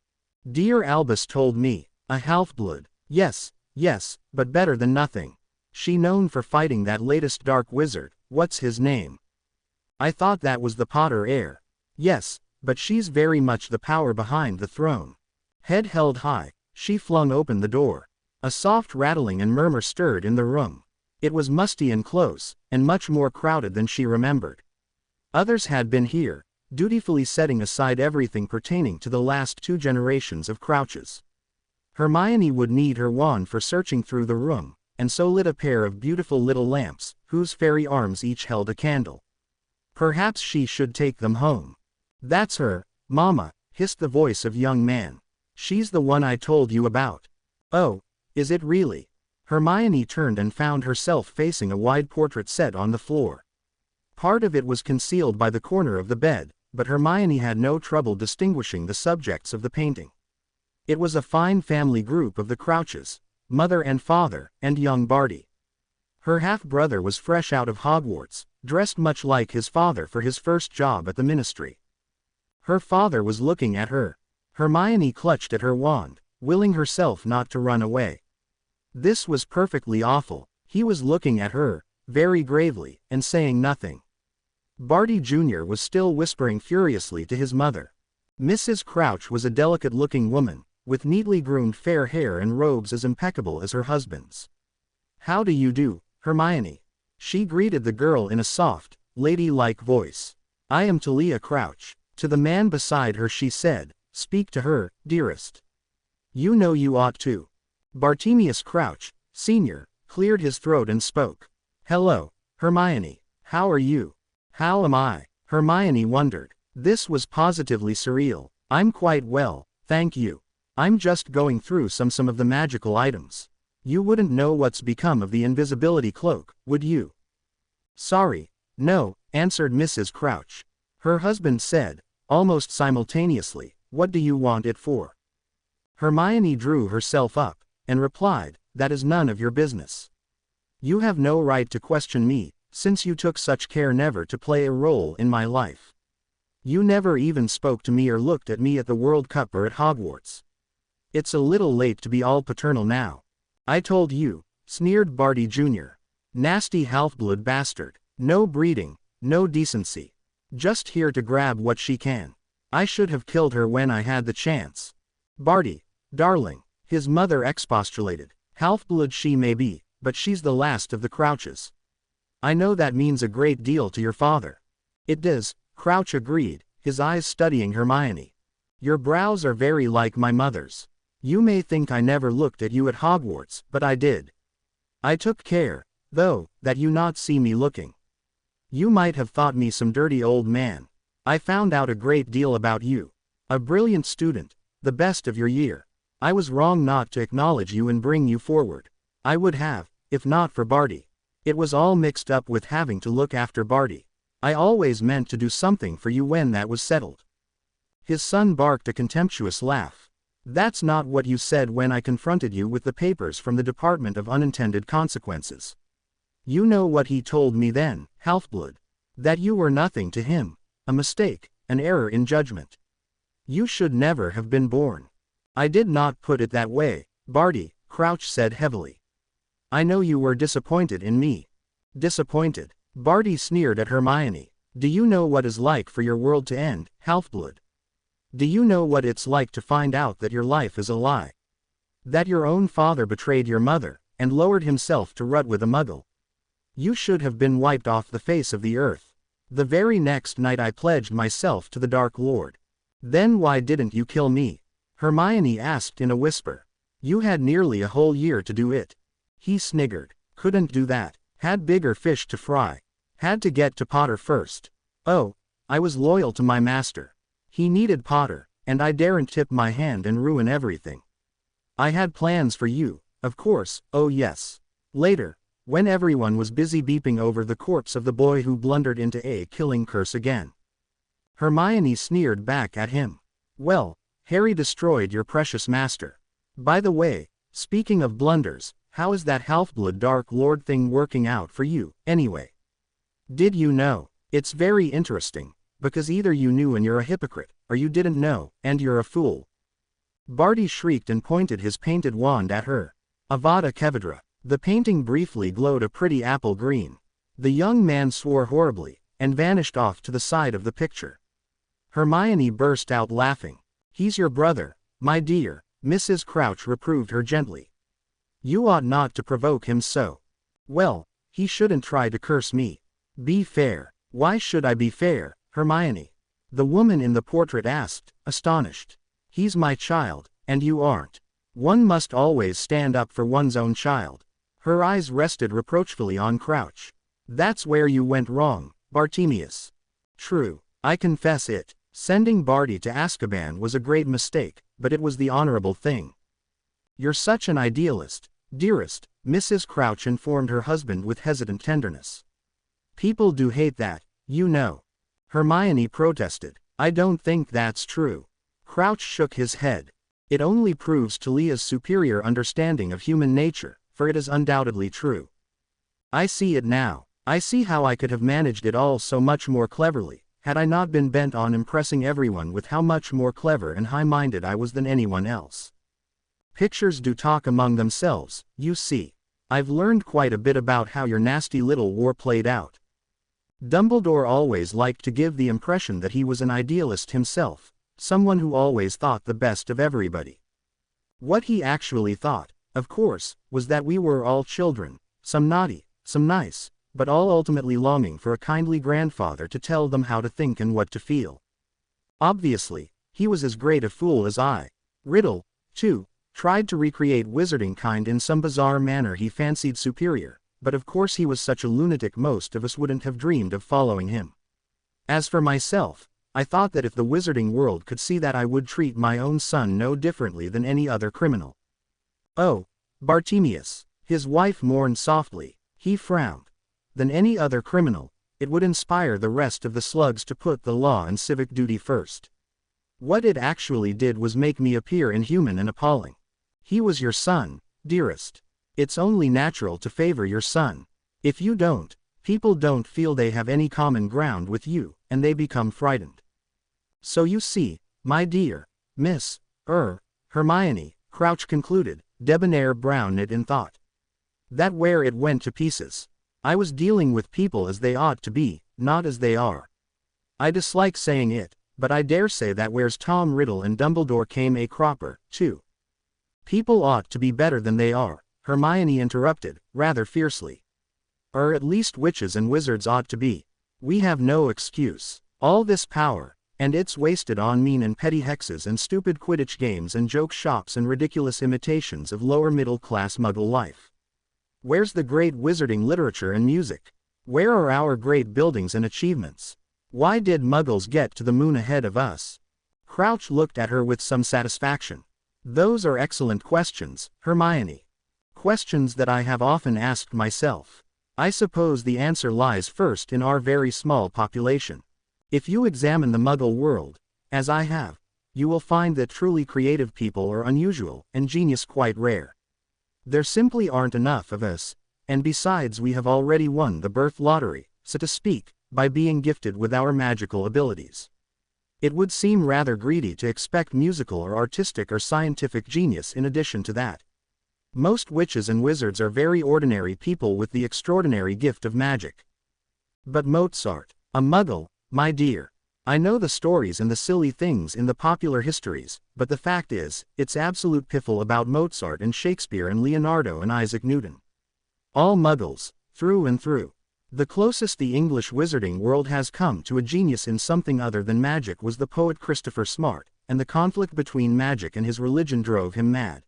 Dear Albus told me, a half-blood. Yes, yes, but better than nothing. She known for fighting that latest dark wizard, what's his name? I thought that was the Potter heir. Yes, but she's very much the power behind the throne." Head held high, she flung open the door. A soft rattling and murmur stirred in the room. It was musty and close, and much more crowded than she remembered. Others had been here, dutifully setting aside everything pertaining to the last 2 generations of Crouches. Hermione would need her wand for searching through the room, and so lit a pair of beautiful little lamps, whose fairy arms each held a candle. Perhaps she should take them home. "That's her, Mama," hissed the voice of young man. "She's the one I told you about." "Oh, is it really?" Hermione turned and found herself facing a wide portrait set on the floor. Part of it was concealed by the corner of the bed, but Hermione had no trouble distinguishing the subjects of the painting. It was a fine family group of the Crouches, mother and father, and young Barty. Her half-brother was fresh out of Hogwarts, dressed much like his father for his first job at the Ministry. Her father was looking at her. Hermione clutched at her wand, willing herself not to run away. This was perfectly awful. He was looking at her, very gravely, and saying nothing. Barty Jr. was still whispering furiously to his mother. Mrs. Crouch was a delicate-looking woman, with neatly groomed fair hair and robes as impeccable as her husband's. "How do you do, Hermione?" She greeted the girl in a soft, lady-like voice. "I am Talia Crouch." To the man beside her she said, "Speak to her, dearest. You know you ought to." Bartemius Crouch, Sr., cleared his throat and spoke. "Hello, Hermione. How are you?" "How am I?" Hermione wondered. This was positively surreal. "I'm quite well, thank you. I'm just going through some of the magical items. You wouldn't know what's become of the invisibility cloak, would you?" "Sorry, no," answered Mrs. Crouch. Her husband said, almost simultaneously, "What do you want it for?" Hermione drew herself up, and replied, "That is none of your business. You have no right to question me, since you took such care never to play a role in my life. You never even spoke to me or looked at me at the World Cup or at Hogwarts. It's a little late to be all paternal now." "I told you," sneered Barty Jr. "Nasty half-blood bastard. No breeding, no decency. Just here to grab what she can. I should have killed her when I had the chance." "Barty, darling," his mother expostulated. "Half-blood she may be, but she's the last of the Crouches. I know that means a great deal to your father." "It does," Crouch agreed, his eyes studying Hermione. "Your brows are very like my mother's. You may think I never looked at you at Hogwarts, but I did. I took care, though, that you not see me looking. You might have thought me some dirty old man. I found out a great deal about you. A brilliant student, the best of your year. I was wrong not to acknowledge you and bring you forward. I would have, if not for Barty. It was all mixed up with having to look after Barty. I always meant to do something for you when that was settled." His son barked a contemptuous laugh. "That's not what you said when I confronted you with the papers from the Department of Unintended Consequences. You know what he told me then, half-blood. That you were nothing to him. A mistake, an error in judgment. You should never have been born." "I did not put it that way, Barty," Crouch said heavily. "I know you were disappointed in me." "Disappointed?" Barty sneered at Hermione. "Do you know what is like for your world to end, half-blood? Do you know what it's like to find out that your life is a lie? That your own father betrayed your mother, and lowered himself to rut with a muggle? You should have been wiped off the face of the earth. The very next night I pledged myself to the Dark Lord. Then why didn't you kill me? Hermione asked in a whisper. You had nearly a whole year to do it. He sniggered. Couldn't do that. Had bigger fish to fry. Had to get to Potter first. Oh, I was loyal to my master. He needed Potter, and I daren't tip my hand and ruin everything. I had plans for you, of course, oh yes. Later, when everyone was busy beeping over the corpse of the boy who blundered into a killing curse again. Hermione sneered back at him. Well, Harry destroyed your precious master. By the way, speaking of blunders, how is that Half-Blood Dark Lord thing working out for you, anyway? Did you know? It's very interesting, because either you knew and you're a hypocrite, or you didn't know, and you're a fool. Barty shrieked and pointed his painted wand at her. Avada Kedavra. The painting briefly glowed a pretty apple green. The young man swore horribly, and vanished off to the side of the picture. Hermione burst out laughing. He's your brother, my dear, Mrs. Crouch reproved her gently. You ought not to provoke him so. Well, he shouldn't try to curse me. Be fair. Why should I be fair, Hermione? The woman in the portrait asked, astonished. He's my child, and you aren't. One must always stand up for one's own child. Her eyes rested reproachfully on Crouch. That's where you went wrong, Bartemius. True, I confess it. Sending Barty to Azkaban was a great mistake, but it was the honorable thing. You're such an idealist, dearest, Mrs. Crouch informed her husband with hesitant tenderness. People do hate that, you know. Hermione protested. I don't think that's true. Crouch shook his head. It only proves Talia's superior understanding of human nature, for it is undoubtedly true. I see it now. I see how I could have managed it all so much more cleverly, had I not been bent on impressing everyone with how much more clever and high-minded I was than anyone else. Pictures do talk among themselves, you see. I've learned quite a bit about how your nasty little war played out. Dumbledore always liked to give the impression that he was an idealist himself, someone who always thought the best of everybody. What he actually thought, of course, was that we were all children, some naughty, some nice, but all ultimately longing for a kindly grandfather to tell them how to think and what to feel. Obviously, he was as great a fool as I. Riddle, too, tried to recreate wizarding kind in some bizarre manner he fancied superior, but of course he was such a lunatic most of us wouldn't have dreamed of following him. As for myself, I thought that if the wizarding world could see that I would treat my own son no differently than any other criminal. Oh, Bartemius, his wife mourned softly, he frowned. Than any other criminal, it would inspire the rest of the slugs to put the law and civic duty first. What it actually did was make me appear inhuman and appalling. He was your son, dearest. It's only natural to favor your son. If you don't, people don't feel they have any common ground with you, and they become frightened. So you see, my dear, Miss, Hermione, Crouch concluded, debonair brown knit in thought. That where it went to pieces. I was dealing with people as they ought to be, not as they are. I dislike saying it, but I dare say that where's Tom Riddle and Dumbledore came a cropper, too. People ought to be better than they are, Hermione interrupted, rather fiercely. Or at least witches and wizards ought to be. We have no excuse. All this power, and it's wasted on mean and petty hexes and stupid Quidditch games and joke shops and ridiculous imitations of lower middle-class muggle life. Where's the great wizarding literature and music? Where are our great buildings and achievements? Why did muggles get to the moon ahead of us? Crouch looked at her with some satisfaction. Those are excellent questions, Hermione. Questions that I have often asked myself. I suppose the answer lies first in our very small population. If you examine the muggle world, as I have, you will find that truly creative people are unusual, and genius quite rare. There simply aren't enough of us, and besides we have already won the birth lottery, so to speak, by being gifted with our magical abilities. It would seem rather greedy to expect musical or artistic or scientific genius in addition to that. Most witches and wizards are very ordinary people with the extraordinary gift of magic. But Mozart, a muggle, my dear. I know the stories and the silly things in the popular histories, but the fact is, it's absolute piffle about Mozart and Shakespeare and Leonardo and Isaac Newton. All muggles, through and through. The closest the English wizarding world has come to a genius in something other than magic was the poet Christopher Smart, and the conflict between magic and his religion drove him mad.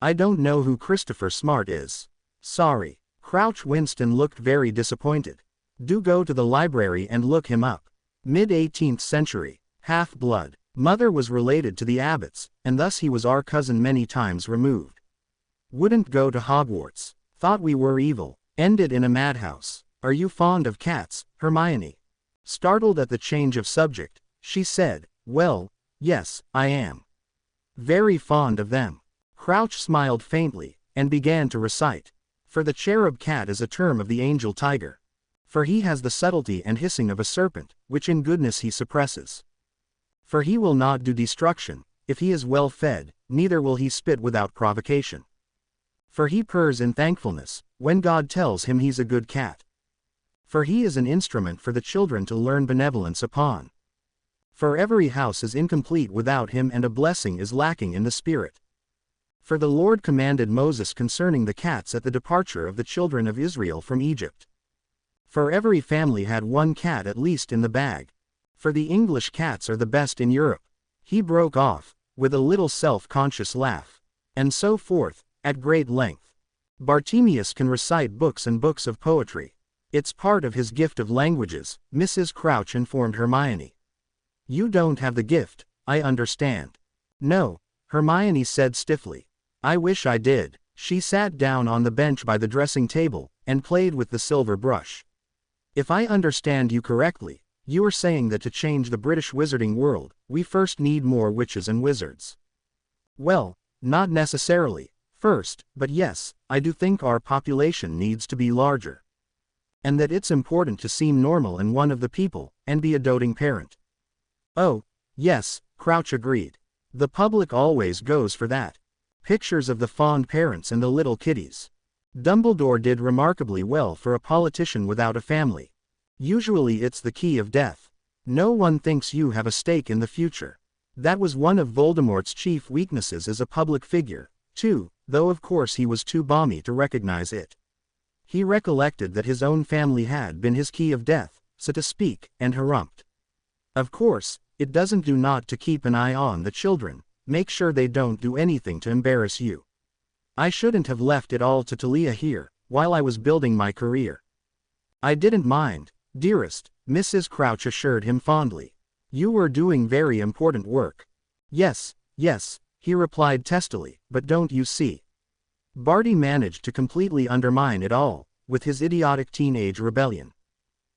I don't know who Christopher Smart is. Sorry. Crouch winced and looked very disappointed. Do go to the library and look him up. Mid-18th century. Half-blood. Mother was related to the abbots, and thus he was our cousin many times removed. Wouldn't go to Hogwarts. Thought we were evil. Ended in a madhouse. Are you fond of cats, Hermione? Startled at the change of subject, she said, well, yes, I am. Very fond of them. Crouch smiled faintly, and began to recite. For the cherub cat is a term of the angel tiger. For he has the subtlety and hissing of a serpent, which in goodness he suppresses. For he will not do destruction, if he is well fed, neither will he spit without provocation. For he purrs in thankfulness, when God tells him he's a good cat. For he is an instrument for the children to learn benevolence upon. For every house is incomplete without him and a blessing is lacking in the spirit. For the Lord commanded Moses concerning the cats at the departure of the children of Israel from Egypt. For every family had one cat at least in the bag. For the English cats are the best in Europe. He broke off, with a little self-conscious laugh. And so forth, at great length. Bartimaeus can recite books and books of poetry. It's part of his gift of languages, Mrs. Crouch informed Hermione. You don't have the gift, I understand. No, Hermione said stiffly. I wish I did. She sat down on the bench by the dressing table, and played with the silver brush. If I understand you correctly, you are saying that to change the British wizarding world, we first need more witches and wizards. Well, not necessarily, first, but yes, I do think our population needs to be larger. And that it's important to seem normal and one of the people, and be a doting parent. Oh, yes, Crouch agreed. The public always goes for that. Pictures of the fond parents and the little kiddies. Dumbledore did remarkably well for a politician without a family. Usually it's the key of death. No one thinks you have a stake in the future. That was one of Voldemort's chief weaknesses as a public figure, too, though of course he was too balmy to recognize it. He recollected that his own family had been his key of death, so to speak, and harumphed. Of course, it doesn't do not to keep an eye on the children, make sure they don't do anything to embarrass you. I shouldn't have left it all to Talia here, while I was building my career. I didn't mind, dearest, Mrs. Crouch assured him fondly. You were doing very important work. Yes, yes, he replied testily, but don't you see? Barty managed to completely undermine it all, with his idiotic teenage rebellion.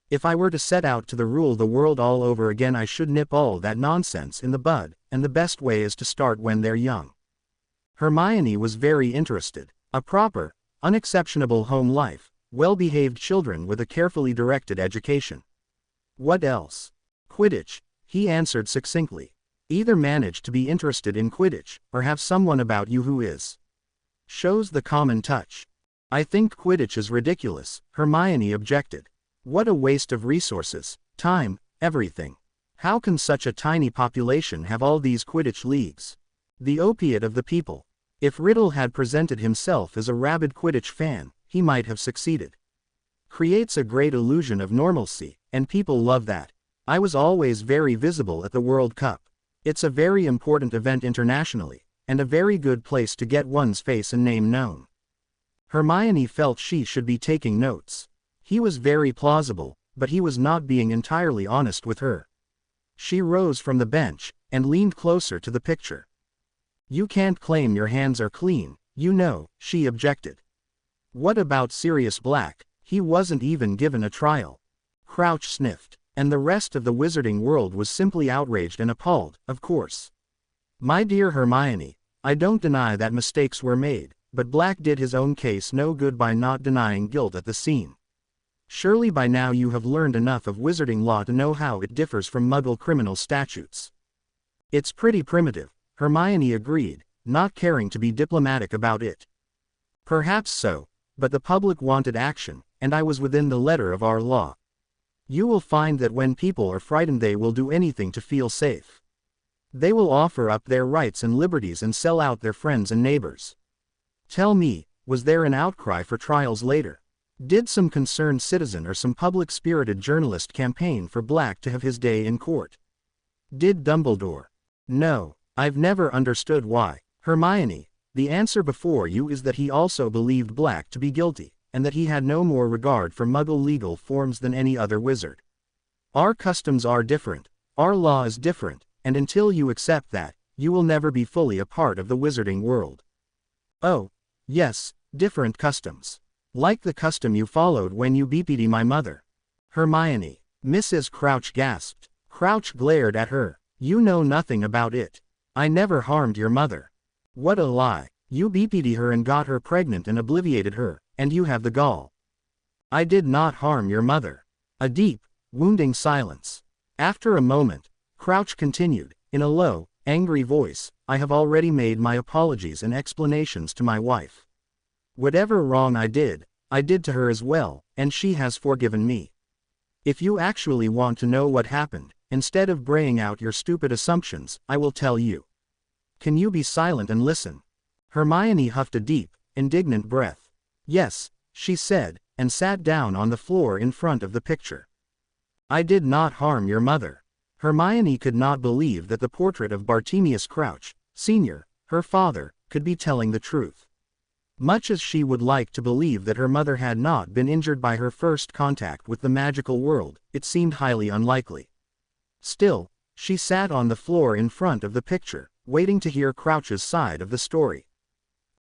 If I were to set out to rule the world all over again, I should nip all that nonsense in the bud, and the best way is to start when they're young. Hermione was very interested. A proper, unexceptionable home life, well-behaved children with a carefully directed education. What else? Quidditch, he answered succinctly. Either manage to be interested in Quidditch, or have someone about you who is. Shows the common touch. I think Quidditch is ridiculous, Hermione objected. What a waste of resources, time, everything. How can such a tiny population have all these Quidditch leagues? The opiate of the people. If Riddle had presented himself as a rabid Quidditch fan, he might have succeeded. Creates a great illusion of normalcy, and people love that. I was always very visible at the World Cup. It's a very important event internationally, and a very good place to get one's face and name known. Hermione felt she should be taking notes. He was very plausible, but he was not being entirely honest with her. She rose from the bench, and leaned closer to the picture. You can't claim your hands are clean, you know, she objected. What about Sirius Black? He wasn't even given a trial. Crouch sniffed, and the rest of the wizarding world was simply outraged and appalled, of course. My dear Hermione, I don't deny that mistakes were made, but Black did his own case no good by not denying guilt at the scene. Surely by now you have learned enough of wizarding law to know how it differs from Muggle criminal statutes. It's pretty primitive, Hermione agreed, not caring to be diplomatic about it. Perhaps so, but the public wanted action, and I was within the letter of our law. You will find that when people are frightened they will do anything to feel safe. They will offer up their rights and liberties and sell out their friends and neighbors. Tell me, was there an outcry for trials later? Did some concerned citizen or some public-spirited journalist campaign for Black to have his day in court? Did Dumbledore? No, I've never understood why. Hermione, the answer before you is that he also believed Black to be guilty, and that he had no more regard for Muggle legal forms than any other wizard. Our customs are different, our law is different, and until you accept that, you will never be fully a part of the wizarding world. Oh, yes, different customs. Like the custom you followed when you BP'd my mother. Hermione, Mrs. Crouch gasped. Crouch glared at her. You know nothing about it. I never harmed your mother. What a lie. You BP'd her and got her pregnant and obliviated her, and you have the gall. I did not harm your mother. A deep, wounding silence. After a moment, Crouch continued, in a low, angry voice, I have already made my apologies and explanations to my wife. Whatever wrong I did to her as well, and she has forgiven me. If you actually want to know what happened, instead of braying out your stupid assumptions, I will tell you. Can you be silent and listen? Hermione huffed a deep, indignant breath. Yes, she said, and sat down on the floor in front of the picture. I did not harm your mother. Hermione could not believe that the portrait of Bartemius Crouch, Sr., her father, could be telling the truth. Much as she would like to believe that her mother had not been injured by her first contact with the magical world, it seemed highly unlikely. Still, she sat on the floor in front of the picture, waiting to hear Crouch's side of the story.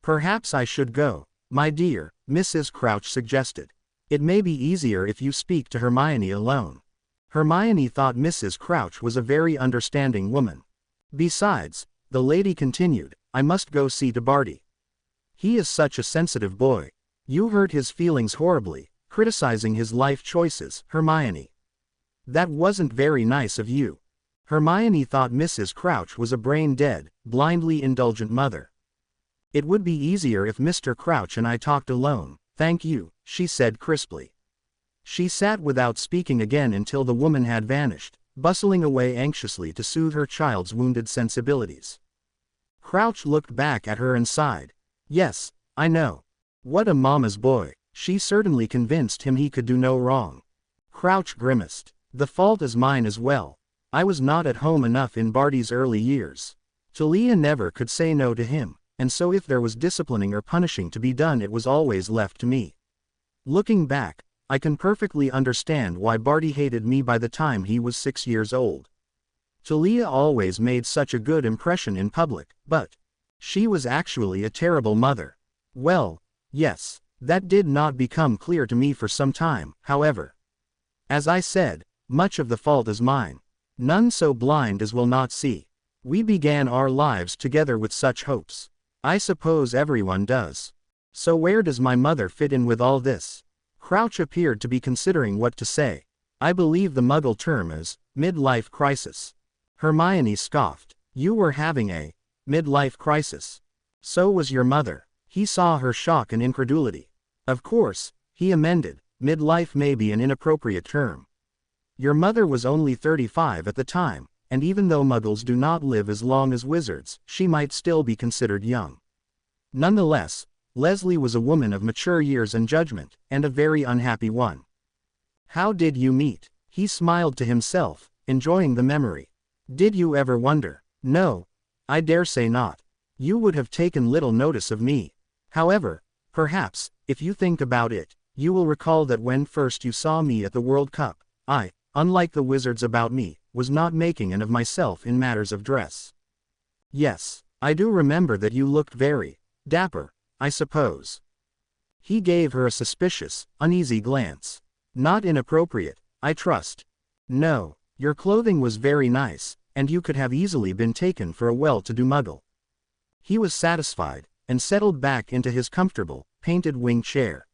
Perhaps I should go, my dear, Mrs. Crouch suggested. It may be easier if you speak to Hermione alone. Hermione thought Mrs. Crouch was a very understanding woman. Besides, the lady continued, I must go see to Barty. He is such a sensitive boy. You hurt his feelings horribly, criticizing his life choices, Hermione. That wasn't very nice of you. Hermione thought Mrs. Crouch was a brain-dead, blindly indulgent mother. It would be easier if Mr. Crouch and I talked alone, thank you, she said crisply. She sat without speaking again until the woman had vanished, bustling away anxiously to soothe her child's wounded sensibilities. Crouch looked back at her and sighed. Yes, I know. What a mama's boy. She certainly convinced him he could do no wrong. Crouch grimaced. The fault is mine as well. I was not at home enough in Barty's early years. Talia never could say no to him, and so if there was disciplining or punishing to be done it was always left to me. Looking back, I can perfectly understand why Barty hated me by the time he was 6 years old. Talia always made such a good impression in public, but she was actually a terrible mother. Well, yes, that did not become clear to me for some time, however. As I said, much of the fault is mine. None so blind as will not see. We began our lives together with such hopes. I suppose everyone does. So where does my mother fit in with all this? Crouch appeared to be considering what to say. I believe the Muggle term is midlife crisis. Hermione scoffed. You were having a midlife crisis. So was your mother. He saw her shock and incredulity. Of course, he amended, midlife may be an inappropriate term. Your mother was only 35 at the time, and even though Muggles do not live as long as wizards, she might still be considered young. Nonetheless, Leslie was a woman of mature years and judgment, and a very unhappy one. How did you meet? He smiled to himself, enjoying the memory. Did you ever wonder? No, I dare say not. You would have taken little notice of me. However, perhaps, if you think about it, you will recall that when first you saw me at the World Cup, I, unlike the wizards about me, was not making an of myself in matters of dress. Yes, I do remember that you looked very dapper, I suppose. He gave her a suspicious, uneasy glance. Not inappropriate, I trust. No, your clothing was very nice, and you could have easily been taken for a well-to-do Muggle. He was satisfied, and settled back into his comfortable, painted wing chair.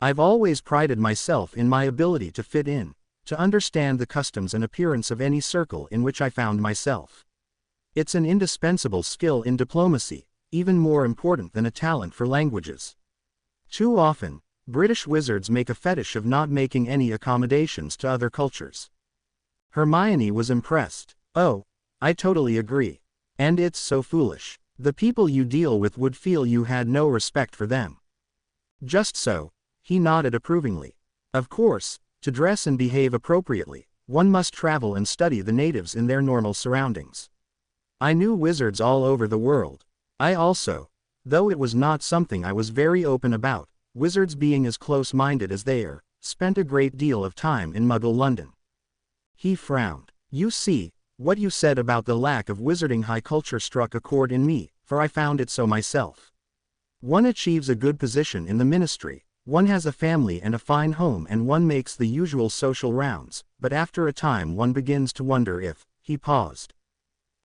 I've always prided myself in my ability to fit in, to understand the customs and appearance of any circle in which I found myself. It's an indispensable skill in diplomacy, even more important than a talent for languages. Too often, British wizards make a fetish of not making any accommodations to other cultures. Hermione was impressed. Oh, I totally agree. And it's so foolish. The people you deal with would feel you had no respect for them. Just so, he nodded approvingly. Of course, to dress and behave appropriately, one must travel and study the natives in their normal surroundings. I knew wizards all over the world. I also, though it was not something I was very open about, wizards being as close-minded as they are, spent a great deal of time in Muggle London. He frowned. You see, what you said about the lack of wizarding high culture struck a chord in me, for I found it so myself. One achieves a good position in the ministry, one has a family and a fine home and one makes the usual social rounds, but after a time one begins to wonder if, he paused.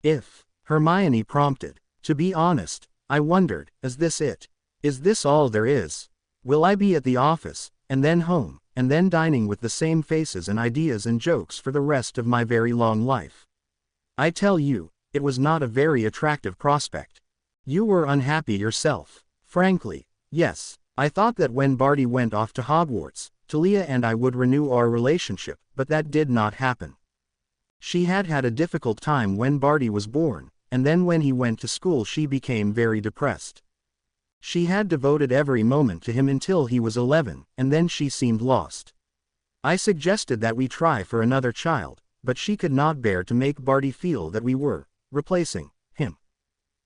If, Hermione prompted. To be honest, I wondered, is this it? Is this all there is? Will I be at the office, and then home, and then dining with the same faces and ideas and jokes for the rest of my very long life? I tell you, it was not a very attractive prospect. You were unhappy yourself. Frankly, yes. I thought that when Barty went off to Hogwarts, Talia and I would renew our relationship, but that did not happen. She had had a difficult time when Barty was born, and then when he went to school she became very depressed. She had devoted every moment to him until he was 11, and then she seemed lost. I suggested that we try for another child, but she could not bear to make Barty feel that we were replacing him.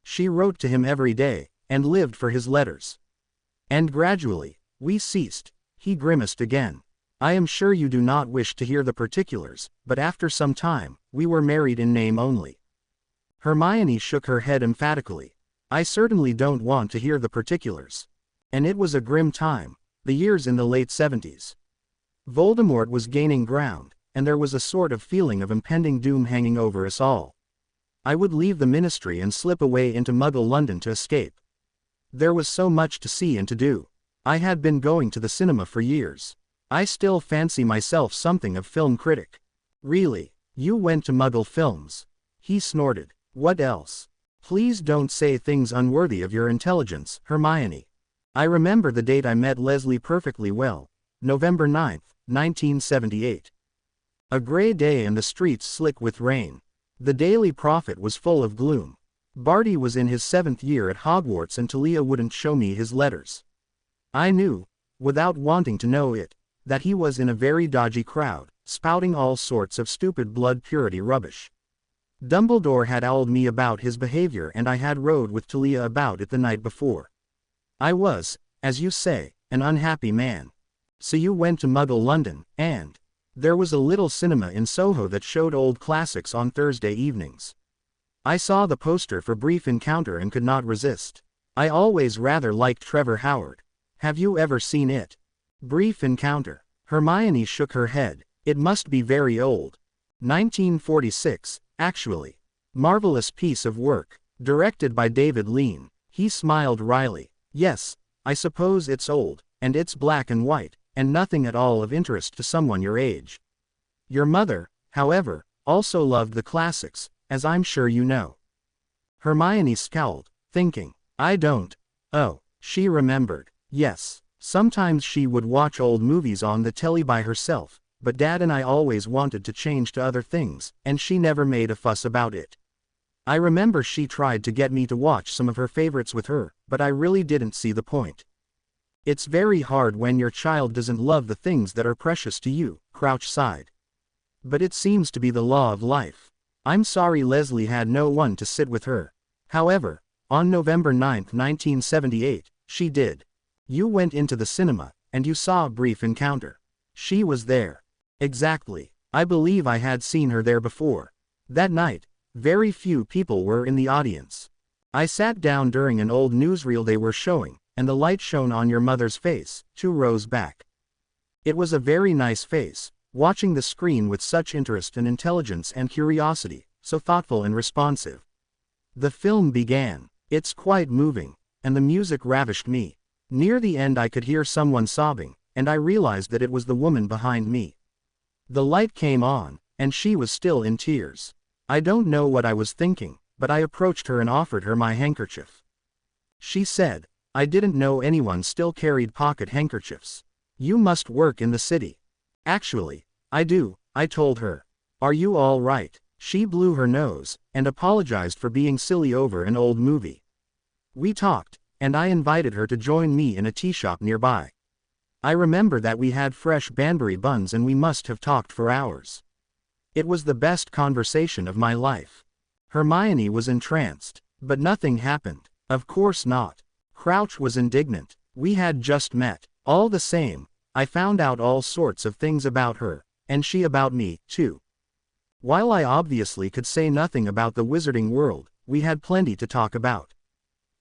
She wrote to him every day, and lived for his letters. And gradually, we ceased. He grimaced again. I am sure you do not wish to hear the particulars, but after some time, we were married in name only. Hermione shook her head emphatically. I certainly don't want to hear the particulars. And it was a grim time, the years in the late 70s. Voldemort was gaining ground, and there was a sort of feeling of impending doom hanging over us all. I would leave the ministry and slip away into Muggle London to escape. There was so much to see and to do. I had been going to the cinema for years. I still fancy myself something of film critic. Really, you went to Muggle films? He snorted. What else? Please don't say things unworthy of your intelligence, Hermione. I remember the date I met Leslie perfectly well. November 9, 1978. A gray day and the streets slick with rain. The Daily Prophet was full of gloom. Barty was in his 7th year at Hogwarts and Talia wouldn't show me his letters. I knew, without wanting to know it, that he was in a very dodgy crowd, spouting all sorts of stupid blood purity rubbish. Dumbledore had owled me about his behavior and I had rode with Talia about it the night before. I was, as you say, an unhappy man. So you went to Muggle London, and there was a little cinema in Soho that showed old classics on Thursday evenings. I saw the poster for Brief Encounter and could not resist. I always rather liked Trevor Howard. Have you ever seen it? Brief Encounter. Hermione shook her head. It must be very old. 1946, actually. Marvelous piece of work. Directed by David Lean. He smiled wryly. Yes, I suppose it's old, and it's black and white, and nothing at all of interest to someone your age. Your mother, however, also loved the classics, as I'm sure you know. Hermione scowled, thinking, I don't. Oh, she remembered. Yes, sometimes she would watch old movies on the telly by herself, but Dad and I always wanted to change to other things, and she never made a fuss about it. I remember she tried to get me to watch some of her favorites with her, but I really didn't see the point. It's very hard when your child doesn't love the things that are precious to you, Crouch sighed. But it seems to be the law of life. I'm sorry Leslie had no one to sit with her. However, on November 9, 1978, she did. You went into the cinema, and you saw a Brief Encounter. She was there. Exactly. I believe I had seen her there before. That night, very few people were in the audience. I sat down during an old newsreel they were showing, and the light shone on your mother's face, 2 rows back. It was a very nice face, watching the screen with such interest and intelligence and curiosity, so thoughtful and responsive. The film began. It's quite moving, and the music ravished me. Near the end I could hear someone sobbing, and I realized that it was the woman behind me. The light came on, and she was still in tears. I don't know what I was thinking, but I approached her and offered her my handkerchief. She said, I didn't know anyone still carried pocket handkerchiefs. You must work in the city. Actually, I do, I told her. Are you all right? She blew her nose, and apologized for being silly over an old movie. We talked, and I invited her to join me in a tea shop nearby. I remember that we had fresh Banbury buns and we must have talked for hours. It was the best conversation of my life. Hermione was entranced, but nothing happened. Of course not. Crouch was indignant. We had just met. All the same, I found out all sorts of things about her, and she about me, too. While I obviously could say nothing about the wizarding world, we had plenty to talk about.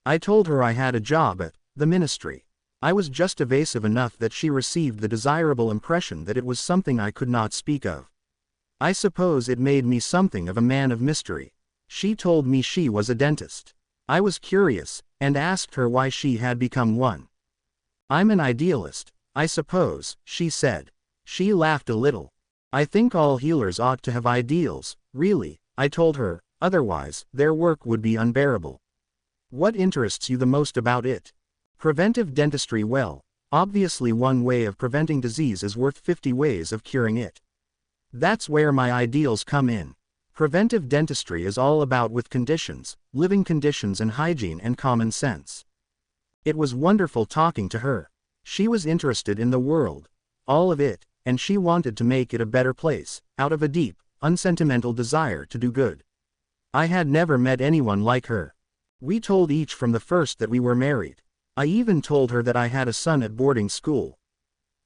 I told her I had a job at the ministry. I was just evasive enough that she received the desirable impression that it was something I could not speak of. I suppose it made me something of a man of mystery. She told me she was a dentist. I was curious, and asked her why she had become one. I'm an idealist, I suppose, she said. She laughed a little. I think all healers ought to have ideals, really, I told her, otherwise, their work would be unbearable. What interests you the most about it? Preventive dentistry. Well, obviously one way of preventing disease is worth 50 ways of curing it. That's where my ideals come in. Preventive dentistry is all about with conditions, living conditions and hygiene and common sense. It was wonderful talking to her. She was interested in the world, all of it, and she wanted to make it a better place, out of a deep, unsentimental desire to do good. I had never met anyone like her. We told each from the first that we were married. I even told her that I had a son at boarding school.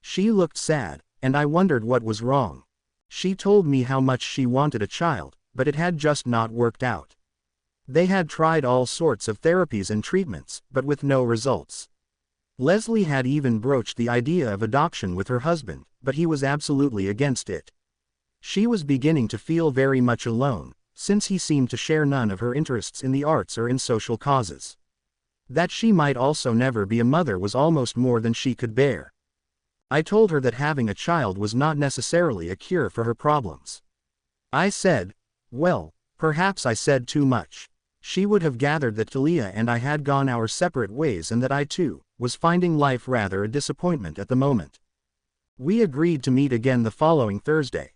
She looked sad, and I wondered what was wrong. She told me how much she wanted a child, but it had just not worked out. They had tried all sorts of therapies and treatments, but with no results. Leslie had even broached the idea of adoption with her husband, but he was absolutely against it. She was beginning to feel very much alone, since he seemed to share none of her interests in the arts or in social causes. That she might also never be a mother was almost more than she could bear. I told her that having a child was not necessarily a cure for her problems. I said, well, perhaps I said too much. She would have gathered that Talia and I had gone our separate ways and that I too was finding life rather a disappointment at the moment. We agreed to meet again the following Thursday.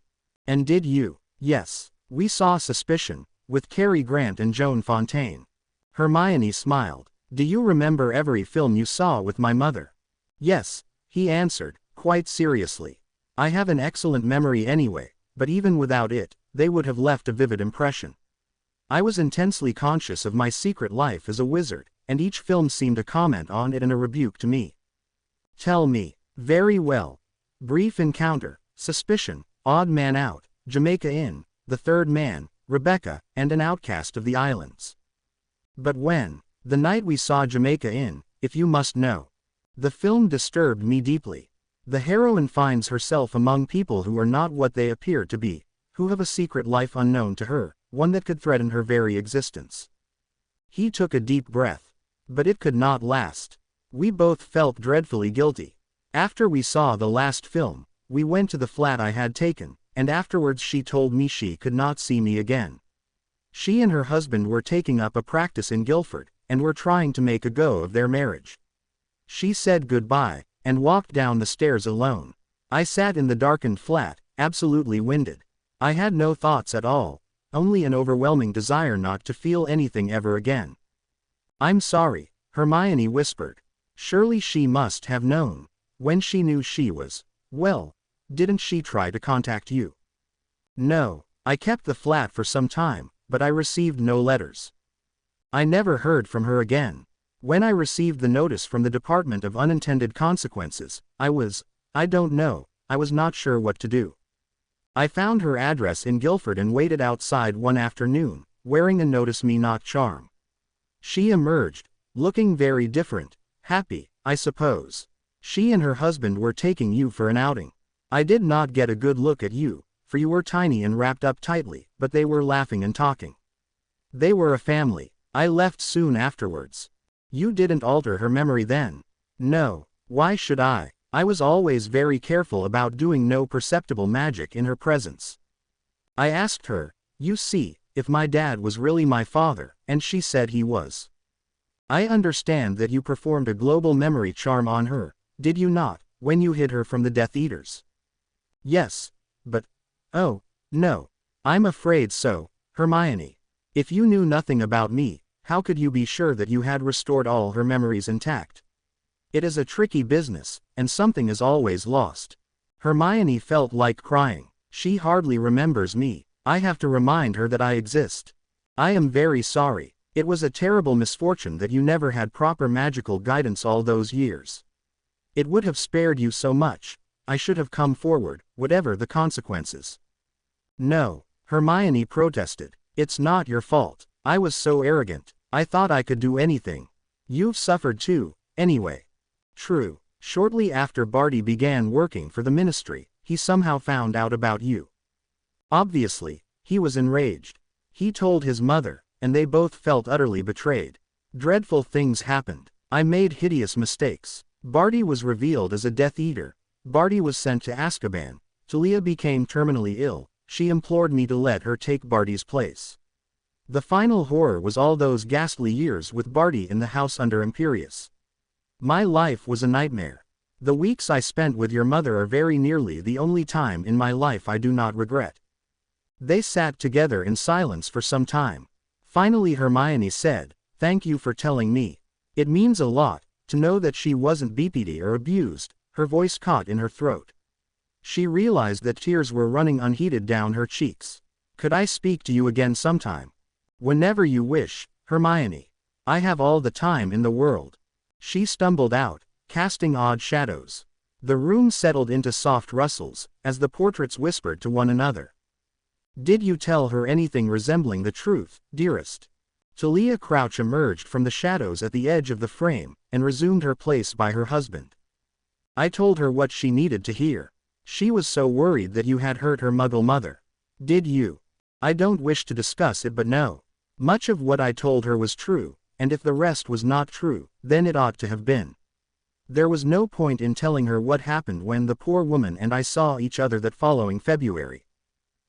And did you? Yes. We saw Suspicion, with Cary Grant and Joan Fontaine. Hermione smiled. Do you remember every film you saw with my mother? Yes, he answered, quite seriously. I have an excellent memory anyway, but even without it, they would have left a vivid impression. I was intensely conscious of my secret life as a wizard, and each film seemed a comment on it and a rebuke to me. Tell me. Very well. Brief Encounter, Suspicion, Odd Man Out, Jamaica Inn, The Third Man, Rebecca, and An Outcast of the Islands. But when? The night we saw Jamaica Inn, if you must know. The film disturbed me deeply. The heroine finds herself among people who are not what they appear to be, who have a secret life unknown to her, one that could threaten her very existence. He took a deep breath. But it could not last. We both felt dreadfully guilty. After we saw the last film, we went to the flat I had taken, and afterwards she told me she could not see me again. She and her husband were taking up a practice in Guildford, and were trying to make a go of their marriage. She said goodbye, and walked down the stairs alone. I sat in the darkened flat, absolutely winded. I had no thoughts at all, only an overwhelming desire not to feel anything ever again. I'm sorry, Hermione whispered. Surely she must have known. When she knew she was, well, didn't she try to contact you? No, I kept the flat for some time, but I received no letters. I never heard from her again. When I received the notice from the Department of Unintended Consequences, I was not sure what to do. I found her address in Guildford and waited outside one afternoon, wearing a Notice Me Not charm. She emerged, looking very different, happy, I suppose. She and her husband were taking you for an outing. I did not get a good look at you, for you were tiny and wrapped up tightly, but they were laughing and talking. They were a family. I left soon afterwards. You didn't alter her memory then? No, why should I? I was always very careful about doing no perceptible magic in her presence. I asked her, you see, if my dad was really my father, and she said he was. I understand that you performed a global memory charm on her, did you not, when you hid her from the Death Eaters? Yes, but... oh, no. I'm afraid so, Hermione. If you knew nothing about me, how could you be sure that you had restored all her memories intact? It is a tricky business, and something is always lost. Hermione felt like crying. She hardly remembers me. I have to remind her that I exist. I am very sorry. It was a terrible misfortune that you never had proper magical guidance all those years. It would have spared you so much. I should have come forward, whatever the consequences. No, Hermione protested. It's not your fault. I was so arrogant. I thought I could do anything. You've suffered too, anyway. True. Shortly after Barty began working for the ministry, he somehow found out about you. Obviously, he was enraged. He told his mother, and they both felt utterly betrayed. Dreadful things happened. I made hideous mistakes. Barty was revealed as a Death Eater. Barty was sent to Azkaban. Talia became terminally ill. She implored me to let her take Barty's place. The final horror was all those ghastly years with Barty in the house under Imperius. My life was a nightmare. The weeks I spent with your mother are very nearly the only time in my life I do not regret. They sat together in silence for some time. Finally Hermione said, "Thank you for telling me. It means a lot, to know that she wasn't BPD or abused." Her voice caught in her throat. She realized that tears were running unheeded down her cheeks. "Could I speak to you again sometime?" "Whenever you wish, Hermione. I have all the time in the world." She stumbled out, casting odd shadows. The room settled into soft rustles, as the portraits whispered to one another. "Did you tell her anything resembling the truth, dearest?" Talia Crouch emerged from the shadows at the edge of the frame, and resumed her place by her husband. "I told her what she needed to hear. She was so worried that you had hurt her Muggle mother." "Did you?" "I don't wish to discuss it, but no. Much of what I told her was true, and if the rest was not true, then it ought to have been. There was no point in telling her what happened when the poor woman and I saw each other that following February.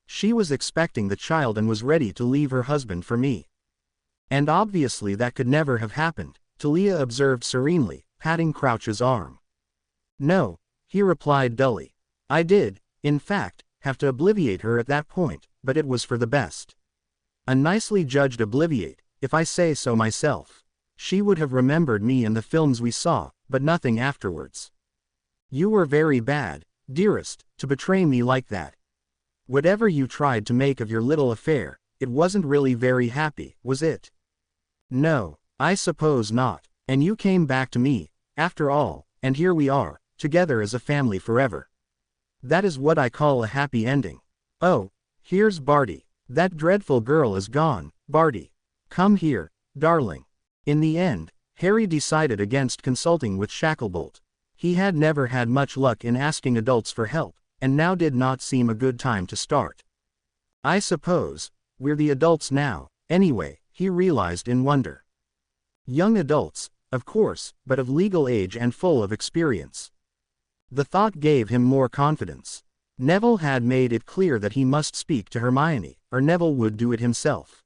She was expecting the child and was ready to leave her husband for me. And obviously that could never have happened," Talia observed serenely, patting Crouch's arm. "No," he replied dully. "I did, in fact, have to obliviate her at that point, but it was for the best. A nicely judged obliviate, if I say so myself. She would have remembered me in the films we saw, but nothing afterwards. You were very bad, dearest, to betray me like that. Whatever you tried to make of your little affair, it wasn't really very happy, was it?" "No, I suppose not. And you came back to me, after all, and here we are, together as a family forever. That is what I call a happy ending. Oh, here's Barty. That dreadful girl is gone. Barty. Come here, darling." In the end, Harry decided against consulting with Shacklebolt. He had never had much luck in asking adults for help, and now did not seem a good time to start. "I suppose we're the adults now, anyway," he realized in wonder. Young adults, of course, but of legal age and full of experience. The thought gave him more confidence. Neville had made it clear that he must speak to Hermione, or Neville would do it himself.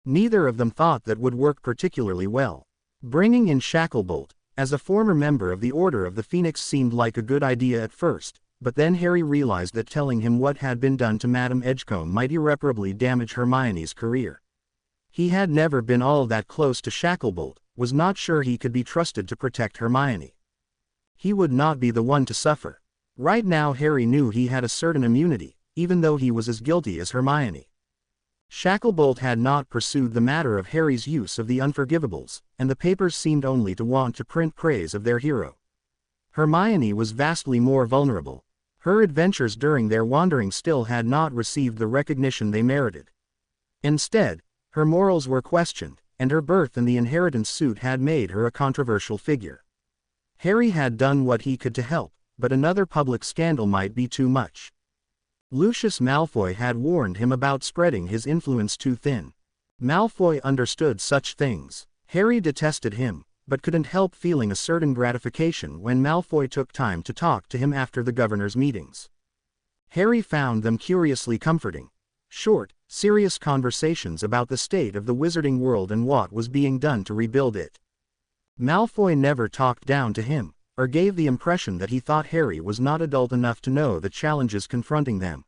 Neither of them thought that would work particularly well. Bringing in Shacklebolt, as a former member of the Order of the Phoenix, seemed like a good idea at first, but then Harry realized that telling him what had been done to Madame Edgecombe might irreparably damage Hermione's career. He had never been all that close to Shacklebolt, was not sure he could be trusted to protect Hermione. He would not be the one to suffer. Right now Harry knew he had a certain immunity, even though he was as guilty as Hermione. Shacklebolt had not pursued the matter of Harry's use of the Unforgivables, and the papers seemed only to want to print praise of their hero. Hermione was vastly more vulnerable. Her adventures during their wandering still had not received the recognition they merited. Instead, her morals were questioned, and her birth and the inheritance suit had made her a controversial figure. Harry had done what he could to help, but another public scandal might be too much. Lucius Malfoy had warned him about spreading his influence too thin. Malfoy understood such things. Harry detested him, but couldn't help feeling a certain gratification when Malfoy took time to talk to him after the governor's meetings. Harry found them curiously comforting. Short, serious conversations about the state of the wizarding world and what was being done to rebuild it. Malfoy never talked down to him, or gave the impression that he thought Harry was not adult enough to know the challenges confronting them.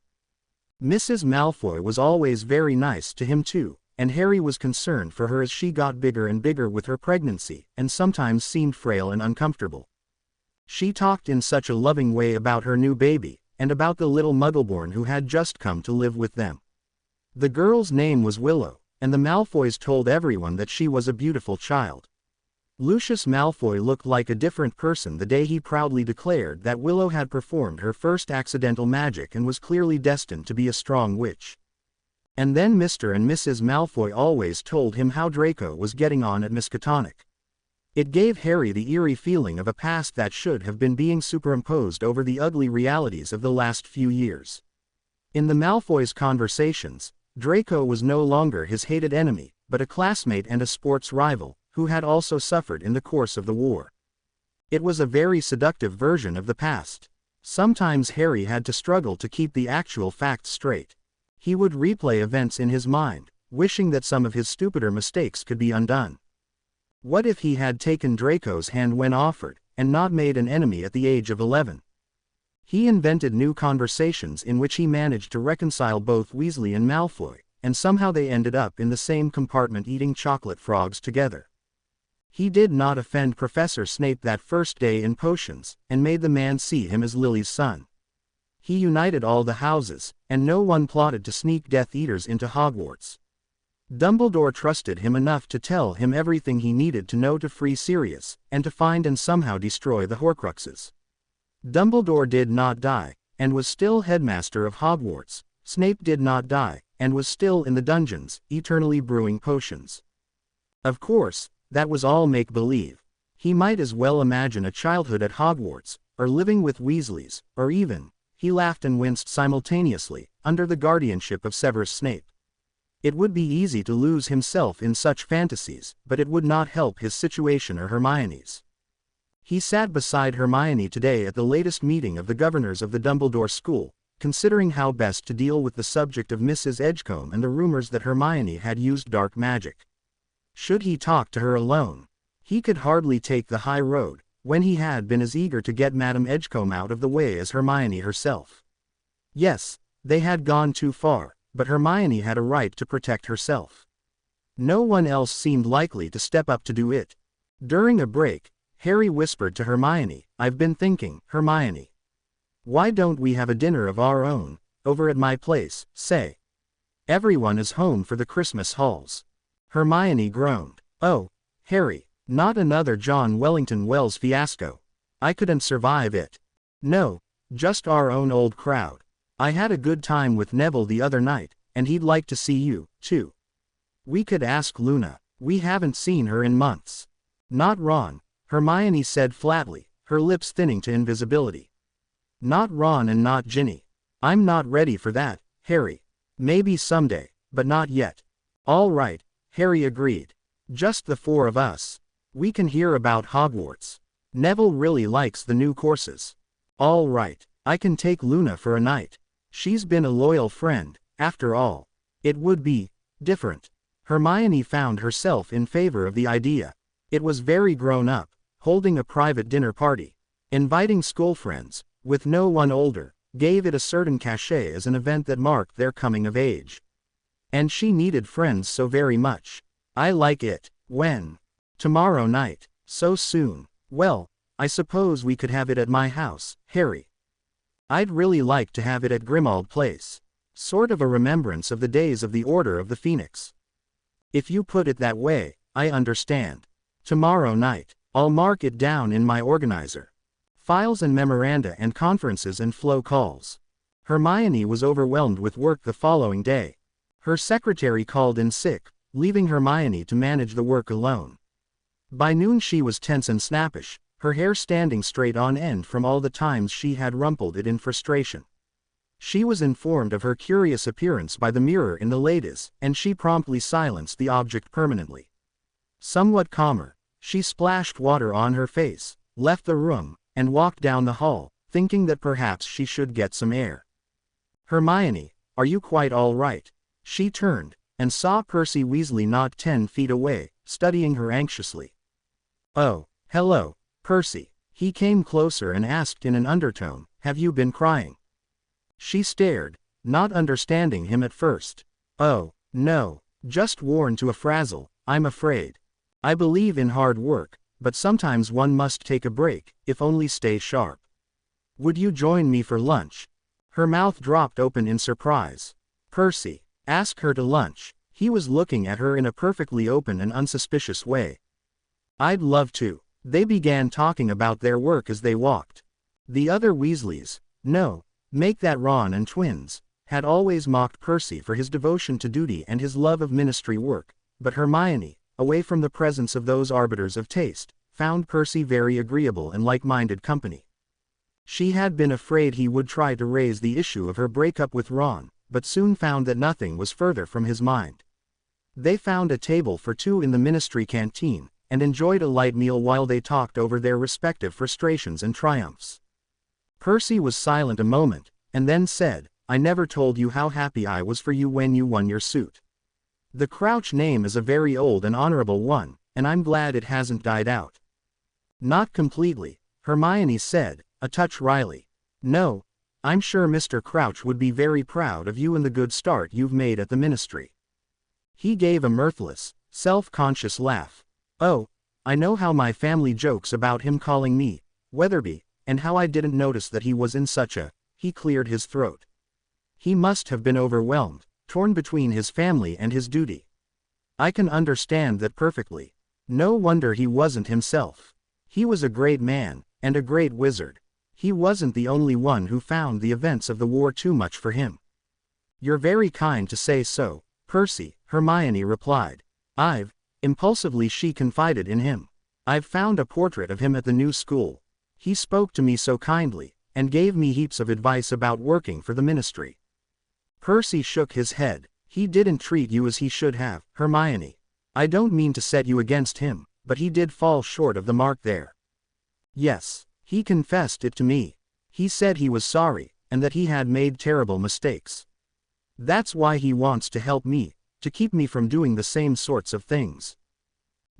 Mrs. Malfoy was always very nice to him too, and Harry was concerned for her as she got bigger and bigger with her pregnancy, and sometimes seemed frail and uncomfortable. She talked in such a loving way about her new baby, and about the little Muggleborn who had just come to live with them. The girl's name was Willow, and the Malfoys told everyone that she was a beautiful child. Lucius Malfoy looked like a different person the day he proudly declared that Willow had performed her first accidental magic and was clearly destined to be a strong witch. And then Mr. and Mrs. Malfoy always told him how Draco was getting on at Miskatonic. It gave Harry the eerie feeling of a past that should have been being superimposed over the ugly realities of the last few years. In the Malfoys' conversations, Draco was no longer his hated enemy, but a classmate and a sports rival, who had also suffered in the course of the war. It was a very seductive version of the past. Sometimes Harry had to struggle to keep the actual facts straight. He would replay events in his mind, wishing that some of his stupider mistakes could be undone. What if he had taken Draco's hand when offered, and not made an enemy at the age of 11? He invented new conversations in which he managed to reconcile both Weasley and Malfoy, and somehow they ended up in the same compartment eating chocolate frogs together. He did not offend Professor Snape that first day in potions, and made the man see him as Lily's son. He united all the houses, and no one plotted to sneak Death Eaters into Hogwarts. Dumbledore trusted him enough to tell him everything he needed to know to free Sirius, and to find and somehow destroy the Horcruxes. Dumbledore did not die, and was still headmaster of Hogwarts. Snape did not die, and was still in the dungeons, eternally brewing potions. Of course, that was all make-believe. He might as well imagine a childhood at Hogwarts, or living with Weasleys, or even, he laughed and winced simultaneously, under the guardianship of Severus Snape. It would be easy to lose himself in such fantasies, but it would not help his situation or Hermione's. He sat beside Hermione today at the latest meeting of the governors of the Dumbledore School, considering how best to deal with the subject of Mrs. Edgecombe and the rumors that Hermione had used dark magic. Should he talk to her alone? He could hardly take the high road, when he had been as eager to get Madame Edgecombe out of the way as Hermione herself. Yes, they had gone too far, but Hermione had a right to protect herself. No one else seemed likely to step up to do it. During a break, Harry whispered to Hermione, "I've been thinking, Hermione. Why don't we have a dinner of our own, over at my place, say? Everyone is home for the Christmas halls." Hermione groaned. "Oh, Harry, not another John Wellington Wells fiasco. I couldn't survive it. No, just our own old crowd. I had a good time with Neville the other night, and he'd like to see you, too. We could ask Luna. We haven't seen her in months." "Not Ron," Hermione said flatly, her lips thinning to invisibility. "Not Ron and not Ginny. I'm not ready for that, Harry. Maybe someday, but not yet." "All right," Harry agreed. "Just the four of us. We can hear about Hogwarts. Neville really likes the new courses." "All right, I can take Luna for a night. She's been a loyal friend, after all. It would be different." Hermione found herself in favor of the idea. It was very grown up, holding a private dinner party. Inviting school friends, with no one older, gave it a certain cachet as an event that marked their coming of age. And she needed friends so very much. "I like it. When? Tomorrow night. So soon. Well, I suppose we could have it at my house, Harry. I'd really like to have it at Grimmauld Place. Sort of a remembrance of the days of the Order of the Phoenix." "If you put it that way, I understand. Tomorrow night. I'll mark it down in my organizer. Files and memoranda and conferences and flow calls." Hermione was overwhelmed with work the following day. Her secretary called in sick, leaving Hermione to manage the work alone. By noon she was tense and snappish, her hair standing straight on end from all the times she had rumpled it in frustration. She was informed of her curious appearance by the mirror in the ladies, and she promptly silenced the object permanently. Somewhat calmer, she splashed water on her face, left the room, and walked down the hall, thinking that perhaps she should get some air. "Hermione, are you quite all right?" She turned, and saw Percy Weasley not 10 feet away, studying her anxiously. Oh, hello, Percy. He came closer and asked in an undertone, have you been crying? She stared, not understanding him at first. Oh, no, just worn to a frazzle, I'm afraid. I believe in hard work, but sometimes one must take a break, if only stay sharp. Would you join me for lunch? Her mouth dropped open in surprise. Percy, ask her to lunch. He was looking at her in a perfectly open and unsuspicious way. I'd love to. They began talking about their work as they walked. The other Weasleys, no, make that Ron and twins, had always mocked Percy for his devotion to duty and his love of ministry work, but Hermione, away from the presence of those arbiters of taste, found Percy very agreeable and like-minded company. She had been afraid he would try to raise the issue of her breakup with Ron, but soon found that nothing was further from his mind. They found a table for two in the ministry canteen, and enjoyed a light meal while they talked over their respective frustrations and triumphs. Percy was silent a moment, and then said, I never told you how happy I was for you when you won your suit. The Crouch name is a very old and honorable one, and I'm glad it hasn't died out. Not completely, Hermione said, a touch wryly. No, I'm sure Mr. Crouch would be very proud of you and the good start you've made at the ministry. He gave a mirthless, self-conscious laugh. Oh, I know how my family jokes about him calling me Weatherby, and how I didn't notice that he was in such a... He cleared his throat. He must have been overwhelmed, torn between his family and his duty. I can understand that perfectly. No wonder he wasn't himself. He was a great man, and a great wizard. He wasn't the only one who found the events of the war too much for him. You're very kind to say so, Percy, Hermione replied. Impulsively she confided in him. I've found a portrait of him at the new school. He spoke to me so kindly, and gave me heaps of advice about working for the ministry. Percy shook his head. He didn't treat you as he should have, Hermione. I don't mean to set you against him, but he did fall short of the mark there. Yes, he confessed it to me. He said he was sorry, and that he had made terrible mistakes. That's why he wants to help me, to keep me from doing the same sorts of things.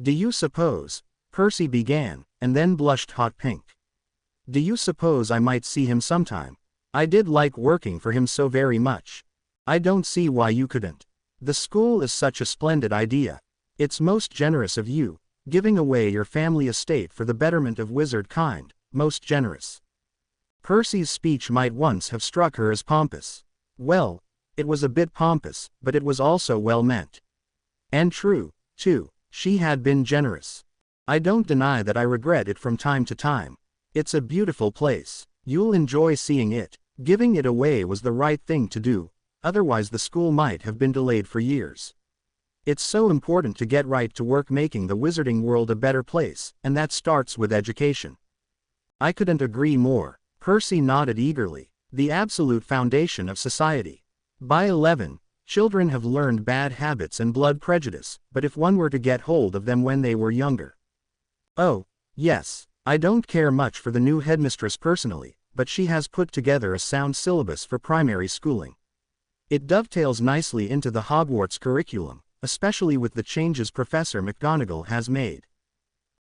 Do you suppose, Percy began, and then blushed hot pink. Do you suppose I might see him sometime? I did like working for him so very much. I don't see why you couldn't. The school is such a splendid idea. It's most generous of you, giving away your family estate for the betterment of wizard kind, most generous. Percy's speech might once have struck her as pompous. Well, it was a bit pompous, but it was also well meant. And true, too, she had been generous. I don't deny that I regret it from time to time. It's a beautiful place. You'll enjoy seeing it. Giving it away was the right thing to do, otherwise the school might have been delayed for years. It's so important to get right to work making the wizarding world a better place, and that starts with education. I couldn't agree more. Percy nodded eagerly. The absolute foundation of society. By 11, children have learned bad habits and blood prejudice, but if one were to get hold of them when they were younger. Oh, yes, I don't care much for the new headmistress personally, but she has put together a sound syllabus for primary schooling. It dovetails nicely into the Hogwarts curriculum, especially with the changes Professor McGonagall has made.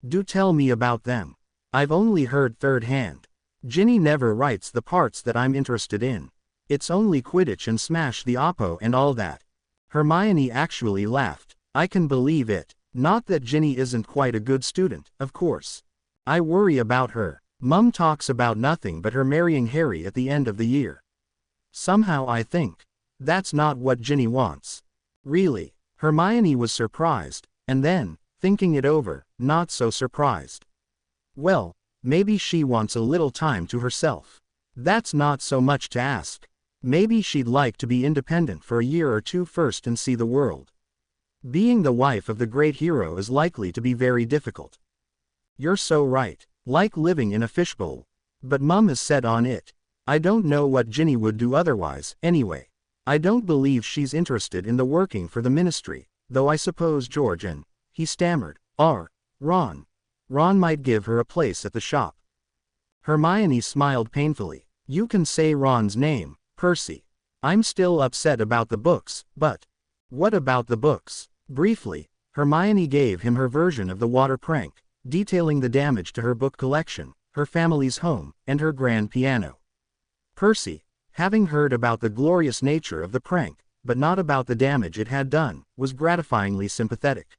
Do tell me about them. I've only heard third hand. Ginny never writes the parts that I'm interested in. It's only Quidditch and Smash the Oppo and all that. Hermione actually laughed. I can believe it. Not that Ginny isn't quite a good student, of course. I worry about her. Mum talks about nothing but her marrying Harry at the end of the year. Somehow I think that's not what Ginny wants. Really, Hermione was surprised, and then, thinking it over, not so surprised. Well, maybe she wants a little time to herself. That's not so much to ask. Maybe she'd like to be independent for a year or two first and see the world. Being the wife of the great hero is likely to be very difficult. You're so right, like living in a fishbowl. But Mum is set on it. I don't know what Ginny would do otherwise, anyway. I don't believe she's interested in the working for the ministry, though I suppose George and, he stammered, Ron might give her a place at the shop. Hermione smiled painfully. You can say Ron's name, Percy. I'm still upset about the books, but... What about the books? Briefly, Hermione gave him her version of the water prank, detailing the damage to her book collection, her family's home, and her grand piano. Percy, having heard about the glorious nature of the prank, but not about the damage it had done, was gratifyingly sympathetic.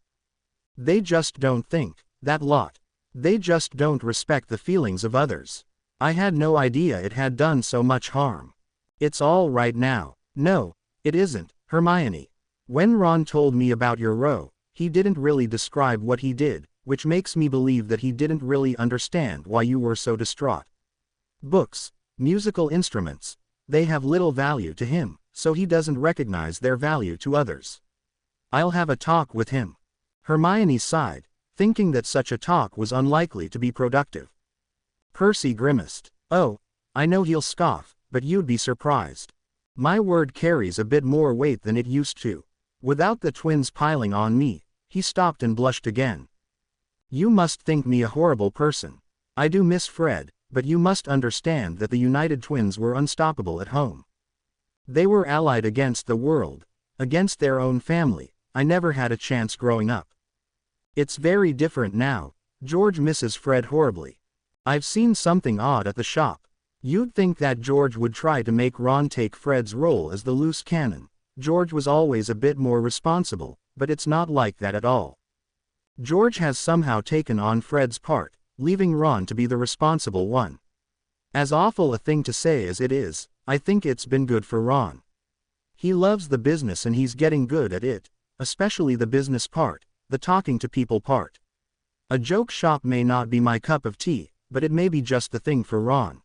They just don't think, that lot. They just don't respect the feelings of others. I had no idea it had done so much harm. It's all right now. No, it isn't, Hermione. When Ron told me about your row, he didn't really describe what he did, which makes me believe that he didn't really understand why you were so distraught. Books, musical instruments, they have little value to him, so he doesn't recognize their value to others. I'll have a talk with him. Hermione sighed, thinking that such a talk was unlikely to be productive. Percy grimaced. Oh, I know he'll scoff, but you'd be surprised. My word carries a bit more weight than it used to. Without the twins piling on me, he stopped and blushed again. You must think me a horrible person. I do miss Fred, but you must understand that the United Twins were unstoppable at home. They were allied against the world, against their own family. I never had a chance growing up. It's very different now. George misses Fred horribly. I've seen something odd at the shop. You'd think that George would try to make Ron take Fred's role as the loose cannon. George was always a bit more responsible, but it's not like that at all. George has somehow taken on Fred's part, leaving Ron to be the responsible one. As awful a thing to say as it is, I think it's been good for Ron. He loves the business and he's getting good at it, especially the business part, the talking to people part. A joke shop may not be my cup of tea, but it may be just the thing for Ron.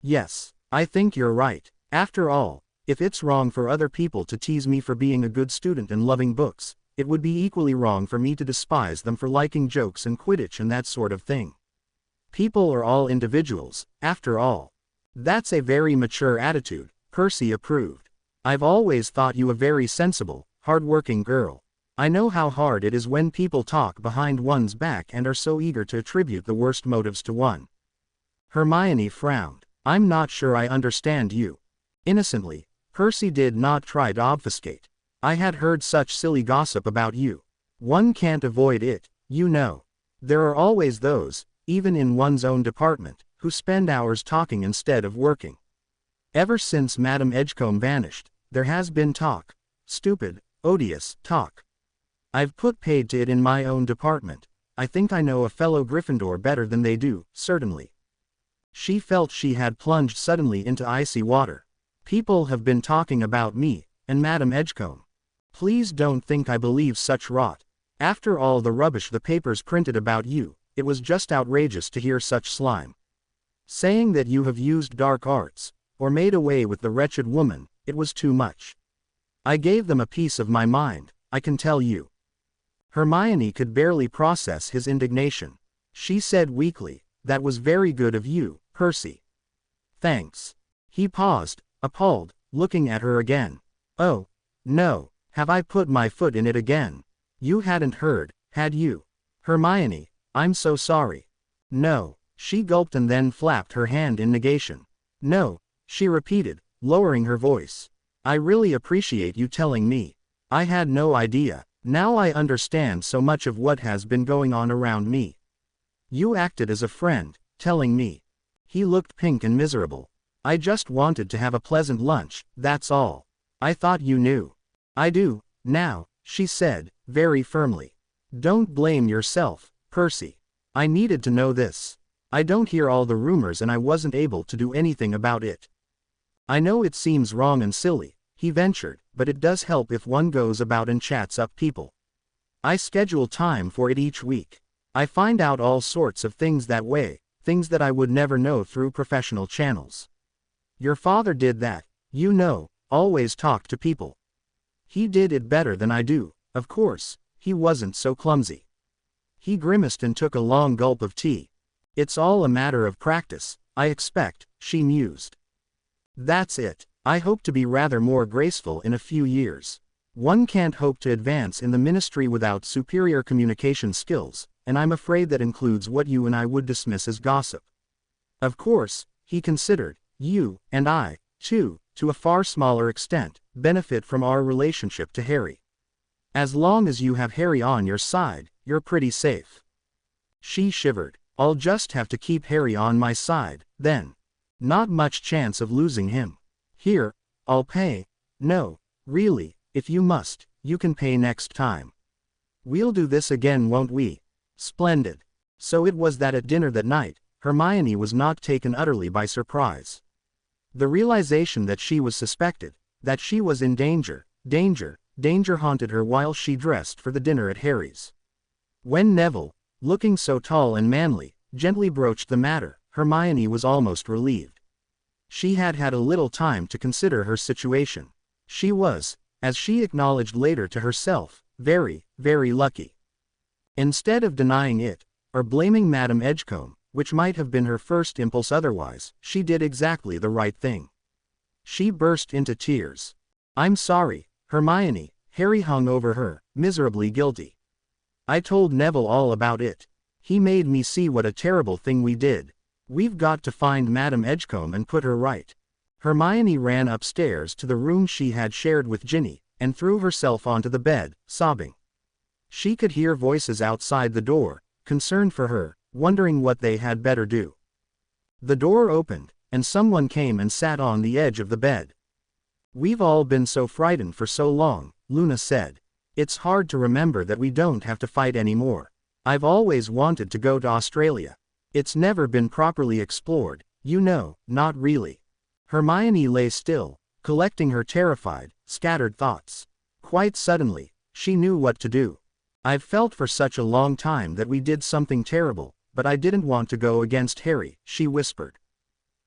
Yes, I think you're right. After all, if it's wrong for other people to tease me for being a good student and loving books, it would be equally wrong for me to despise them for liking jokes and Quidditch and that sort of thing. People are all individuals, after all. That's a very mature attitude, Percy approved. I've always thought you a very sensible, hard-working girl. I know how hard it is when people talk behind one's back and are so eager to attribute the worst motives to one. Hermione frowned. I'm not sure I understand you. Innocently, Percy did not try to obfuscate. I had heard such silly gossip about you. One can't avoid it, you know. There are always those, even in one's own department, who spend hours talking instead of working. Ever since Madame Edgecombe vanished, there has been talk. Stupid, odious talk. I've put paid to it in my own department. I think I know a fellow Gryffindor better than they do, certainly. She felt she had plunged suddenly into icy water. People have been talking about me, and Madame Edgecombe. Please don't think I believe such rot. After all the rubbish the papers printed about you, it was just outrageous to hear such slime. Saying that you have used dark arts, or made away with the wretched woman, it was too much. I gave them a piece of my mind, I can tell you. Hermione could barely process his indignation. She said weakly, that was very good of you, Percy. Thanks. He paused, appalled, looking at her again. Oh, no, have I put my foot in it again? You hadn't heard, had you? Hermione, I'm so sorry. No, she gulped and then flapped her hand in negation. No, she repeated, lowering her voice. I really appreciate you telling me. I had no idea. Now I understand so much of what has been going on around me. You acted as a friend, telling me. He looked pink and miserable. I just wanted to have a pleasant lunch, that's all. I thought you knew. I do, now, she said, very firmly. Don't blame yourself, Percy. I needed to know this. I don't hear all the rumors and I wasn't able to do anything about it. I know it seems wrong and silly, he ventured, but it does help if one goes about and chats up people. I schedule time for it each week. I find out all sorts of things that way, things that I would never know through professional channels. Your father did that, you know, always talked to people. He did it better than I do, of course, he wasn't so clumsy. He grimaced and took a long gulp of tea. It's all a matter of practice, I expect, she mused. That's it. I hope to be rather more graceful in a few years. One can't hope to advance in the ministry without superior communication skills, and I'm afraid that includes what you and I would dismiss as gossip. Of course, he considered, you, and I, too, to a far smaller extent, benefit from our relationship to Harry. As long as you have Harry on your side, you're pretty safe. She shivered. I'll just have to keep Harry on my side, then. Not much chance of losing him. Here, I'll pay. No, really, if you must, you can pay next time. We'll do this again, won't we? Splendid. So it was that at dinner that night, Hermione was not taken utterly by surprise. The realization that she was suspected, that she was in danger haunted her while she dressed for the dinner at Harry's. When Neville, looking so tall and manly, gently broached the matter, Hermione was almost relieved. She had had a little time to consider her situation. She was, as she acknowledged later to herself, very, very lucky. Instead of denying it, or blaming Madame Edgecombe, which might have been her first impulse otherwise, she did exactly the right thing. She burst into tears. I'm sorry, Hermione. Harry hung over her, miserably guilty. I told Neville all about it. He made me see what a terrible thing we did. We've got to find Madame Edgecombe and put her right. Hermione ran upstairs to the room she had shared with Ginny, and threw herself onto the bed, sobbing. She could hear voices outside the door, concerned for her, wondering what they had better do. The door opened, and someone came and sat on the edge of the bed. We've all been so frightened for so long, Luna said. It's hard to remember that we don't have to fight anymore. I've always wanted to go to Australia. It's never been properly explored, you know, not really. Hermione lay still, collecting her terrified, scattered thoughts. Quite suddenly, she knew what to do. I've felt for such a long time that we did something terrible, but I didn't want to go against Harry, she whispered.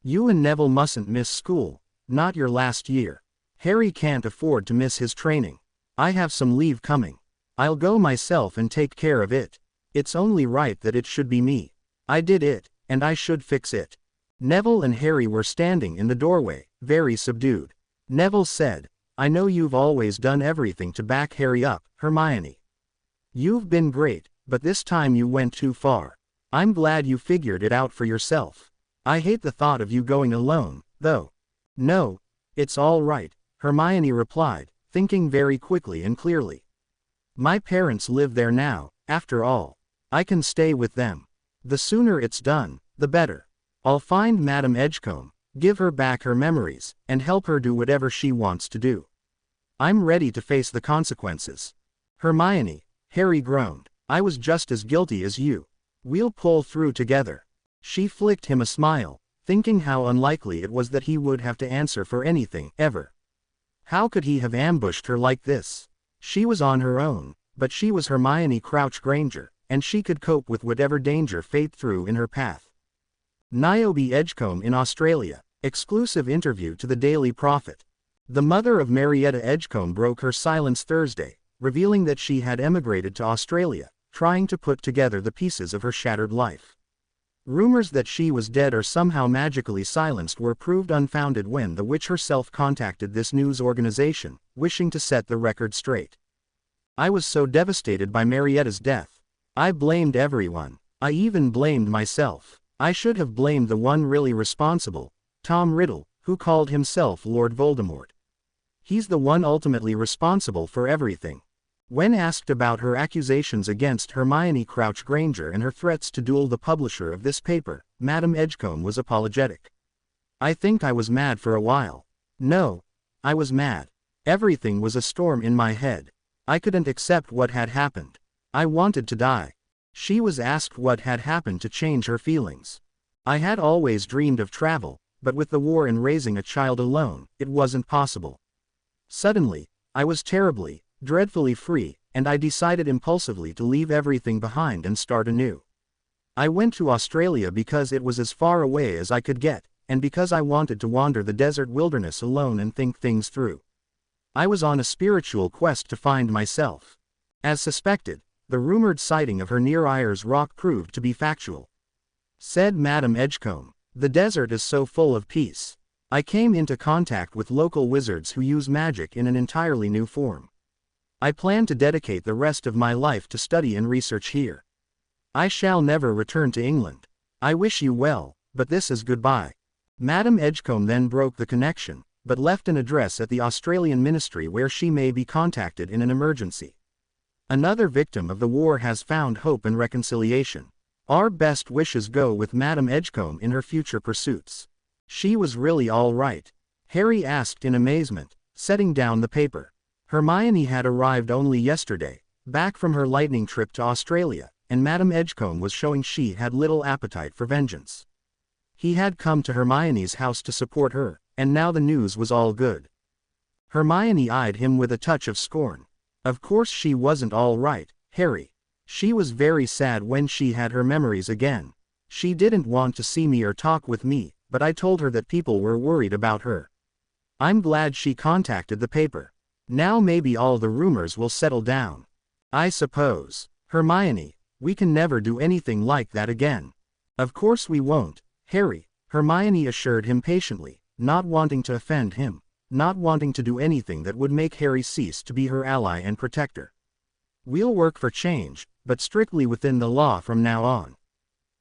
You and Neville mustn't miss school, not your last year. Harry can't afford to miss his training. I have some leave coming. I'll go myself and take care of it. It's only right that it should be me. I did it, and I should fix it. Neville and Harry were standing in the doorway, very subdued. Neville said, I know you've always done everything to back Harry up, Hermione. You've been great, but this time you went too far. I'm glad you figured it out for yourself. I hate the thought of you going alone, though. No, it's all right, Hermione replied, thinking very quickly and clearly. My parents live there now, after all. I can stay with them. The sooner it's done, the better. I'll find Madame Edgecombe, give her back her memories, and help her do whatever she wants to do. I'm ready to face the consequences. Hermione, Harry groaned. I was just as guilty as you. We'll pull through together. She flicked him a smile, thinking how unlikely it was that he would have to answer for anything, ever. How could he have ambushed her like this? She was on her own, but she was Hermione Crouch Granger, and she could cope with whatever danger fate threw in her path. Niobe Edgecombe in Australia. Exclusive interview to the Daily Prophet. The mother of Marietta Edgecombe broke her silence Thursday, revealing that she had emigrated to Australia, trying to put together the pieces of her shattered life. Rumors that she was dead or somehow magically silenced were proved unfounded when the witch herself contacted this news organization, wishing to set the record straight. I was so devastated by Marietta's death. I blamed everyone. I even blamed myself. I should have blamed the one really responsible, Tom Riddle, who called himself Lord Voldemort. He's the one ultimately responsible for everything. When asked about her accusations against Hermione Crouch Granger and her threats to duel the publisher of this paper, Madame Edgecombe was apologetic. I think I was mad for a while. No, I was mad. Everything was a storm in my head. I couldn't accept what had happened. I wanted to die. She was asked what had happened to change her feelings. I had always dreamed of travel, but with the war and raising a child alone, it wasn't possible. Suddenly, I was terribly, dreadfully free, and I decided impulsively to leave everything behind and start anew. I went to Australia because it was as far away as I could get, and because I wanted to wander the desert wilderness alone and think things through. I was on a spiritual quest to find myself. As suspected, the rumored sighting of her near Ayers Rock proved to be factual. Said Madame Edgecombe, the desert is so full of peace. I came into contact with local wizards who use magic in an entirely new form. I plan to dedicate the rest of my life to study and research here. I shall never return to England. I wish you well, but this is goodbye. Madame Edgecombe then broke the connection, but left an address at the Australian ministry where she may be contacted in an emergency. Another victim of the war has found hope and reconciliation. Our best wishes go with Madame Edgecombe in her future pursuits. She was really all right? Harry asked in amazement, setting down the paper. Hermione had arrived only yesterday, back from her lightning trip to Australia, and Madame Edgecombe was showing she had little appetite for vengeance. He had come to Hermione's house to support her, and now the news was all good. Hermione eyed him with a touch of scorn. Of course she wasn't all right, Harry. She was very sad when she had her memories again. She didn't want to see me or talk with me, but I told her that people were worried about her. I'm glad she contacted the paper. Now maybe all the rumors will settle down. I suppose. Hermione, we can never do anything like that again. Of course we won't, Harry, Hermione assured him patiently, not wanting to offend him, not wanting to do anything that would make Harry cease to be her ally and protector. We'll work for change, but strictly within the law from now on.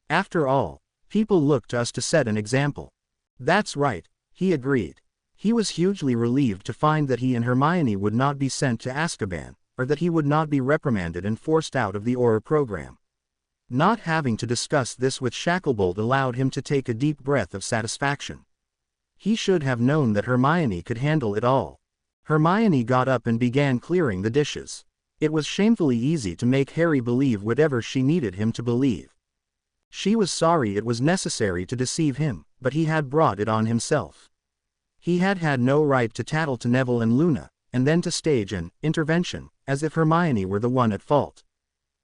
After all, people look to us to set an example. That's right, he agreed. He was hugely relieved to find that he and Hermione would not be sent to Azkaban, or that he would not be reprimanded and forced out of the Auror program. Not having to discuss this with Shacklebolt allowed him to take a deep breath of satisfaction. He should have known that Hermione could handle it all. Hermione got up and began clearing the dishes. It was shamefully easy to make Harry believe whatever she needed him to believe. She was sorry it was necessary to deceive him, but he had brought it on himself. He had had no right to tattle to Neville and Luna, and then to stage an intervention, as if Hermione were the one at fault.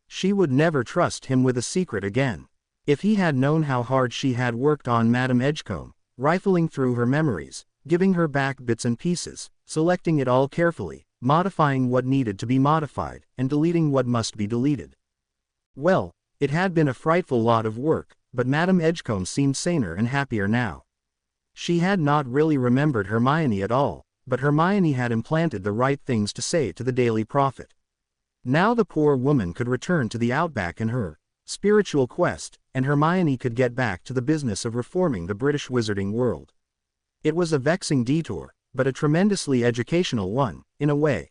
She would never trust him with a secret again. If he had known how hard she had worked on Madame Edgecombe, rifling through her memories, giving her back bits and pieces, selecting it all carefully, modifying what needed to be modified, and deleting what must be deleted. Well, it had been a frightful lot of work, but Madame Edgecombe seemed saner and happier now. She had not really remembered Hermione at all, but Hermione had implanted the right things to say to the Daily Prophet. Now the poor woman could return to the outback in her spiritual quest, and Hermione could get back to the business of reforming the British wizarding world. It was a vexing detour, but a tremendously educational one, in a way.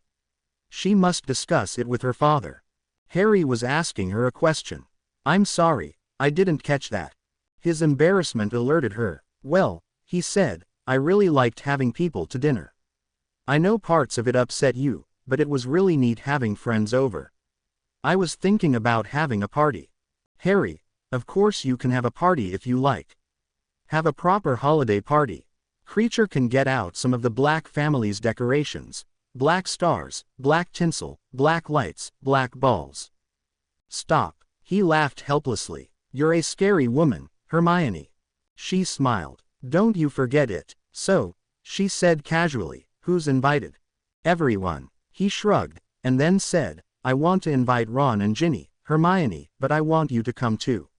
She must discuss it with her father. Harry was asking her a question. I'm sorry, I didn't catch that. His embarrassment alerted her. Well, he said, I really liked having people to dinner. I know parts of it upset you, but it was really neat having friends over. I was thinking about having a party. Harry, of course you can have a party if you like. Have a proper holiday party. Creature can get out some of the Black family's decorations. Black stars, black tinsel, black lights, black balls. Stop. He laughed helplessly. You're a scary woman, Hermione. She smiled. Don't you forget it. So, she said casually, who's invited? Everyone. He shrugged, and then said, I want to invite Ron and Ginny, Hermione, but I want you to come too.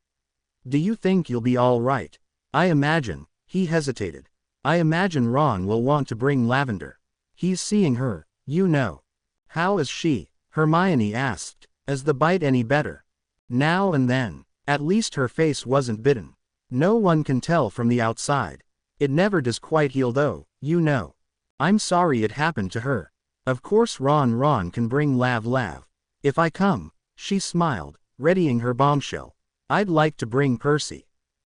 Do you think you'll be all right? I imagine, he hesitated. I imagine Ron will want to bring Lavender. He's seeing her, you know. How is she? Hermione asked. Is the bite any better? Now and then. At least her face wasn't bitten. No one can tell from the outside. It never does quite heal though, you know. I'm sorry it happened to her. Of course Ron can bring Lav. If I come, she smiled, readying her bombshell. I'd like to bring Percy.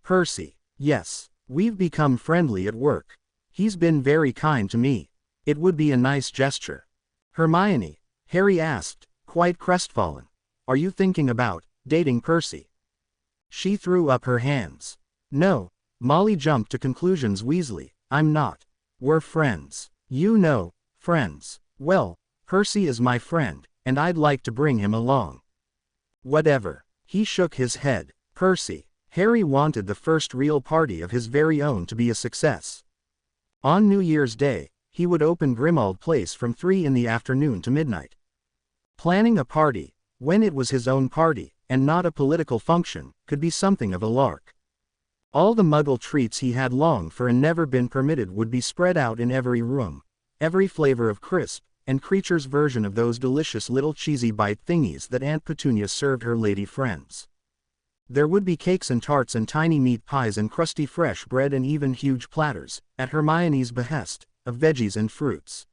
Percy, yes. We've become friendly at work. He's been very kind to me. It would be a nice gesture. Hermione, Harry asked, quite crestfallen. Are you thinking about dating Percy? She threw up her hands. No. Molly jumped to conclusions Weasley. I'm not. We're friends. You know, friends. Well, Percy is my friend, and I'd like to bring him along. Whatever. He shook his head. Percy. Harry wanted the first real party of his very own to be a success. On New Year's Day, he would open Grimmauld Place from 3 in the afternoon to midnight. Planning a party, when it was his own party, and not a political function, could be something of a lark. All the Muggle treats he had longed for and never been permitted would be spread out in every room, every flavor of crisp, and Creature's version of those delicious little cheesy bite thingies that Aunt Petunia served her lady friends. There would be cakes and tarts and tiny meat pies and crusty fresh bread and even huge platters, at Hermione's behest, of veggies and fruits.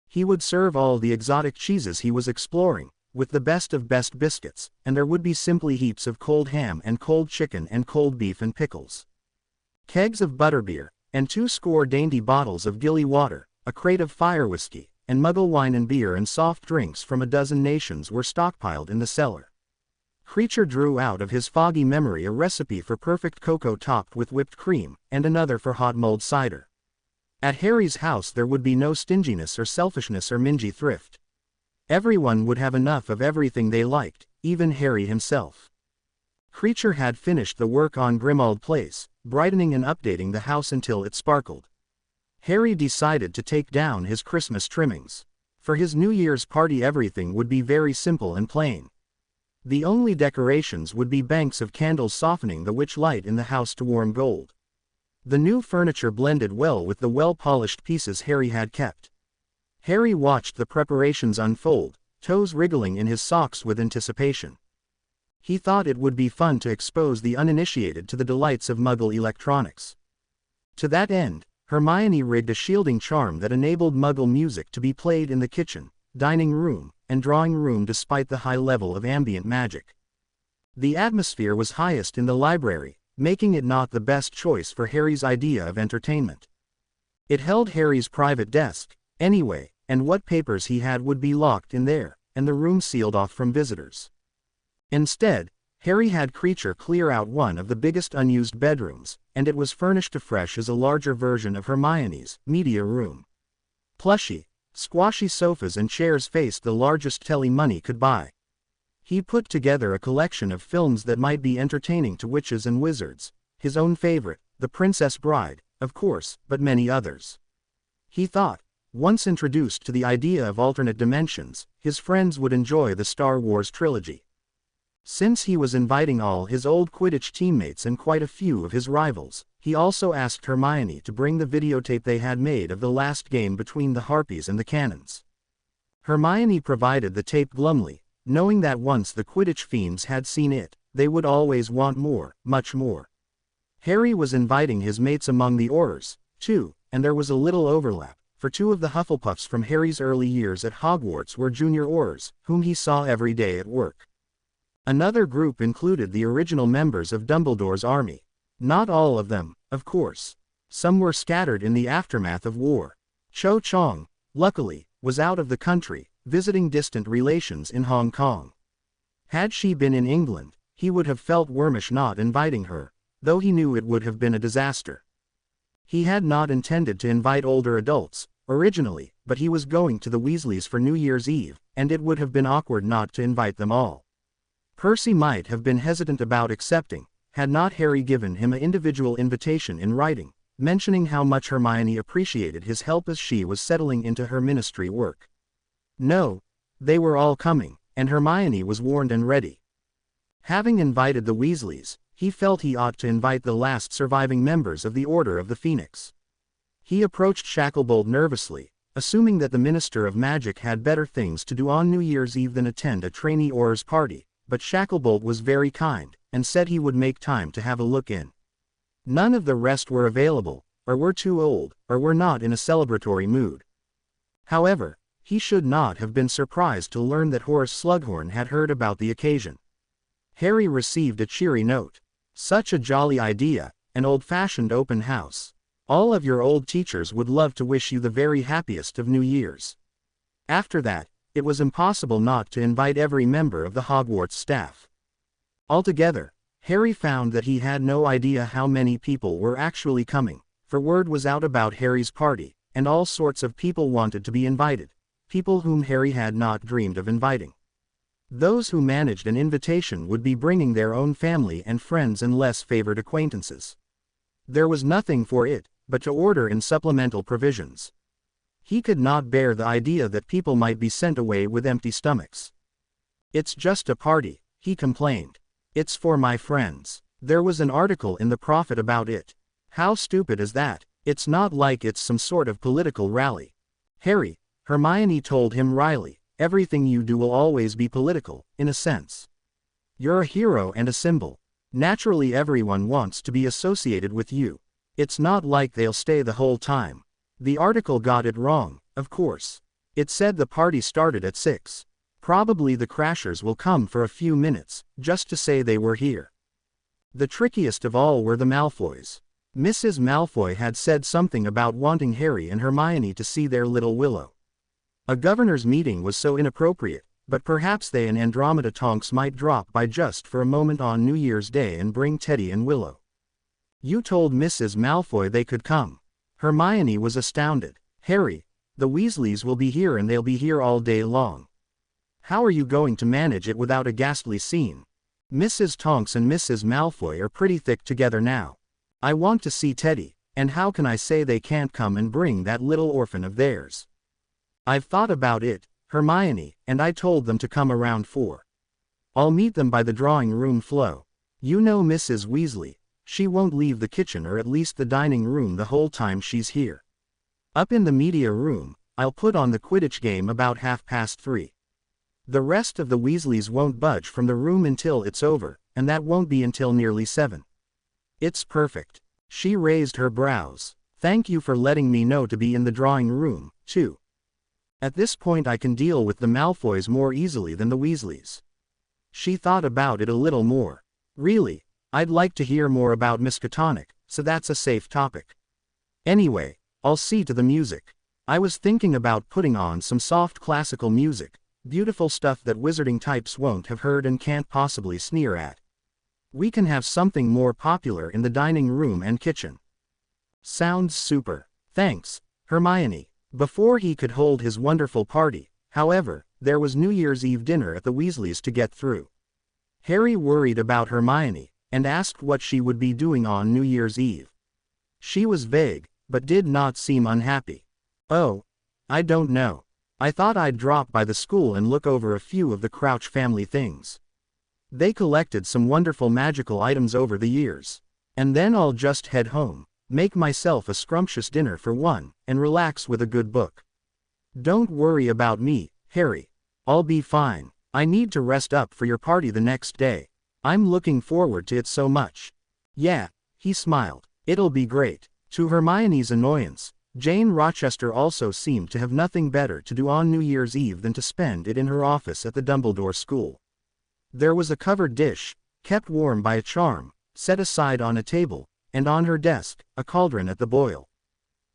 He would serve all the exotic cheeses he was exploring, with the best of best biscuits, and there would be simply heaps of cold ham and cold chicken and cold beef and pickles. Kegs of butterbeer, and 20 dainty bottles of gilly water, a crate of fire whiskey, and muggle wine and beer and soft drinks from a dozen nations were stockpiled in the cellar. Creature drew out of his foggy memory a recipe for perfect cocoa topped with whipped cream, and another for hot mulled cider. At Harry's house there would be no stinginess or selfishness or mingy thrift. Everyone would have enough of everything they liked, even Harry himself. Creature had finished the work on Grimmauld Place, brightening and updating the house until it sparkled. Harry decided to take down his Christmas trimmings. For his New Year's party everything would be very simple and plain. The only decorations would be banks of candles softening the witch light in the house to warm gold. The new furniture blended well with the well-polished pieces Harry had kept. Harry watched the preparations unfold, toes wriggling in his socks with anticipation. He thought it would be fun to expose the uninitiated to the delights of Muggle electronics. To that end, Hermione rigged a shielding charm that enabled Muggle music to be played in the kitchen, dining room, and drawing room despite the high level of ambient magic. The atmosphere was highest in the library, making it not the best choice for Harry's idea of entertainment. It held Harry's private desk, anyway, and what papers he had would be locked in there, and the room sealed off from visitors. Instead, Harry had Creature clear out one of the biggest unused bedrooms, and it was furnished afresh as a larger version of Hermione's media room. Plushy, squashy sofas and chairs faced the largest telly money could buy. He put together a collection of films that might be entertaining to witches and wizards, his own favorite, The Princess Bride, of course, but many others. He thought, once introduced to the idea of alternate dimensions, his friends would enjoy the Star Wars trilogy. Since he was inviting all his old Quidditch teammates and quite a few of his rivals, he also asked Hermione to bring the videotape they had made of the last game between the Harpies and the Cannons. Hermione provided the tape glumly, knowing that once the Quidditch fiends had seen it, they would always want more, much more. Harry was inviting his mates among the Aurors, too, and there was a little overlap, for two of the Hufflepuffs from Harry's early years at Hogwarts were junior Aurors, whom he saw every day at work. Another group included the original members of Dumbledore's army. Not all of them, of course. Some were scattered in the aftermath of war. Cho Chang, luckily, was out of the country, visiting distant relations in Hong Kong. Had she been in England, he would have felt wormish not inviting her, though he knew it would have been a disaster. He had not intended to invite older adults, originally, but he was going to the Weasleys for New Year's Eve, and it would have been awkward not to invite them all. Percy might have been hesitant about accepting, had not Harry given him an individual invitation in writing, mentioning how much Hermione appreciated his help as she was settling into her ministry work. No, they were all coming, and Hermione was warned and ready. Having invited the Weasleys, he felt he ought to invite the last surviving members of the Order of the Phoenix. He approached Shacklebolt nervously, assuming that the Minister of Magic had better things to do on New Year's Eve than attend a trainee Aurors party, but Shacklebolt was very kind, and said he would make time to have a look in. None of the rest were available, or were too old, or were not in a celebratory mood. However, he should not have been surprised to learn that Horace Slughorn had heard about the occasion. Harry received a cheery note. Such a jolly idea, an old-fashioned open house. All of your old teachers would love to wish you the very happiest of New Years. After that, it was impossible not to invite every member of the Hogwarts staff. Altogether, Harry found that he had no idea how many people were actually coming, for word was out about Harry's party, and all sorts of people wanted to be invited, people whom Harry had not dreamed of inviting. Those who managed an invitation would be bringing their own family and friends and less favored acquaintances. There was nothing for it, but to order in supplemental provisions. He could not bear the idea that people might be sent away with empty stomachs. It's just a party, he complained. It's for my friends. There was an article in the Prophet about it. How stupid is that? It's not like it's some sort of political rally. Harry, Hermione told him wryly, everything you do will always be political, in a sense. You're a hero and a symbol. Naturally everyone wants to be associated with you. It's not like they'll stay the whole time. The article got it wrong, of course. It said the party started at 6 Probably the Crashers will come for a few minutes, just to say they were here. The trickiest of all were the Malfoys. Mrs. Malfoy had said something about wanting Harry and Hermione to see their little Willow. A governor's meeting was so inappropriate, but perhaps they and Andromeda Tonks might drop by just for a moment on New Year's Day and bring Teddy and Willow. You told Mrs. Malfoy they could come. Hermione was astounded. Harry, the Weasleys will be here and they'll be here all day long. How are you going to manage it without a ghastly scene? Mrs. Tonks and Mrs. Malfoy are pretty thick together now. I want to see Teddy, and how can I say they can't come and bring that little orphan of theirs? I've thought about it, Hermione, and I told them to come around 4. I'll meet them by the drawing room floor. You know Mrs. Weasley, she won't leave the kitchen or at least the dining room the whole time she's here. Up in the media room, I'll put on the Quidditch game about 3:30. The rest of the Weasleys won't budge from the room until it's over, and that won't be until nearly 7. It's perfect. She raised her brows. Thank you for letting me know to be in the drawing room, too. At this point I can deal with the Malfoys more easily than the Weasleys. She thought about it a little more. Really, I'd like to hear more about Miskatonic, so that's a safe topic. Anyway, I'll see to the music. I was thinking about putting on some soft classical music, beautiful stuff that wizarding types won't have heard and can't possibly sneer at. We can have something more popular in the dining room and kitchen. Sounds super. Thanks, Hermione. Before he could hold his wonderful party, however, there was New Year's Eve dinner at the Weasleys to get through. Harry worried about Hermione, and asked what she would be doing on New Year's Eve. She was vague, but did not seem unhappy. Oh, I don't know. I thought I'd drop by the school and look over a few of the Crouch family things. They collected some wonderful magical items over the years. And then I'll just head home, make myself a scrumptious dinner for one, and relax with a good book. Don't worry about me, Harry. I'll be fine. I need to rest up for your party the next day. I'm looking forward to it so much. Yeah, he smiled. It'll be great. To Hermione's annoyance, Jane Rochester also seemed to have nothing better to do on New Year's Eve than to spend it in her office at the Dumbledore School. There was a covered dish, kept warm by a charm, set aside on a table, and on her desk, a cauldron at the boil.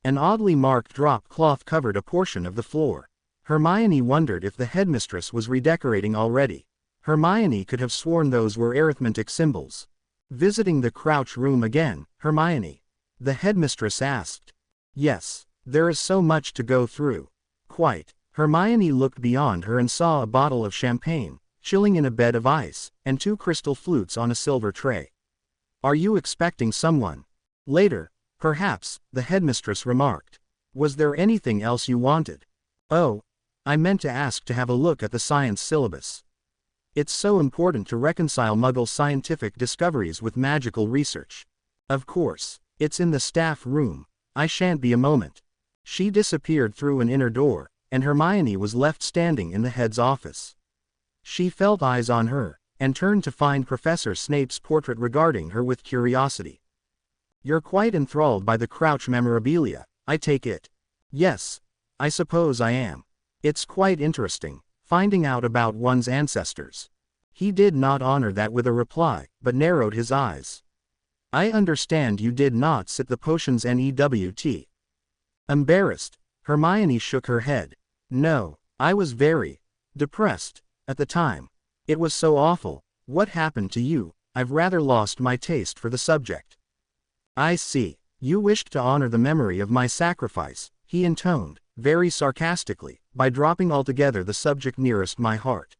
An oddly marked drop cloth covered a portion of the floor. Hermione wondered if the headmistress was redecorating already. Hermione could have sworn those were arithmetic symbols. Visiting the Crouch room again, Hermione? The headmistress asked. Yes, there is so much to go through. Quite. Hermione looked beyond her and saw a bottle of champagne, chilling in a bed of ice, and 2 crystal flutes on a silver tray. Are you expecting someone? Later, perhaps, the headmistress remarked. Was there anything else you wanted? Oh, I meant to ask to have a look at the science syllabus. It's so important to reconcile Muggle scientific discoveries with magical research. Of course, it's in the staff room. I shan't be a moment. She disappeared through an inner door, and Hermione was left standing in the head's office. She felt eyes on her, and turned to find Professor Snape's portrait regarding her with curiosity. You're quite enthralled by the Crouch memorabilia, I take it. Yes, I suppose I am. It's quite interesting, finding out about one's ancestors. He did not honor that with a reply, but narrowed his eyes. I understand you did not sit the potions NEWT. Embarrassed, Hermione shook her head. No, I was very depressed at the time. It was so awful. What happened to you? I've rather lost my taste for the subject. I see. You wished to honor the memory of my sacrifice, he intoned, very sarcastically, by dropping altogether the subject nearest my heart.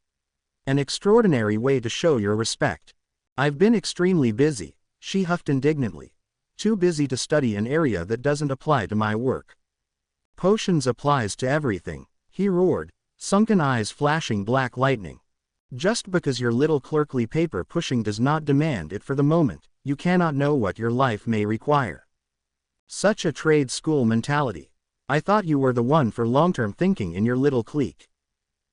An extraordinary way to show your respect. I've been extremely busy, she huffed indignantly. Too busy to study an area that doesn't apply to my work. Potions applies to everything, he roared, sunken eyes flashing black lightning. Just because your little clerkly paper pushing does not demand it for the moment, you cannot know what your life may require. Such a trade school mentality. I thought you were the one for long-term thinking in your little clique.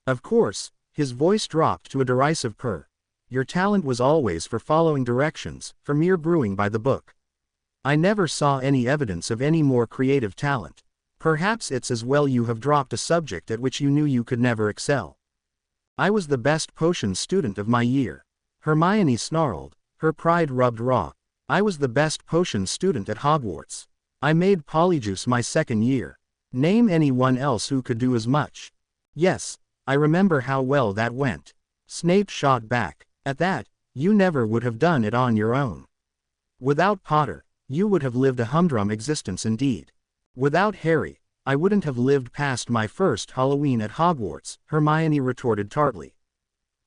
Of course, his voice dropped to a derisive purr. Your talent was always for following directions, for mere brewing by the book. I never saw any evidence of any more creative talent. Perhaps it's as well you have dropped a subject at which you knew you could never excel. I was the best potions student of my year. Hermione snarled, her pride rubbed raw. I was the best potions student at Hogwarts. I made Polyjuice my second year. Name anyone else who could do as much. Yes, I remember how well that went. Snape shot back. At that, you never would have done it on your own. Without Potter, you would have lived a humdrum existence indeed. Without Harry, I wouldn't have lived past my first Halloween at Hogwarts, Hermione retorted tartly.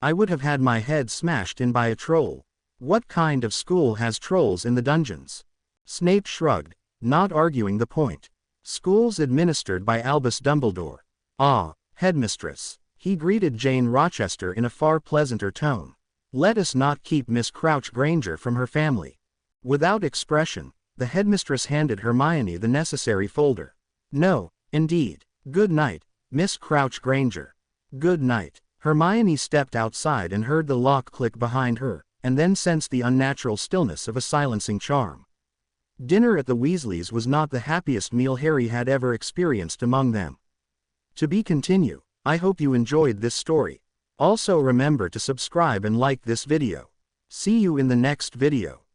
I would have had my head smashed in by a troll. What kind of school has trolls in the dungeons? Snape shrugged, not arguing the point. Schools administered by Albus Dumbledore. Ah, headmistress. He greeted Jane Rochester in a far pleasanter tone. Let us not keep Miss Crouch Granger from her family. Without expression, the headmistress handed Hermione the necessary folder. No, indeed. Good night, Miss Crouch Granger. Good night. Hermione stepped outside and heard the lock click behind her, and then sensed the unnatural stillness of a silencing charm. Dinner at the Weasleys was not the happiest meal Harry had ever experienced among them. To be continued. I hope you enjoyed this story. Also remember to subscribe and like this video. See you in the next video.